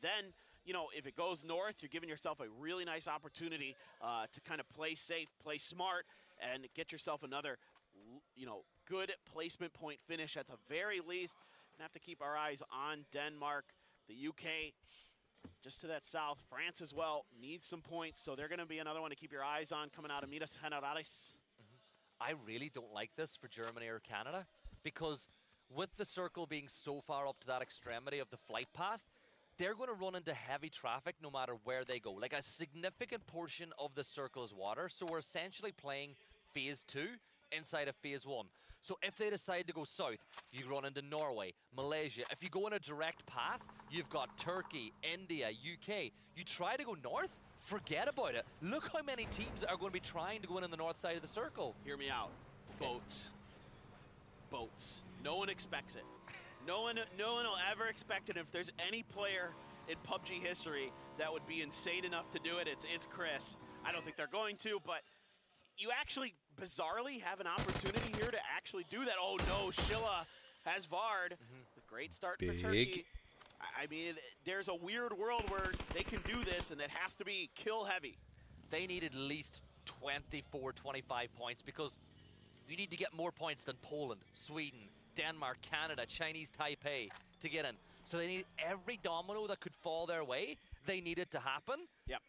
then, you know, if it goes north, you're giving yourself a really nice opportunity to kind of play safe, play smart, and get yourself another, you know, good placement point finish at the very least. Gonna have to keep our eyes on Denmark, the UK, just to that south. France as well needs some points, so they're going to be another one to keep your eyes on coming out of Minas Generales. I really don't like this for Germany or Canada, because with the circle being so far up to that extremity of the flight path, they're going to run into heavy traffic no matter where they go. Like a significant portion of the circle is water, so we're essentially playing phase 2. inside of phase 1. So if they decide to go south, you run into Norway, Malaysia. If you go in a direct path, you've got Turkey, India, UK. You try to go north, forget about it. Look how many teams are going to be trying to go in on the north side of the circle. Hear me out. Boats. Boats. No one expects it. No one will ever expect it. If there's any player in PUBG history that would be insane enough to do it, it's Chris. I don't think they're going to, but you actually bizarrely have an opportunity here to actually do that. Oh no, Shilla has Vard. Great start for Turkey. I mean, there's a weird world where they can do this, and it has to be kill heavy. They need at least 24, 25 points because you need to get more points than Poland, Sweden, Denmark, Canada, Chinese Taipei to get in. So they need every domino that could fall their way. They need it to happen. Yep.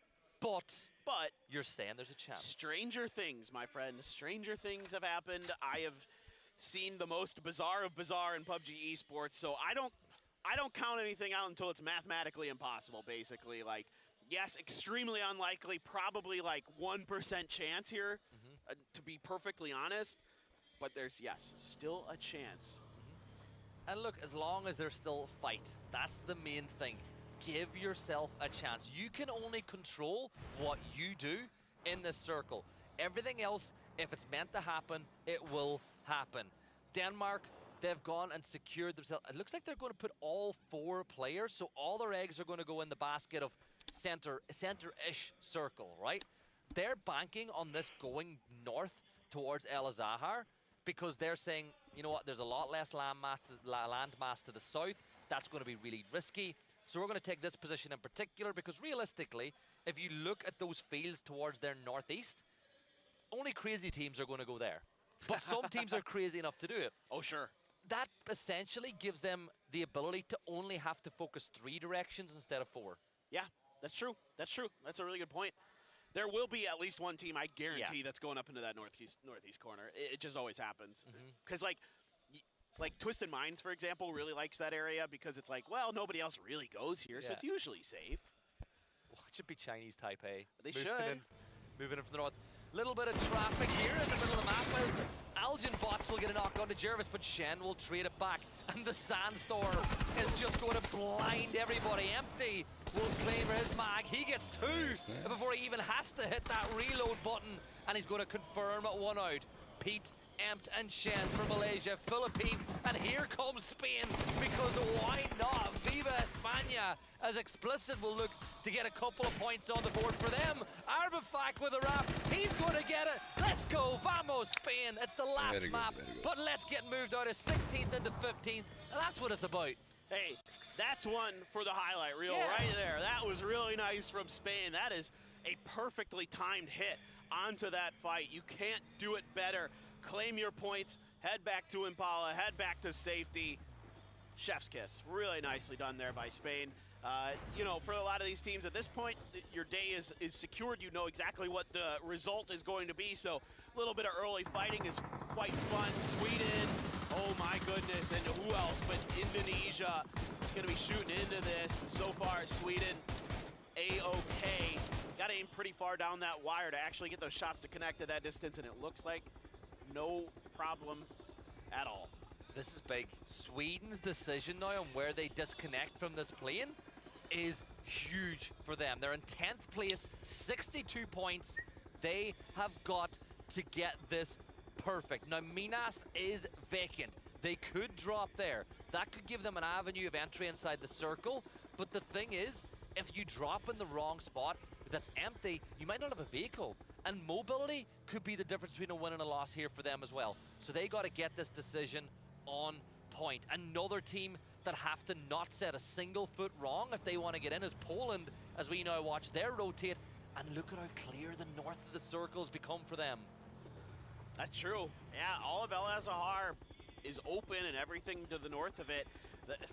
But you're saying there's a chance. Stranger things, my friend. Stranger things have happened. I have seen the most bizarre of bizarre in PUBG esports, so I don't count anything out until it's mathematically impossible, basically. Like, yes, extremely unlikely, probably like 1% chance here, to be perfectly honest. But there's, yes, still a chance. And look, as long as there's still fight, that's the main thing. Give yourself a chance. You can only control what you do in this circle. Everything else, if it's meant to happen, it will happen. Denmark, they've gone and secured themselves. It looks like they're going to put all 4 players, so all their eggs are going to go in the basket of center-ish circle, right? They're banking on this going north towards El Azahar because they're saying, you know what, there's a lot less land mass to the south. That's going to be really risky. So we're going to take this position in particular because realistically, if you look at those fields towards their northeast, only crazy teams are going to go there. But some teams are crazy enough to do it. Oh, sure. That essentially gives them the ability to only have to focus 3 directions instead of 4. Yeah, that's true. That's true. That's a really good point. There will be at least one team, I guarantee, that's going up into that northeast corner. It just always happens. Because, like Twisted Minds, for example, really likes that area because it's like, well, nobody else really goes here, so it's usually safe. Watch it be Chinese Taipei. They should. Moving in from the north. Little bit of traffic here in the middle of the map as Algin bots will get a knock onto Jervis, but Shen will trade it back. And the Sandstorm is just going to blind everybody. Empty will claim for his mag. He gets 2 before he even has to hit that reload button. And he's going to confirm at 1 out. Pete, Empt, and Shen for Malaysia, Philippines, and here comes Spain, because why not? Viva España, as Explicit will look to get a couple of points on the board for them. Arbifac with a wrap, he's going to get it. Let's go, vamos Spain. It's the last map, but let's get moved out of 16th into 15th, and that's what it's about. Hey, that's one for the highlight reel right there. That was really nice from Spain. That is a perfectly timed hit onto that fight. You can't do it better. Claim your points, head back to Impala, head back to safety. Chef's kiss. Really nicely done there by Spain. You know, for a lot of these teams at this point, your day is secured. You know exactly what the result is going to be, so a little bit of early fighting is quite fun. Sweden, oh my goodness, and who else but Indonesia is going to be shooting into this. But so far, Sweden, A-OK. Got to aim pretty far down that wire to actually get those shots to connect at that distance, and it looks like no problem at all. This is big. Sweden's decision now on where they disconnect from this plane is huge for them. They're in 10th place, 62 points. They have got to get this perfect. Now, Minas is vacant. They could drop there. That could give them an avenue of entry inside the circle. But the thing is, if you drop in the wrong spot that's empty, you might not have a vehicle. And mobility could be the difference between a win and a loss here for them as well. So they got to get this decision on point. Another team that have to not set a single foot wrong if they want to get in is Poland, as we now watch their rotate. And look at how clear the north of the circles become for them. That's true. Yeah, all of El Azahar is open and everything to the north of it.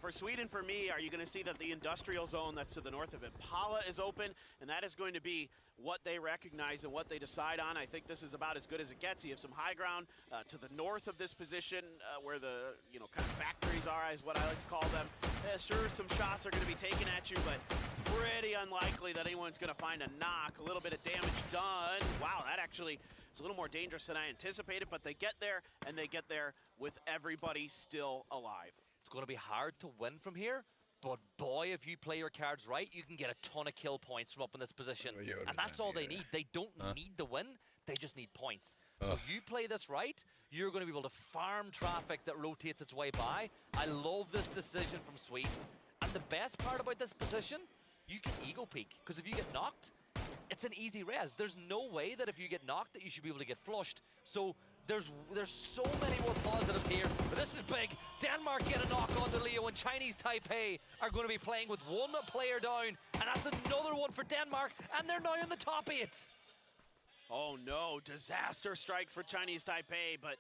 For Sweden, for me, are you going to see that the industrial zone that's to the north of Impala is open, and that is going to be what they recognize and what they decide on. I think this is about as good as it gets. You have some high ground to the north of this position where the kind of factories are, is what I like to call them. Yeah, sure, some shots are going to be taken at you, but pretty unlikely that anyone's going to find a knock. A little bit of damage done. Wow, that actually It's a little more dangerous than I anticipated, but they get there, and they get there with everybody still alive. It's going to be hard to win from here, but boy, if you play your cards right, you can get a ton of kill points from up in this position. And that's all they need. They don't need the win, they just need points. So you play this right, you're going to be able to farm traffic that rotates its way by. I love this decision from Sweden. And the best part about this position, you can ego peek, because if you get knocked, it's an easy res. There's no way that if you get knocked that you should be able to get flushed. So there's so many more positives here. But this is big. Denmark get a knock on the Leo, and Chinese Taipei are going to be playing with one player down. And that's another one for Denmark, and they're now in the top 8. Oh no, disaster strikes for Chinese Taipei, but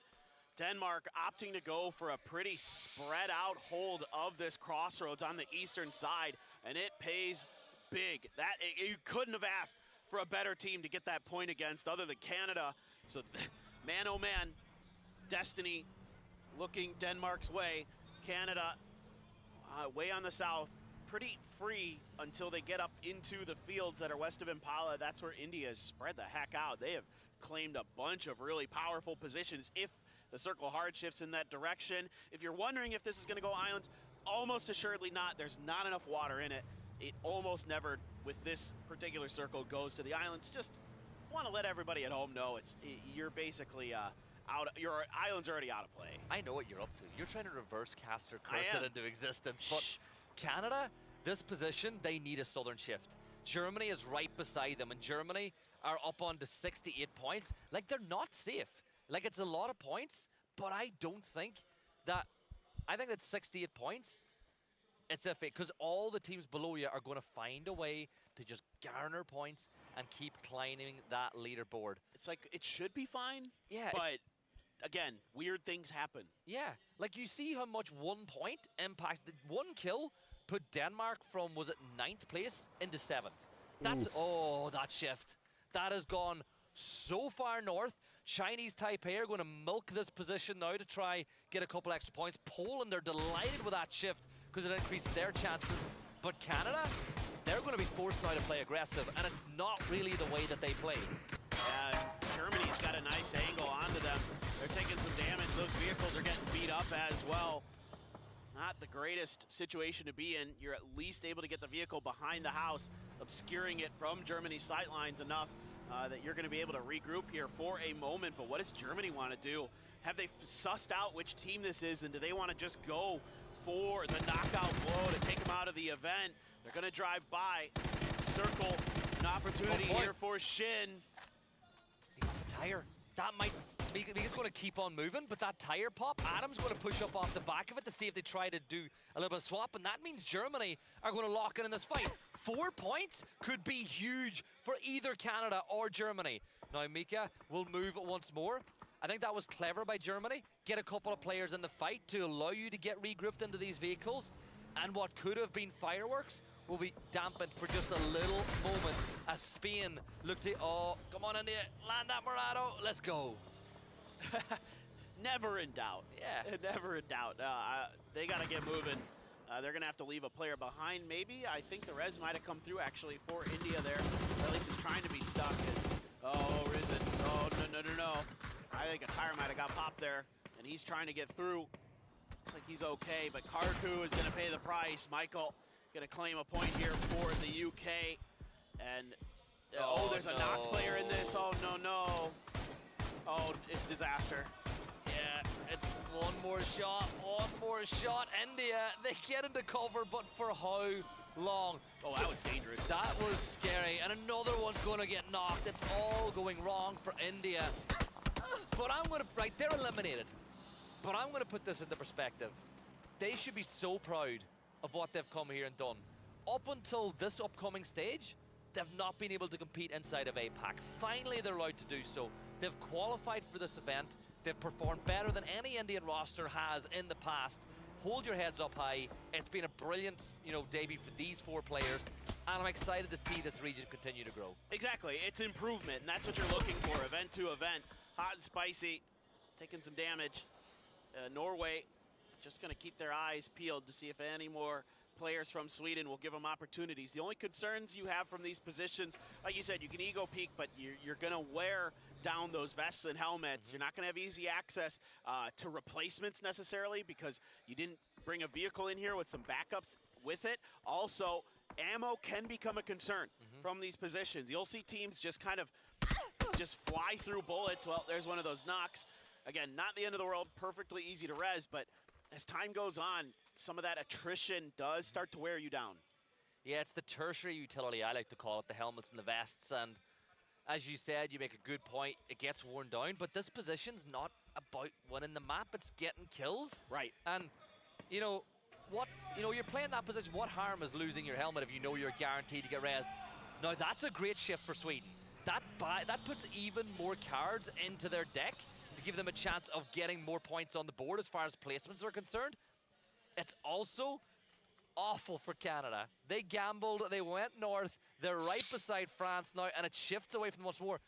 Denmark opting to go for a pretty spread out hold of this crossroads on the eastern side, and it pays big. You couldn't have asked for a better team to get that point against other than Canada. So man, oh man, destiny looking Denmark's way. Canada way on the south, pretty free until they get up into the fields that are west of Impala. That's where India has spread the heck out. They have claimed a bunch of really powerful positions if the circle hard shifts in that direction. If you're wondering if this is going to go islands, almost assuredly not. There's not enough water in it. It almost never, with this particular circle, goes to the islands. Just want to let everybody at home know you're basically out. Your island's already out of play. I know what you're up to. You're trying to reverse caster curse it into existence. But Canada, this position, they need a southern shift. Germany is right beside them, and Germany are up on to 68 points. Like, they're not safe. Like, it's a lot of points, but I don't think that, I think that 68 points, it's iffy, because all the teams below you are going to find a way to just garner points and keep climbing that leaderboard. It's like, it should be fine, yeah, but again, weird things happen. Yeah, like you see how much 1 point impacts, the 1 kill put Denmark from, was it 9th place into 7th? That's, oh, that shift. That has gone so far north. Chinese Taipei are going to milk this position now to try get a couple extra points. Poland are delighted with that shift because it increases their chances. But Canada, they're going to be forced now to play aggressive, and it's not really the way that they play. Germany's got a nice angle onto them. They're taking some damage. Those vehicles are getting beat up as well. Not the greatest situation to be in. You're at least able to get the vehicle behind the house, obscuring it from Germany's sightlines enough that you're going to be able to regroup here for a moment. But what does Germany want to do? Have they sussed out which team this is, and do they want to just go for the knockout blow to take them out of the event? They're going to drive by, circle, an opportunity here for Shin. He got the tire. That might be, he's going to keep on moving, but that tire pop, Adam's going to push up off the back of it to see if they try to do a little bit of swap, and that means Germany are going to lock in this fight. 4 points could be huge for either Canada or Germany. Now, Mika will move once more. I think that was clever by Germany. Get a couple of players in the fight to allow you to get regrouped into these vehicles, and what could have been fireworks will be dampened for just a little moment as Spain look to, oh, come on India, land that Murado, let's go. Never in doubt. Yeah. Never in doubt. They got to get moving. They're going to have to leave a player behind, maybe. I think the res might have come through, actually, for India there. Or at least he's trying to be stuck. Oh, Risen. Oh, no. I think a tire might have got popped there, and he's trying to get through. Looks like he's okay, but Karku is going to pay the price. Michael going to claim a point here for the UK. And, there's a knock player in this. Oh, no. Oh, it's disaster. Yeah, it's one more shot. India, they get into cover, but for how long? Oh, that was dangerous. That was scary, and another one's going to get knocked. It's all going wrong for India. But they're eliminated. But I'm going to put this into perspective. They should be so proud of what they've come here and done. Up until this upcoming stage, they've not been able to compete inside of APAC. Finally, they're allowed to do so. They've qualified for this event. They've performed better than any Indian roster has in the past. Hold your heads up high. It's been a brilliant, debut for these 4 players, and I'm excited to see this region continue to grow. Exactly, it's improvement, and that's what you're looking for, event to event. Hot and spicy, taking some damage. Norway just going to keep their eyes peeled to see if any more players from Sweden will give them opportunities. The only concerns you have from these positions, like you said, you can ego peak, but you're going to wear down those vests and helmets. You're not going to have easy access to replacements necessarily because you didn't bring a vehicle in here with some backups with it. Also, ammo can become a concern from these positions. You'll see teams just kind of just fly through bullets. Well, there's one of those knocks. Again, not the end of the world, perfectly easy to res, but as time goes on, some of that attrition does start to wear you down. Yeah, it's the tertiary utility, I like to call it, the helmets and the vests. And as you said, you make a good point, it gets worn down, but this position's not about winning the map, it's getting kills. Right. And, you know, you're playing that position, what harm is losing your helmet if you know you're guaranteed to get res? Now, that's a great shift for Sweden. That puts even more cards into their deck to give them a chance of getting more points on the board as far as placements are concerned. It's also awful for Canada. They gambled, they went north, they're right beside France now, and it shifts away from them once more.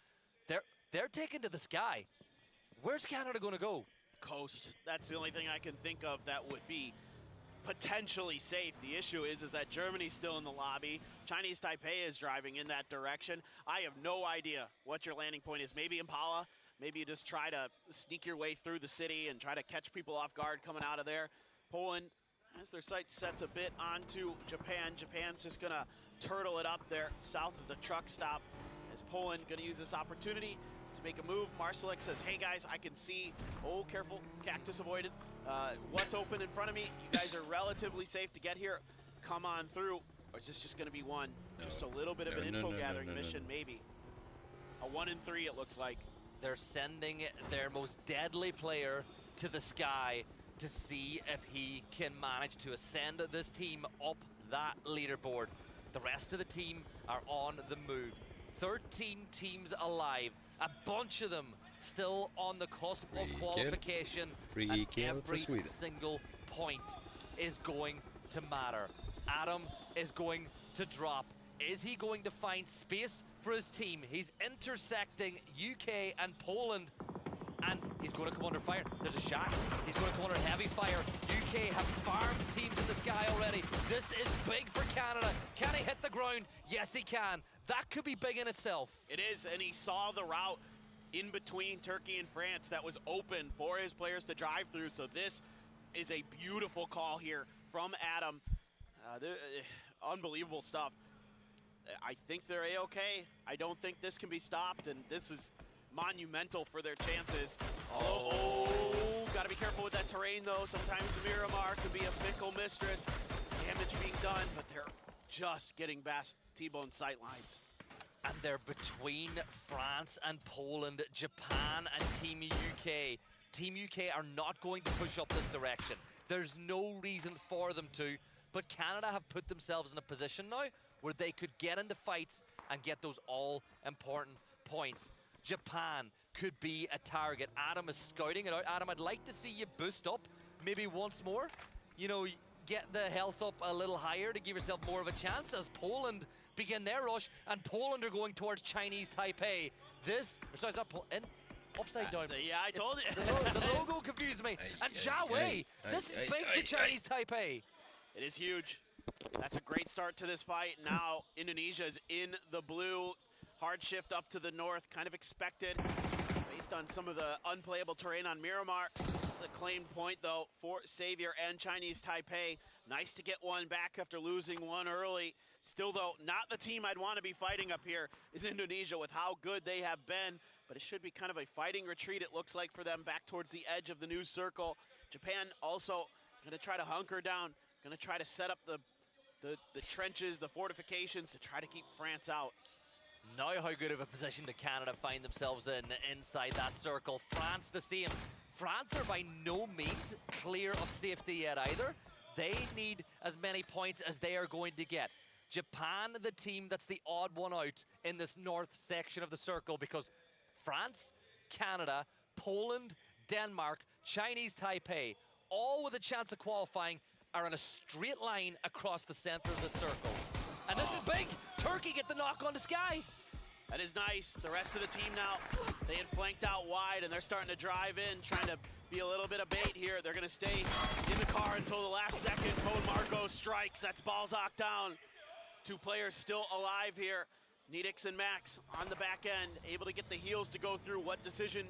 They're taken to the sky. Where's Canada going to go? Coast. That's the only thing I can think of that would be potentially safe. The issue is that Germany's still in the lobby. Chinese Taipei is driving in that direction. I have no idea what your landing point is. Maybe Impala. Maybe you just try to sneak your way through the city and try to catch people off guard coming out of there. Poland, as their sight sets a bit onto Japan, Japan's just going to turtle it up there south of the truck stop. As Poland going to use this opportunity to make a move. Marsalek says, hey guys, I can see, oh careful, cactus avoided. What's open in front of me? You guys are relatively safe to get here. Come on through. Or is this just going to be one? Just a little bit of an info gathering mission, maybe. A 1 in 3 it looks like. They're sending their most deadly player to the sky to see if he can manage to ascend this team up that leaderboard. The rest of the team are on the move. 13 teams alive, a bunch of them still on the cusp of qualification, and every single point is going to matter. Adam is going to drop. Is he going to find space for his team? He's intersecting UK and Poland, and he's going to come under fire. There's a shot. He's going to come under heavy fire. UK have farmed teams in the sky already. This is big for Canada. Can he hit the ground? Yes, he can. That could be big in itself. It is, and he saw the route in between Turkey and France that was open for his players to drive through. So this is a beautiful call here from Adam. Unbelievable stuff. I think they're A-okay. I don't think this can be stopped, and this is monumental for their chances. Oh, gotta be careful with that terrain though. Sometimes Miramar could be a fickle mistress. Damage being done, but they're just getting past T-bone sightlines. And they're between France and Poland, Japan and Team UK. Team UK are not going to push up this direction. There's no reason for them to, but Canada have put themselves in a position now where they could get into fights and get those all-important points. Japan could be a target. Adam is scouting it out. Adam, I'd like to see you boost up maybe once more. You know, get the health up a little higher to give yourself more of a chance as Poland begin their rush, and Poland are going towards Chinese Taipei. Sorry, it's not upside down. Yeah, I told you. The logo confused me. And Jia Wei, this is big for Chinese Taipei. It is huge. That's a great start to this fight. Now Indonesia is in the blue. Hard shift up to the north, kind of expected based on some of the unplayable terrain on Miramar. It's a claimed point though for Savior and Chinese Taipei. Nice to get one back after losing one early. Still though, not the team I'd want to be fighting up here is Indonesia with how good they have been. But it should be kind of a fighting retreat, it looks like, for them back towards the edge of the news circle. Japan also going to try to hunker down, going to try to set up the trenches, the fortifications to try to keep France out. Now how good of a position did Canada find themselves in inside that circle? France the same. France are by no means clear of safety yet either. They need as many points as they are going to get. Japan, the team that's the odd one out in this north section of the circle, because France, Canada, Poland, Denmark, Chinese Taipei, all with a chance of qualifying, are in a straight line across the center of the circle. And this is big. Turkey get the knock on the sky. That is nice. The rest of the team now, they had flanked out wide and they're starting to drive in, trying to be a little bit of bait here. They're gonna stay in the car until the last second. Code Marco strikes, that's Balzac down. 2 players still alive here. Needix and Max on the back end, able to get the heals to go through. What decision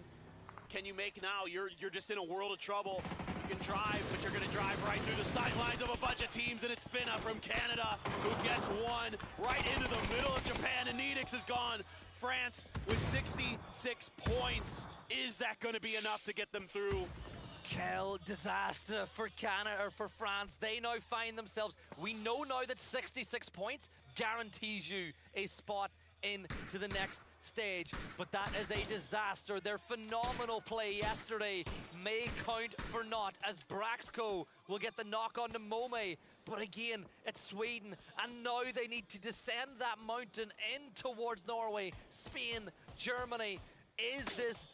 can you make now? You're just in a world of trouble. You can drive, but you're gonna drive right through the sidelines of a bunch of teams, and it's Finna from Canada who gets one right into the middle of Japan, and Needix is gone. France with 66 points. Is that gonna be enough to get them through? Quel disaster for Canada, or for France. They now find themselves, we know now that 66 points guarantees you a spot into the next stage, but that is a disaster. Their phenomenal play yesterday may count for naught, as Braxco will get the knock on to Mome. But again, it's Sweden, and now they need to descend that mountain in towards Norway, Spain, Germany. Is this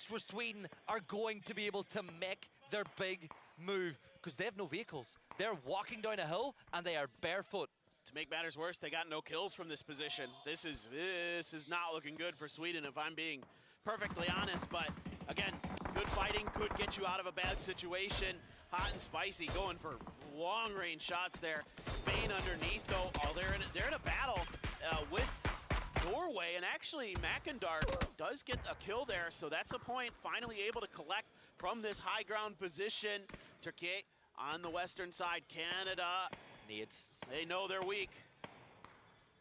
where Sweden are going to be able to make their big move? Because they have no vehicles. They're walking down a hill, and they are barefoot. To make matters worse, they got no kills from this position. This is not looking good for Sweden, if I'm being perfectly honest. But again, good fighting could get you out of a bad situation. Hot and spicy, going for long-range shots there. Spain underneath, though. Oh, they're in a battle with Norway, and actually Mackendar does get a kill there, so that's a point. Finally able to collect from this high ground position. Turkey on the western side, Canada. Needs. They know they're weak.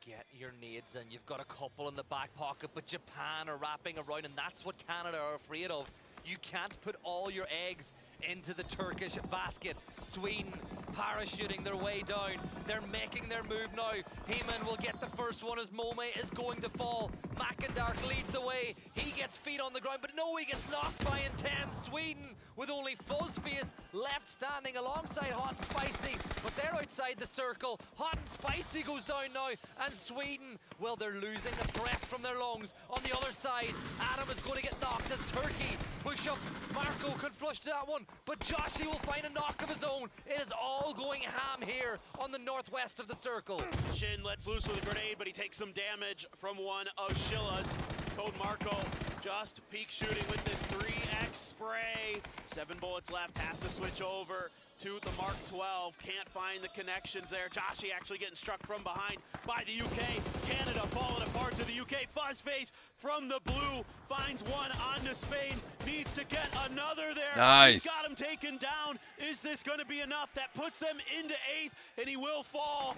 Get your nades, and you've got a couple in the back pocket, but Japan are wrapping around, and that's what Canada are afraid of. You can't put all your eggs into the Turkish basket. Sweden parachuting their way down. They're making their move now. Heyman will get the first one as Mome is going to fall. Mackendark leads the way. He gets feet on the ground, but no, he gets knocked by Intense. Sweden with only Fuzzface left standing alongside Hot and Spicy, but they're outside the circle. Hot and Spicy goes down now, and Sweden, well, they're losing the breath from their lungs. On the other side, Adam is going to get knocked as Turkey push up. Marco could flush to that one, but Joshi will find a knock of his own. It is all going ham here on the northwest of the circle. Shin lets loose with a grenade, but he takes some damage from one of Shilla's. Code Marco just peek shooting with this 3x spray. 7 bullets left, has to switch over to the Mark 12. Can't find the connections there. Joshi actually getting struck from behind by the UK. Canada falling apart to the UK. Fuzzface from the blue finds one onto Spain. Needs to get another there. Nice. He's got him taken down. Is this going to be enough? That puts them into 8th, and he will fall.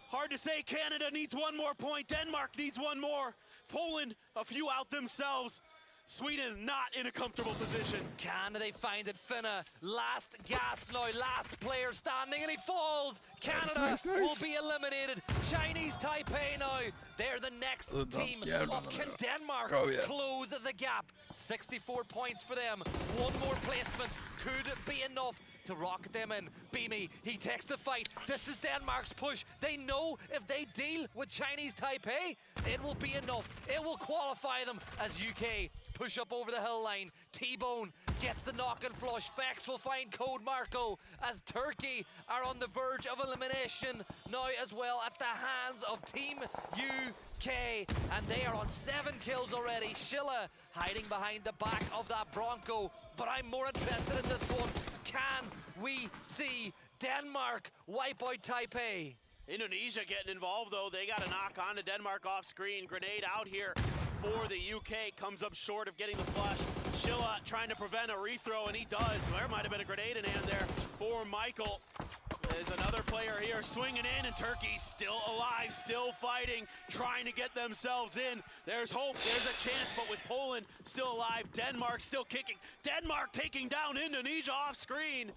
Hard to say. Canada needs one more point. Denmark needs one more. Poland, a few out themselves. Sweden not in a comfortable position. Canada, they find it. Finna, last gasp now, last player standing, and he falls. Canada nice. will be eliminated. Chinese Taipei now, they're the next team up. Can Denmark close the gap? 64 points for them. One more placement could be enough to rocket them in. Beamy, he takes the fight. This is Denmark's push. They know if they deal with Chinese Taipei, it will be enough. It will qualify them as UK push up over the hill line. T-Bone gets the knock and flush. Vex will find Code Marco as Turkey are on the verge of elimination now as well at the hands of Team UK, and they are on 7 kills already. Shilla hiding behind the back of that Bronco, but I'm more interested in this one. Can we see Denmark wipe out Taipei? Indonesia getting involved, though. They got a knock on to Denmark off screen. Grenade out here for the UK. Comes up short of getting the flush. Shilla trying to prevent a rethrow, and he does. There might have been a grenade in hand there for Michael. There's another player here swinging in, and Turkey still alive, still fighting, trying to get themselves in. There's hope, there's a chance, but with Poland still alive, Denmark still kicking. Denmark taking down Indonesia off screen.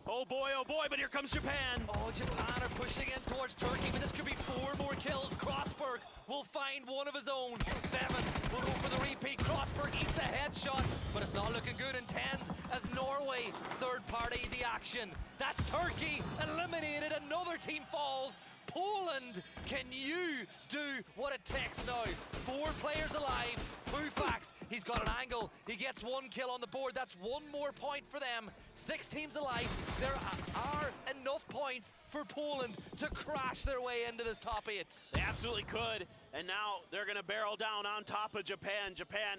Oh boy, but here comes Japan. Oh, Japan are pushing in towards Turkey, but this could be 4 more kills. Crossberg will find one of his own. Bevan will go for the repeat. Crossberg eats a headshot, but it's not looking good in 10s as Norway third party the action. That's Turkey eliminated. Another team falls. Poland, can you do what it takes now? 4 players alive. Bufax, he's got an angle. He gets 1 kill on the board. That's 1 more point for them. 6 teams alive. There are enough points for Poland to crash their way into this top 8. They absolutely could. And now they're gonna barrel down on top of Japan. Japan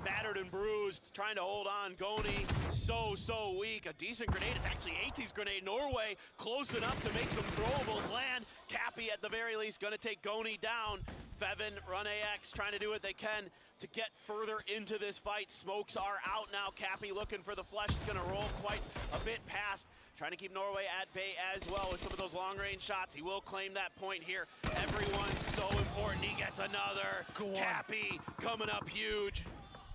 battered and bruised, trying to hold on. Goni, so weak. A decent grenade. It's actually AT's grenade. Norway close enough to make some throwables land. Cappy at the very least gonna take Goni down. Fevin, Run AX trying to do what they can to get further into this fight. Smokes are out now. Cappy looking for the flush. It's gonna roll quite a bit past. Trying to keep Norway at bay as well with some of those long-range shots. He will claim that point here. Everyone's so important. He gets another. Cappy coming up huge.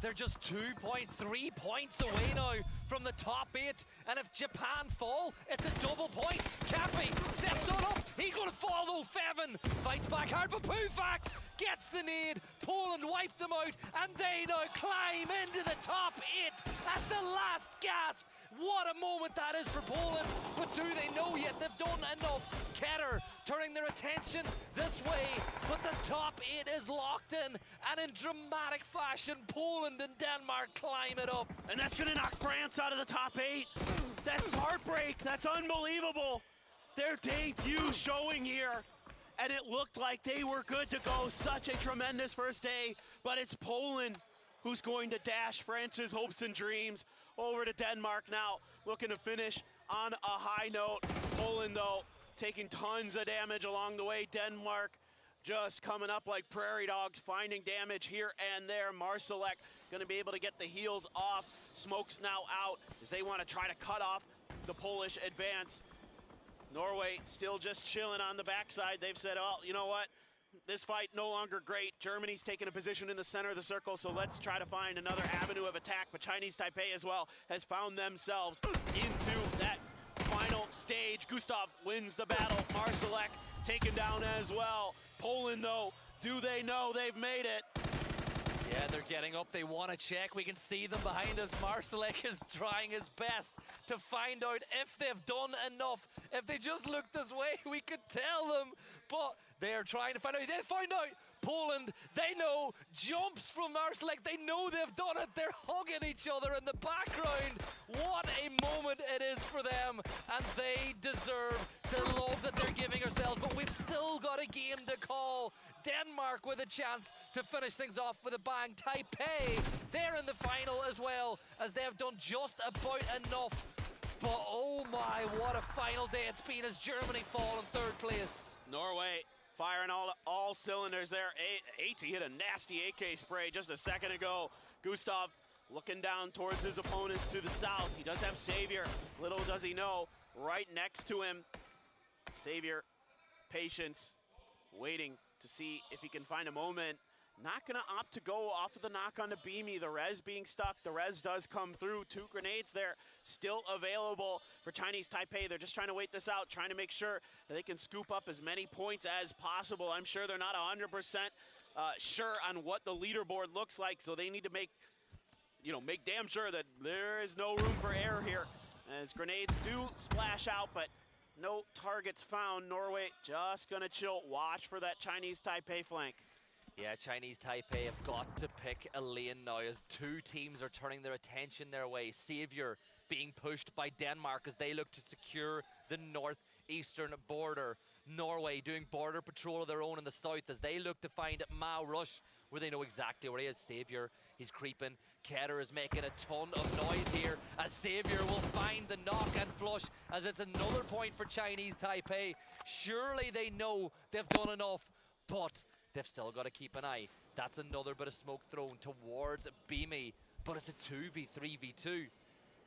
They're just 2.3 points away now from the top 8. And if Japan fall, it's a double point. Cappy steps on up. He's going to fall though. Fevin fights back hard, but Pufax gets the nade. Poland wiped them out, and they now climb into the top 8 at the last gasp. What a moment that is for Poland, but do they know yet? They've done enough. Ketter turning their attention this way, but the top 8 is locked in, and in dramatic fashion, Poland and Denmark climb it up. And that's gonna knock France out of the top 8. That's heartbreak, that's unbelievable. Their debut showing here, and it looked like they were good to go. Such a tremendous first day, but it's Poland who's going to dash France's hopes and dreams over to Denmark now, looking to finish on a high note. Poland, though, taking tons of damage along the way. Denmark just coming up like prairie dogs, finding damage here and there. Marsalek gonna be able to get the heels off. Smoke's now out as they want to try to cut off the Polish advance. Norway still just chilling on the backside. They've said, oh, you know what? This fight no longer great. Germany's taking a position in the center of the circle, so let's try to find another avenue of attack. But Chinese Taipei as well has found themselves into that final stage. Gustav wins the battle. Marsalek taken down as well. Poland, though, do they know they've made it? Yeah, they're getting up. They want to check. We can see them behind us. Marsalek is trying his best to find out if they've done enough. If they just looked this way, we could tell them. But they're trying to find out. They find out. Poland, they know, jumps from Marsalek. They know they've done it. They're hugging each other in the background. What a moment it is for them. And they deserve to love that they're giving ourselves. But we've still got a game to call. Denmark with a chance to finish things off with a bang. Taipei, they're in the final as well, as they've done just about enough. But oh my, what a final day it's been as Germany fall in 3rd place. Norway firing all cylinders there. AT hit a nasty AK spray just a second ago. Gustav looking down towards his opponents to the south. He does have Savior. Little does he know, right next to him. Savior, patience, waiting to see if he can find a moment. Not gonna opt to go off of the knock on the Beamy. The res being stuck. The res does come through. 2 grenades there still available for Chinese Taipei. They're just trying to wait this out, trying to make sure that they can scoop up as many points as possible. I'm sure they're not 100% sure on what the leaderboard looks like, so they need to make damn sure that there is no room for error here, as grenades do splash out, but no targets found. Norway just gonna chill. Watch for that Chinese Taipei flank. Yeah, Chinese Taipei have got to pick a lane now as 2 teams are turning their attention their way. Savior being pushed by Denmark as they look to secure the northeastern border. Norway doing border patrol of their own in the south as they look to find Mao Rush, where they know exactly where he is. Savior, he's creeping. Ketter is making a ton of noise here as Savior will find the knock and flush, as it's another point for Chinese Taipei. Surely they know they've done enough, but they've still got to keep an eye. That's another bit of smoke thrown towards Beamy, but it's a 2v3v2.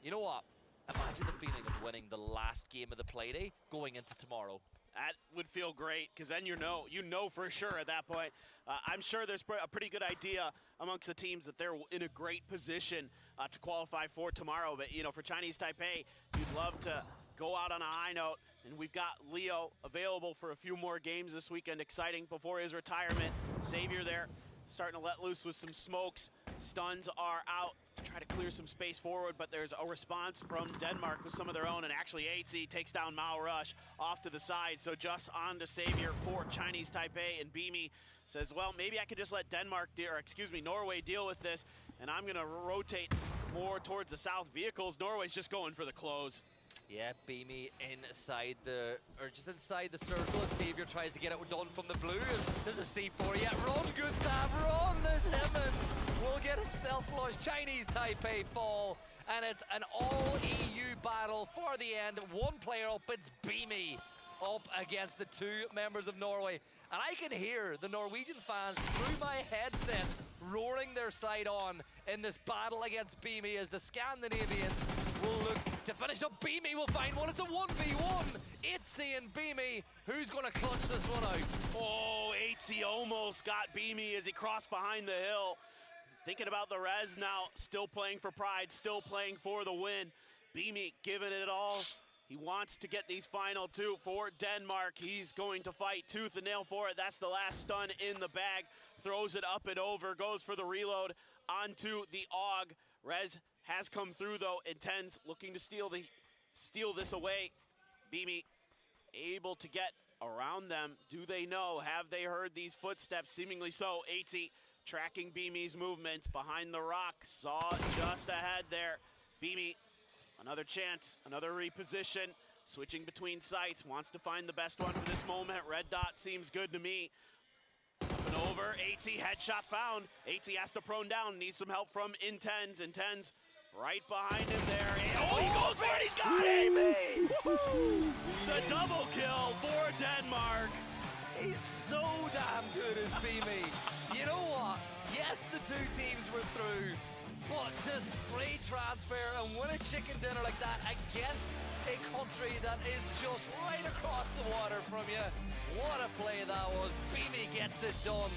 You know what? Imagine the feeling of winning the last game of the Playday going into tomorrow. That would feel great, because then you know for sure at that point. I'm sure there's a pretty good idea amongst the teams that they're in a great position to qualify for tomorrow. But, for Chinese Taipei, you'd love to go out on a high note. And we've got Leo available for a few more games this weekend. Exciting before his retirement. Savior there, starting to let loose with some smokes. Stuns are out to try to clear some space forward, but there's a response from Denmark with some of their own, and actually AT takes down Mao Rush off to the side. So just on to Savior for Chinese Taipei, and Beamy says, well, maybe I could just let Norway deal with this, and I'm gonna rotate more towards the south. Vehicles, Norway's just going for the close. Yeah, Beamy inside just inside the circle as Savior tries to get it done from the blue. There's a C4, yeah, run Gustav, run! There's Himman, will get himself flushed. Chinese Taipei fall, and it's an all-EU battle for the end. One player up, it's Beamy up against the two members of Norway. And I can hear the Norwegian fans through my headset roaring their side on in this battle against Beamy as the Scandinavians will look to finish up. Beamy will find one. It's a 1v1. Itzy and Beamy. Who's going to clutch this one out? Oh, Itzy almost got Beamy as he crossed behind the hill. Thinking about the res now, still playing for pride, still playing for the win. Beamy giving it all. He wants to get these final two for Denmark. He's going to fight tooth and nail for it. That's the last stun in the bag. Throws it up and over, goes for the reload onto the AUG. Rez has come through though, intends, looking to steal this away. Beamy able to get around them. Do they know? Have they heard these footsteps? Seemingly so. Itzy tracking Beamy's movements behind the rock. Saw just ahead there. Beamy, another chance, another reposition. Switching between sites, wants to find the best one for this moment. Red dot seems good to me. Up and over, Itzy, headshot found. Itzy has to prone down, needs some help from Intens. Intens right behind him there. Oh, he goes for it, he's got it! The double kill for Denmark. He's so damn good as Beamy. You know what? Yes, the two teams were through, but to spray transfer and win a chicken dinner like that against a country that is just right across the water from you, what a play that was. Beamy gets it done.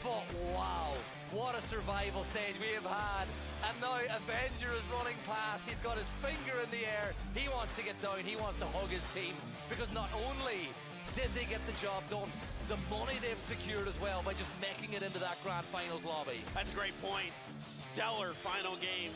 But wow, what a survival stage we have had. And now Avenger is running past. He's got his finger in the air. He wants to get down. He wants to hug his team. Because not only did they get the job done, the money they've secured as well by just making it into that grand finals lobby. That's a great point. Stellar final game